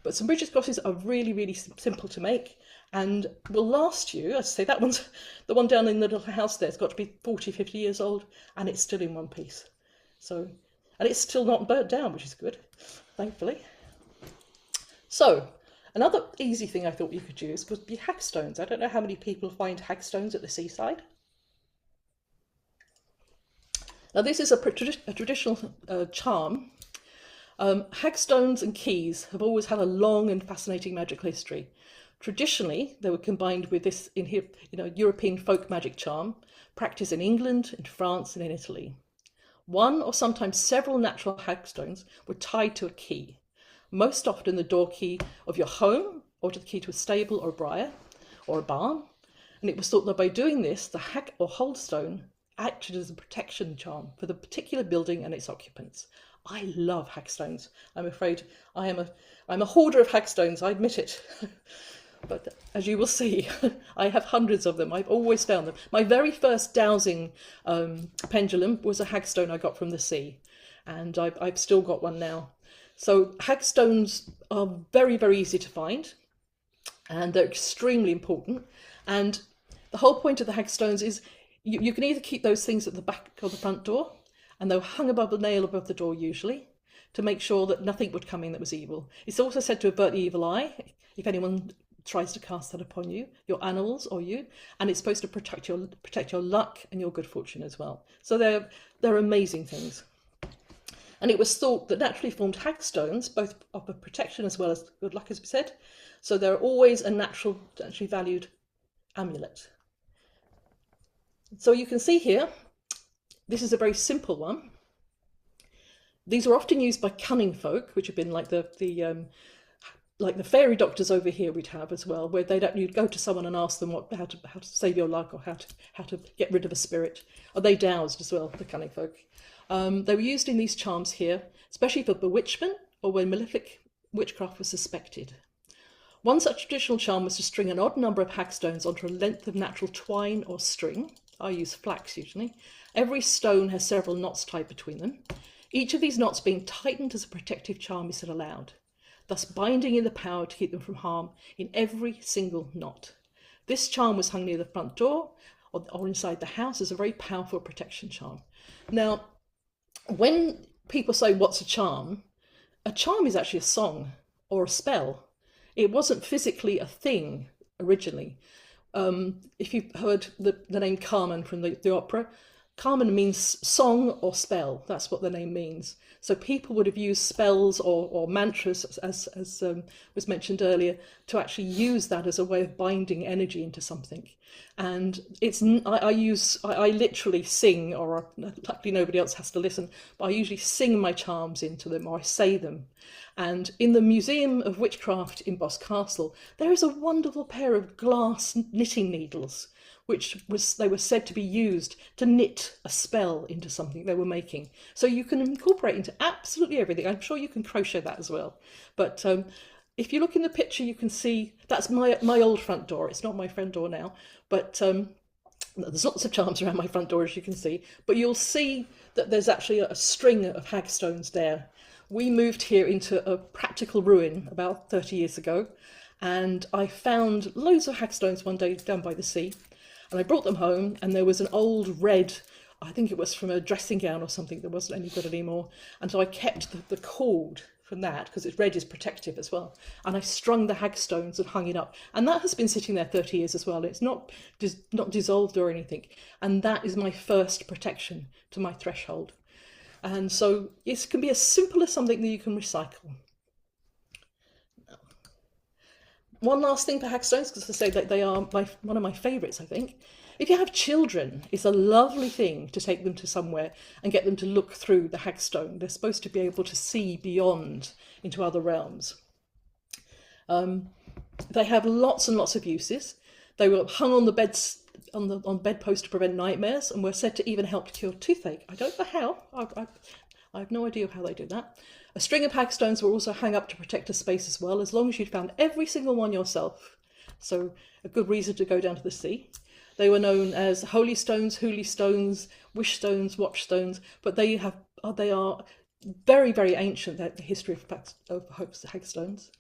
But St Bridget's crosses are really, really simple to make and will last you. As I say, that one's the one down in the little house there. It's got to be 40, 50 years old, and it's still in one piece. So, and it's still not burnt down, which is good, thankfully. So, another easy thing I thought you could use would be hagstones. I don't know how many people find hagstones at the seaside. Now, this is a traditional charm. Hagstones and keys have always had a long and fascinating magical history. Traditionally, they were combined with this European folk magic charm, practiced in England, in France, and in Italy. One or sometimes several natural hagstones were tied to a key, most often the door key of your home, or to the key to a stable or a briar or a barn. And it was thought that by doing this, the hag or holdstone acted as a protection charm for the particular building and its occupants. I love hagstones. I'm afraid I'm a hoarder of hagstones, I admit it. But as you will see, I have hundreds of them. I've always found them. My very first dowsing pendulum was a hagstone I got from the sea, and I've still got one now. So hagstones are very, very easy to find, and they're extremely important. And the whole point of the hagstones is you can either keep those things at the back or the front door, and they're hung above the nail above the door usually, to make sure that nothing would come in that was evil. It's also said to avert the evil eye, if anyone tries to cast that upon you, your animals or you, and it's supposed to protect your luck and your good fortune as well. So they're amazing things. And it was thought that naturally formed hagstones both offer protection as well as good luck, as we said. So they're always a naturally valued amulet. So you can see here, this is a very simple one. These are often used by cunning folk, which have been like the fairy doctors over here we'd have as well, where you'd go to someone and ask them how to save your luck or how to get rid of a spirit. Or they dowsed as well, the cunning folk. They were used in these charms here, especially for bewitchment or when malefic witchcraft was suspected. One such traditional charm was to string an odd number of hagstones onto a length of natural twine or string. I use flax usually. Every stone has several knots tied between them. Each of these knots being tightened as a protective charm is allowed, thus binding in the power to keep them from harm in every single knot. This charm was hung near the front door or inside the house as a very powerful protection charm. Now, when people say, what's a charm is actually a song or a spell. It wasn't physically a thing originally. If you've heard the name Carmen from the opera, Carmen means song or spell. That's what the name means. So people would have used spells or mantras, as was mentioned earlier, to actually use that as a way of binding energy into something. And I literally sing, or luckily nobody else has to listen, but I usually sing my charms into them, or I say them. And in the Museum of Witchcraft in Boscastle, there is a wonderful pair of glass knitting needles, they were said to be used to knit a spell into something they were making. So you can incorporate into absolutely everything. I'm sure you can crochet that as well. But if you look in the picture, you can see that's my old front door. It's not my front door now, but there's lots of charms around my front door, as you can see. But you'll see that there's actually a string of hagstones there. We moved here into a practical ruin about 30 years ago, and I found loads of hagstones one day down by the sea, and I brought them home, and there was an old red, I think it was from a dressing gown or something that wasn't any good anymore, and so I kept the cord from that, because it's red is protective as well, and I strung the hagstones and hung it up, and that has been sitting there 30 years as well. It's not dissolved or anything, and that is my first protection to my threshold. And so it can be as simple as something that you can recycle. One last thing for hagstones, because I say that they are one of my favourites, I think. If you have children, it's a lovely thing to take them to somewhere and get them to look through the hagstone. They're supposed to be able to see beyond into other realms. They have lots and lots of uses. They were hung on the beds on bedposts to prevent nightmares, and were said to even help cure toothache. I don't know how. I have no idea how they do that. A string of hagstones were also hung up to protect a space as well, as long as you'd found every single one yourself. So a good reason to go down to the sea. They were known as holy stones, holy stones, wish stones, watch stones, but they are very, very ancient, the history of hagstones.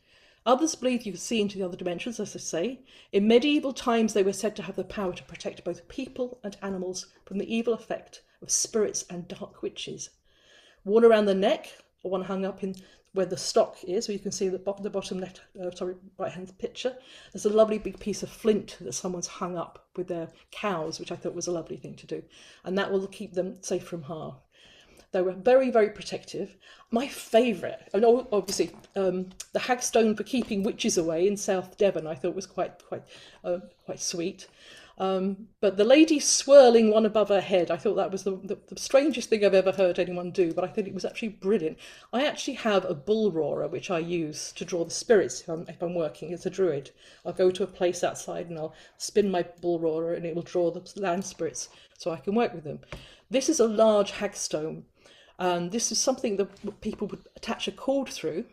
Others believe you could see into the other dimensions, as I say. In medieval times, they were said to have the power to protect both people and animals from the evil effect of spirits and dark witches. Worn around the neck, or one hung up in where the stock is, where you can see the bottom left, right-hand picture. There's a lovely big piece of flint that someone's hung up with their cows, which I thought was a lovely thing to do. And that will keep them safe from harm. They were very, very protective. My favourite, and obviously the hagstone for keeping witches away in South Devon, I thought was quite sweet. But the lady swirling one above her head, I thought that was the strangest thing I've ever heard anyone do, but I think it was actually brilliant. I actually have a bull roarer which I use to draw the spirits if I'm working as a druid. I'll go to a place outside and I'll spin my bull roarer and it will draw the land spirits so I can work with them. This is a large hagstone. This is something that people would attach a cord through,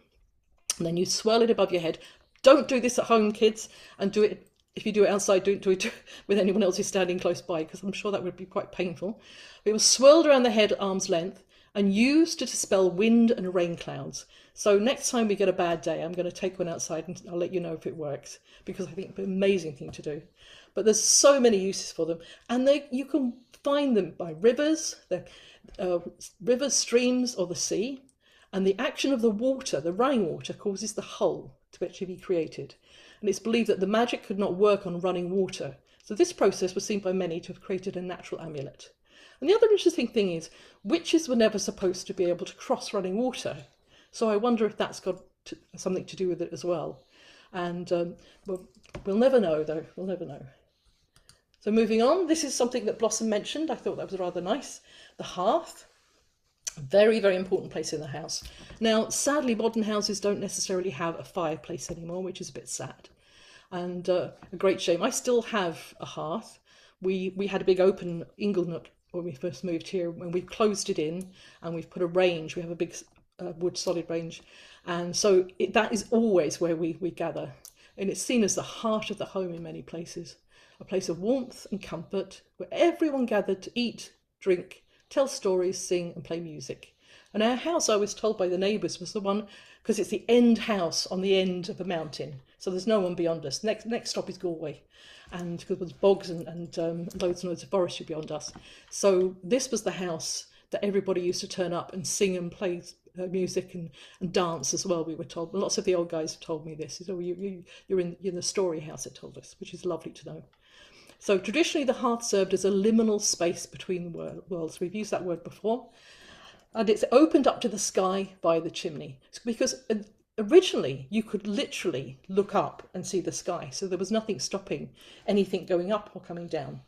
and then you swirl it above your head. Don't do this at home, kids, and do it. If you do it outside, don't do it with anyone else who's standing close by, because I'm sure that would be quite painful. It was swirled around the head at arm's length and used to dispel wind and rain clouds. So next time we get a bad day, I'm going to take one outside and I'll let you know if it works, because I think it's an amazing thing to do. But there's so many uses for them, and you can find them by rivers, rivers, streams, or the sea. And the action of the water, the running water, causes the hull to actually be created. And it's believed that the magic could not work on running water. So this process was seen by many to have created a natural amulet. And the other interesting thing is, witches were never supposed to be able to cross running water. So I wonder if that's got something to do with it as well. And we'll never know, though. We'll never know. So moving on, this is something that Blossom mentioned. I thought that was rather nice. The hearth. Very, very important place in the house. Now, sadly, modern houses don't necessarily have a fireplace anymore, which is a bit sad and a great shame. I still have a hearth. We had a big open inglenook when we first moved here, when we closed it in, and we've put a range. We have a big wood solid range, and so that is always where we gather, and it's seen as the heart of the home in many places, a place of warmth and comfort where everyone gathered to eat, drink, tell stories, sing and play music. And our house, I was told by the neighbours, was the one, because it's the end house on the end of a mountain, so there's no one beyond us. Next stop is Galway, and because there's bogs and loads and loads of forestry beyond us. So this was the house that everybody used to turn up and sing and play music and dance as well, we were told. Lots of the old guys have told me this. So you're in the story house, it told us, which is lovely to know. So traditionally the hearth served as a liminal space between the worlds. We've used that word before. And it's opened up to the sky by the chimney. Because originally you could literally look up and see the sky. So there was nothing stopping anything going up or coming down.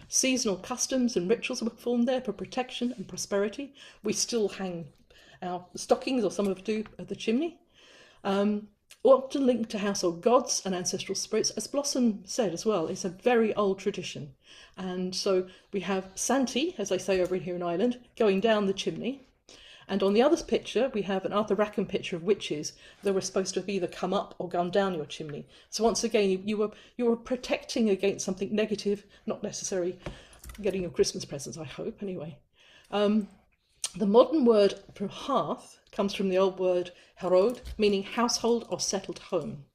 Seasonal customs and rituals were performed there for protection and prosperity. We still hang our stockings, or some of us do, at the chimney. often linked to household gods and ancestral spirits. As Blossom said as well, it's a very old tradition. And so we have Santi, as they say over here in Ireland, going down the chimney. And on the other picture, we have an Arthur Rackham picture of witches that were supposed to have either come up or gone down your chimney. So once again, you were protecting against something negative, not necessarily getting your Christmas presents, I hope, anyway. The modern word for hearth comes from the old word harod, meaning household or settled home.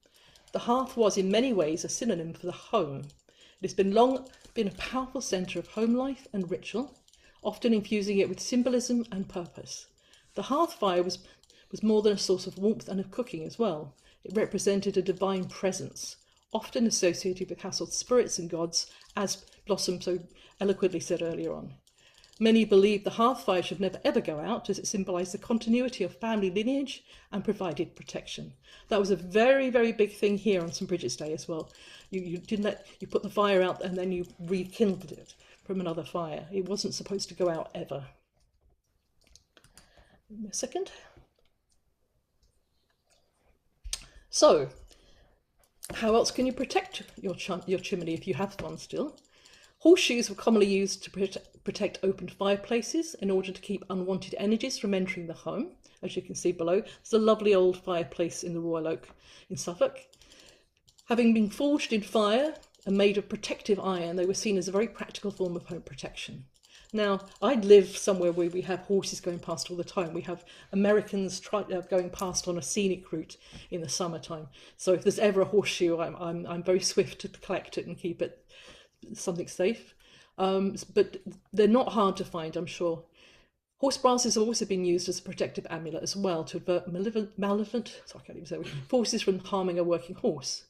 The hearth was in many ways a synonym for the home. It has long been a powerful centre of home life and ritual, often infusing it with symbolism and purpose. The hearth fire was more than a source of warmth and of cooking as well. It represented a divine presence, often associated with household spirits and gods, as Blossom so eloquently said earlier on. Many believe the hearth fire should never ever go out, as it symbolised the continuity of family lineage and provided protection. That was a very, very big thing here on St. Bridget's Day as well. You put the fire out and then you rekindled it from another fire. It wasn't supposed to go out ever. A second. So, how else can you protect your chimney if you have one still? Horseshoes were commonly used to protect open fireplaces in order to keep unwanted energies from entering the home. As you can see below, there's a lovely old fireplace in the Royal Oak in Suffolk. Having been forged in fire and made of protective iron, they were seen as a very practical form of home protection. Now, I live somewhere where we have horses going past all the time. We have Americans going past on a scenic route in the summertime. So if there's ever a horseshoe, I'm very swift to collect it and keep it something safe. But they're not hard to find, I'm sure. Horse brass has also been used as a protective amulet as well to avert malevolent forces from harming a working horse.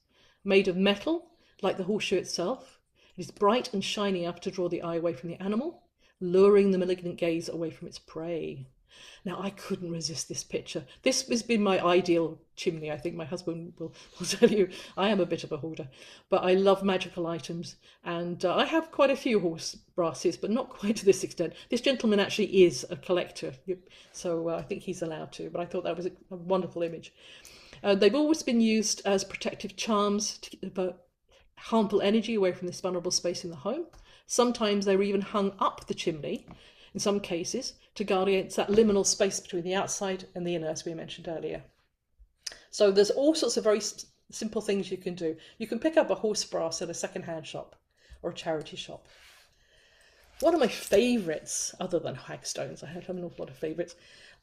Made of metal, like the horseshoe itself, it is bright and shiny enough to draw the eye away from the animal, luring the malignant gaze away from its prey. Now, I couldn't resist this picture. This has been my ideal chimney. I think my husband will tell you I am a bit of a hoarder, but I love magical items, and I have quite a few horse brasses, but not quite to this extent. This gentleman actually is a collector, so I think he's allowed to, but I thought that was a wonderful image. They've always been used as protective charms to keep harmful energy away from this vulnerable space in the home. Sometimes they were even hung up the chimney, in some cases, to guard against that liminal space between the outside and the inner, as we mentioned earlier. So there's all sorts of very simple things you can do. You can pick up a horse brass at a second-hand shop or a charity shop. One of my favourites, other than hagstones, I have an awful lot of favourites,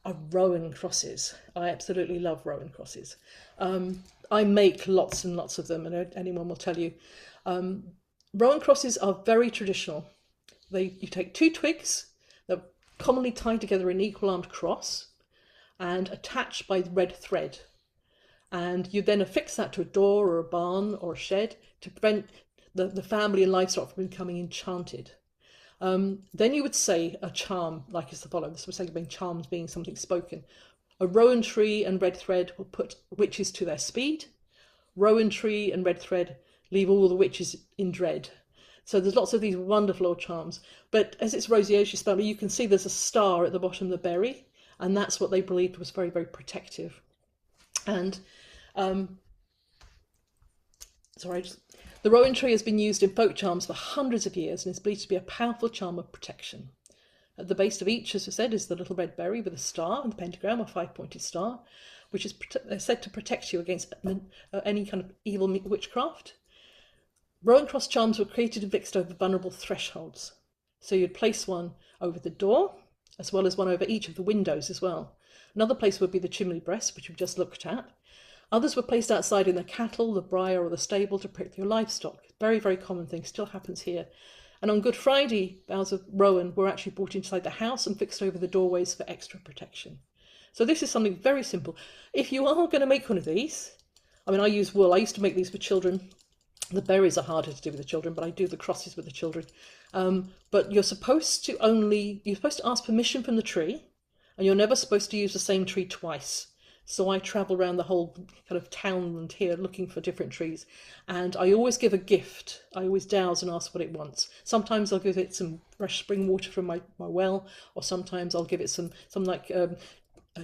are Rowan crosses. I absolutely love Rowan crosses. I make lots and lots of them, and anyone will tell you. Rowan crosses are very traditional. You take 2 twigs, they're commonly tied together in an equal-armed cross and attached by red thread. And you then affix that to a door or a barn or a shed to prevent the family and livestock from becoming enchanted. Then you would say a charm, like as the follows. This was saying charms being something spoken. A rowan tree and red thread will put witches to their speed. Rowan tree and red thread leave all the witches in dread. So there's lots of these wonderful old charms. But as it's rosacea spell, you can see there's a star at the bottom of the berry, and that's what they believed was very, very protective. And the rowan tree has been used in folk charms for hundreds of years and is believed to be a powerful charm of protection. At the base of each, as I said, is the little red berry with a star and the pentagram, or 5-pointed star, which is said to protect you against any kind of evil witchcraft. Rowan cross charms were created and fixed over vulnerable thresholds. So you'd place one over the door, as well as one over each of the windows as well. Another place would be the chimney breast, which we've just looked at. Others were placed outside in the cattle, the byre, or the stable to protect your livestock. Very, very common thing, still happens here. And on Good Friday, boughs of rowan were actually brought inside the house and fixed over the doorways for extra protection. So this is something very simple. If you are going to make one of these, I mean, I use wool. I used to make these for children. The berries are harder to do with the children, but I do the crosses with the children. But you're supposed to ask permission from the tree, and you're never supposed to use the same tree twice. So I travel around the whole kind of townland here looking for different trees, and I always give a gift. I always douse and ask what it wants. Sometimes I'll give it some fresh spring water from my well, or sometimes I'll give it some like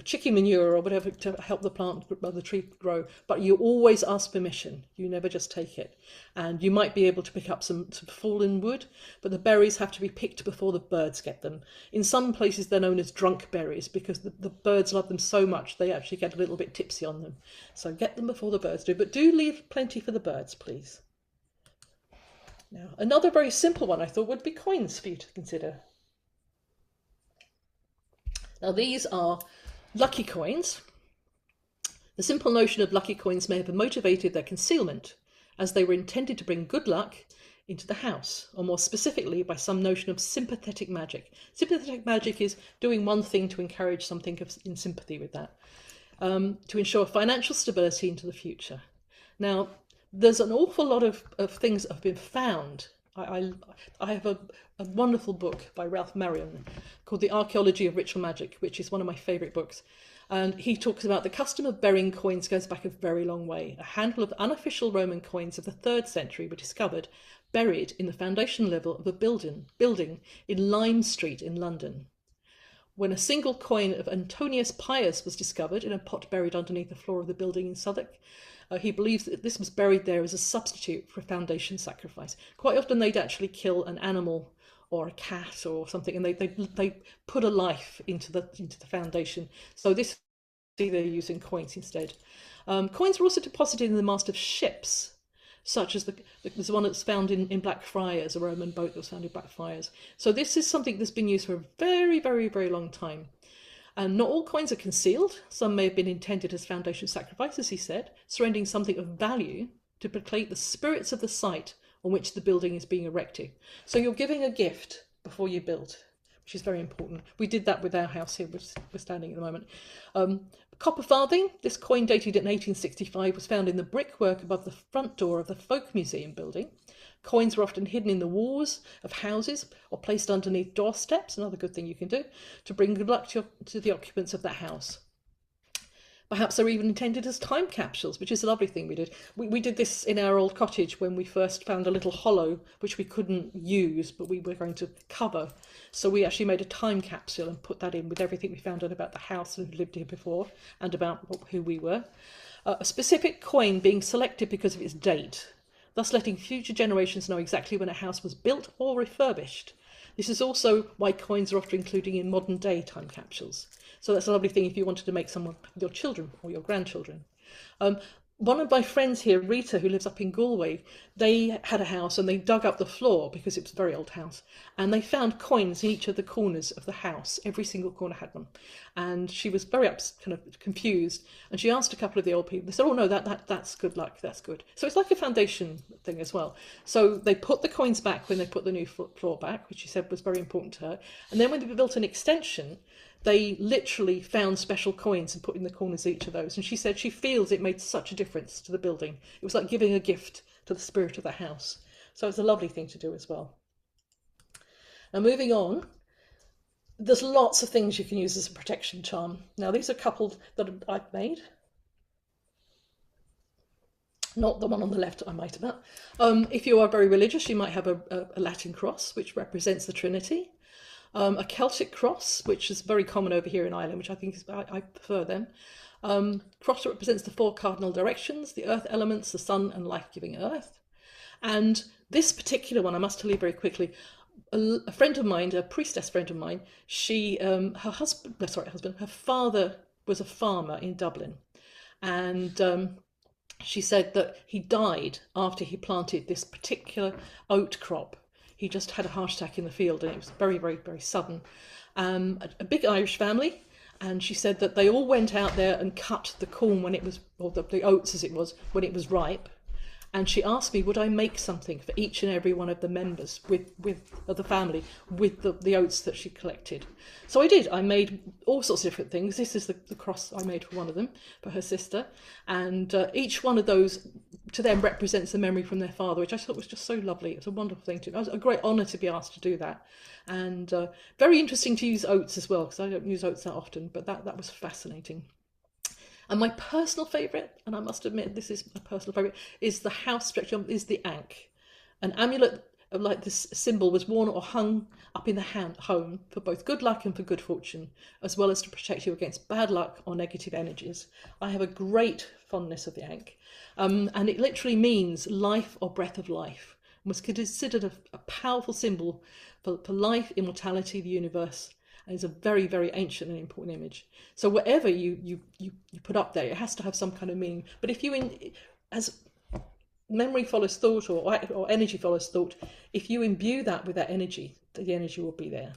chicken manure or whatever to help the tree grow, but you always ask permission. You never just take it. And you might be able to pick up some fallen wood, but the berries have to be picked before the birds get them. In some places they're known as drunk berries because the birds love them so much they actually get a little bit tipsy on them. So get them before the birds do, but do leave plenty for the birds, please. Now, another very simple one I thought would be coins for you to consider. Now these are lucky coins. The simple notion of lucky coins may have motivated their concealment, as they were intended to bring good luck into the house, or more specifically by some notion of sympathetic magic. Sympathetic magic is doing one thing to encourage something in sympathy with that, to ensure financial stability into the future. Now, there's an awful lot of things that have been found. I have a wonderful book by Ralph Marion called The Archaeology of Ritual Magic, which is one of my favourite books. And he talks about the custom of burying coins goes back a very long way. A handful of unofficial Roman coins of the 3rd century were discovered buried in the foundation level of a building in Lime Street in London. When a single coin of Antonius Pius was discovered in a pot buried underneath the floor of the building in Southwark, he believes that this was buried there as a substitute for a foundation sacrifice. Quite often they'd actually kill an animal or a cat or something, and they put a life into the foundation. So this they're using coins instead. Coins were also deposited in the mast of ships, such as there's one that's found in Blackfriars, a Roman boat that was found in Blackfriars. So this is something that's been used for a very, very, very long time. And not all coins are concealed. Some may have been intended as foundation sacrifices, he said, surrendering something of value to placate the spirits of the site on which the building is being erected. So you're giving a gift before you build, which is very important. We did that with our house here, we're standing at the moment. Copper farthing, this coin dated in 1865 was found in the brickwork above the front door of the Folk Museum building. Coins were often hidden in the walls of houses or placed underneath doorsteps, another good thing you can do, to bring good luck to the occupants of that house. Perhaps they're even intended as time capsules, which is a lovely thing we did. We did this in our old cottage when we first found a little hollow, which we couldn't use, but we were going to cover. So we actually made a time capsule and put that in with everything we found out about the house and who lived here before and about who we were. A specific coin being selected because of its date, thus letting future generations know exactly when a house was built or refurbished. This is also why coins are often included in modern day time capsules. So that's a lovely thing if you wanted to make someone with your children or your grandchildren. One of my friends here, Rita, who lives up in Galway, they had a house and they dug up the floor because it was a very old house, and they found coins in each of the corners of the house. Every single corner had one. And she was very kind of confused, and she asked a couple of the old people. They said, oh no, that's good luck, that's good. So it's like a foundation thing as well. So they put the coins back when they put the new floor back, which she said was very important to her. And then when they built an extension, they literally found special coins and put in the corners of each of those. And she said she feels it made such a difference to the building. It was like giving a gift to the spirit of the house. So it's a lovely thing to do as well. Now moving on, there's lots of things you can use as a protection charm. Now these are a couple that I've made. Not the one on the left I might have. If you are very religious, you might have a Latin cross, which represents the Trinity. A Celtic cross, which is very common over here in Ireland, which I think is, I prefer them. Cross represents the 4 cardinal directions, the earth elements, the sun and life-giving earth. And this particular one, I must tell you very quickly, a friend of mine, a priestess friend of mine, her father was a farmer in Dublin. And she said that he died after he planted this particular oat crop. He just had a heart attack in the field, and it was very, very, very sudden. A big Irish family, and she said that they all went out there and cut the corn when it was, or the oats as it was, when it was ripe. And she asked me, would I make something for each and every one of the members of the family with the oats that she collected. So I did. I made all sorts of different things. This is the cross I made for one of them, for her sister. And each one of those to them represents a memory from their father, which I thought was just so lovely. It was a wonderful thing to do. It was a great honour to be asked to do that. And very interesting to use oats as well, because I don't use oats that often, but that was fascinating. And my personal favourite, and I must admit this is my personal favourite, is the house protection, is the ankh. An amulet like this symbol was worn or hung up in the home for both good luck and for good fortune, as well as to protect you against bad luck or negative energies. I have a great fondness of the ankh, and it literally means life or breath of life, and was considered a powerful symbol for life, immortality, the universe, and is a very, very ancient and important image. So whatever you put up there, it has to have some kind of meaning. But if as memory follows thought, or energy follows thought, if you imbue that with that energy, the energy will be there.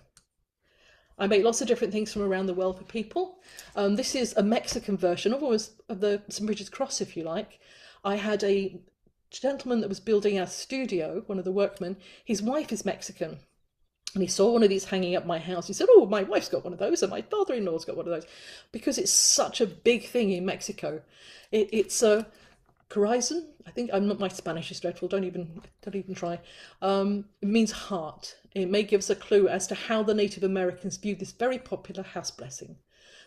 I make lots of different things from around the world for people. This is a Mexican version of the St. Bridget's Cross, if you like. I had a gentleman that was building our studio, one of the workmen. His wife is Mexican, and he saw one of these hanging up my house. He said, "Oh, my wife's got one of those, and my father-in-law's got one of those," because it's such a big thing in Mexico. It's a corazon. I think my Spanish is dreadful. Don't even try. It means heart. It may give us a clue as to how the Native Americans viewed this very popular house blessing.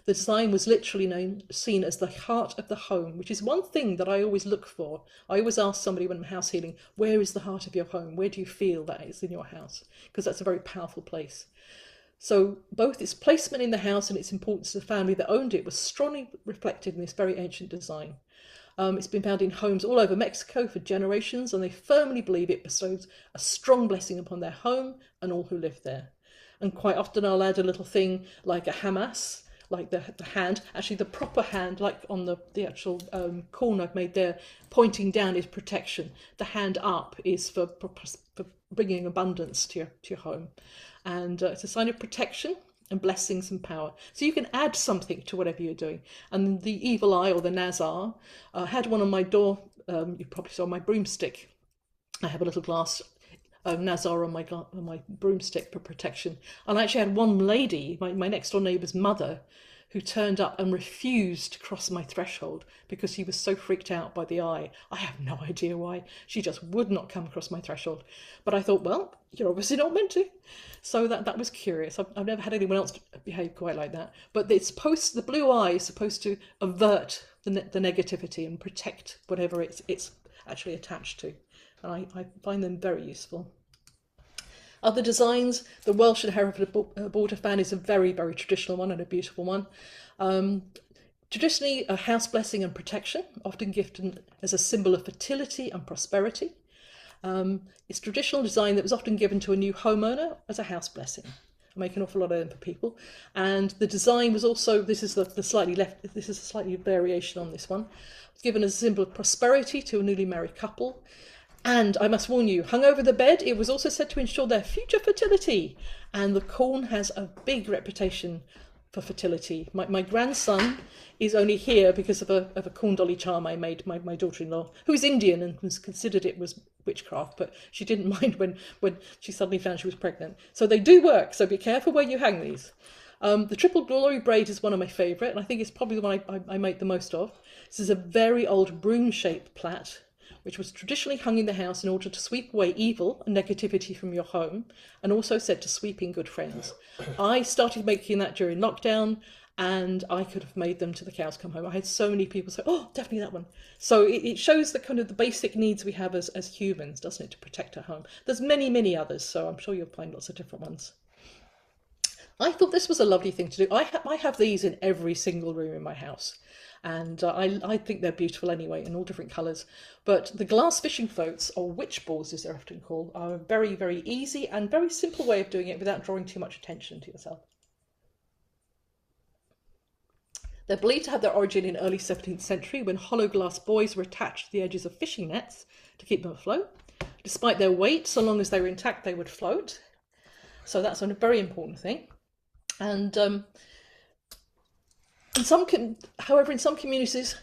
The design was literally seen as the heart of the home, which is one thing that I always look for. I always ask somebody when I'm house healing, where is the heart of your home? Where do you feel that is in your house? Because that's a very powerful place. So both its placement in the house and its importance to the family that owned it was strongly reflected in this very ancient design. It's been found in homes all over Mexico for generations, and they firmly believe it bestows a strong blessing upon their home and all who live there. And quite often I'll add a little thing like a hamas, like the hand, actually the proper hand, like on the actual corn I've made there, pointing down is protection. The hand up is for bringing abundance to your home. And it's a sign of protection and blessings and power. So you can add something to whatever you're doing. And the evil eye, or the Nazar, had one on my door. You probably saw my broomstick. I have a little glass Nazar on my broomstick for protection. And I actually had one lady, my next door neighbour's mother, who turned up and refused to cross my threshold because she was so freaked out by the eye. I have no idea why. She just would not come across my threshold. But I thought, well, you're obviously not meant to. So that was curious. I've never had anyone else behave quite like that. But the blue eye is supposed to avert the negativity and protect whatever it's actually attached to. And I find them very useful. Other designs, the Welsh and Hereford border fan is a very, very traditional one and a beautiful one. Traditionally, a house blessing and protection, often gifted as a symbol of fertility and prosperity. It's traditional design that was often given to a new homeowner as a house blessing. I make an awful lot of them for people. And the design was also, this is a slightly variation on this one. It's given as a symbol of prosperity to a newly married couple. And I must warn you, hung over the bed, it was also said to ensure their future fertility. And the corn has a big reputation for fertility. My grandson is only here because of a corn dolly charm I made my daughter-in-law, who is Indian and was considered it was witchcraft, but she didn't mind when she suddenly found she was pregnant. So they do work, so be careful where you hang these. The triple glory braid is one of my favourite, and I think it's probably the one I make the most of. This is a very old broom-shaped plait, which was traditionally hung in the house in order to sweep away evil and negativity from your home, and also said to sweep in good friends. I started making that during lockdown, and I could have made them to the cows come home. I had so many people say, "Oh, definitely that one." So it shows the kind of the basic needs we have as humans, doesn't it, to protect our home. There's many, many others, so I'm sure you'll find lots of different ones. I thought this was a lovely thing to do. I have these in every single room in my house. And I think they're beautiful anyway, in all different colours. But the glass fishing floats, or witch balls as they're often called, are a very, very easy and very simple way of doing it without drawing too much attention to yourself. They're believed to have their origin in early 17th century when hollow glass buoys were attached to the edges of fishing nets to keep them afloat. Despite their weight, so long as they were intact, they would float. So that's a very important thing. And however, in some communities,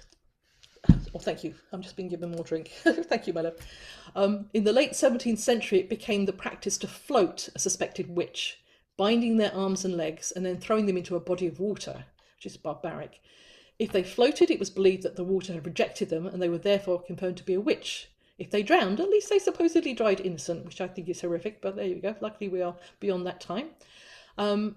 oh, thank you, I'm just being given more drink. Thank you, my love. In the late 17th century, it became the practice to float a suspected witch, binding their arms and legs and then throwing them into a body of water, which is barbaric. If they floated, it was believed that the water had rejected them and they were therefore confirmed to be a witch. If they drowned, at least they supposedly died innocent, which I think is horrific, but there you go. Luckily, we are beyond that time.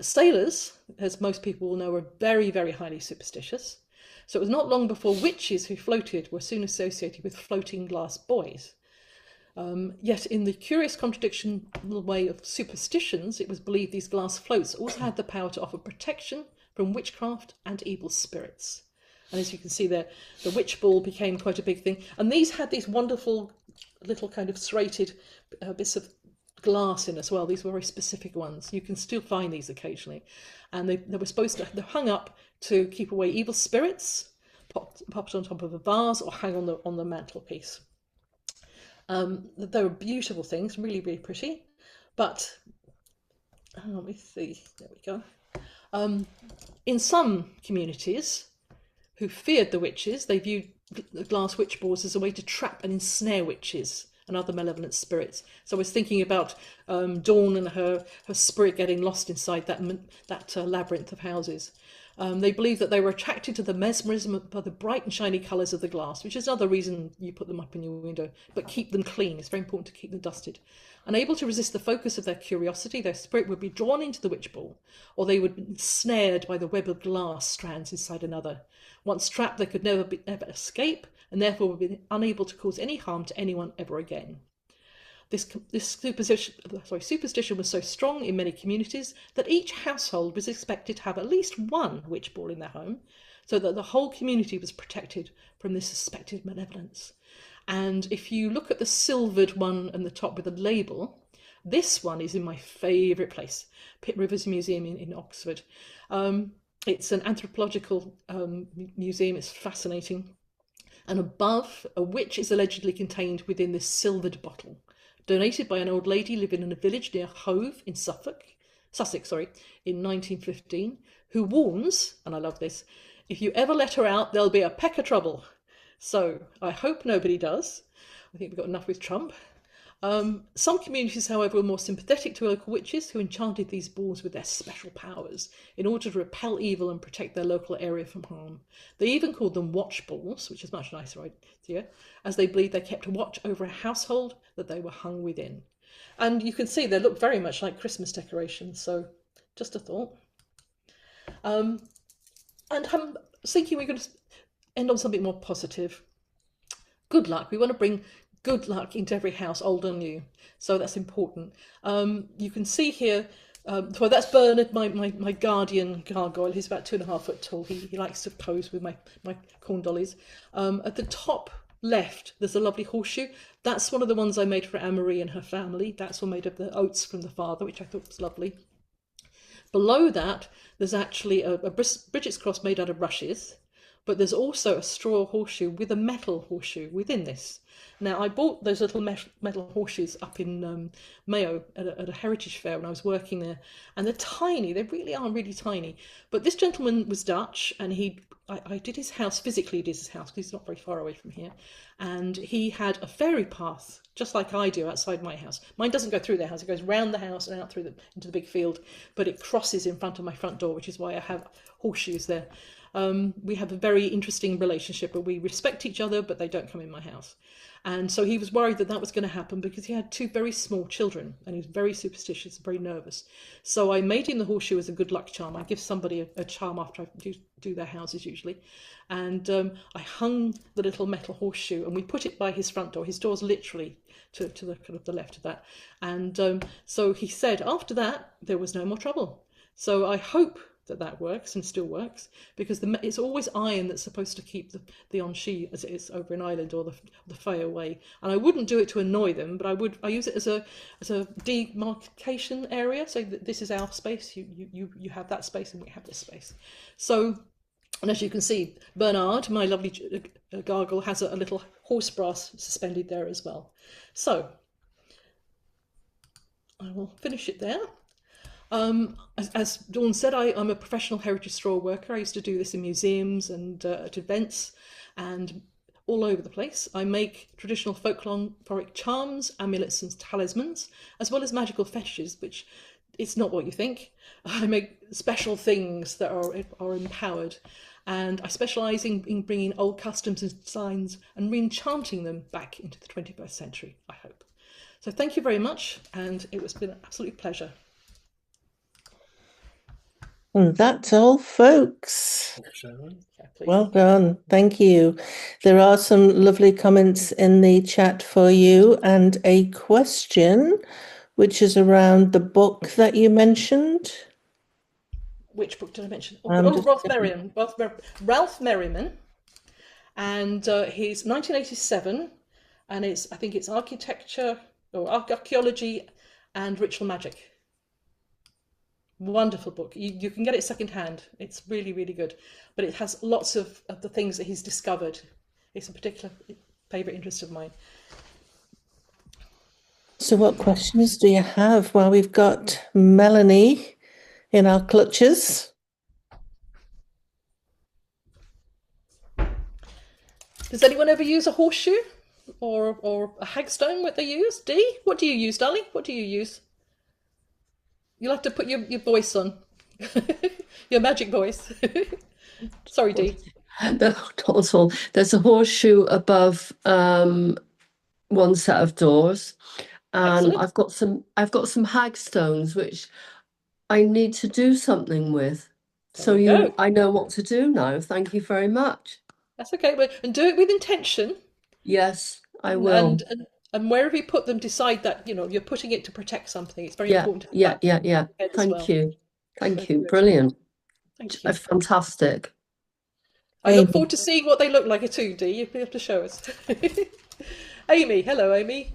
Sailors, as most people will know, are very, very highly superstitious. So it was not long before witches who floated were soon associated with floating glass buoys. Yet in the curious contradictional way of superstitions, it was believed these glass floats also had the power to offer protection from witchcraft and evil spirits. And as you can see there, the witch ball became quite a big thing. And these had these wonderful little kind of serrated bits of glass in as well. These were very specific ones. You can still find these occasionally. And they were supposed to, they're hung up to keep away evil spirits, popped on top of a vase or hang on the mantelpiece. They were beautiful things, really, really pretty. But, let me see, there we go. In some communities who feared the witches, they viewed the glass witch balls as a way to trap and ensnare witches and other malevolent spirits. So I was thinking about Dawn and her spirit getting lost inside that labyrinth of houses. They believed that they were attracted to the mesmerism by the bright and shiny colours of the glass, which is another reason you put them up in your window, but keep them clean. It's very important to keep them dusted. Unable to resist the focus of their curiosity, their spirit would be drawn into the witch ball, or they would be snared by the web of glass strands inside another. Once trapped, they could never escape, and therefore would be unable to cause any harm to anyone ever again. This superstition was so strong in many communities that each household was expected to have at least one witch ball in their home, so that the whole community was protected from this suspected malevolence. And if you look at the silvered one on the top with a label, this one is in my favourite place, Pitt Rivers Museum in Oxford. It's an anthropological museum. It's fascinating. And above, a witch is allegedly contained within this silvered bottle, donated by an old lady living in a village near Hove in Sussex, in 1915, who warns, and I love this, if you ever let her out, there'll be a peck of trouble. So I hope nobody does. I think we've got enough with Trump. Some communities, however, were more sympathetic to local witches who enchanted these balls with their special powers in order to repel evil and protect their local area from harm. They even called them watch balls, which is a much nicer idea, as they believed they kept watch over a household that they were hung within. And you can see they look very much like Christmas decorations, so just a thought. And I'm thinking we're going to end on something more positive. Good luck. We want to bring good luck into every house, old and new. So that's important. You can see here, well, that's Bernard, my guardian gargoyle. He's about 2.5 foot tall. He likes to pose with my corn dollies. At the top left, there's a lovely horseshoe. That's one of the ones I made for Anne-Marie and her family. That's one made of the oats from the father, which I thought was lovely. Below that, there's actually a Bridget's cross made out of rushes, but there's also a straw horseshoe with a metal horseshoe within this. Now, I bought those little metal horseshoes up in Mayo at a heritage fair when I was working there, and they're tiny. They really are really tiny. But this gentleman was Dutch, and I did his house, physically did his house, because he's not very far away from here, and he had a fairy path, just like I do outside my house. Mine doesn't go through the house, it goes round the house and out through into the big field, but it crosses in front of my front door, which is why I have horseshoes there. We have a very interesting relationship where we respect each other, but they don't come in my house. And so he was worried that that was going to happen because he had 2 very small children and he was very superstitious, very nervous. So I made him the horseshoe as a good luck charm. I give somebody a charm after I do their houses usually. And I hung the little metal horseshoe and we put it by his front door. His door's literally to the kind of the left of that. And so he said after that, there was no more trouble. So I hope that works and still works, because it's always iron that's supposed to keep the Anchi, as it is over in Ireland, or the Fae away. And I wouldn't do it to annoy them, but I use it as a demarcation area. So that this is our space. You have that space, and we have this space. So, and as you can see, Bernard, my lovely gargoyle, has a little horse brass suspended there as well. So I will finish it there. As Dawn said, I'm a professional heritage straw worker. I used to do this in museums and at events and all over the place. I make traditional folkloric charms, amulets and talismans, as well as magical fetishes, which it's not what you think. I make special things that are empowered, and I specialise in bringing old customs and signs and re-enchanting them back into the 21st century, I hope. So thank you very much, and it has been an absolute pleasure. And that's all, folks. Sharon. Yeah, please. Well done. Thank you. There are some lovely comments in the chat for you and a question which is around the book that you mentioned. Which book did I mention? Just Ralph Merriman, and his 1987, and I think it's architecture or archaeology and ritual magic. Wonderful book. You can get it secondhand. It's really, really good, but it has lots of the things that he's discovered. It's a particular favourite interest of mine. So what questions do you have? Well, we've got Melanie in our clutches. Does anyone ever use a horseshoe or a hagstone? What they use? Dee, what do you use, darling? What do you use? You'll have to put your voice on, your magic voice. Sorry, Dee. Also, there's a horseshoe above one set of doors, and Excellent. I've got some hagstones which I need to do something with. There I know what to do now. Thank you very much. That's okay, and do it with intention. Yes, I will. And wherever you put them, decide that you're putting it to protect something. It's very important to have Yeah. that Thank you. Thank Very you. good. Brilliant. Thank you. Fantastic. I look forward to seeing what they look like too, Dee. You'll be able to show us. Amy, hello, Amy.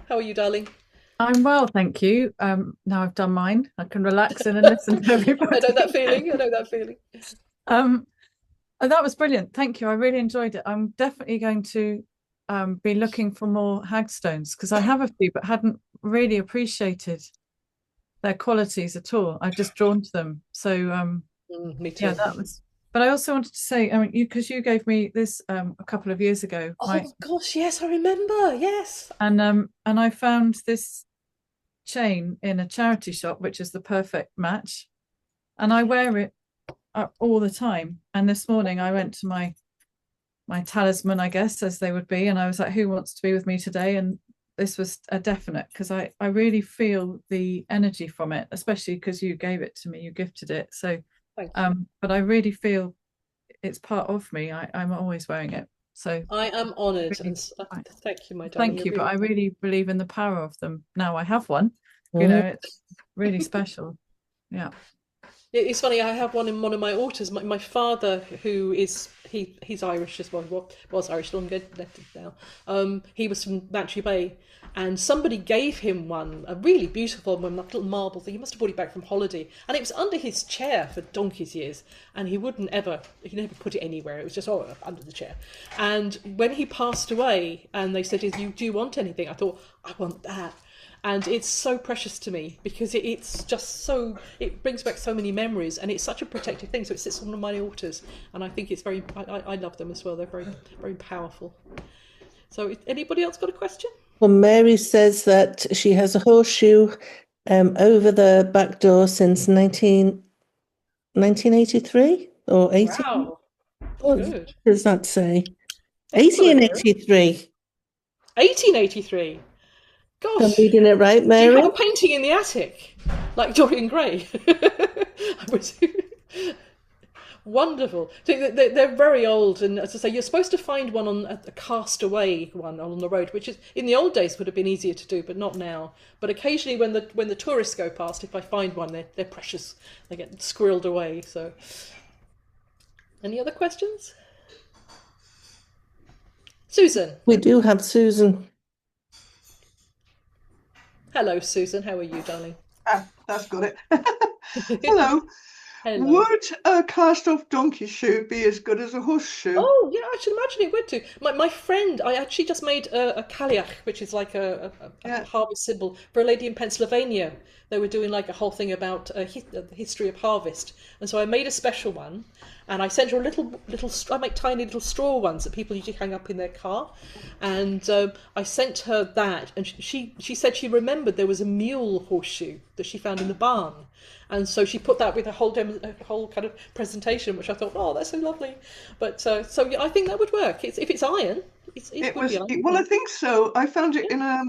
How are you, darling? I'm well, thank you. Now I've done mine, I can relax in and listen to everybody. I know that feeling. That was brilliant. Thank you. I really enjoyed it. I'm definitely going to be looking for more hagstones because I have a few, but hadn't really appreciated their qualities at all. I've just drawn to them. So me too. yeah, that was. But I also wanted to say, I mean, because you gave me this a couple of years ago. Oh gosh, yes, I remember. Yes. And I found this chain in a charity shop, which is the perfect match, and I wear it all the time. And this morning I went to my talisman, I guess, as they would be, and I was like, who wants to be with me today? And this was a definite, because I really feel the energy from it, especially because you gave it to me, you gifted it. So but I really feel it's part of me. I'm always wearing it. So I am honoured, really, and thank you, my darling. thank you. But I really believe in the power of them. Now I have one. You know, it's really special. Yeah. It's funny, I have one in one of my altars. My father, who is he's Irish as well, was Irish, long dead now. He was from Bantry Bay, and somebody gave him one, a really beautiful one, that little marble thing. He must have brought it back from holiday, and it was under his chair for donkey's years, and he never put it anywhere. It was just under the chair. And when he passed away, and they said, "Do you want anything?" I thought, I want that. And it's so precious to me because it's just it brings back so many memories, and it's such a protective thing. So it sits on one of my altars, and I think it's I love them as well. They're very, very powerful. So anybody else got a question? Well, Mary says that she has a horseshoe over the back door since 1983 or 80. Wow. What Good. does that say? 1883. 1883. Gosh. I'm reading it right, Mary? Do you have a painting in the attic, like Dorian Gray? Wonderful. So they're very old, and as I say, you're supposed to find one on a cast-away one on the road, which is in the old days would have been easier to do, but not now. But occasionally, when the tourists go past, if I find one, they're precious. They get squirreled away. So, any other questions? Susan. We do have Susan. Hello, Susan. How are you, darling? That's got it. Hello. Hello. Would a cast-off donkey shoe be as good as a horseshoe? Oh, yeah, I should imagine it would too. My friend, I actually just made a caliach, which is like a harvest symbol, for a lady in Pennsylvania. They were doing like a whole thing about the history of harvest. And so I made a special one, and I sent her I make tiny little straw ones that people usually hang up in their car. And I sent her that, and she said she remembered there was a mule horseshoe that she found in the barn. And so she put that with a whole kind of presentation, which I thought, oh, that's so lovely. But so yeah, I think that would work. If it's iron, it would be iron. Well, I think so. I found it in I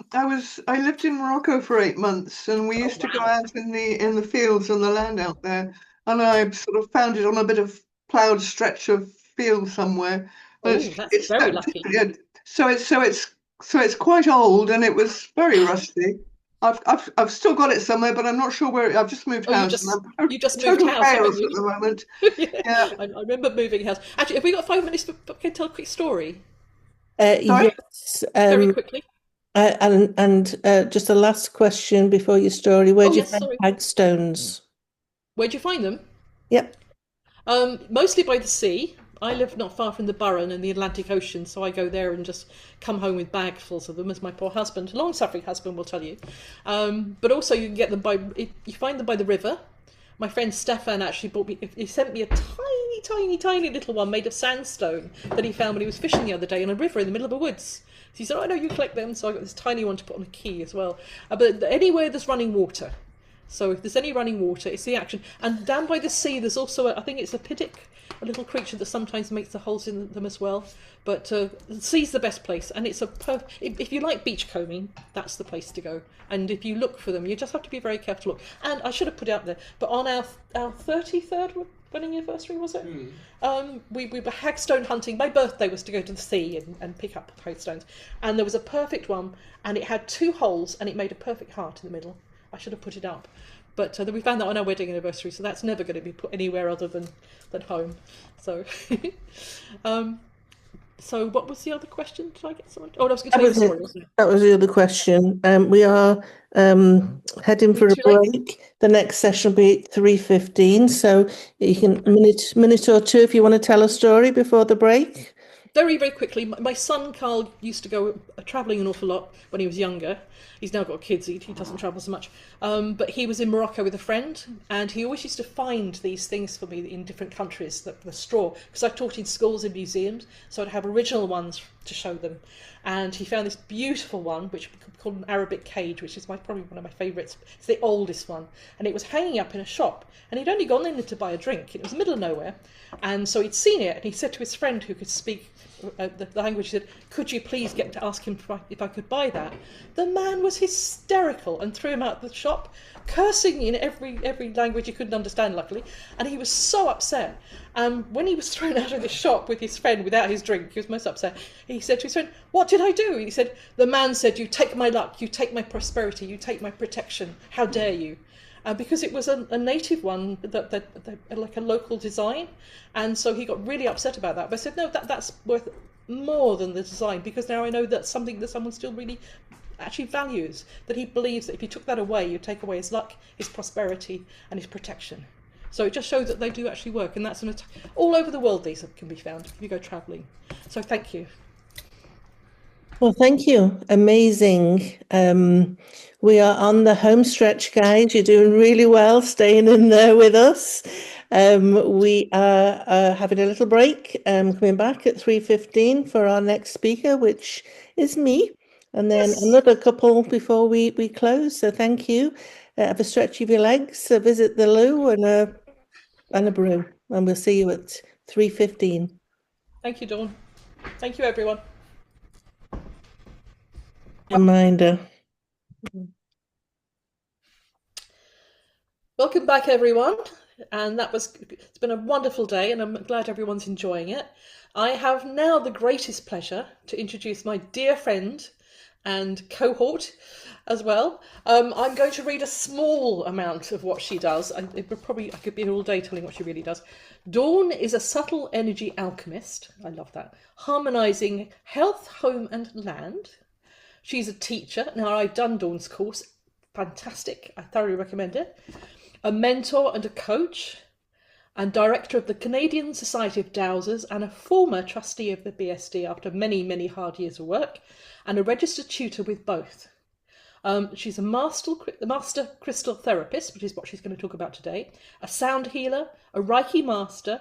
lived in Morocco for 8 months, and we used to go out in the fields and the land out there, and I sort of found it on a bit of ploughed stretch of field somewhere. Oh, But that's very lucky. yeah, so it's quite old, and it was very rusty. I've still got it somewhere, but I'm not sure where. I've just moved house. You just moved total house, chaos haven't you? at the moment. Yeah. I remember moving house. Actually, have we got 5 minutes? Can I tell a quick story? Yes. Very quickly. And just a last question before your story. Where do you yes, find sorry. hagstones? Where'd you find them? Yep. Mostly by the sea. I live not far from the Burren and the Atlantic Ocean, so I go there and just come home with bagfuls of them, as my poor husband, long-suffering husband, will tell you. But also you can get them you find them by the river. My friend Stefan actually he sent me a tiny little one made of sandstone that he found when he was fishing the other day in a river in the middle of the woods. So he said, "Oh, no, you collect them." So I got this tiny one to put on a key as well. But anywhere there's running water. So if there's any running water, it's the action. And down by the sea, there's also, I think it's a piddick, a little creature that sometimes makes the holes in them as well. But the sea's the best place. And it's if you like beachcombing, that's the place to go. And if you look for them, you just have to be very careful to look. And I should have put it out there, but on our 33rd wedding anniversary, was it? We were hagstone hunting. My birthday was to go to the sea and pick up hagstones. And there was a perfect one, and it had 2 holes, and it made a perfect heart in the middle. I should have put it up. But we found that on our wedding anniversary, so that's never going to be put anywhere other than home. So, so what was the other question? Did I get someone? Oh, I was going to tell you a story, wasn't it? That was the other question. We are heading for a break. The next session will be at 3:15, so you can minute or two if you want to tell a story before the break. Very, very quickly, my son Carl used to go travelling an awful lot when he was younger. He's now got kids, he doesn't travel so much. But he was in Morocco with a friend, and he always used to find these things for me in different countries, the straw, because I taught in schools and museums, so I'd have original ones to show them. And he found this beautiful one, which we call an Arabic cage, which is probably one of my favourites. It's the oldest one. And it was hanging up in a shop, and he'd only gone in there to buy a drink. It was in the middle of nowhere. And so he'd seen it, and he said to his friend who could speak the language, he said, "Could you please get to ask him if I could buy that?" The man was hysterical and threw him out of the shop, cursing in every language he couldn't understand, luckily. And he was so upset. And when he was thrown out of the shop with his friend without his drink, he was most upset. He said to his friend, "What did I do?" He said, "The man said, 'You take my luck, you take my prosperity, you take my protection. How dare you?'" Because it was a native one, that like a local design, and so he got really upset about that. But I said, "No, that's worth more than the design, because now I know that's something that someone still really actually values, that he believes that if you took that away, you take away his luck, his prosperity, and his protection." So it just shows that they do actually work, and that's all over the world. These can be found if you go travelling. So thank you. Well, thank you. Amazing. We are on the home stretch, guys. You're doing really well staying in there with us. We are having a little break, coming back at 3:15 for our next speaker, which is me, and then another couple before we close. So thank you. Have a stretch of your legs, visit the loo, and a brew. And we'll see you at 3:15. Thank you, Dawn. Thank you, everyone. Reminder. Welcome back, everyone. And it's been a wonderful day, and I'm glad everyone's enjoying it. I have now the greatest pleasure to introduce my dear friend and cohort as well. I'm going to read a small amount of what she does. I could be here all day telling what she really does. Dawn is a subtle energy alchemist. I love that. Harmonizing health, home, and land. She's a teacher. Now, I've done Dawn's course. Fantastic. I thoroughly recommend it. A mentor and a coach, and director of the Canadian Society of Dowsers, and a former trustee of the BSD after many, many hard years of work, and a registered tutor with both. She's a master crystal therapist, which is what she's going to talk about today, a sound healer, a Reiki master,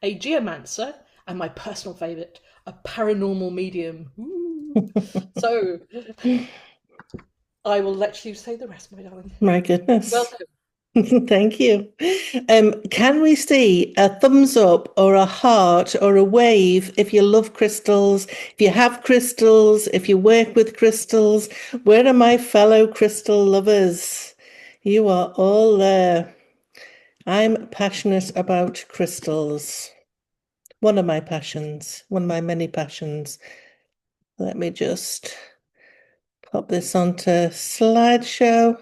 a geomancer, and my personal favourite, a paranormal medium. So I will let you say the rest, my darling. My goodness. Welcome. Thank you. Can we see a thumbs up or a heart or a wave if you love crystals, if you have crystals, if you work with crystals? Where are my fellow crystal lovers? You are all there. I'm passionate about crystals. one of my passions, one of my many passions. Let me just pop this onto slideshow.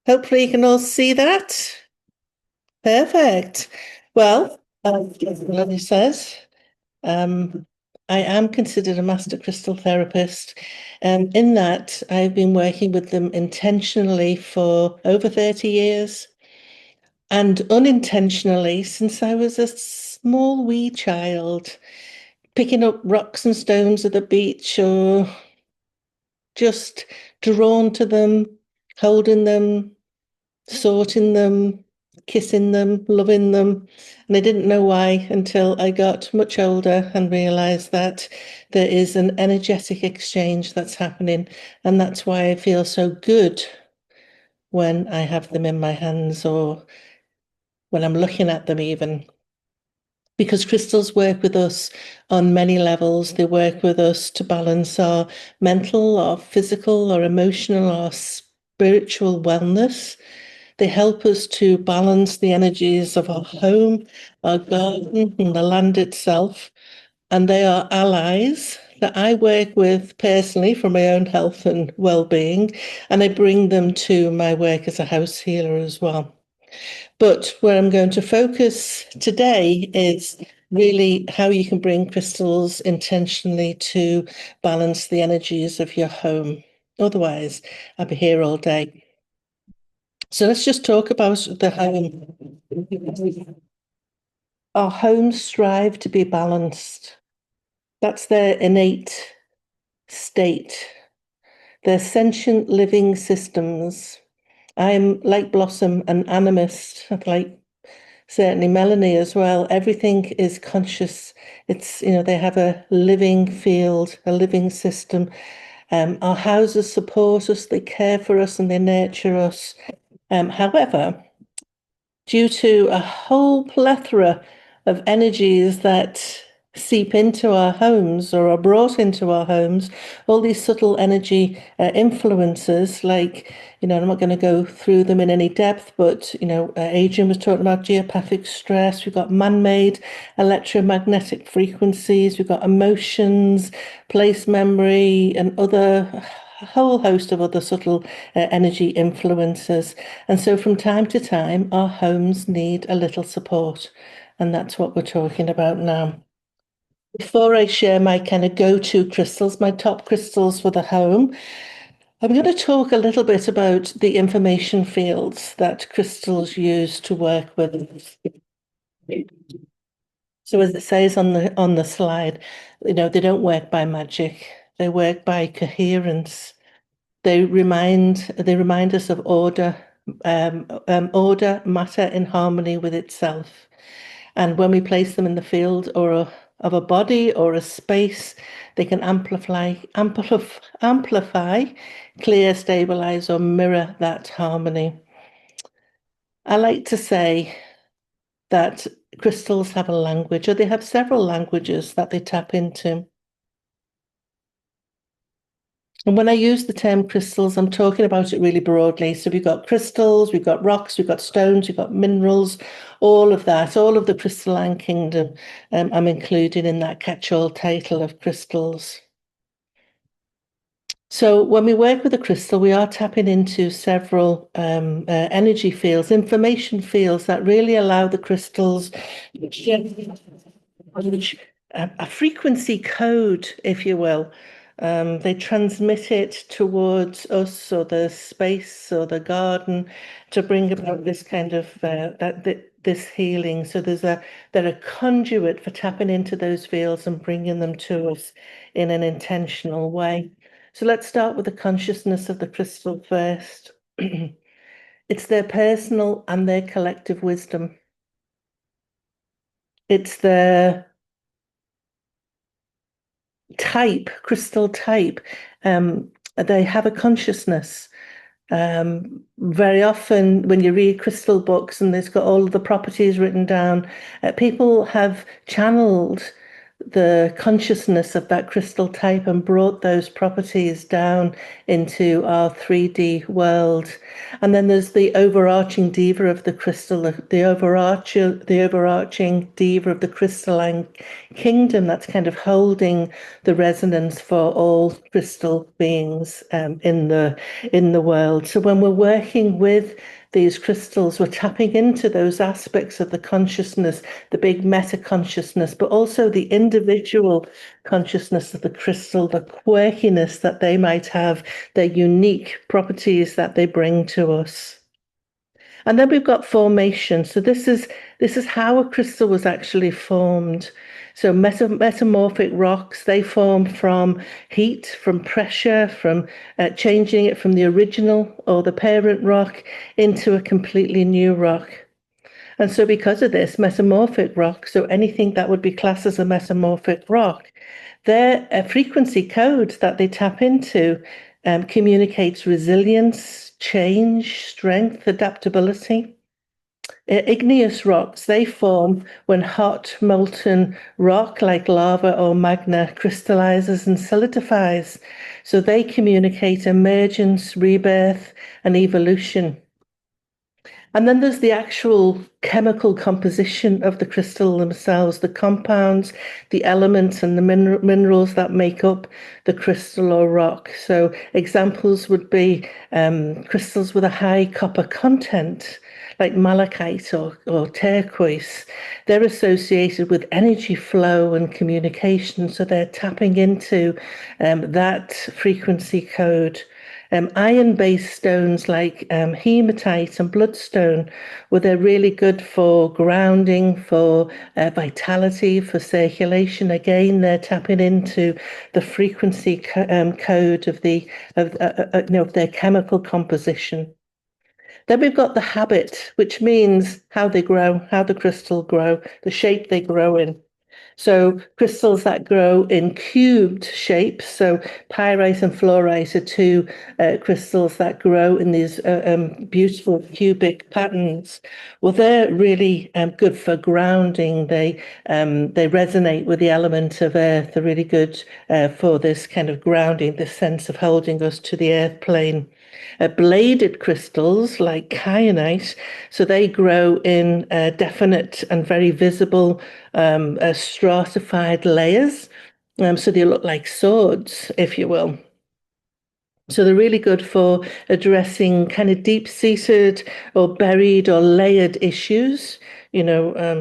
Hopefully you can all see that. Perfect. Well, as Melanie says, I am considered a master crystal therapist. In that, I've been working with them intentionally for over 30 years and unintentionally since I was a small wee child, picking up rocks and stones at the beach or just drawn to them, holding them, sorting them, kissing them, loving them. And I didn't know why until I got much older and realized that there is an energetic exchange that's happening. And that's why I feel so good when I have them in my hands or when I'm looking at them even. Because crystals work with us on many levels. They work with us to balance our mental or physical or emotional or spiritual wellness. They help us to balance the energies of our home, our garden, and the land itself. And they are allies that I work with personally for my own health and well-being. And I bring them to my work as a house healer as well. But where I'm going to focus today is really how you can bring crystals intentionally to balance the energies of your home. Otherwise, I'll be here all day. So let's just talk about the home. Our homes strive to be balanced. That's their innate state. They're sentient living systems. I'm like Blossom, an animist, like certainly Melanie as well. Everything is conscious. It's, they have a living field, a living system. Our houses support us, they care for us, and they nurture us. However, due to a whole plethora of energies that seep into our homes or are brought into our homes, all these subtle energy influences, like, I'm not going to go through them in any depth, but, Adrian was talking about geopathic stress. We've got man-made electromagnetic frequencies. We've got emotions, place memory, and a whole host of other subtle energy influences. And so from time to time, our homes need a little support. And that's what we're talking about now. Before I share my kind of go-to crystals, my top crystals for the home, I'm going to talk a little bit about the information fields that crystals use to work with. So as it says on the slide, they don't work by magic. They work by coherence. They remind us of order, order, matter in harmony with itself. And when we place them in the field of a body or a space, they can amplify, clear, stabilize, or mirror that harmony. I like to say that crystals have a language, or they have several languages that they tap into. And when I use the term crystals, I'm talking about it really broadly. So we've got crystals, we've got rocks, we've got stones, we've got minerals, all of that, all of the crystalline kingdom, I'm including in that catch-all title of crystals. So when we work with a crystal, we are tapping into several energy fields, information fields that really allow the crystals a frequency code, if you will. They transmit it towards us or the space or the garden to bring about this kind of this healing. So they're a conduit for tapping into those fields and bringing them to us in an intentional way. So let's start with the consciousness of the crystal first. It's their personal and their collective wisdom. It's their type, crystal type. They have a consciousness. Very often when you read crystal books and there's got all of the properties written down, people have channeled the consciousness of that crystal type and brought those properties down into our 3D world. And then there's the overarching diva of the crystal, the overarching diva of the crystalline kingdom that's kind of holding the resonance for all crystal beings in the world. So when we're working with these crystals, we're tapping into those aspects of the consciousness, the big meta consciousness, but also the individual consciousness of the crystal, the quirkiness that they might have, their unique properties that they bring to us. And then we've got formation. So this is how a crystal was actually formed. So metamorphic rocks, they form from heat, from pressure, from changing it from the original or the parent rock into a completely new rock. And so because of this, metamorphic rock, so anything that would be classed as a metamorphic rock, their frequency code that they tap into communicates resilience, change, strength, adaptability. Igneous rocks, they form when hot, molten rock like lava or magma crystallizes and solidifies. So they communicate emergence, rebirth, and evolution. And then there's the actual chemical composition of the crystal themselves, the compounds, the elements, and the minerals that make up the crystal or rock. So examples would be crystals with a high copper content, like malachite or turquoise. They're associated with energy flow and communication, so they're tapping into that frequency code. Iron-based stones like hematite and bloodstone, well, they're really good for grounding, for vitality, for circulation. Again, they're tapping into the frequency code of their chemical composition. Then we've got the habit, which means how they grow, how the crystal grow, the shape they grow in. So crystals that grow in cubed shapes, so pyrite and fluorite are two crystals that grow in these beautiful cubic patterns. Well, they're really good for grounding. They resonate with the element of earth. They're really good for this kind of grounding, this sense of holding us to the earth plane. Bladed crystals like kyanite, so they grow in definite and very visible stratified layers. So they look like swords, if you will. So they're really good for addressing kind of deep-seated or buried or layered issues,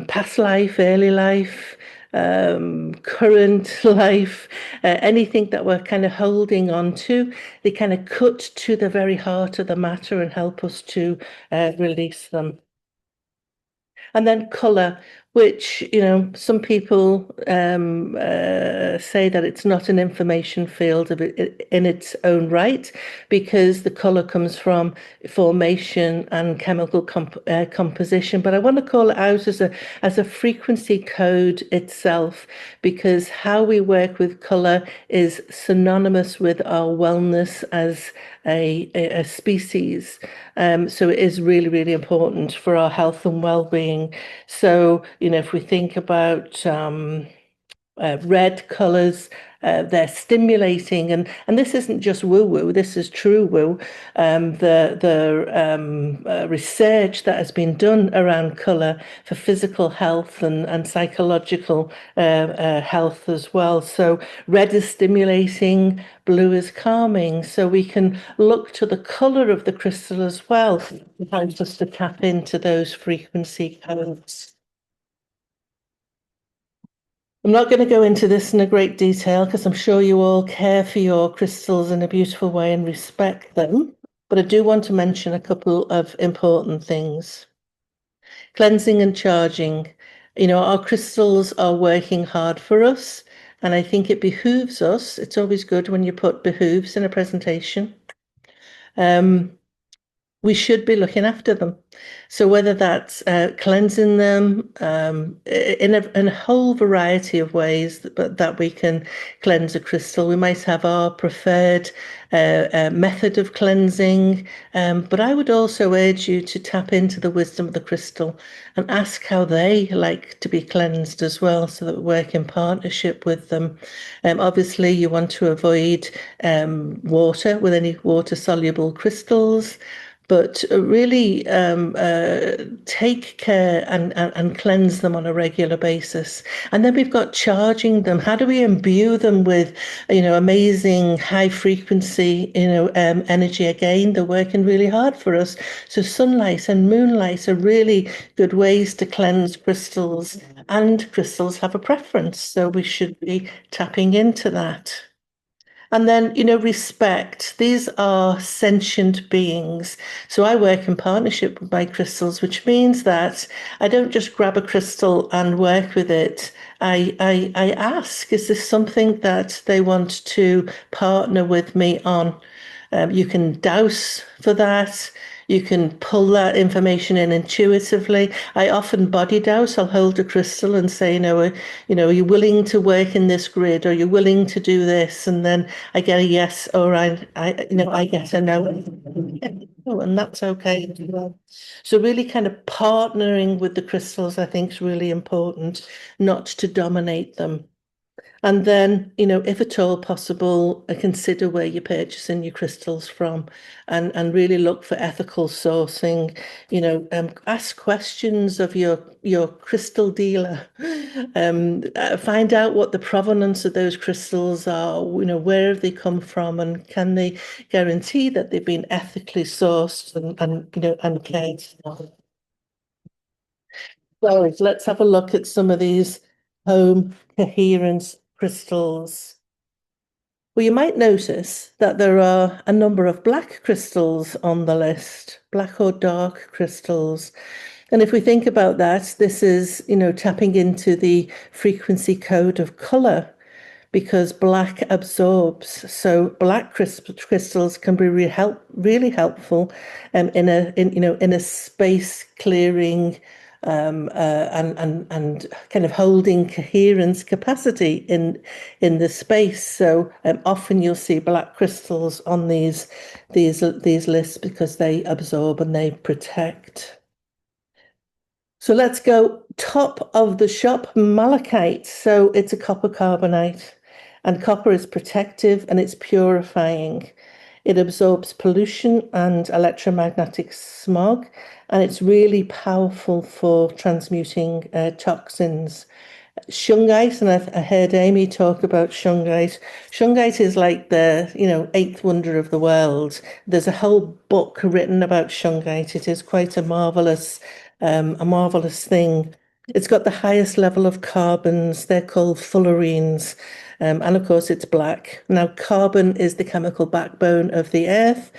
past life, early life, current life, anything that we're kind of holding on to. They kind of cut to the very heart of the matter and help us to release them. And then colour, which, some people say that it's not an information field in its own right, because the colour comes from formation and chemical composition. But I want to call it out as a frequency code itself, because how we work with colour is synonymous with our wellness as a species. So it is really, really important for our health and well-being. So, if we think about red colors, they're stimulating, and this isn't just woo-woo, this is true woo. The research that has been done around color for physical health and psychological health as well. So red is stimulating, blue is calming. So we can look to the color of the crystal as well. It helps us to tap into those frequency codes. I'm not going to go into this in a great detail because I'm sure you all care for your crystals in a beautiful way and respect them, but I do want to mention a couple of important things. Cleansing and charging. Our crystals are working hard for us, and I think it behooves us. It's always good when you put behooves in a presentation. we should be looking after them. So whether that's cleansing them in a whole variety of ways that we can cleanse a crystal. We might have our preferred method of cleansing, but I would also urge you to tap into the wisdom of the crystal and ask how they like to be cleansed as well, so that we work in partnership with them. Obviously, you want to avoid water with any water-soluble crystals, but really take care and cleanse them on a regular basis. And then we've got charging them. How do we imbue them with, amazing high frequency, energy? Again, they're working really hard for us. So sunlight and moonlight are really good ways to cleanse crystals, and crystals have a preference. So we should be tapping into that. And then, respect. These are sentient beings. So I work in partnership with my crystals, which means that I don't just grab a crystal and work with it. I ask, is this something that they want to partner with me on? You can dowse for that. You can pull that information in intuitively. I often body dowse. I'll hold a crystal and say, are you willing to work in this grid? Are you willing to do this? And then I get a yes, or I get a no. And that's okay. So really kind of partnering with the crystals, I think, is really important, not to dominate them. And then, if at all possible, consider where you're purchasing your crystals from, and really look for ethical sourcing. Ask questions of your crystal dealer. Find out what the provenance of those crystals are. Where have they come from, and can they guarantee that they've been ethically sourced and cared for? So let's have a look at some of these home coherence crystals. Well, you might notice that there are a number of black crystals on the list, black or dark crystals. And if we think about that, this is, tapping into the frequency code of color, because black absorbs. So black crystals can be really helpful in a space clearing and kind of holding coherence capacity in the space. So often you'll see black crystals on these lists because they absorb and they protect. So let's go top of the shop, malachite. So it's a copper carbonate, and copper is protective and it's purifying. It absorbs pollution and electromagnetic smog, and it's really powerful for transmuting toxins. Shungite, and I heard Amy talk about shungite. Shungite is like the, eighth wonder of the world. There's a whole book written about shungite. It is quite a marvelous thing. It's got the highest level of carbons. They're called fullerenes. And of course, it's black. Now, carbon is the chemical backbone of the earth.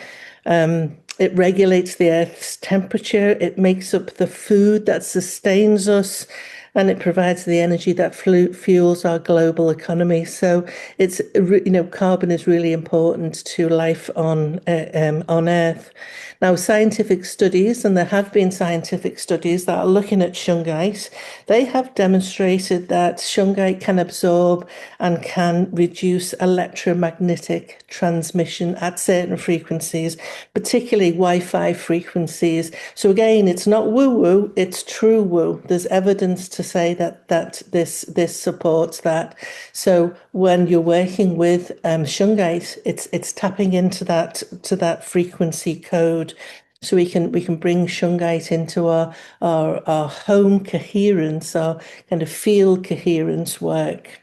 It regulates the earth's temperature. It makes up the food that sustains us, and it provides the energy that fuels our global economy. So it's, carbon is really important to life on Earth. Now, scientific studies, and there have been scientific studies that are looking at shungite, they have demonstrated that shungite can absorb and can reduce electromagnetic transmission at certain frequencies, particularly Wi-Fi frequencies. So again, it's not woo-woo, it's true woo. There's evidence to say that this supports that. So when you're working with shungite, it's tapping into that frequency code. So we can bring shungite into our home coherence, our kind of field coherence work.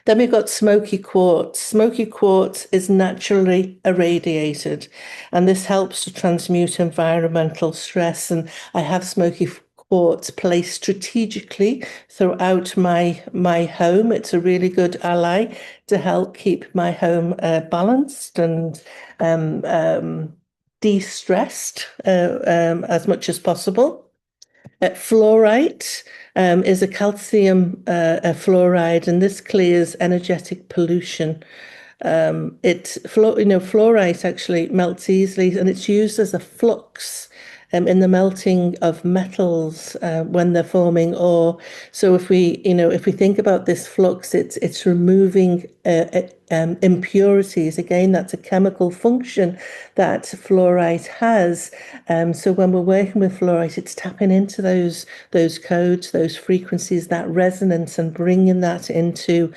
Then we've got smoky quartz. Smoky quartz is naturally irradiated, and this helps to transmute environmental stress. And I have smoky quartz placed strategically throughout my home. It's a really good ally to help keep my home balanced and de-stressed as much as possible. Fluorite is a calcium fluoride, and this clears energetic pollution. Fluorite actually melts easily, and it's used as a flux in the melting of metals when they're forming ore. So if we think about this flux, it's removing impurities. Again, that's a chemical function that fluorite has. So when we're working with fluorite, it's tapping into those codes, those frequencies, that resonance, and bringing that into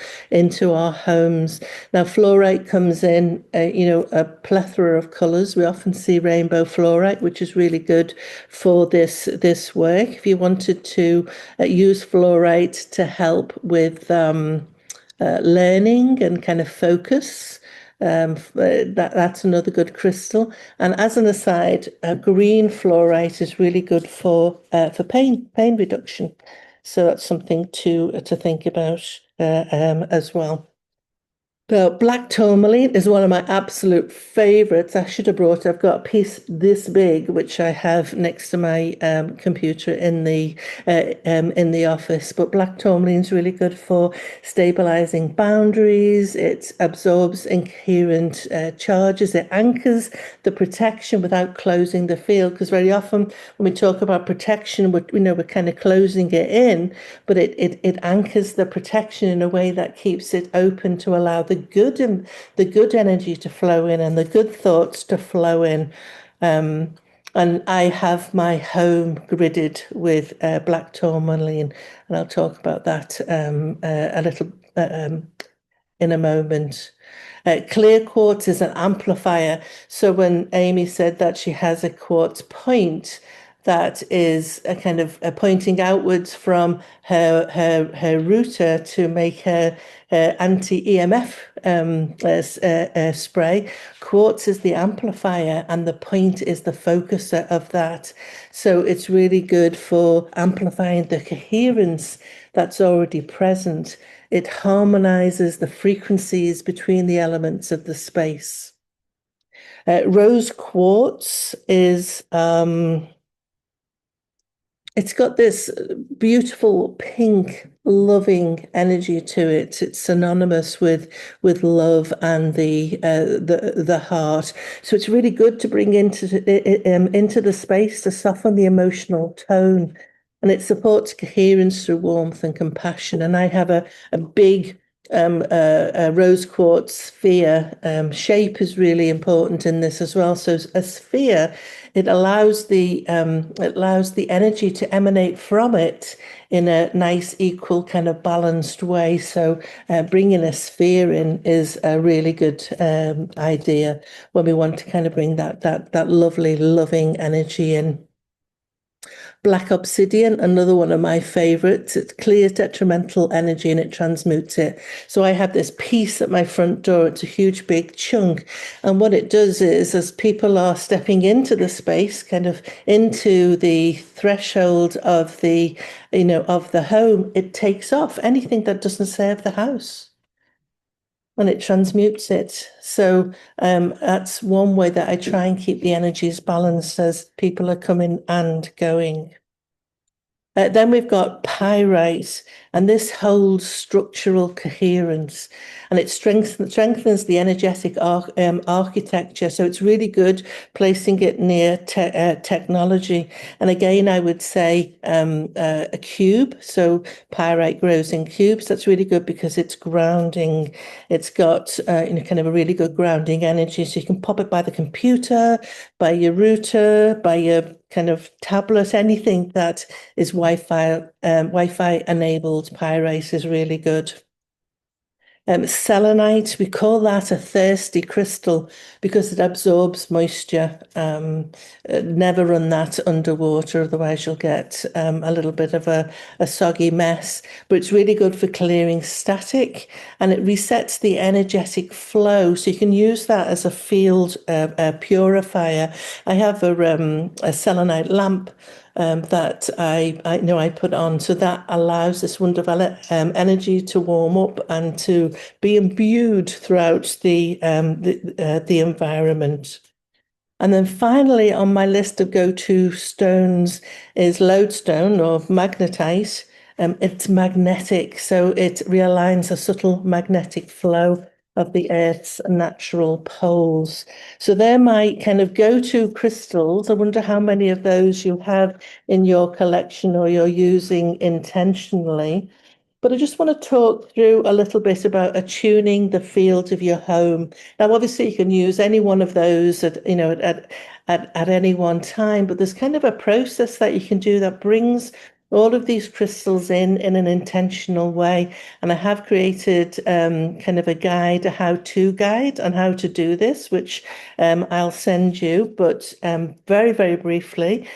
our homes. Now, fluorite comes in, a plethora of colours. We often see rainbow fluorite, which is really good for this work. If you wanted to use fluorite to help with learning and kind of focus, that's another good crystal. And as an aside, green fluorite is really good for pain reduction. So that's something to think about as well. Black tourmaline is one of my absolute favorites. I should have brought, I've got a piece this big, which I have next to my computer in the office. But black tourmaline is really good for stabilizing boundaries. It absorbs incoherent charges. It anchors the protection without closing the field. Because very often when we talk about protection, we're kind of closing it in, but it anchors the protection in a way that keeps it open to allow the good energy to flow in and the good thoughts to flow in. And I have my home gridded with black tourmaline, and I'll talk about that a little in a moment. Clear quartz is an amplifier. So when Amy said that she has a quartz point that is a kind of pointing outwards from her router to make her anti-EMF spray, quartz is the amplifier and the point is the focuser of that. So it's really good for amplifying the coherence that's already present. It harmonizes the frequencies between the elements of the space. Rose quartz is it's got this beautiful pink loving energy to it. It's synonymous with love and the heart. So it's really good to bring into the space to soften the emotional tone, and it supports coherence through warmth and compassion. And I have a big rose quartz sphere. Shape is really important in this as well. So a sphere, it allows the energy to emanate from it in a nice, equal, kind of balanced way. So bringing a sphere in is a really good idea when we want to kind of bring that lovely, loving energy in. Black obsidian, another one of my favorites. It clears detrimental energy and it transmutes it. So I have this piece at my front door. It's a huge, big chunk. And what it does is, as people are stepping into the space, kind of into the threshold of the home, it takes off anything that doesn't serve the house, and it transmutes it. So that's one way that I try and keep the energies balanced as people are coming and going. Then we've got pyrite, and this holds structural coherence, and it strengthens the energetic architecture. So it's really good placing it near technology. And again, I would say a cube. So pyrite grows in cubes. That's really good because it's grounding. It's got kind of a really good grounding energy. So you can pop it by the computer, by your router, by your kind of tablet, anything that is Wi-Fi enabled. Pyrite is really good. Selenite, we call that a thirsty crystal because it absorbs moisture. Never run that underwater, otherwise you'll get a little bit of a soggy mess. But it's really good for clearing static, and it resets the energetic flow. So you can use that as a field purifier. I have a selenite lamp that I put on, so that allows this wonderful energy to warm up and to be imbued throughout the environment. And then finally on my list of go-to stones is lodestone or magnetite. It's magnetic, so it realigns a subtle magnetic flow. of the Earth's natural poles. So they're my kind of go-to crystals. I wonder how many of those you have in your collection or you're using intentionally. But I just want to talk through a little bit about attuning the field of your home. Now, obviously, you can use any one of those at any one time, but there's kind of a process that you can do that brings all of these crystals in an intentional way. And I have created kind of a guide, a how-to guide on how to do this, which I'll send you. But very, very briefly,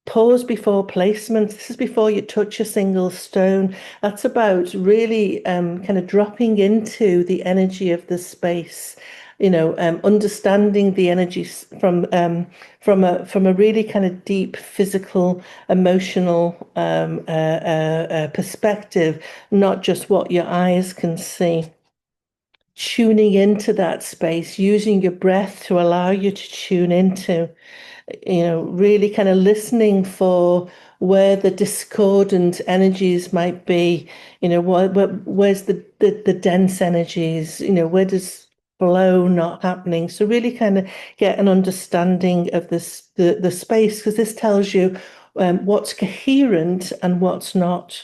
pause before placement. This is before you touch a single stone. That's about really kind of dropping into the energy of the space, understanding the energy from a really kind of deep physical, emotional perspective, not just what your eyes can see. Tuning into that space, using your breath to allow you to tune into, really kind of listening for where the discordant energies might be, where's the dense energies, where does flow not happening. So really kind of get an understanding of this, the space, because this tells you what's coherent and what's not.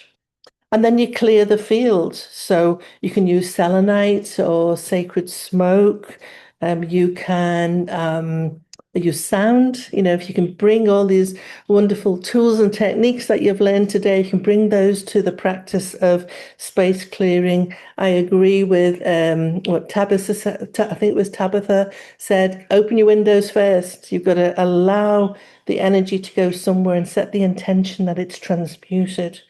And then you clear the field. So you can use selenite or sacred smoke. You can use sound. If you can bring all these wonderful tools and techniques that you've learned today, you can bring those to the practice of space clearing. I agree with what Tabitha said, I think it was Tabitha said, open your windows first. You've got to allow the energy to go somewhere and set the intention that it's transmuted.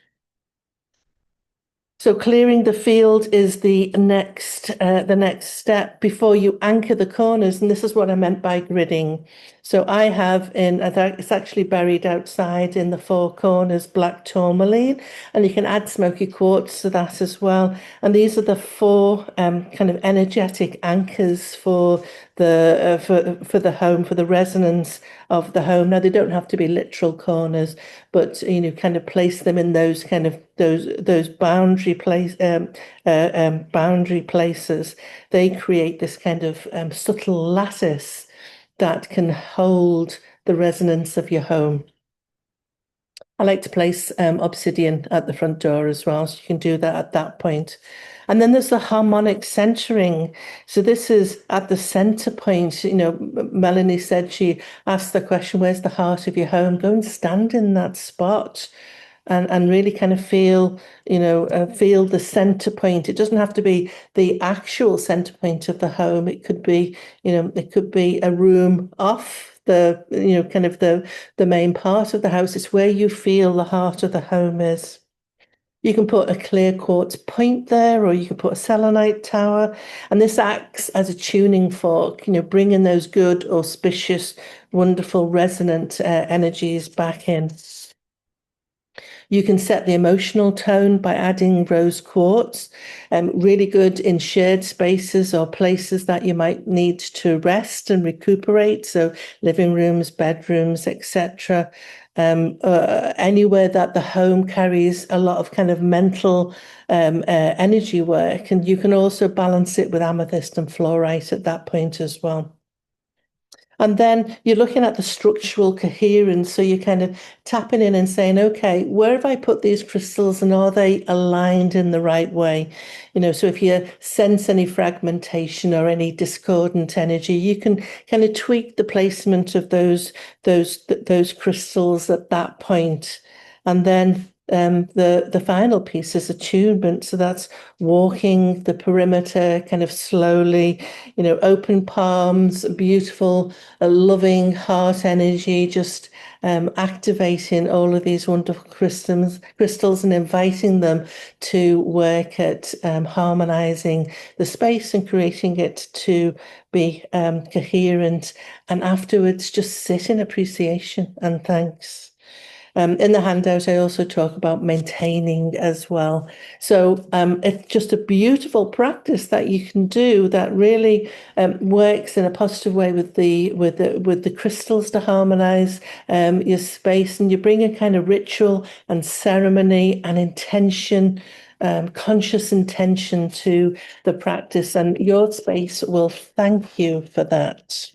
So clearing the field is the next step before you anchor the corners. And this is what I meant by gridding. So I have it's actually buried outside in the four corners, black tourmaline, and you can add smoky quartz to that as well. And these are the four kind of energetic anchors for for the home, for the resonance of the home. Now, they don't have to be literal corners, but kind of place them in those kind of those boundary places. They create this kind of subtle lattice that can hold the resonance of your home. I like to place obsidian at the front door as well, so you can do that at that point. And then there's the harmonic centering. So this is at the center point. Melanie said, she asked the question, where's the heart of your home? Go and stand in that spot and really kind of feel the center point. It doesn't have to be the actual center point of the home. It could be, it could be a room off the main part of the house. It's where you feel the heart of the home is. You can put a clear quartz point there, or you can put a selenite tower, and this acts as a tuning fork, bringing those good, auspicious, wonderful, resonant energies back in. You can set the emotional tone by adding rose quartz, really good in shared spaces or places that you might need to rest and recuperate. So living rooms, bedrooms, etc. Anywhere that the home carries a lot of kind of mental energy work. And you can also balance it with amethyst and fluorite at that point as well. And then you're looking at the structural coherence. So you're kind of tapping in and saying, okay, where have I put these crystals and are they aligned in the right way? So if you sense any fragmentation or any discordant energy, you can kind of tweak the placement of those crystals at that point. And then the final piece is attunement. So that's walking the perimeter kind of slowly, open palms, beautiful, loving heart energy, just activating all of these wonderful crystals and inviting them to work at harmonizing the space and creating it to be coherent. And afterwards, just sit in appreciation and thanks. In the handout, I also talk about maintaining as well. So it's just a beautiful practice that you can do that really works in a positive way with the crystals to harmonize your space, and you bring a kind of ritual and ceremony and intention. Conscious intention to the practice, and your space will thank you for that.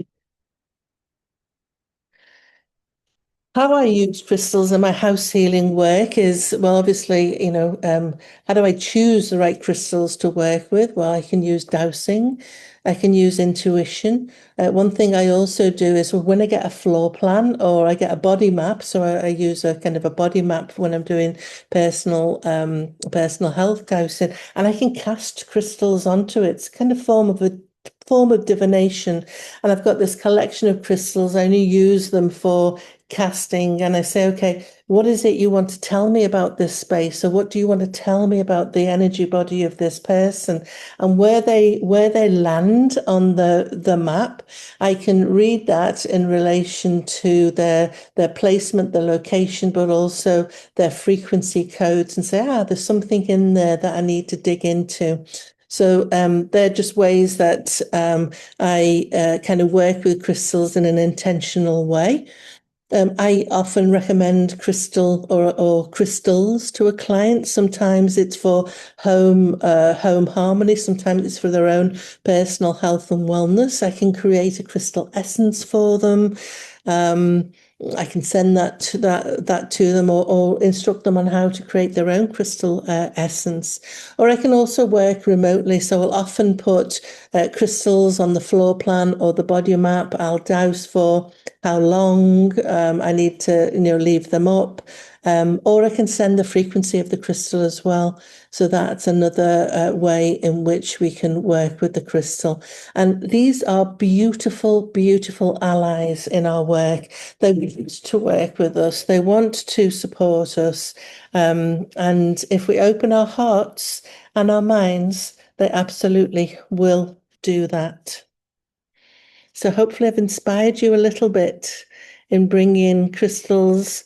How I use crystals in my house healing work is, well, obviously, how do I choose the right crystals to work with? Well, I can use dowsing, I can use intuition. One thing I also do is when I get a floor plan or I get a body map, so I use a kind of a body map when I'm doing personal health dowsing, and I can cast crystals onto it. It's kind of form of divination, and I've got this collection of crystals. I only use them for casting, and I say, okay, what is it you want to tell me about this space? So what do you want to tell me about the energy body of this person? And where they land on the map, I can read that in relation to their placement, the location, but also their frequency codes, and say, there's something in there that I need to dig into. So they're just ways that I kind of work with crystals in an intentional way. I often recommend crystal or crystals to a client. Sometimes it's for home harmony. Sometimes it's for their own personal health and wellness. I can create a crystal essence for them. I can send that to them, or instruct them on how to create their own crystal essence. Or I can also work remotely. So I'll often put crystals on the floor plan or the body map. I'll douse for how long I need to leave them up. Or I can send the frequency of the crystal as well. So that's another way in which we can work with the crystal. And these are beautiful, beautiful allies in our work. They want to work with us. They want to support us. And if we open our hearts and our minds, they absolutely will do that. So hopefully I've inspired you a little bit in bringing crystals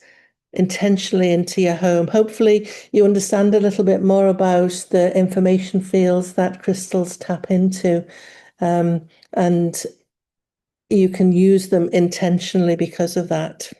intentionally into your home. Hopefully you understand a little bit more about the information fields that crystals tap into, and you can use them intentionally because of that.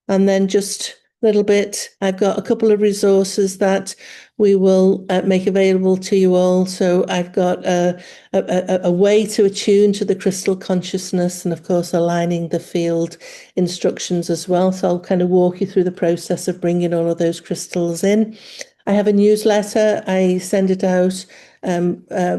And then just a little bit, I've got a couple of resources that we will make available to you all. So I've got a way to attune to the crystal consciousness, and of course aligning the field instructions as well. So I'll kind of walk you through the process of bringing all of those crystals in. I have a newsletter. I send it out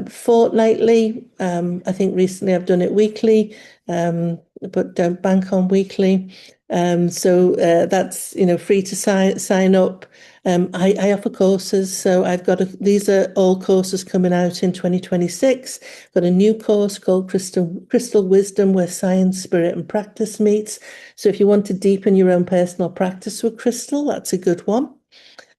fortnightly. I think recently I've done it weekly, but don't bank on weekly. So that's free to sign up. I offer courses, so I've got these are all courses coming out in 2026. Got a new course called Crystal Wisdom, where science, spirit, and practice meets. So if you want to deepen your own personal practice with crystal, that's a good one.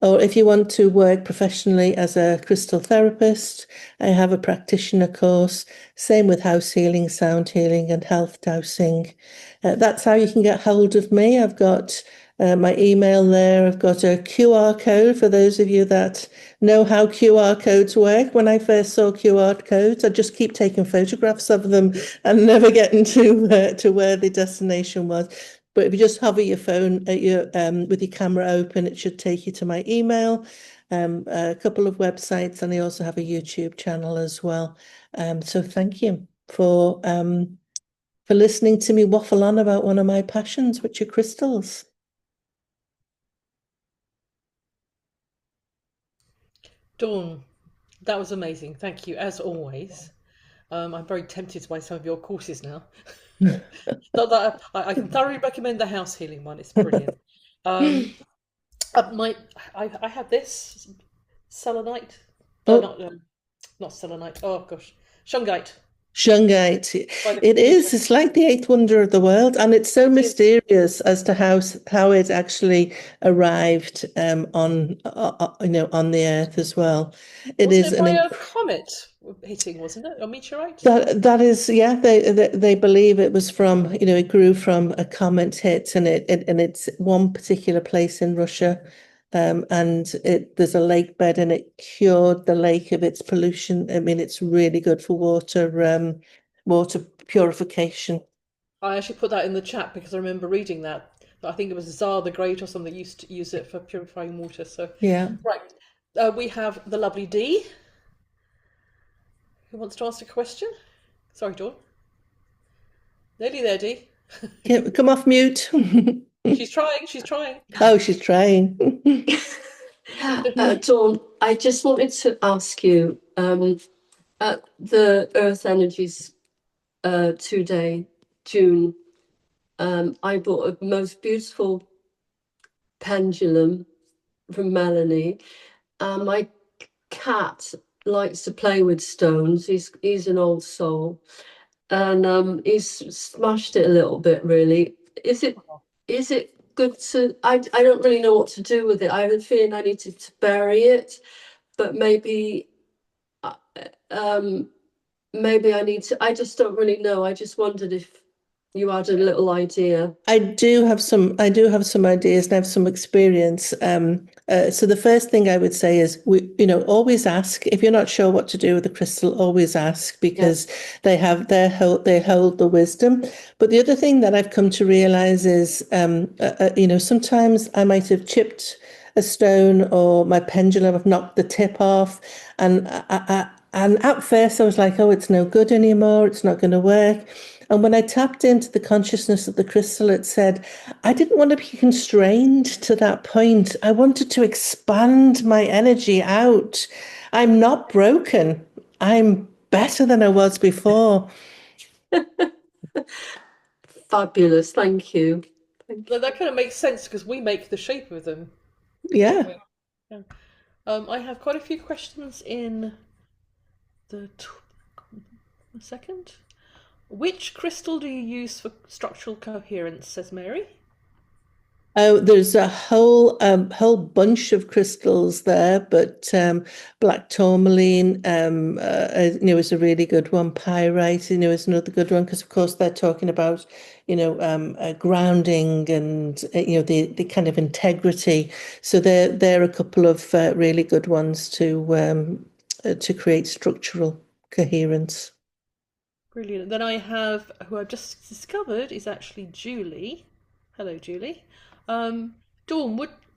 Or if you want to work professionally as a crystal therapist, I have a practitioner course. Same with house healing, sound healing, and health dowsing. That's how you can get hold of me. I've got my email there. I've got a QR code for those of you that know how QR codes work. When I first saw QR codes, I just keep taking photographs of them and never getting to where the destination was. But if you just hover your phone at with your camera open, it should take you to my email, a couple of websites, and I also have a YouTube channel as well. So thank you for listening to me waffle on about one of my passions, which are crystals. Dawn, that was amazing. Thank you, as always. I'm very tempted by some of your courses now. Not that I can thoroughly recommend the house healing one. It's brilliant. I have this selenite. Oh. Not selenite. Oh gosh, shungite. Shungite. It is. It's like the eighth wonder of the world, and it's so mysterious as to how it actually arrived on on the Earth as well. It Wasn't is it by a comet hitting, wasn't it? A meteorite? that is, yeah. They believe it was from, it grew from a comet hit, and it's one particular place in Russia. And there's a lake bed, and it cured the lake of its pollution. I mean, it's really good for water purification. I actually put that in the chat because I remember reading that. I think it was Tsar the Great or something used to use it for purifying water. So yeah, right. We have the lovely Dee. Who wants to ask a question? Sorry, Dawn. Nearly there, Dee. Yeah, come off mute. She's trying. She's trying. Oh, she's trying. Dawn, I just wanted to ask you, at the Earth Energies 2-day, June, I bought a most beautiful pendulum from Melanie. My cat likes to play with stones. He's an old soul, and he's smashed it a little bit. Really, is it good to? I don't really know what to do with it. I have a feeling I need to bury it, but maybe maybe I need to. I just don't really know. I just wondered if you had a little idea. I do have some ideas, and I have some experience. So the first thing I would say is, always ask. If you're not sure what to do with the crystal, always ask, because they hold the wisdom. But the other thing that I've come to realize is, sometimes I might have chipped a stone, or my pendulum, I've knocked the tip off, and and at first I was like, oh, it's no good anymore. It's not going to work. And when I tapped into the consciousness of the crystal, it said, I didn't want to be constrained to that point. I wanted to expand my energy out. I'm not broken. I'm better than I was before. Fabulous. Thank you. That kind of makes sense because we make the shape of them. Yeah. I have quite a few questions in a second. Which crystal do you use for structural coherence, says Mary? Oh, there's a whole bunch of crystals there, but black tourmaline, is a really good one. Pyrite, is another good one, because of course they're talking about, grounding and the kind of integrity. So they're a couple of really good ones to create structural coherence. Brilliant. Then I have, who I've just discovered is actually Julie. Hello, Julie. Dawn,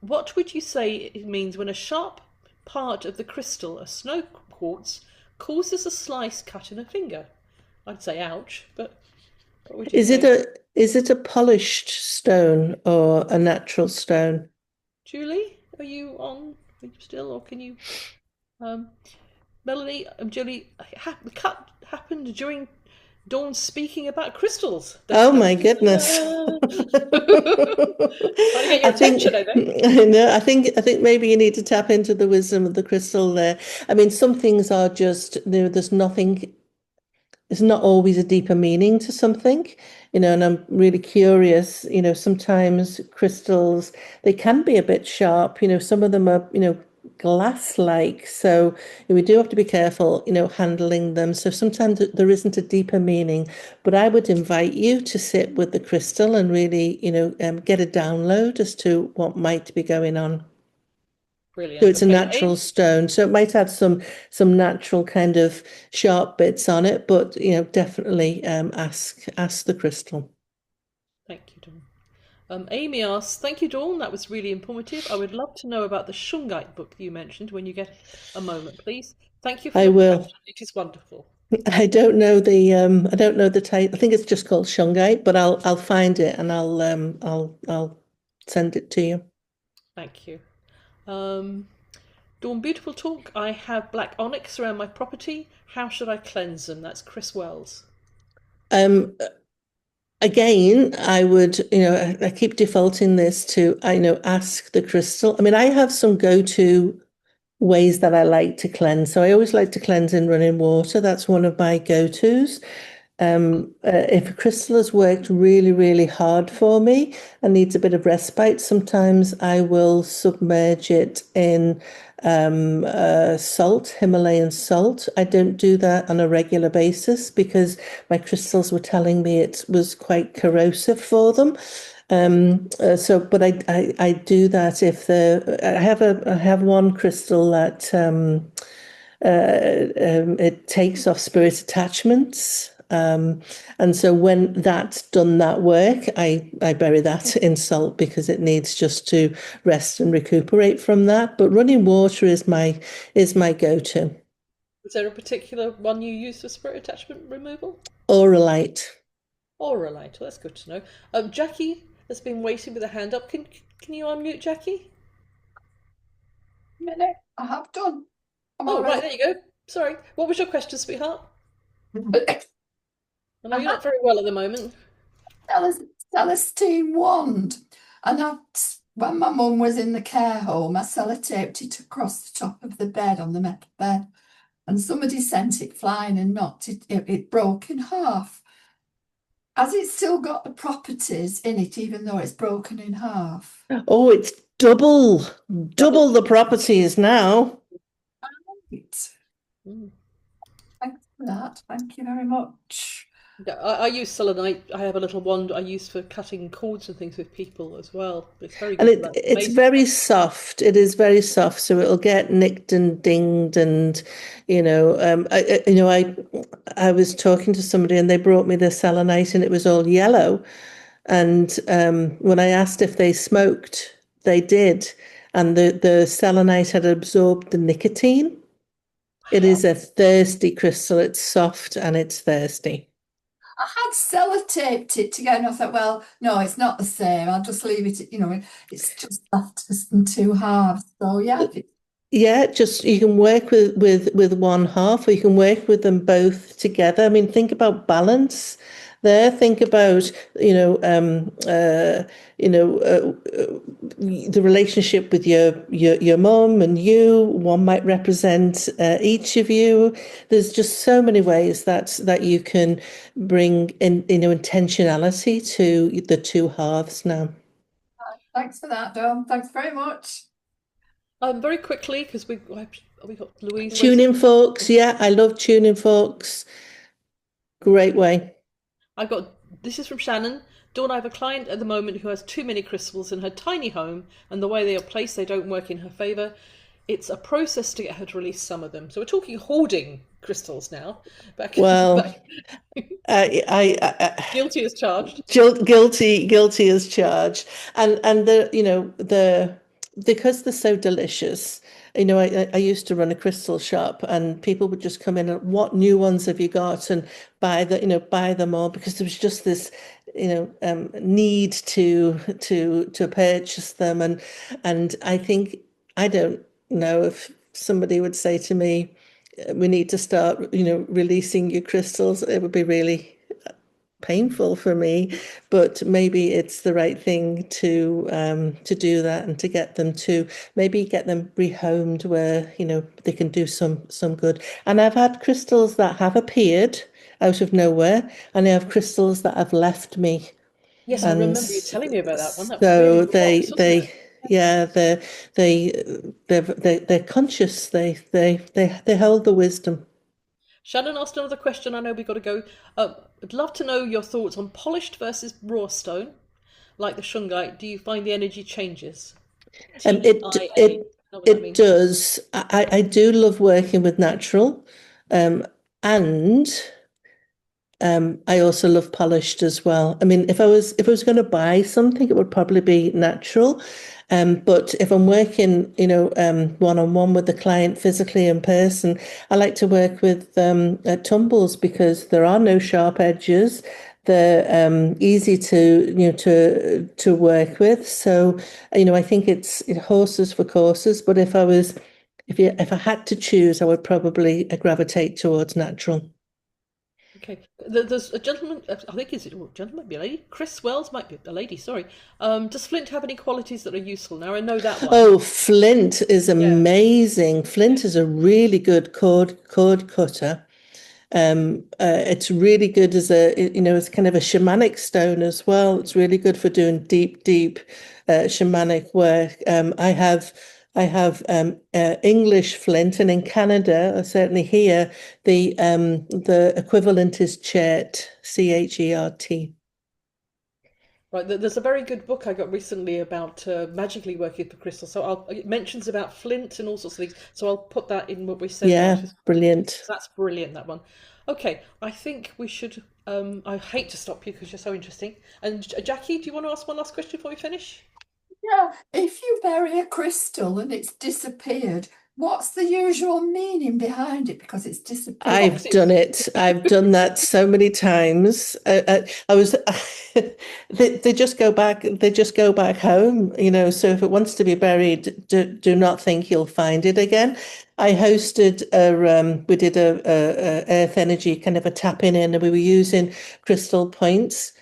what would you say it means when a sharp part of the crystal, a snow quartz, causes a slice cut in a finger? I'd say ouch, but what would you say? Is it a polished stone or a natural stone? Julie, are you on still, or can you? Melanie, Julie, the cut happened during Dawn speaking about crystals. Oh my goodness! I think I think maybe you need to tap into the wisdom of the crystal there. I mean, some things are just, there's nothing. There's not always a deeper meaning to something, and I'm really curious. Sometimes crystals, they can be a bit sharp. Some of them are, glass-like, so we do have to be careful, handling them. So sometimes there isn't a deeper meaning, but I would invite you to sit with the crystal and really, get a download as to what might be going on. Brilliant. So it's a natural stone, so it might have some natural kind of sharp bits on it, but definitely ask the crystal. Thank you, Dawn. Amy asks, thank you, Dawn. That was really informative. I would love to know about the Shungite book you mentioned when you get a moment, please. Thank you for I will. question. It is wonderful. I don't know the title. I think it's just called Shungite, but I'll find it and I'll send it to you. Thank you. Dawn, beautiful talk. I have black onyx around my property. How should I cleanse them? That's Chris Wells. Again, I would, I keep defaulting this to, ask the crystal. I mean, I have some go-to ways that I like to cleanse. So I always like to cleanse in running water. That's one of my go-tos. If a crystal has worked really, really hard for me and needs a bit of respite, sometimes I will submerge it in salt, Himalayan salt. I don't do that on a regular basis because my crystals were telling me it was quite corrosive for them. But I do that if I have one crystal that it takes off spirit attachments. And so when that's done that work, I bury that in salt because it needs just to rest and recuperate from that. But running water is my go-to. Is there a particular one you use for spirit attachment removal? Auralite. Auralite, well, that's good to know. Jackie has been waiting with a hand up. Can you unmute Jackie? Minute, I have done. Right, there you go. Sorry. What was your question, sweetheart? I know you're not very well at the moment. Celestine wand. And when my mum was in the care home, I sellotaped it across the top of the bed on the metal bed. And somebody sent it flying and knocked it, it broke in half. Has it still got the properties in it, even though it's broken in half? Oh, it's double the properties now. Right. Thanks for that. Thank you very much. I use selenite. I have a little wand I use for cutting cords and things with people as well. It's very good. And it's very soft. It is very soft, so it'll get nicked and dinged. And I was talking to somebody and they brought me the selenite and it was all yellow. And when I asked if they smoked, they did, and the selenite had absorbed the nicotine. It is a thirsty crystal. It's soft and it's thirsty. I had sellotaped it together and I thought, well, no, it's not the same. I'll just leave it, it's just left in two halves. So yeah. Yeah, just you can work with one half, or you can work with them both together. I mean, think about balance there. Think about the relationship with your mom and you. One might represent each of you. There's just so many ways that you can bring in intentionality to the two halves now. Thanks for that, Dom. Thanks very much. Very quickly, because we got Louise. Tuning forks, yeah, I love tuning forks. Great way. This is from Shannon. Dawn, I have a client at the moment who has too many crystals in her tiny home, and the way they are placed, they don't work in her favour. It's a process to get her to release some of them. So we're talking hoarding crystals now. Well, guilty as charged. Guilty as charged, and because they're so delicious. I used to run a crystal shop, and people would just come in and, what new ones have you got, and buy them all, because there was just this need to purchase them, and I think, I don't know if somebody would say to me, we need to start releasing your crystals, it would be really painful for me, but maybe it's the right thing to do that, and to get them rehomed where they can do some good. And I've had crystals that have appeared out of nowhere, and I have crystals that have left me. Yes, I remember you telling me about that one. That So was really they're conscious. They hold the wisdom. Shannon asked another question. I know we've got to go. I'd love to know your thoughts on polished versus raw stone, like the shungite. Do you find the energy changes? It does. I do love working with natural, and I also love polished as well. I mean, if I was going to buy something, it would probably be natural. But if I'm working, one-on-one with the client physically in person, I like to work with tumbles, because there are no sharp edges. They're easy to work with. So, I think it's horses for courses. But if I had to choose, I would probably gravitate towards natural. Okay, there's a gentleman, I think it's a gentleman, might be a lady. Chris Wells might be a lady, sorry. Does flint have any qualities that are useful? Now I know that one. Oh, flint is amazing. Flint is a really good cord cutter. It's really good as it's kind of a shamanic stone as well. It's really good for doing deep shamanic work. I have English flint, and in Canada, certainly here, the equivalent is chert, CHERT. Right, there's a very good book I got recently about magically working with crystals. So it mentions about flint and all sorts of things. So I'll put that in what we said. Yeah, brilliant. So that's brilliant, that one. Okay, I think we should. I hate to stop you because you're so interesting. And Jackie, do you want to ask one last question before we finish? Yeah, if you bury a crystal and it's disappeared, what's the usual meaning behind it? Because it's disappeared. I've done it. I've done that so many times. They just go back. They just go back home. So if it wants to be buried, do not think you'll find it again. I hosted we did a earth energy kind of a tapping in, and we were using crystal points.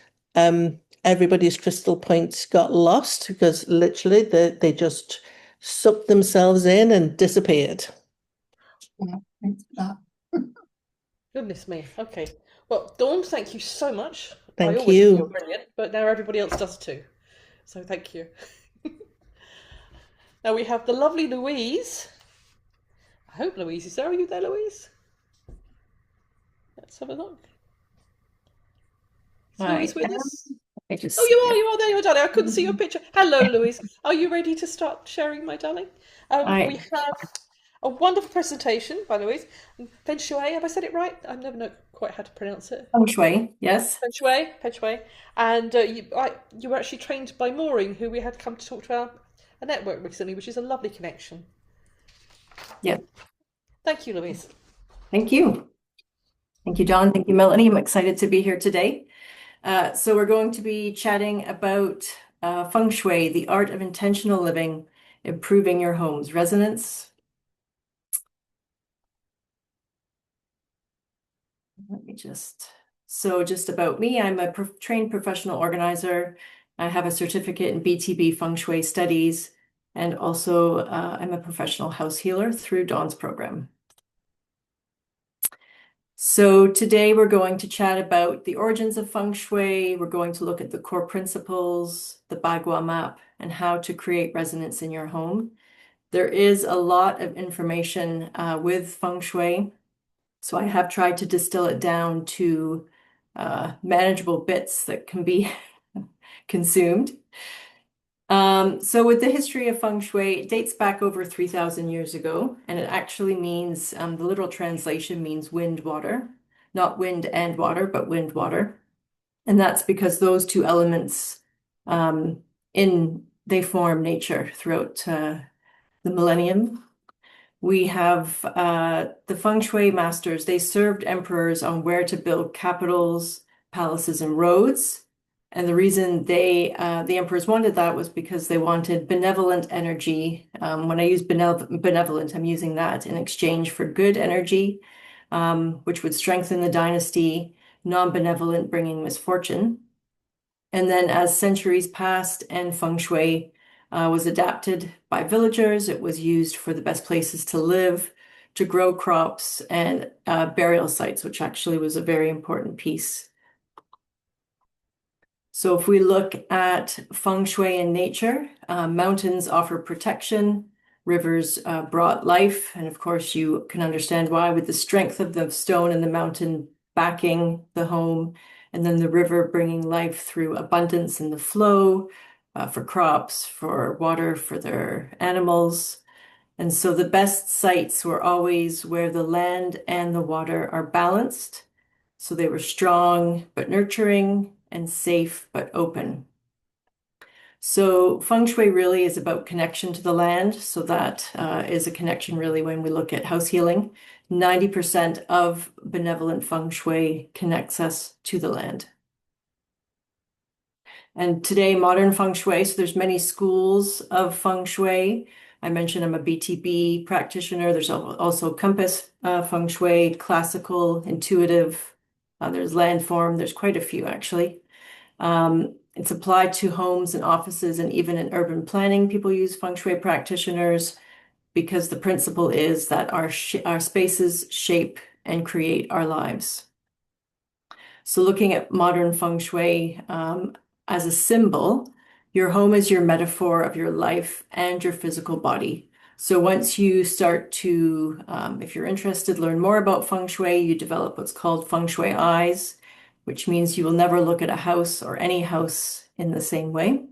Everybody's crystal points got lost because literally they just sucked themselves in and disappeared. Yeah, thanks for that. Goodness me. Okay. Well, Dawn, thank you so much. Thank I always think you. you're brilliant, but now everybody else does too. So thank you. Now we have the lovely Louise. I hope Louise is there. Are you there, Louise? Let's have a look. Is Louise with us? Oh, you are there, your darling. I couldn't see your picture. Hello, Louise. Are you ready to start sharing, my darling? We have a wonderful presentation by Louise. Feng Shui, have I said it right? I've never known quite how to pronounce it. Feng Shui, yes. Feng Shui. And you were actually trained by Maureen, who we had come to talk to a network recently, which is a lovely connection. Yeah. Thank you, Louise. Thank you. Thank you, Dawn. Thank you, Melanie. I'm excited to be here today. So we're going to be chatting about Feng Shui, the art of intentional living, improving your home's resonance. Just about me, I'm a trained professional organizer. I have a certificate in BTB Feng Shui studies, and also I'm a professional house healer through Dawn's program. So today we're going to chat about the origins of Feng Shui. We're going to look at the core principles, the Bagua map, and how to create resonance in your home. There is a lot of information with Feng Shui, so I have tried to distill it down to manageable bits that can be consumed. So with the history of Feng Shui, it dates back over 3,000 years ago, and it actually means, the literal translation means wind, water, not wind and water, but wind, water. And that's because those two elements, they form nature throughout the millennium. We have the Feng Shui masters. They served emperors on where to build capitals, palaces, and roads. And the reason the emperors wanted that was because they wanted benevolent energy. When I use benevolent, I'm using that in exchange for good energy, which would strengthen the dynasty, non-benevolent, bringing misfortune. And then as centuries passed and Feng Shui was adapted by villagers, it was used for the best places to live, to grow crops, and burial sites, which actually was a very important piece. So if we look at Feng Shui in nature, mountains offer protection, rivers brought life, and of course you can understand why, with the strength of the stone and the mountain backing the home, and then the river bringing life through abundance in the flow, for crops, for water, for their animals. And so the best sites were always where the land and the water are balanced. So they were strong but nurturing, and safe but open. So Feng Shui really is about connection to the land. So that is a connection really when we look at house healing. 90% of benevolent Feng Shui connects us to the land. And today, modern Feng Shui, so there's many schools of Feng Shui. I mentioned I'm a BTB practitioner. There's also Compass Feng Shui, classical, intuitive, There's landform, there's quite a few actually. It's applied to homes and offices, and even in urban planning, people use feng shui practitioners because the principle is that our spaces shape and create our lives. So looking at modern feng shui as a symbol, your home is your metaphor of your life and your physical body. So once you start to, if you're interested, learn more about feng shui, you develop what's called feng shui eyes, which means you will never look at a house or any house in the same way.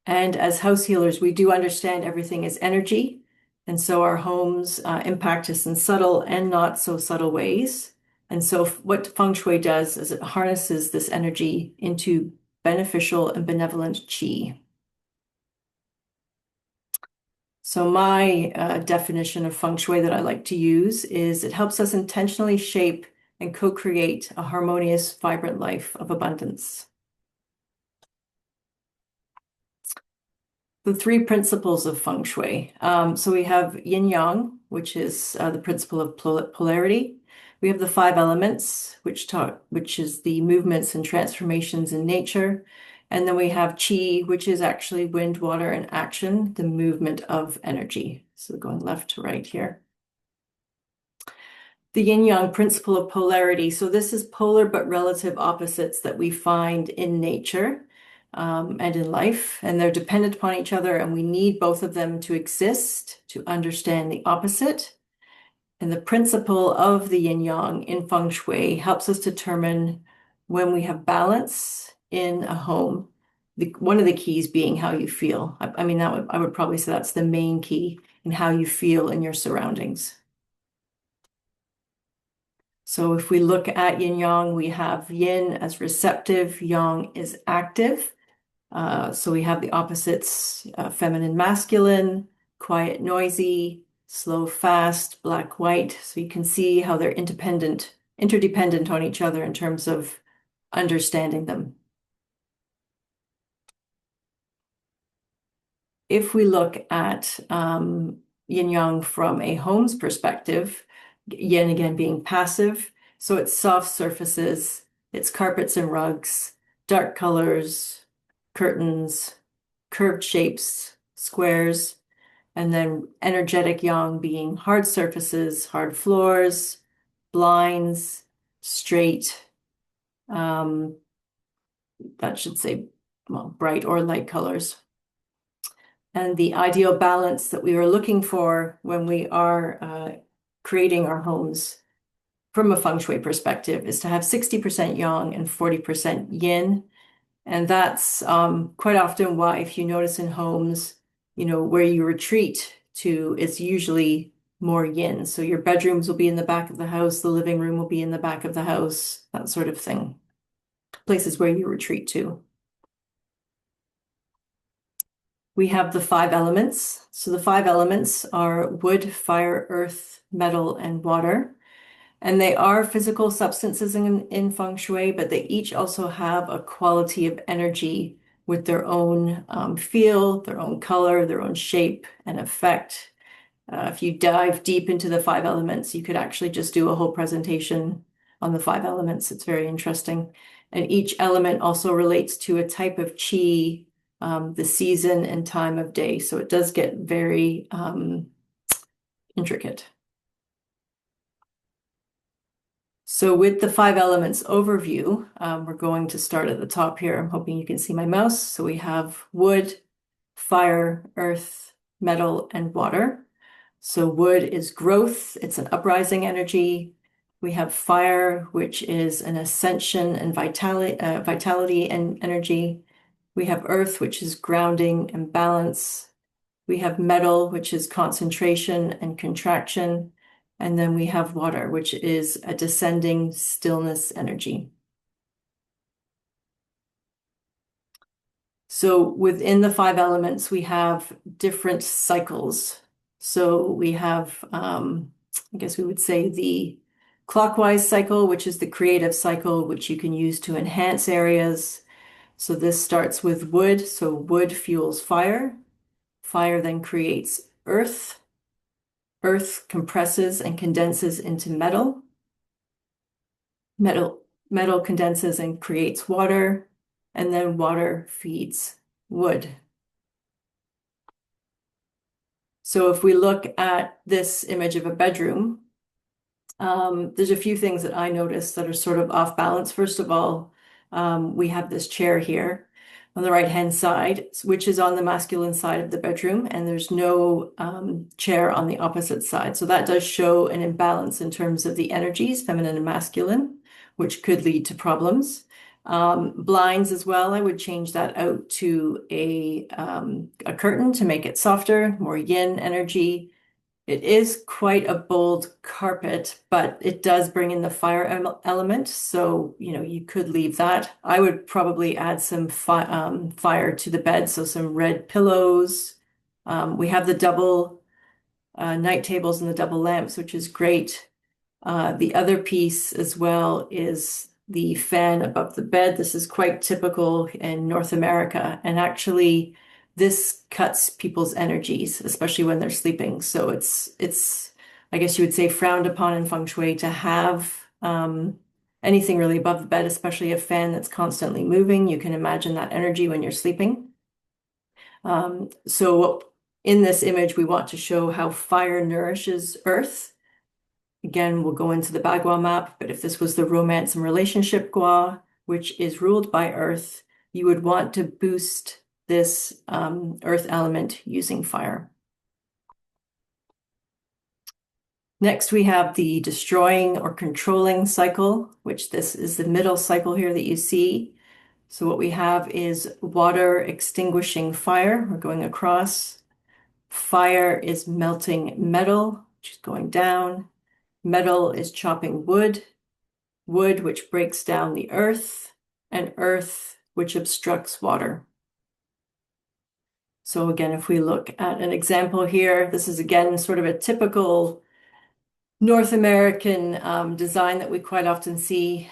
And as house healers, we do understand everything is energy. And so our homes impact us in subtle and not so subtle ways. And so what feng shui does is it harnesses this energy into beneficial and benevolent qi. So my definition of feng shui that I like to use is it helps us intentionally shape and co-create a harmonious, vibrant life of abundance. The three principles of feng shui. So we have yin yang, which is the principle of polarity. We have the five elements, which is the movements and transformations in nature. And then we have qi, which is actually wind, water, and action, the movement of energy. So going left to right here. The yin-yang principle of polarity. So this is polar but relative opposites that we find in nature and in life, and they're dependent upon each other, and we need both of them to exist to understand the opposite. And the principle of the yin-yang in feng shui helps us determine when we have balance in a home. One of the keys being how you feel. I mean, I would probably say that's the main key in how you feel in your surroundings. So if we look at yin yang, we have yin as receptive, yang is active. So we have the opposites, feminine, masculine, quiet, noisy, slow, fast, black, white. So you can see how they're interdependent on each other in terms of understanding them. If we look at yin yang from a home's perspective, yin again being passive, so it's soft surfaces, it's carpets and rugs, dark colors, curtains, curved shapes, squares, and then energetic yang being hard surfaces, hard floors, blinds, straight, that should say, well, bright or light colors. And the ideal balance that we are looking for when we are creating our homes from a feng shui perspective is to have 60% yang and 40% yin. And that's quite often why, if you notice in homes, where you retreat to, it's usually more yin. So your bedrooms will be in the back of the house, the living room will be in the back of the house, that sort of thing. Places where you retreat to. We have the five elements. So the five elements are wood, fire, earth, metal, and water. And they are physical substances in feng shui, but they each also have a quality of energy with their own feel, their own color, their own shape and effect. If you dive deep into the five elements, you could actually just do a whole presentation on the five elements. It's very interesting. And each element also relates to a type of qi, the season and time of day. So it does get very intricate. So with the five elements overview, we're going to start at the top here. I'm hoping you can see my mouse. So we have wood, fire, earth, metal, and water. So wood is growth. It's an uprising energy. We have fire, which is an ascension and vitality and energy. We have earth, which is grounding and balance. We have metal, which is concentration and contraction. And then we have water, which is a descending stillness energy. So within the five elements, we have different cycles. So we have, I guess we would say, the clockwise cycle, which is the creative cycle, which you can use to enhance areas. So this starts with wood. So wood fuels fire. Fire then creates earth. Earth compresses and condenses into metal. Metal condenses and creates water, and then water feeds wood. So if we look at this image of a bedroom, there's a few things that I noticed that are sort of off balance. First of all, we have this chair here on the right-hand side, which is on the masculine side of the bedroom, and there's no chair on the opposite side. So that does show an imbalance in terms of the energies, feminine and masculine, which could lead to problems. Blinds as well, I would change that out to a curtain to make it softer, more yin energy. It is quite a bold carpet, but it does bring in the fire element. So, you could leave that. I would probably add some fire to the bed. So some red pillows. We have the double night tables and the double lamps, which is great. The other piece as well is the fan above the bed. This is quite typical in North America. And actually, this cuts people's energies, especially when they're sleeping. So it's I guess you would say frowned upon in feng shui to have anything really above the bed, especially a fan that's constantly moving. You can imagine that energy when you're sleeping. So in this image, we want to show how fire nourishes earth. Again, we'll go into the Bagua map, but if this was the romance and relationship Gua, which is ruled by earth, you would want to boost this earth element using fire. Next, we have the destroying or controlling cycle, which this is the middle cycle here that you see. So what we have is water extinguishing fire. We're going across. Fire is melting metal, which is going down. Metal is chopping wood. Wood, which breaks down the earth, and earth, which obstructs water. So again, if we look at an example here, this is again sort of a typical North American design that we quite often see,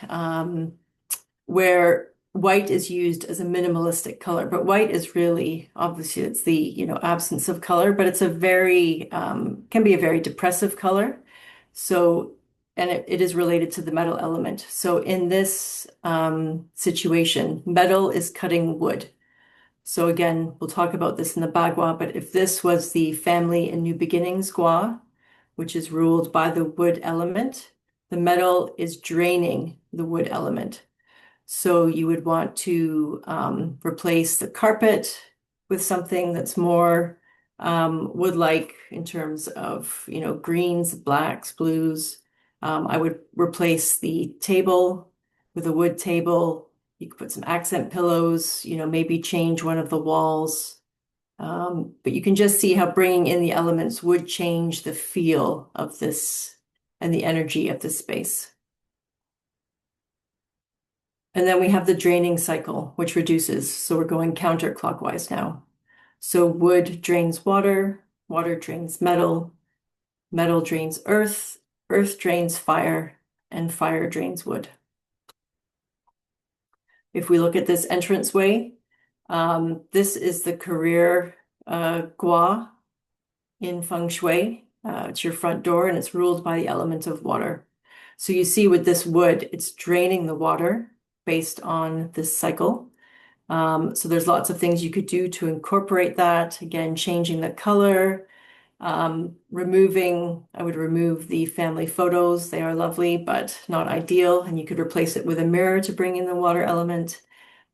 where white is used as a minimalistic color. But white is really, obviously, it's the absence of color, but it's a very can be a very depressive color. So, and it is related to the metal element. So in this situation, metal is cutting wood. So again, we'll talk about this in the Bagua, but if this was the family and new beginnings Gua, which is ruled by the wood element, the metal is draining the wood element. So you would want to replace the carpet with something that's more wood-like in terms of, greens, blacks, blues. I would replace the table with a wood table. You could put some accent pillows, maybe change one of the walls. But you can just see how bringing in the elements would change the feel of this and the energy of this space. And then we have the draining cycle, which reduces. So we're going counterclockwise now. So wood drains water, water drains metal, metal drains earth, earth drains fire, and fire drains wood. If we look at this entranceway, this is the career Gua in feng shui. It's your front door, and it's ruled by the element of water. So you see with this wood, it's draining the water based on this cycle. So there's lots of things you could do to incorporate that. Again, changing the color, I would remove the family photos. They are lovely, but not ideal. And you could replace it with a mirror to bring in the water element.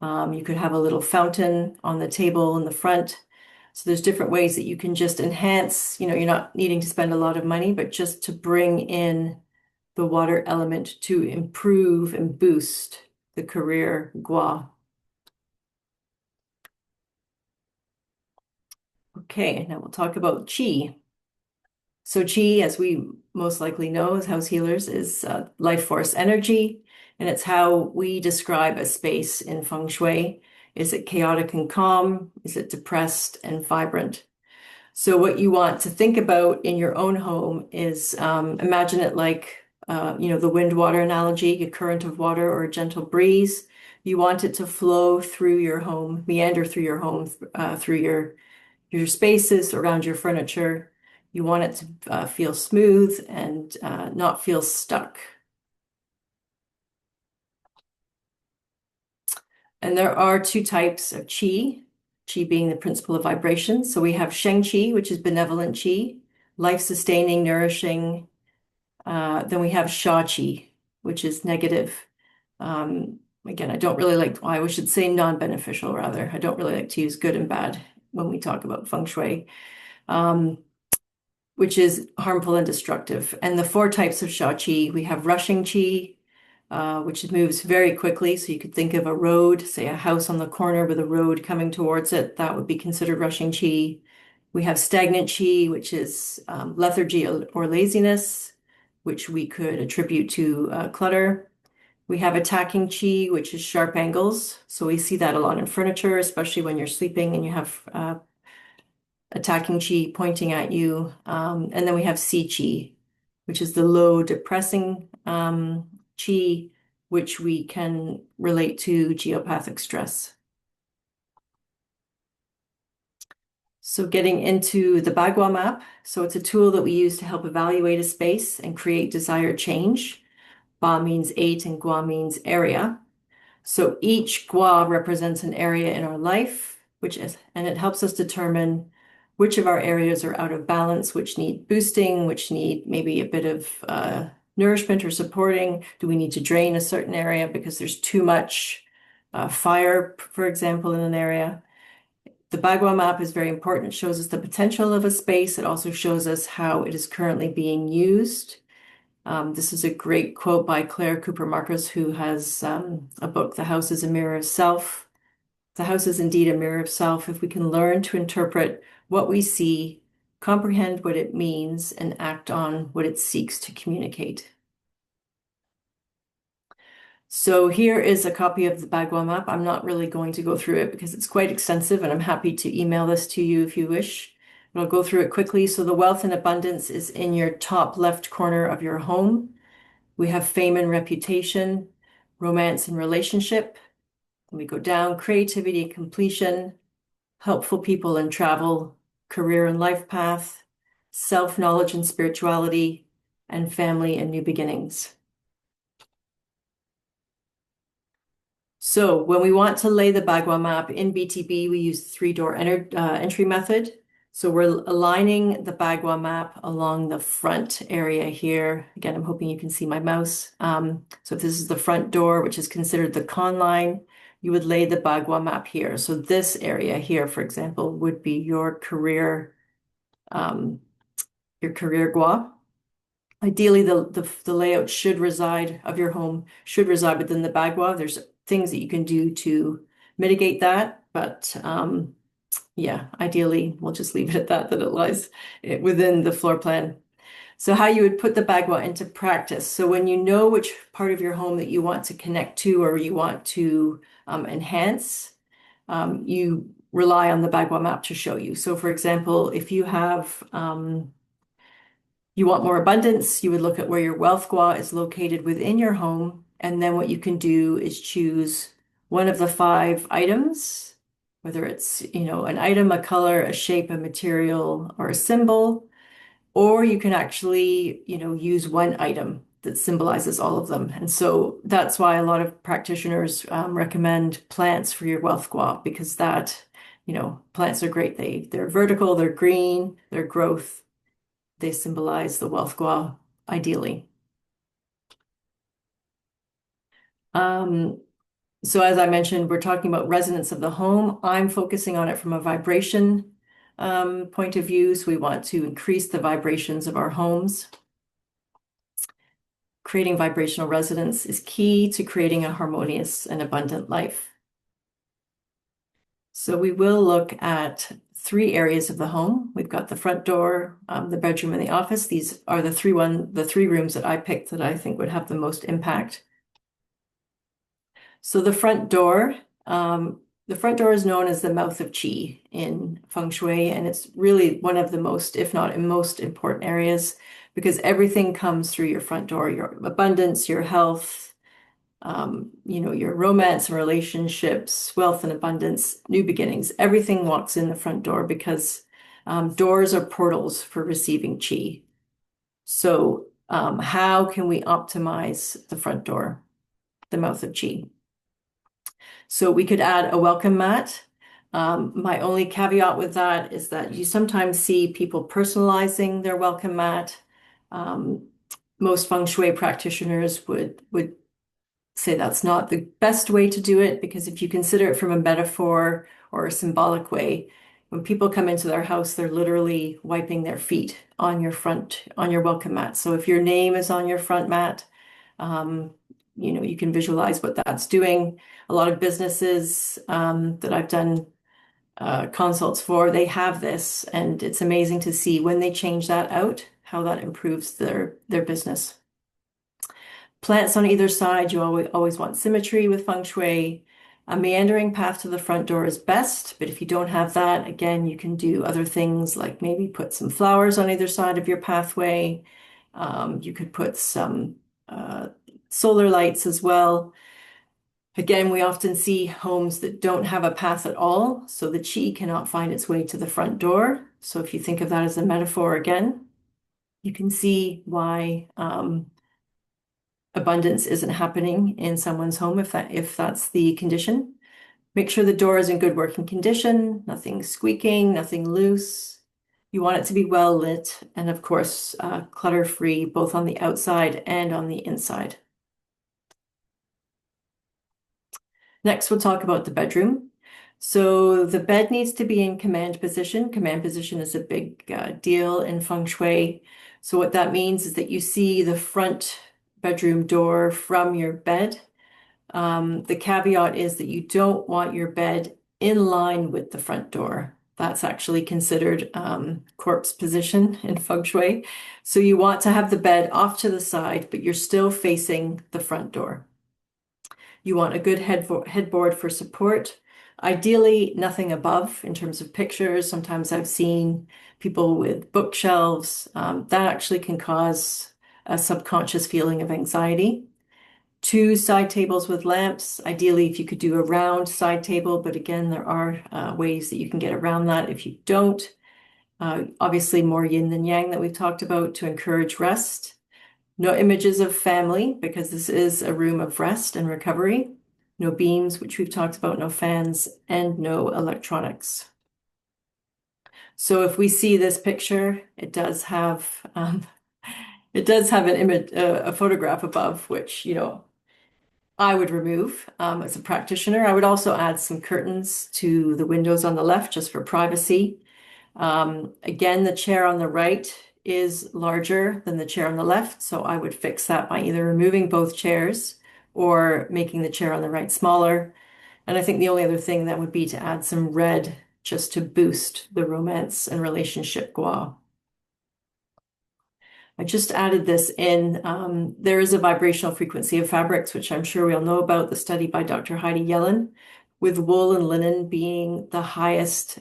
You could have a little fountain on the table in the front. So there's different ways that you can just enhance, you're not needing to spend a lot of money, but just to bring in the water element to improve and boost the career Gua. Okay, now we'll talk about Qi. So Qi, as we most likely know as house healers, is life force energy, and it's how we describe a space in feng shui. Is it chaotic and calm? Is it depressed and vibrant? So what you want to think about in your own home is imagine it like the wind-water analogy, a current of water or a gentle breeze. You want it to flow through your home, meander through your home, through your spaces, around your furniture. You want it to feel smooth and not feel stuck. And there are two types of qi, qi being the principle of vibration. So we have sheng qi, which is benevolent qi, life-sustaining, nourishing. Then we have sha qi, which is negative. Again, I don't really like, I should say non-beneficial rather. I don't really like to use good and bad when we talk about feng shui, which is harmful and destructive. And the four types of sha qi, we have rushing qi, which moves very quickly. So you could think of a road, say a house on the corner with a road coming towards it. That would be considered rushing qi. We have stagnant qi, which is lethargy or laziness, which we could attribute to clutter. We have attacking qi, which is sharp angles. So we see that a lot in furniture, especially when you're sleeping and you have attacking qi pointing at you. And then we have si qi, which is the low depressing qi, which we can relate to geopathic stress. So getting into the Bagua map. So it's a tool that we use to help evaluate a space and create desired change. Ba means 8 and Gua means area. So each Gua represents an area in our life, and it helps us determine which of our areas are out of balance, which need boosting, which need maybe a bit of nourishment or supporting. Do we need to drain a certain area because there's too much fire, for example, in an area? The Bagua map is very important. It shows us the potential of a space. It also shows us how it is currently being used. This is a great quote by Claire Cooper Marcus, who has a book, The House is a Mirror of Self. The house is indeed a mirror of self. If we can learn to interpret what we see, comprehend what it means, and act on what it seeks to communicate. So here is a copy of the Bagua map. I'm not really going to go through it because it's quite extensive, and I'm happy to email this to you if you wish. But I'll go through it quickly. So the wealth and abundance is in your top left corner of your home. We have fame and reputation, romance and relationship. Then we go down, creativity, completion, helpful people and travel, career and life path, self-knowledge and spirituality, and family and new beginnings. So when we want to lay the Bagua map in BTB, we use the three-door entry method. So we're aligning the Bagua map along the front area here. Again, I'm hoping you can see my mouse. So if this is the front door, which is considered the con line, you would lay the Bagua map here. So this area here, for example, would be your career gua. Ideally, the layout should reside of your home should reside within the Bagua. There's things that you can do to mitigate that, but yeah, ideally, we'll just leave it at that it lies within the floor plan. So how you would put the Bagua into practice. So when you know which part of your home that you want to connect to or you want to enhance, you rely on the Bagua map to show you. So for example, if you have, you want more abundance, you would look at where your wealth gua is located within your home. And then what you can do is choose one of the 5 items, whether it's, an item, a color, a shape, a material, or a symbol, or you can actually, use one item that symbolizes all of them. And so that's why a lot of practitioners recommend plants for your wealth gua, because that, plants are great. They're vertical, they're green, they're growth. They symbolize the wealth gua ideally. So as I mentioned, we're talking about resonance of the home. I'm focusing on it from a vibration point of view. So we want to increase the vibrations of our homes. Creating vibrational resonance is key to creating a harmonious and abundant life. So we will look at 3 areas of the home. We've got the front door, the bedroom, and the office. These are the three rooms that I picked that I think would have the most impact. So the front door is known as the mouth of qi in feng shui, and it's really one of the most, if not most important areas, because everything comes through your front door, your abundance, your health, your romance and relationships, wealth and abundance, new beginnings. Everything walks in the front door because doors are portals for receiving qi. So how can we optimize the front door, the mouth of qi? So we could add a welcome mat. My only caveat with that is that you sometimes see people personalizing their welcome mat. Most feng shui practitioners would say that's not the best way to do it, because if you consider it from a metaphor or a symbolic way, when people come into their house, they're literally wiping their feet on your welcome mat. So if your name is on your front mat, you can visualize what that's doing. A lot of businesses that I've done consults for, they have this, and it's amazing to see when they change that out, how that improves their business. Plants on either side, you always want symmetry with feng shui. A meandering path to the front door is best, but if you don't have that, again, you can do other things like maybe put some flowers on either side of your pathway. You could put some solar lights as well. Again, we often see homes that don't have a path at all, so the qi cannot find its way to the front door. So if you think of that as a metaphor again, you can see why abundance isn't happening in someone's home if that's the condition. Make sure the door is in good working condition, nothing squeaking, nothing loose. You want it to be well lit, and of course, clutter-free, both on the outside and on the inside. Next, we'll talk about the bedroom. So the bed needs to be in command position. Command position is a big deal in feng shui. So what that means is that you see the front bedroom door from your bed. The caveat is that you don't want your bed in line with the front door. That's actually considered corpse position in feng shui. So you want to have the bed off to the side, but you're still facing the front door. You want a good headboard for support. Ideally, nothing above in terms of pictures. Sometimes I've seen people with bookshelves. That actually can cause a subconscious feeling of anxiety. 2 side tables with lamps. Ideally, if you could do a round side table, but again, there are ways that you can get around that if you don't. Obviously, more yin than yang that we've talked about to encourage rest. No images of family, because this is a room of rest and recovery. No beams, which we've talked about, no fans, and no electronics. So if we see this picture, it does have an image, a photograph above, which, I would remove as a practitioner. I would also add some curtains to the windows on the left just for privacy. Again, the chair on the right is larger than the chair on the left, so I would fix that by either removing both chairs or making the chair on the right smaller. And I think the only other thing that would be to add some red just to boost the romance and relationship gua. I just added this in. There is a vibrational frequency of fabrics, which I'm sure we all know about, the study by Dr. Heidi Yellen, with wool and linen being the highest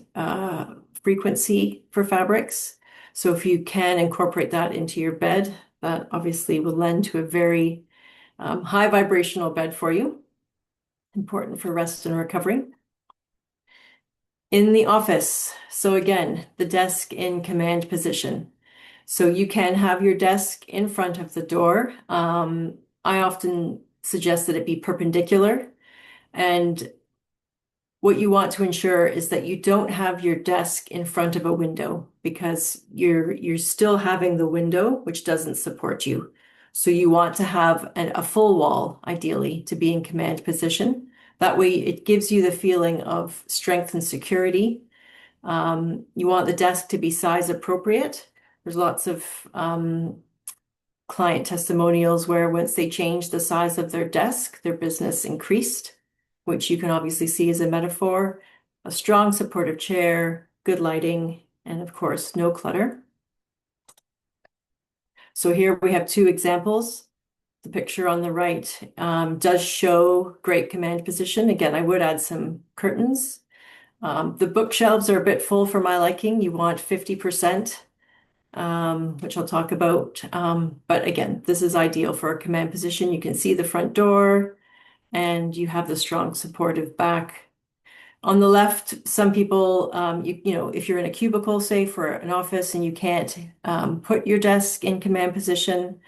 frequency for fabrics. So if you can incorporate that into your bed, that obviously will lend to a very high vibrational bed for you. Important for rest and recovery. In the office, so again, the desk in command position. So you can have your desk in front of the door. I often suggest that it be perpendicular. And what you want to ensure is that you don't have your desk in front of a window, because you're still having the window, which doesn't support you. So you want to have a full wall, ideally, to be in command position. That way it gives you the feeling of strength and security. You want the desk to be size appropriate. There's lots of client testimonials where once they changed the size of their desk, their business increased, which you can obviously see as a metaphor. A strong supportive chair, good lighting, and of course, no clutter. So here we have 2 examples. The picture on the right does show great command position. Again, I would add some curtains. The bookshelves are a bit full for my liking. You want 50%. Which I'll talk about. But again, this is ideal for a command position. You can see the front door and you have the strong supportive back. On the left, some people, if you're in a cubicle, say for an office, and you can't put your desk in command position,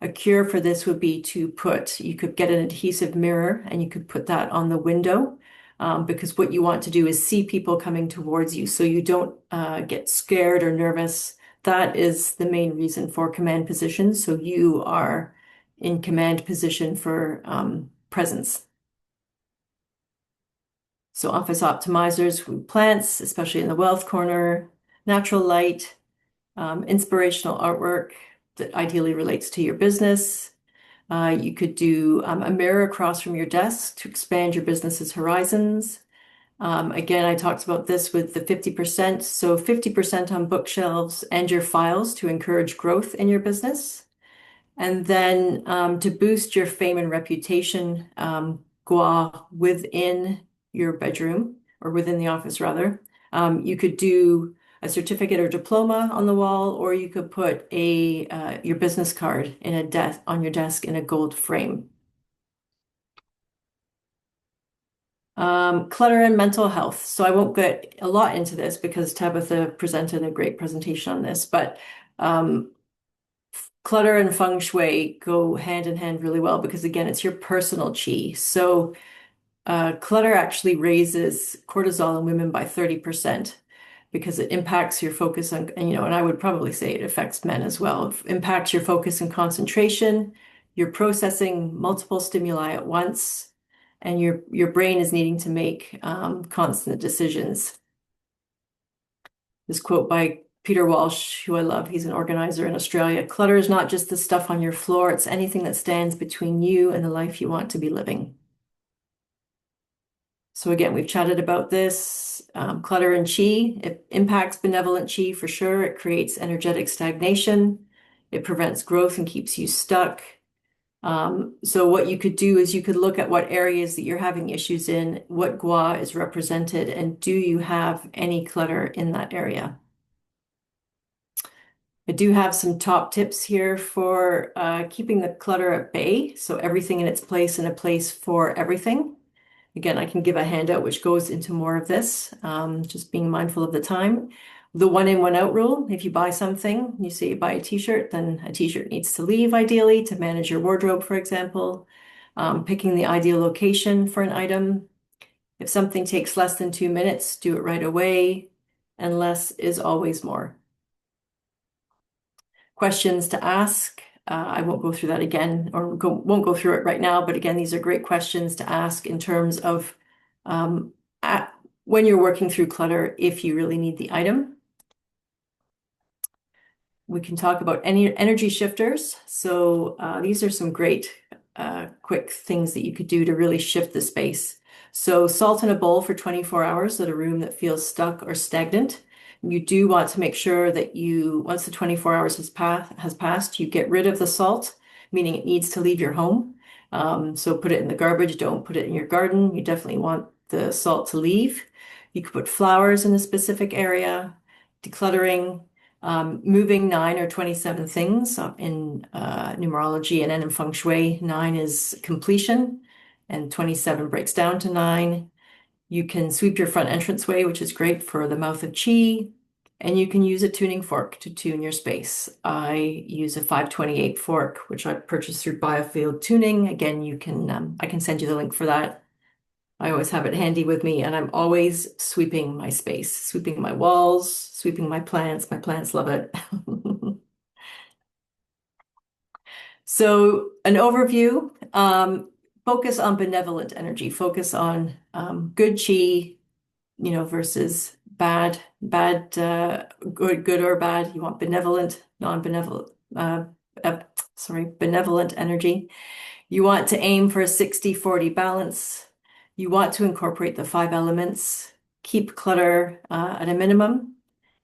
A cure for this would be you could get an adhesive mirror and you could put that on the window, because what you want to do is see people coming towards you so you don't get scared or nervous. That is the main reason for command position. So you are in command position for presence. So office optimizers with plants, especially in the wealth corner, natural light, inspirational artwork that ideally relates to your business. You could do a mirror across from your desk to expand your business's horizons. Again, I talked about this with the 50%. So 50% on bookshelves and your files to encourage growth in your business. And then to boost your fame and reputation, gua within your bedroom, or within the office rather. You could do a certificate or diploma on the wall, or you could put your business card on your desk in a gold frame. Clutter and mental health. So I won't get a lot into this because Tabitha presented a great presentation on this, but clutter and feng shui go hand in hand really well because, again, it's your personal chi. So clutter actually raises cortisol in women by 30% because it impacts your focus on, and I would probably say it affects men as well. It impacts your focus and concentration. You're processing multiple stimuli at once, and your brain is needing to make constant decisions. This quote by Peter Walsh, who I love, he's an organizer in Australia. Clutter is not just the stuff on your floor, it's anything that stands between you and the life you want to be living. So again, we've chatted about this. Clutter and chi, it impacts benevolent chi for sure. It creates energetic stagnation. It prevents growth and keeps you stuck. So what you could do is you could look at what areas that you're having issues in, what gua is represented, and do you have any clutter in that area? I do have some top tips here for keeping the clutter at bay. So everything in its place and a place for everything. Again, I can give a handout which goes into more of this, just being mindful of the time. The one in, one out rule. If you buy something, you say you buy a t-shirt, then a t-shirt needs to leave ideally to manage your wardrobe, for example. Picking the ideal location for an item. If something takes less than 2 minutes, do it right away. And less is always more. Questions to ask. I won't go through that again, or won't go through it right now, but again, these are great questions to ask in terms of when you're working through clutter, if you really need the item. We can talk about any energy shifters. So these are some great quick things that you could do to really shift the space. So salt in a bowl for 24 hours at a room that feels stuck or stagnant. You do want to make sure that once the 24 hours has passed, you get rid of the salt, meaning it needs to leave your home. So put it in the garbage, don't put it in your garden. You definitely want the salt to leave. You could put flowers in a specific area, decluttering, moving 9 or 27 things in numerology, and then in feng shui, 9 is completion and 27 breaks down to 9. You can sweep your front entranceway, which is great for the mouth of chi, and you can use a tuning fork to tune your space. I use a 528 fork, which I purchased through Biofield Tuning. Again, I can send you the link for that. I always have it handy with me, and I'm always sweeping my space, sweeping my walls, sweeping my plants. My plants love it. So an overview. Focus on benevolent energy, focus on good chi, versus bad, good or bad. You want benevolent, non-benevolent, benevolent energy. You want to aim for a 60-40 balance. You want to incorporate the 5 elements, keep clutter at a minimum,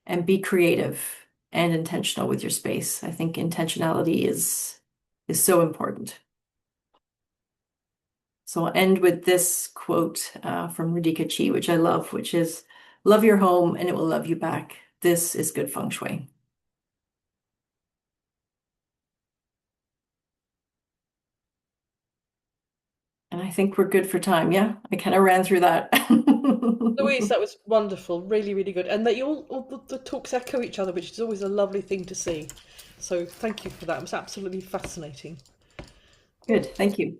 and be creative and intentional with your space. I think intentionality is so important. So I'll end with this quote from Radhika Chi, which I love, which is, love your home and it will love you back. This is good feng shui. And I think we're good for time. Yeah, I kind of ran through that. Louise, that was wonderful. Really, really good. And that all the talks echo each other, which is always a lovely thing to see. So thank you for that. It was absolutely fascinating. Good, thank you.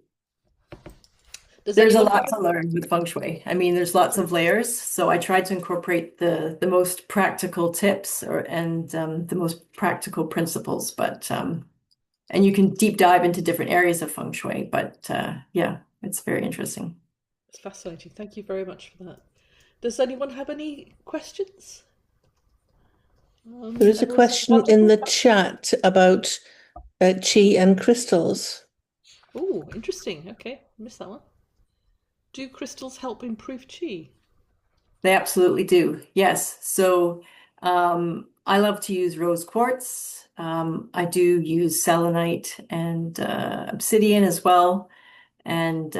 Does There's a anyone lot have to learn with feng shui. I mean, there's lots of layers. So I tried to incorporate the most practical tips and the most practical principles. But and you can deep dive into different areas of feng shui. But yeah, it's very interesting. It's fascinating. Thank you very much for that. Does anyone have any questions? There is a Everyone's question in the chat about chi and crystals. Oh, interesting. Okay, missed that one. Do crystals help improve chi? They absolutely do. Yes. So I love to use rose quartz. I do use selenite and obsidian as well. And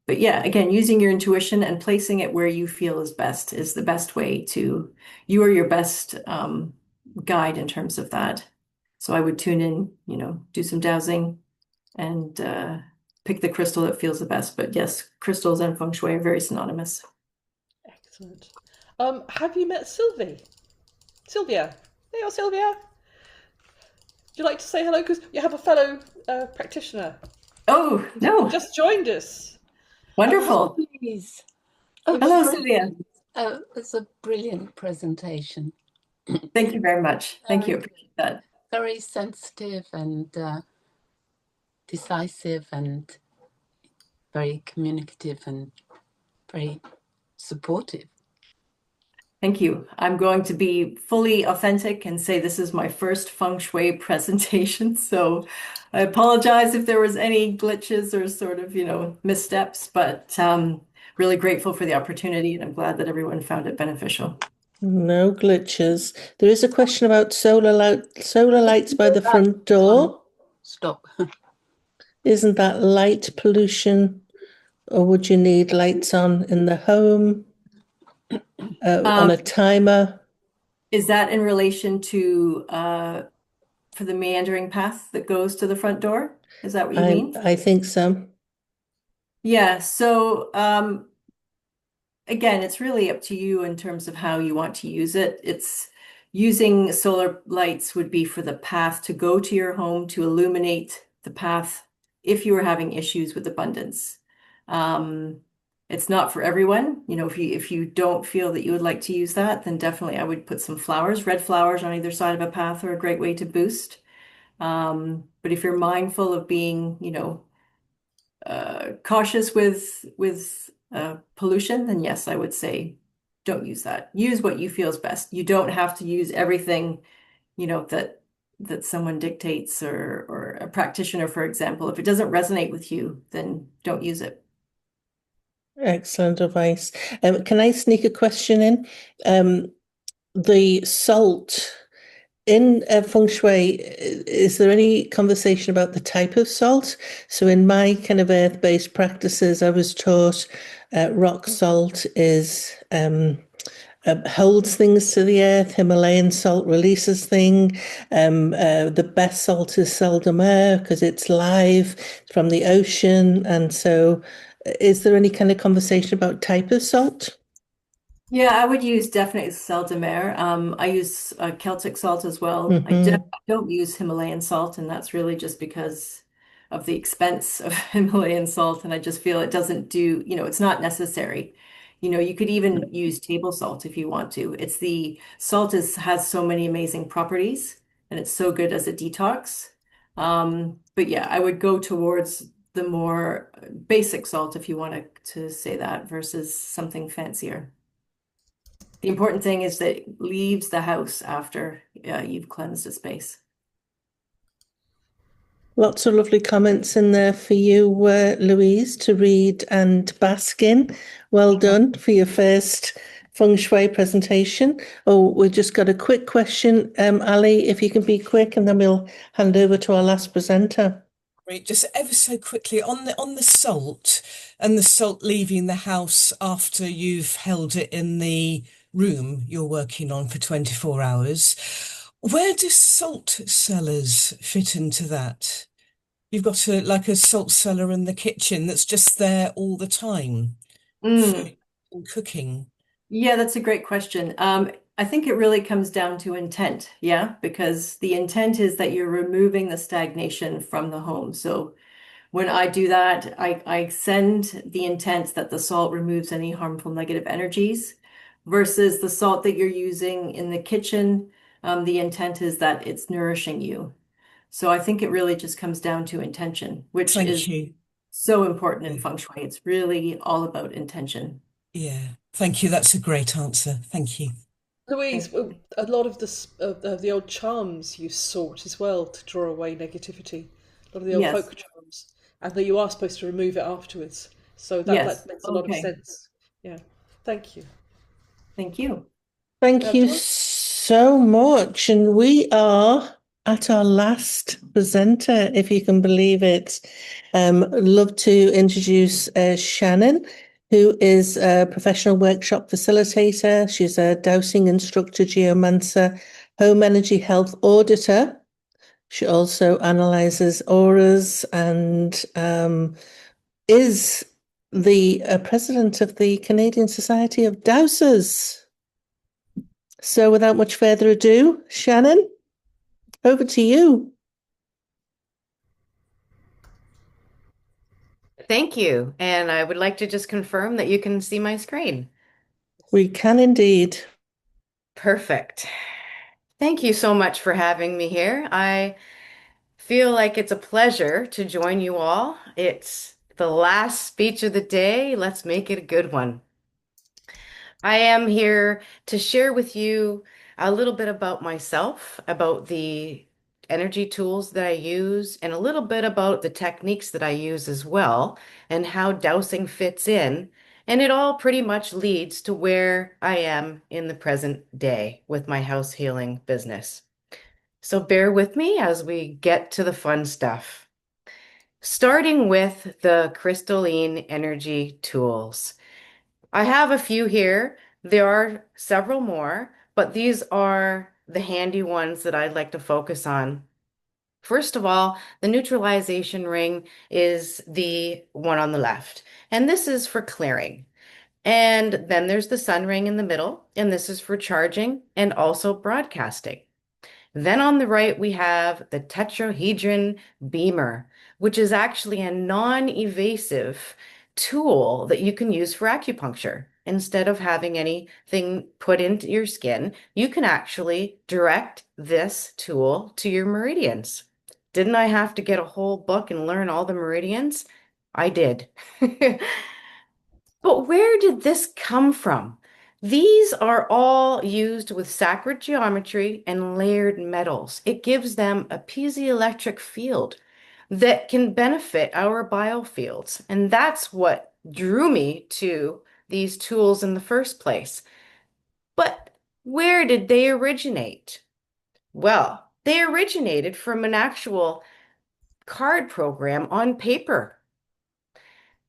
but yeah, again, using your intuition and placing it where you feel is best is the best way to, you are your best guide in terms of that. So I would tune in, do some dowsing and pick the crystal that feels the best. But yes, crystals and feng shui are very synonymous. Excellent. Have you met Sylvie? Sylvia. Hey, Sylvia. Would you like to say hello? Because you have a fellow practitioner. Oh, no. Just joined us. Wonderful. Please. Hello, Sylvia. It's a brilliant presentation. Thank you very much. Thank you. Appreciate that. Very sensitive and decisive and very communicative and very supportive. Thank you. I'm going to be fully authentic and say this is my first feng shui presentation. So I apologize if there was any glitches or sort of, missteps, but really grateful for the opportunity and I'm glad that everyone found it beneficial. No glitches. There is a question about solar lights by the front door. Stop. Isn't that light pollution, or would you need lights on in the home on a timer? Is that in relation to for the meandering path that goes to the front door? Is that what you mean? I think so. Yeah. So again, it's really up to you in terms of how you want to use it. It's using solar lights would be for the path to go to your home to illuminate the path if you were having issues with abundance. It's not for everyone. If you don't feel that you would like to use that, then definitely I would put some flowers. Red flowers on either side of a path are a great way to boost. But if you're mindful of being, cautious with pollution, then yes, I would say don't use that. Use what you feel is best. You don't have to use everything, that someone dictates or a practitioner, for example. If it doesn't resonate with you, then don't use it. Excellent advice. Can I sneak a question in? The salt in feng shui, is there any conversation about the type of salt? So in my kind of earth-based practices, I was taught rock salt is holds things to the earth. Himalayan salt releases things. The best salt is sel de mer because it's live from the ocean. And so is there any kind of conversation about type of salt? Yeah, I would use definitely sel de mer. I use Celtic salt as well. I don't use Himalayan salt, and that's really just because of the expense of Himalayan salt. And I just feel it doesn't do, it's not necessary. You could even use table salt if you want to. It's the salt has so many amazing properties, and it's so good as a detox. But yeah, I would go towards the more basic salt if you want to say that versus something fancier. The important thing is that it leaves the house after you've cleansed a space. Lots of lovely comments in there for you, Louise, to read and bask in. Well done for your first feng shui presentation. Oh, we've just got a quick question. Ali, if you can be quick, and then we'll hand over to our last presenter. Great. Just ever so quickly on the salt and the salt leaving the house after you've held it in the room you're working on for 24 hours. Where do salt cellars fit into that? You've got a salt cellar in the kitchen that's just there all the time for cooking. Yeah, that's a great question. I think it really comes down to intent, yeah, because the intent is that you're removing the stagnation from the home. So when I do that, I send the intent that the salt removes any harmful negative energies versus the salt that you're using in the kitchen. The intent is that it's nourishing you. So I think it really just comes down to intention, which Thank is you. so important in feng shui. It's really all about intention. Yeah, thank you. That's a great answer. Thank you. Louise, a lot of the old charms use salt as well to draw away negativity. A lot of the old Yes. folk charms, and that you are supposed to remove it afterwards. So that Yes. makes a lot of Okay. sense. Yeah, thank you. Thank you. Thank you so much. And we are at our last presenter, if you can believe it. Love to introduce Shannon, who is a professional workshop facilitator. She's a dowsing instructor, geomancer, home energy health auditor. She also analyzes auras and is the president of the Canadian Society of Dowsers. So without much further ado, Shannon, over to you. Thank you. And I would like to just confirm that you can see my screen. We can indeed. Perfect. Thank you so much for having me here. I feel like it's a pleasure to join you all. It's the last speech of the day. Let's make it a good one. I am here to share with you a little bit about myself, about the energy tools that I use, and a little bit about the techniques that I use as well, and how dowsing fits in. And it all pretty much leads to where I am in the present day with my house healing business. So bear with me as we get to the fun stuff. Starting with the crystalline energy tools. I have a few here. There are several more, but these are the handy ones that I'd like to focus on. First of all, the neutralization ring is the one on the left, and this is for clearing. And then there's the sun ring in the middle, and this is for charging and also broadcasting. Then on the right, we have the tetrahedron beamer, which is actually a non-evasive tool that you can use for acupuncture. Instead of having anything put into your skin, you can actually direct this tool to your meridians. Didn't I have to get a whole book and learn all the meridians? I did. But where did this come from? These are all used with sacred geometry and layered metals. It gives them a piezoelectric field that can benefit our biofields. And that's what drew me to these tools in the first place. But where did they originate? Well, they originated from an actual card program on paper.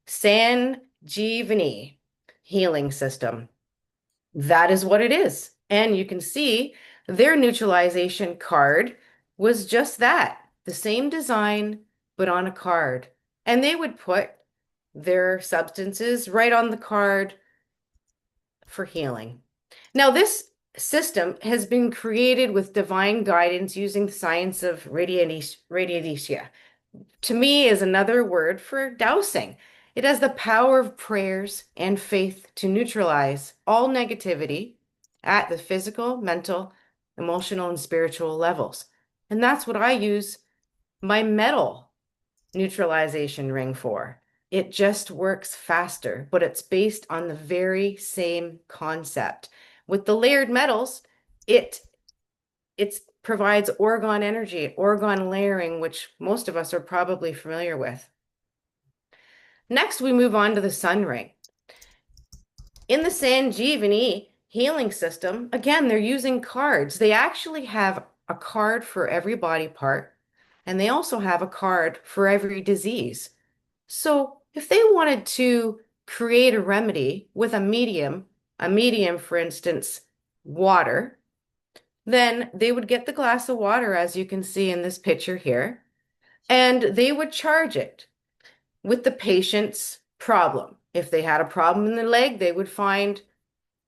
Sanjeevani healing system. That is what it is. And you can see their neutralization card was just that, the same design, but on a card. And they would put their substances right on the card for healing. Now, this system has been created with divine guidance using the science of radianesia. To me, is another word for dowsing. It has the power of prayers and faith to neutralize all negativity at the physical, mental, emotional, and spiritual levels. And that's what I use my metal neutralization ring for. It just works faster, but it's based on the very same concept. With the layered metals, it provides orgone energy, orgone layering, which most of us are probably familiar with. Next, we move on to the sun ring. In the Sanjeevani healing system, again, they're using cards. They actually have a card for every body part, and they also have a card for every disease. So if they wanted to create a remedy with a medium, for instance, water, then they would get the glass of water, as you can see in this picture here, and they would charge it with the patient's problem. If they had a problem in the leg, they would find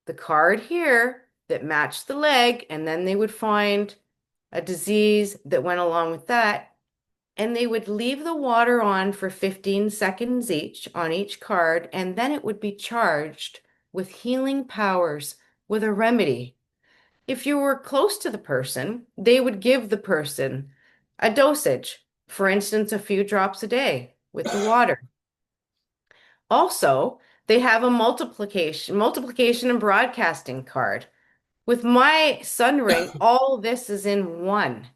the card here that matched the leg, and then they would find a disease that went along with that, and they would leave the water on for 15 seconds each on each card, and then it would be charged with healing powers with a remedy. If you were close to the person, they would give the person a dosage, for instance, a few drops a day with the water. Also, they have a multiplication and broadcasting card. With my sun ring, all this is in one.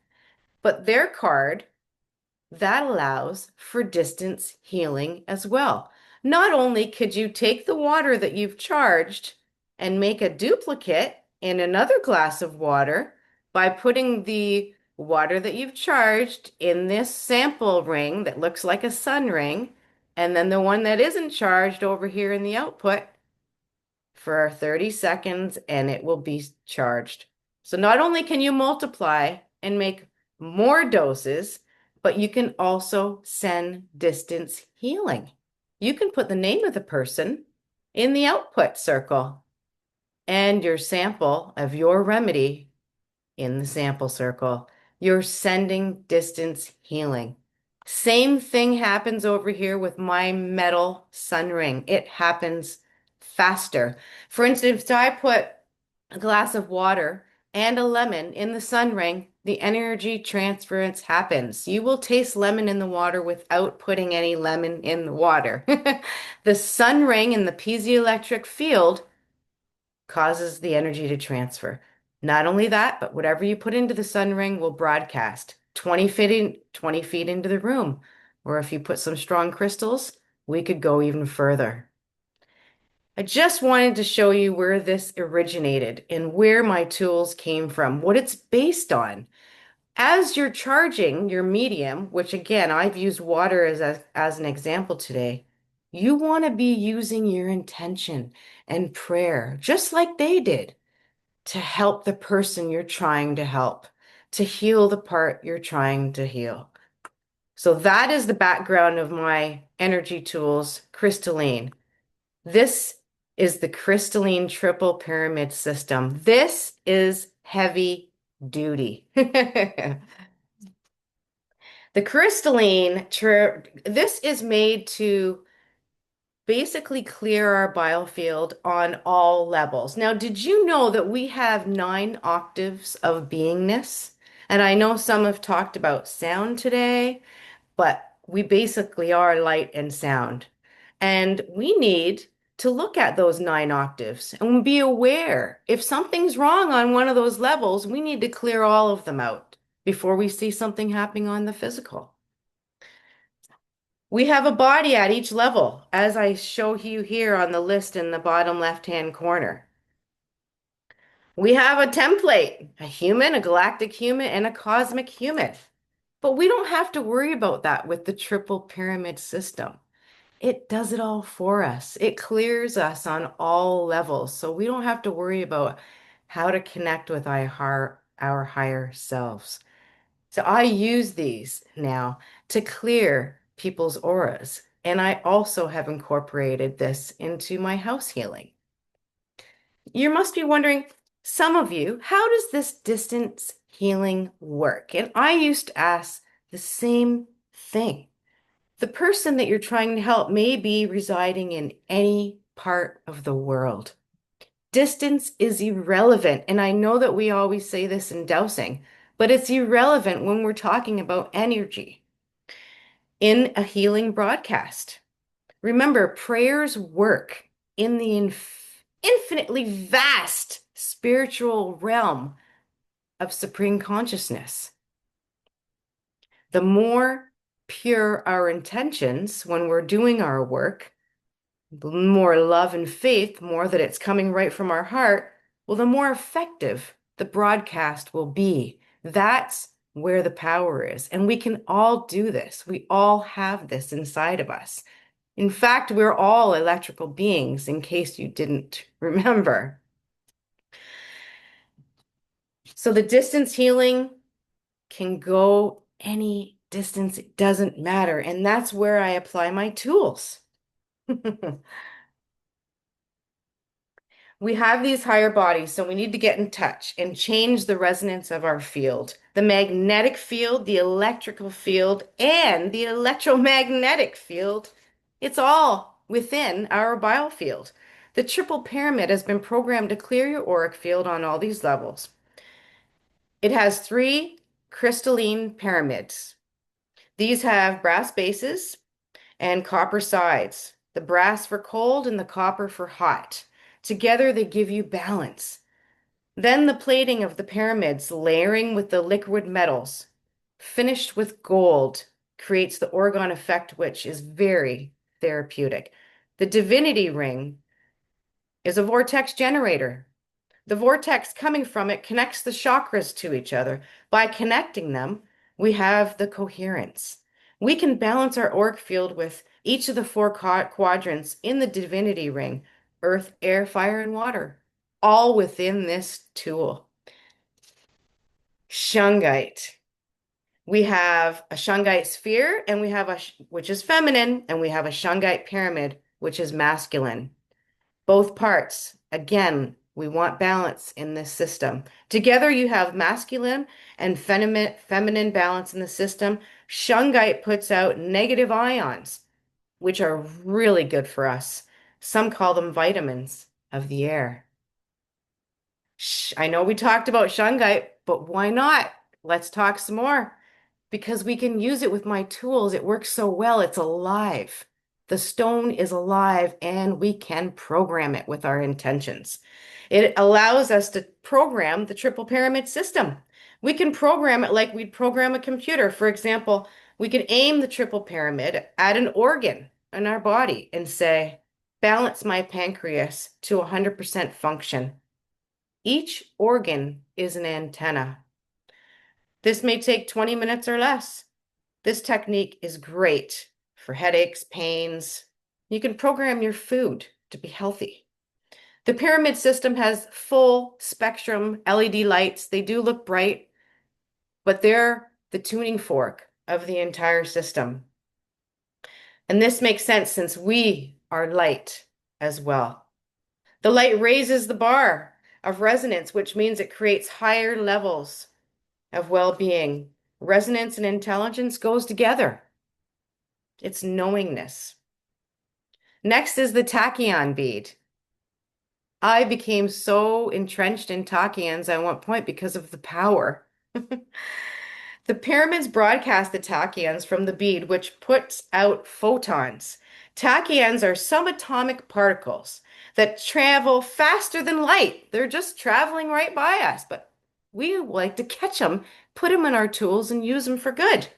But their card, that allows for distance healing as well. Not only could you take the water that you've charged and make a duplicate in another glass of water by putting the water that you've charged in this sample ring that looks like a sun ring, and then the one that isn't charged over here in the output for 30 seconds, and it will be charged. So not only can you multiply and make more doses, but you can also send distance healing. You can put the name of the person in the output circle and your sample of your remedy in the sample circle. You're sending distance healing. Same thing happens over here with my metal sun ring. It happens faster. For instance, if I put a glass of water and a lemon in the sun ring, the energy transference happens. You will taste lemon in the water without putting any lemon in the water. The sun ring in the piezoelectric field causes the energy to transfer. Not only that, but whatever you put into the sun ring will broadcast 20 feet into the room. Or if you put some strong crystals, we could go even further. I just wanted to show you where this originated and where my tools came from, what it's based on. As you're charging your medium, which again, I've used water as an example today, you want to be using your intention and prayer, just like they did, to help the person you're trying to help, to heal the part you're trying to heal. So that is the background of my energy tools, crystalline. This is the crystalline triple pyramid system. This is heavy duty. The crystalline, this is made to basically clear our biofield on all levels. Now, did you know that we have 9 octaves of beingness? And I know some have talked about sound today, but we basically are light and sound. And we need to look at those 9 octaves and be aware. If something's wrong on one of those levels, we need to clear all of them out before we see something happening on the physical. We have a body at each level, as I show you here on the list in the bottom left-hand corner. We have a template, a human, a galactic human, and a cosmic human. But we don't have to worry about that with the triple pyramid system. It does it all for us. It clears us on all levels. So we don't have to worry about how to connect with our higher selves. So I use these now to clear people's auras. And I also have incorporated this into my house healing. You must be wondering, some of you, how does this distance healing work? And I used to ask the same thing. The person that you're trying to help may be residing in any part of the world. Distance is irrelevant. And I know that we always say this in dowsing, but it's irrelevant when we're talking about energy in a healing broadcast. Remember, prayers work in the infinitely vast spiritual realm of supreme consciousness. The more pure our intentions when we're doing our work, the more love and faith, more that it's coming right from our heart, well, the more effective the broadcast will be. That's where the power is. And we can all do this. We all have this inside of us. In fact, we're all electrical beings, in case you didn't remember. So the distance healing can go any distance, it doesn't matter. And that's where I apply my tools. We have these higher bodies, so we need to get in touch and change the resonance of our field. The magnetic field, the electrical field, and the electromagnetic field. It's all within our biofield. The triple pyramid has been programmed to clear your auric field on all these levels. It has 3 crystalline pyramids. These have brass bases and copper sides. The brass for cold and the copper for hot. Together they give you balance. Then the plating of the pyramids, layering with the liquid metals, finished with gold, creates the orgone effect, which is very therapeutic. The divinity ring is a vortex generator. The vortex coming from it connects the chakras to each other. By connecting them, we have the coherence. We can balance our auric field with each of the 4 quadrants in the divinity ring: earth, air, fire, and water, all within this tool. Shungite. We have a shungite sphere, and we have which is feminine, and we have a shungite pyramid, which is masculine. Both parts, again, we want balance in this system. Together you have masculine and feminine balance in the system. Shungite puts out negative ions, which are really good for us. Some call them vitamins of the air. I know we talked about shungite, but why not? Let's talk some more, because we can use it with my tools. It works so well. It's alive. The stone is alive, and we can program it with our intentions. It allows us to program the triple pyramid system. We can program it like we'd program a computer. For example, we can aim the triple pyramid at an organ in our body and say, balance my pancreas to 100% function. Each organ is an antenna. This may take 20 minutes or less. This technique is great for headaches, pains. You can program your food to be healthy. The pyramid system has full spectrum LED lights. They do look bright, but they're the tuning fork of the entire system. And this makes sense since we are light as well. The light raises the bar of resonance, which means it creates higher levels of well-being. Resonance and intelligence goes together. It's knowingness. Next is the tachyon bead. I became so entrenched in tachyons at one point because of the power. The pyramids broadcast the tachyons from the bead, which puts out photons. Tachyons are subatomic particles that travel faster than light. They're just traveling right by us, but we like to catch them, put them in our tools, and use them for good.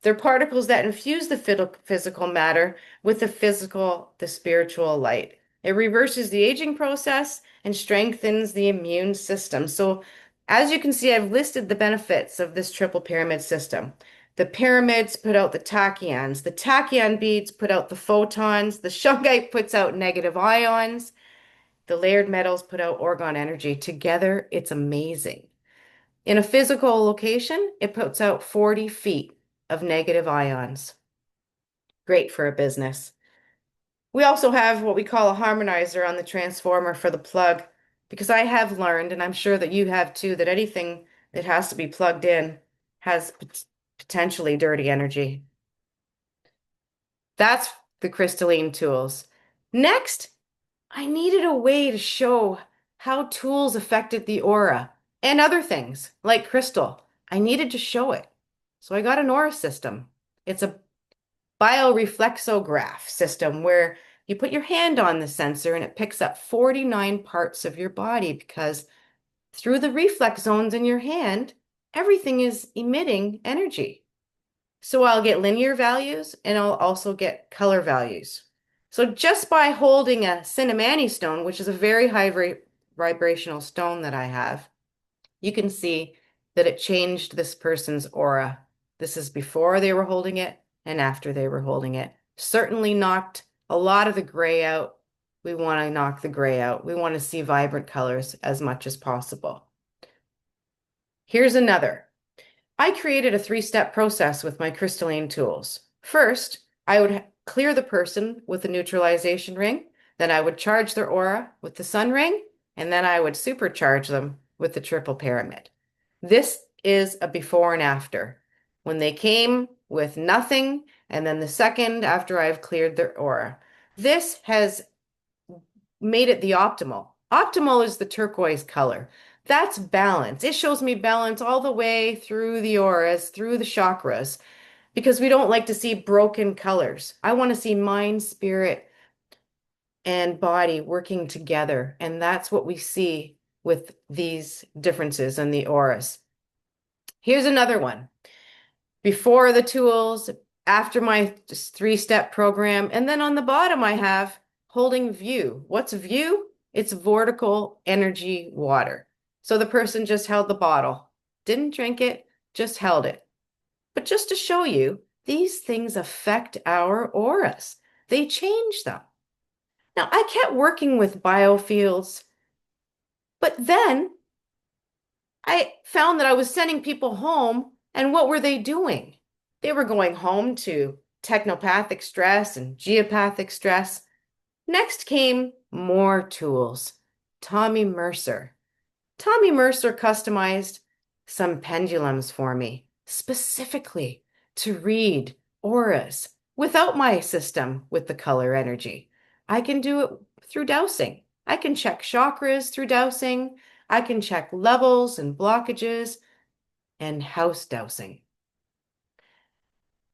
They're particles that infuse the physical matter with the spiritual light. It reverses the aging process and strengthens the immune system. So as you can see, I've listed the benefits of this triple pyramid system. The pyramids put out the tachyons. The tachyon beads put out the photons. The shungite puts out negative ions. The layered metals put out orgone energy. Together, it's amazing. In a physical location, it puts out 40 feet of negative ions. Great for a business. We also have what we call a harmonizer on the transformer for the plug, because I have learned, and I'm sure that you have too, that anything that has to be plugged in has potentially dirty energy. That's the crystalline tools. Next, I needed a way to show how tools affected the aura and other things like crystal. I needed to show it. So I got an aura system. It's a bioreflexograph system where you put your hand on the sensor and it picks up 49 parts of your body, because through the reflex zones in your hand, everything is emitting energy. So I'll get linear values and I'll also get color values. So just by holding a cinnamani stone, which is a very high vibrational stone that I have, you can see that it changed this person's aura. This is before they were holding it and after they were holding it. Certainly knocked a lot of the gray out. We want to knock the gray out. We want to see vibrant colors as much as possible. Here's another. I created a 3-step process with my crystalline tools. First, I would clear the person with a neutralization ring. Then I would charge their aura with the sun ring, and then I would supercharge them with the triple pyramid. This is a before and after. When they came with nothing, and then the second after I've cleared their aura. This has made it the optimal. Optimal is the turquoise color. That's balance. It shows me balance all the way through the auras, through the chakras, because we don't like to see broken colors. I want to see mind, spirit, and body working together. And that's what we see with these differences in the auras. Here's another one. Before the tools, after my 3-step program, and then on the bottom I have holding view. What's view? It's vortical energy water. So the person just held the bottle, didn't drink it, just held it. But just to show you, these things affect our auras. They change them. Now, I kept working with biofields, but then I found that I was sending people home, and what were they doing? They were going home to technopathic stress and geopathic stress. Next came more tools. Tommy Mercer. Tommy Mercer customized some pendulums for me, specifically to read auras without my system with the color energy. I can do it through dowsing. I can check chakras through dowsing. I can check levels and blockages and house dowsing.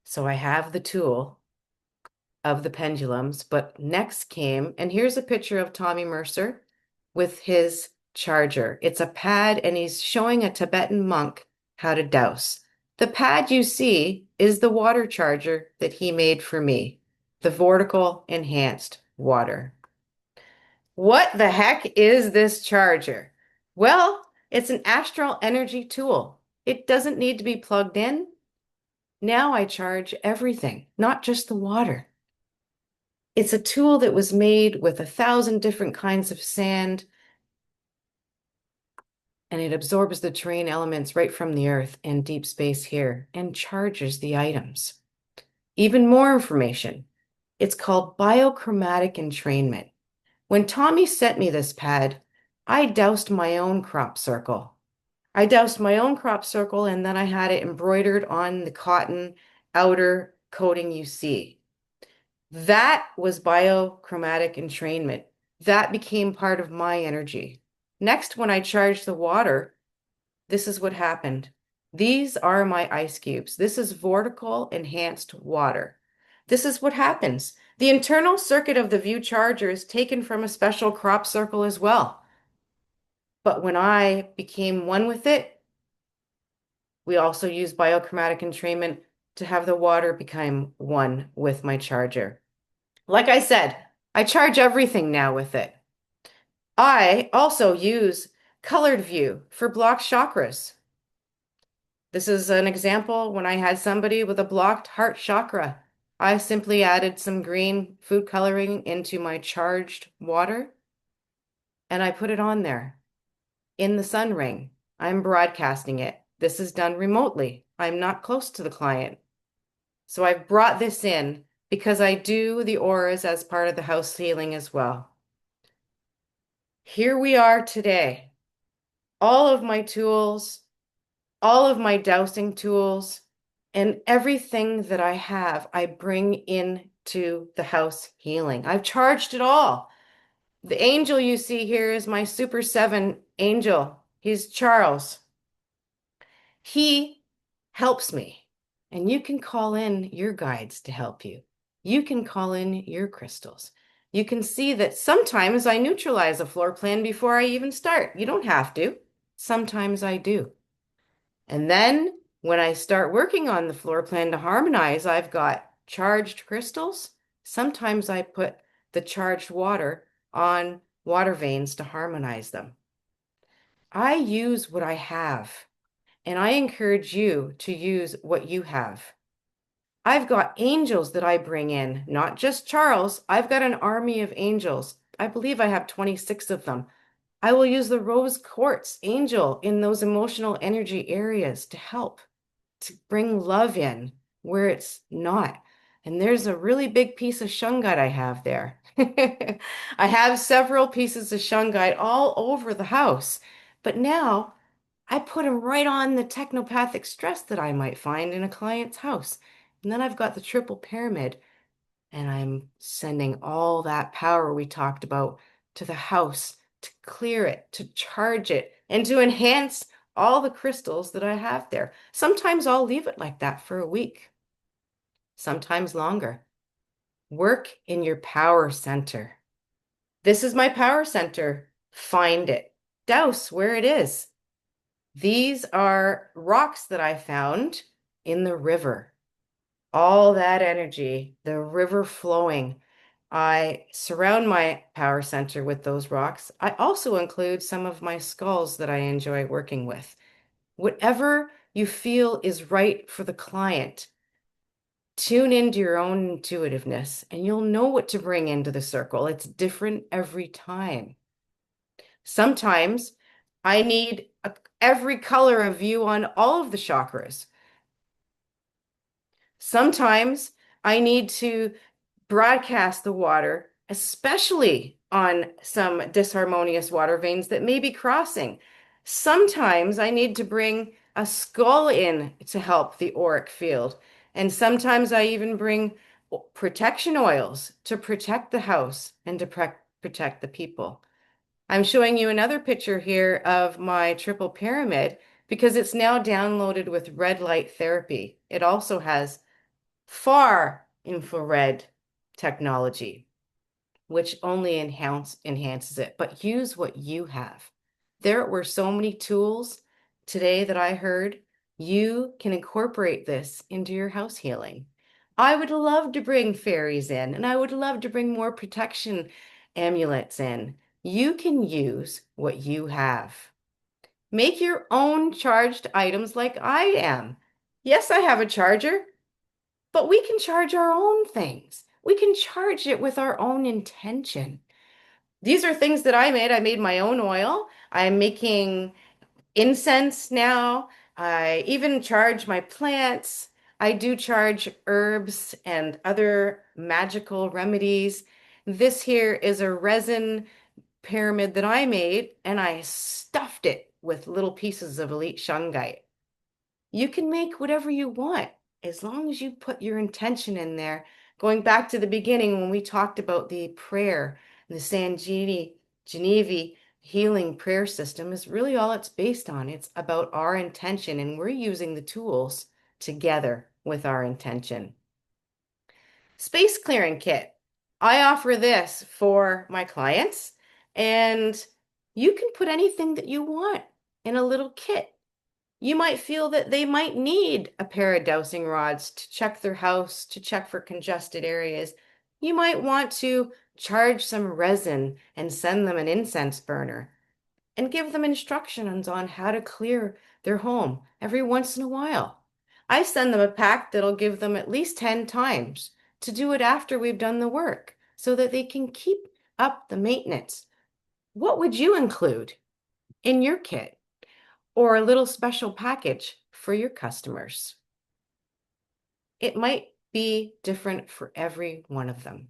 So I have the tool of the pendulums, but next came, and here's a picture of Tommy Mercer with his charger. It's a pad, and he's showing a Tibetan monk how to dowse. The pad you see is the water charger that he made for me, the vortical enhanced water. What the heck is this charger? Well, it's an astral energy tool. It doesn't need to be plugged in. Now I charge everything, not just the water. It's a tool that was made with 1,000 different kinds of sand, and it absorbs the terrain elements right from the earth and deep space here and charges the items. Even more information. It's called biochromatic entrainment. When Tommy sent me this pad, I doused my own crop circle. I doused my own crop circle, and then I had it embroidered on the cotton outer coating you see. That was biochromatic entrainment. That became part of my energy. Next, when I charged the water, this is what happened. These are my ice cubes. This is vortical enhanced water. This is what happens. The internal circuit of the View charger is taken from a special crop circle as well. But when I became one with it, we also use biochromatic entrainment to have the water become one with my charger. Like I said, I charge everything now with it. I also use colored view for blocked chakras. This is an example when I had somebody with a blocked heart chakra. I simply added some green food coloring into my charged water, and I put it on there in the sun ring. I'm broadcasting it. This is done remotely. I'm not close to the client. So I've brought this in because I do the auras as part of the house healing as well. Here we are today. All of my tools, all of my dowsing tools, and everything that I have, I bring into the house healing. I've charged it all. The angel you see here is my Super 7 angel. He's Charles. He helps me, and you can call in your guides to help you. You can call in your crystals. You can see that sometimes I neutralize a floor plan before I even start. You don't have to. Sometimes I do. And then when I start working on the floor plan to harmonize, I've got charged crystals. Sometimes I put the charged water on water veins to harmonize them. I use what I have, and I encourage you to use what you have. I've got angels that I bring in, not just Charles. I've got an army of angels. I believe I have 26 of them. I will use the rose quartz angel in those emotional energy areas to help, to bring love in where it's not, And there's a really big piece of shungite I have there. I have several pieces of shungite all over the house, but now I put them right on the technopathic stress that I might find in a client's house. And then I've got the triple pyramid, and I'm sending all that power we talked about to the house to clear it, to charge it, and to enhance all the crystals that I have there. Sometimes I'll leave it like that for a week, sometimes longer. Work in your power center. This is my power center. Find it. Douse where it is. These are rocks that I found in the river. All that energy, the river flowing. I surround my power center with those rocks. I also include some of my skulls that I enjoy working with. Whatever you feel is right for the client, tune into your own intuitiveness and you'll know what to bring into the circle. It's different every time. Sometimes I need every color of view on all of the chakras. Sometimes I need to broadcast the water, especially on some disharmonious water veins that may be crossing. Sometimes I need to bring a skull in to help the auric field. And sometimes I even bring protection oils to protect the house and to protect the people. I'm showing you another picture here of my triple pyramid because it's now downloaded with red light therapy. It also has far infrared technology, which only enhances it, but use what you have. There were so many tools today that I heard. You can incorporate this into your house healing. I would love to bring fairies in, and I would love to bring more protection amulets in. You can use what you have. Make your own charged items like I am. Yes, I have a charger, but we can charge our own things. We can charge it with our own intention. These are things that I made. I made my own oil. I'm making incense now. I even charge my plants. I do charge herbs and other magical remedies. This here is a resin pyramid that I made, and I stuffed it with little pieces of elite shungite. You can make whatever you want as long as you put your intention in there. Going back to the beginning when we talked about the prayer, the Genevieve healing prayer system is really all it's based on. It's about our intention, and we're using the tools together with our intention. Space clearing kit. I offer this for my clients, and you can put anything that you want in a little kit. You might feel that they might need a pair of dowsing rods to check their house, to check for congested areas. You might want to charge some resin and send them an incense burner and give them instructions on how to clear their home every once in a while. I send them a pack that'll give them at least 10 times to do it after we've done the work so that they can keep up the maintenance. What would you include in your kit? Or a little special package for your customers? It might be different for every one of them.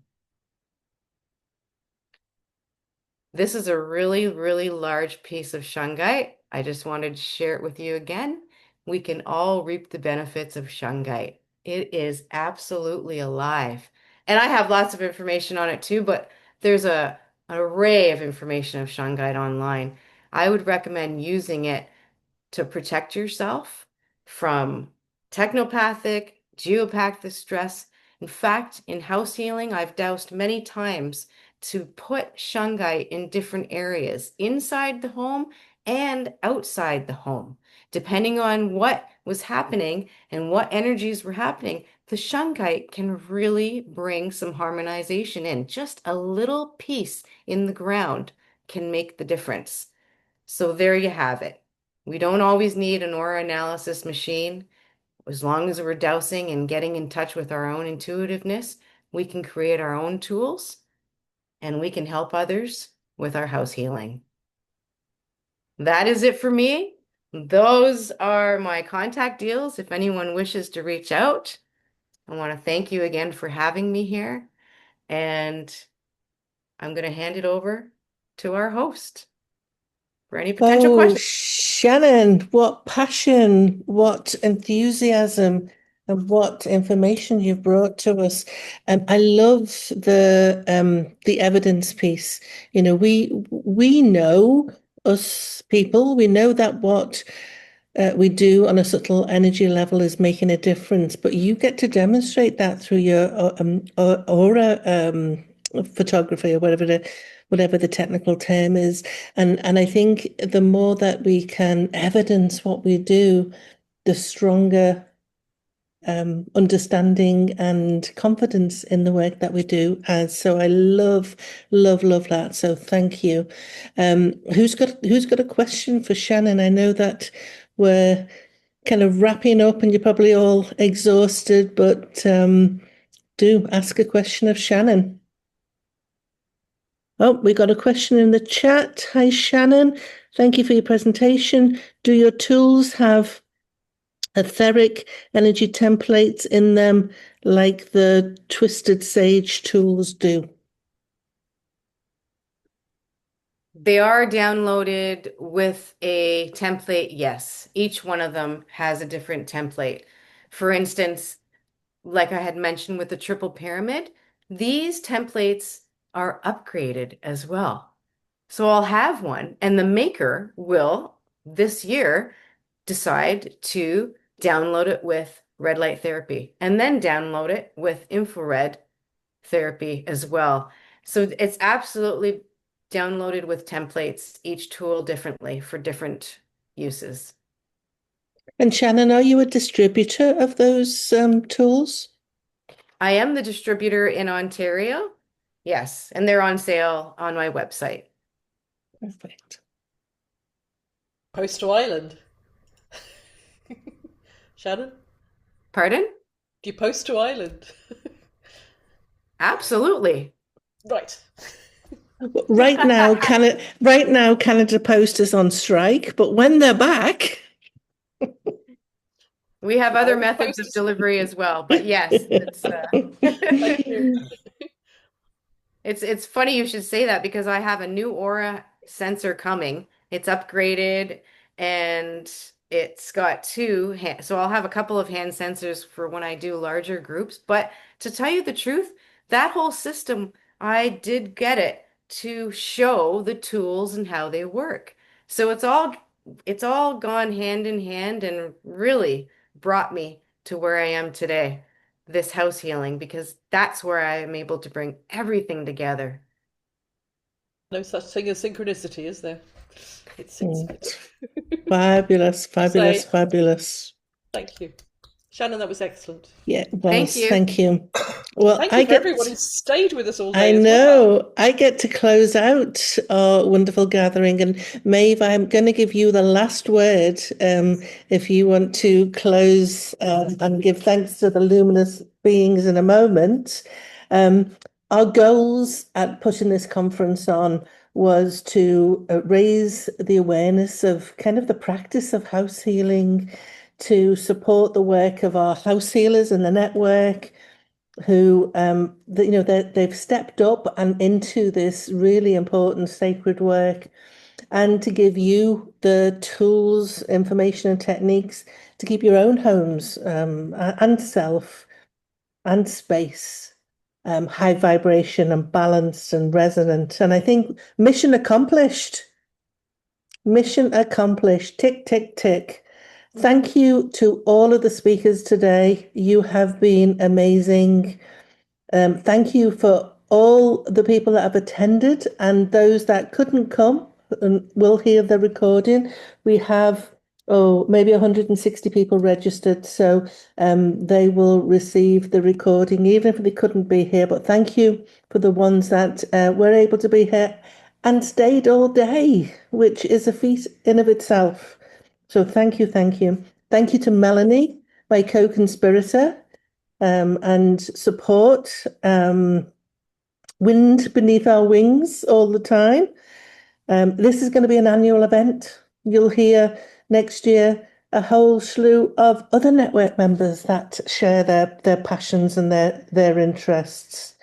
This is a really, really large piece of shungite. I just wanted to share it with you again. We can all reap the benefits of shungite. It is absolutely alive. And I have lots of information on it too, but there's an array of information of shungite online. I would recommend using it to protect yourself from technopathic, geopathic stress. In fact, in house healing, I've doused many times to put shungite in different areas inside the home and outside the home. Depending on what was happening and what energies were happening, the shungite can really bring some harmonization in. Just a little piece in the ground can make the difference. So there you have it. We don't always need an aura analysis machine. As long as we're dowsing and getting in touch with our own intuitiveness, we can create our own tools and we can help others with our house healing. That is it for me. Those are my contact deals if anyone wishes to reach out. I want to thank you again for having me here. And I'm going to hand it over to our host for any potential Oh, questions. Shannon, what passion, what enthusiasm, and what information you've brought to us. I love the evidence piece. You know, we know us people, we know that what we do on a subtle energy level is making a difference, but you get to demonstrate that through your aura photography or whatever the technical term is. And I think the more that we can evidence what we do, the stronger understanding and confidence in the work that we do as. So I love that. So thank you. Who's got a question for Shannon? I know that we're kind of wrapping up and you're probably all exhausted, but do ask a question of Shannon. Oh, we got a question in the chat. Hi, Shannon. Thank you for your presentation. Do your tools have etheric energy templates in them like the Twisted Sage tools do? They are downloaded with a template, yes. Each one of them has a different template. For instance, like I had mentioned with the triple pyramid, these templates are upgraded as well. So I'll have one, and the maker will this year decide to download it with red light therapy and then download it with infrared therapy as well. So it's absolutely downloaded with templates, each tool differently for different uses. And Shannon, are you a distributor of those tools? I am the distributor in Ontario. Yes, and they're on sale on my website. Perfect. Post to Island. Shannon? Pardon? Do you post to Island? Absolutely. Right. Right now, Canada Post is on strike, but when they're back, we have other methods of delivery as well. But yes, it's funny you should say that because I have a new Aura sensor coming. It's upgraded and it's got two hand, so I'll have a couple of hand sensors for when I do larger groups. But to tell you the truth, that whole system, I did get it to show the tools and how they work. So it's all gone hand in hand and really brought me to where I am today, this house healing, because that's where I am able to bring everything together. No such thing as synchronicity, is there? It's fabulous. Thank you. Shannon, that was excellent. Yeah, it was. Thank you. Thank you. Well, Thank you for everyone who stayed with us all day. I as know. well. I get to close out our wonderful gathering. And Maeve, I'm going to give you the last word if you want to close and give thanks to the luminous beings in a moment. Our goals at putting this conference on was to raise the awareness of kind of the practice of house healing, to support the work of our house healers in the network, who they've stepped up and into this really important sacred work, and to give you the tools, information, and techniques to keep your own homes and self and space high vibration and balanced and resonant. And I think mission accomplished. Mission accomplished. Tick, tick, tick. Thank you to all of the speakers today. You have been amazing. Thank you for all the people that have attended and those that couldn't come and will hear the recording. We have maybe 160 people registered, so they will receive the recording even if they couldn't be here. But thank you for the ones that were able to be here and stayed all day, which is a feat in of itself. So thank you, thank you. Thank you to Melanie, my co-conspirator, and support, wind beneath our wings all the time. This is going to be an annual event. You'll hear next year a whole slew of other network members that share their passions and their interests.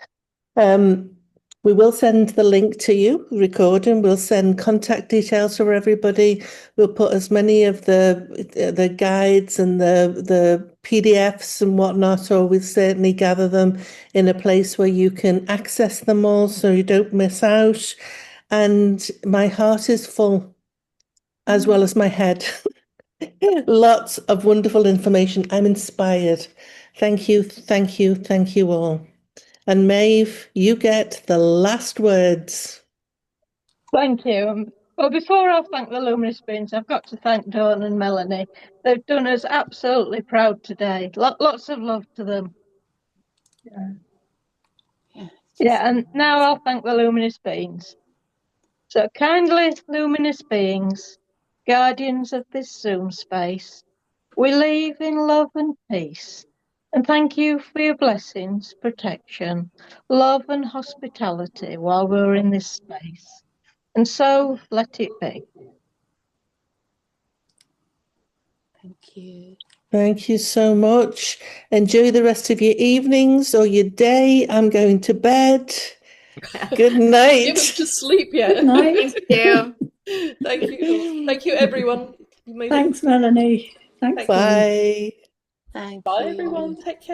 We will send the link to you, recording. We'll send contact details for everybody. We'll put as many of the guides and the PDFs and whatnot, or we'll certainly gather them in a place where you can access them all so you don't miss out. And my heart is full, as well as my head. Lots of wonderful information. I'm inspired. Thank you, thank you, thank you all. And Maeve, you get the last words. Thank you. Well, before I thank the Luminous Beings, I've got to thank Dawn and Melanie. They've done us absolutely proud today. Lots of love to them. Yeah, and now I'll thank the Luminous Beings. So kindly, Luminous Beings, guardians of this Zoom space, we leave in love and peace. And thank you for your blessings, protection, love and hospitality while we're in this space. And so let it be. Thank you. Thank you so much. Enjoy the rest of your evenings or your day. I'm going to bed. Good night. You went to sleep yet? Good night. Thank you. Thank you. Thank you, everyone. You made Thanks, Melanie. Thanks, Bye. Thank Bye, you. everyone. Take care.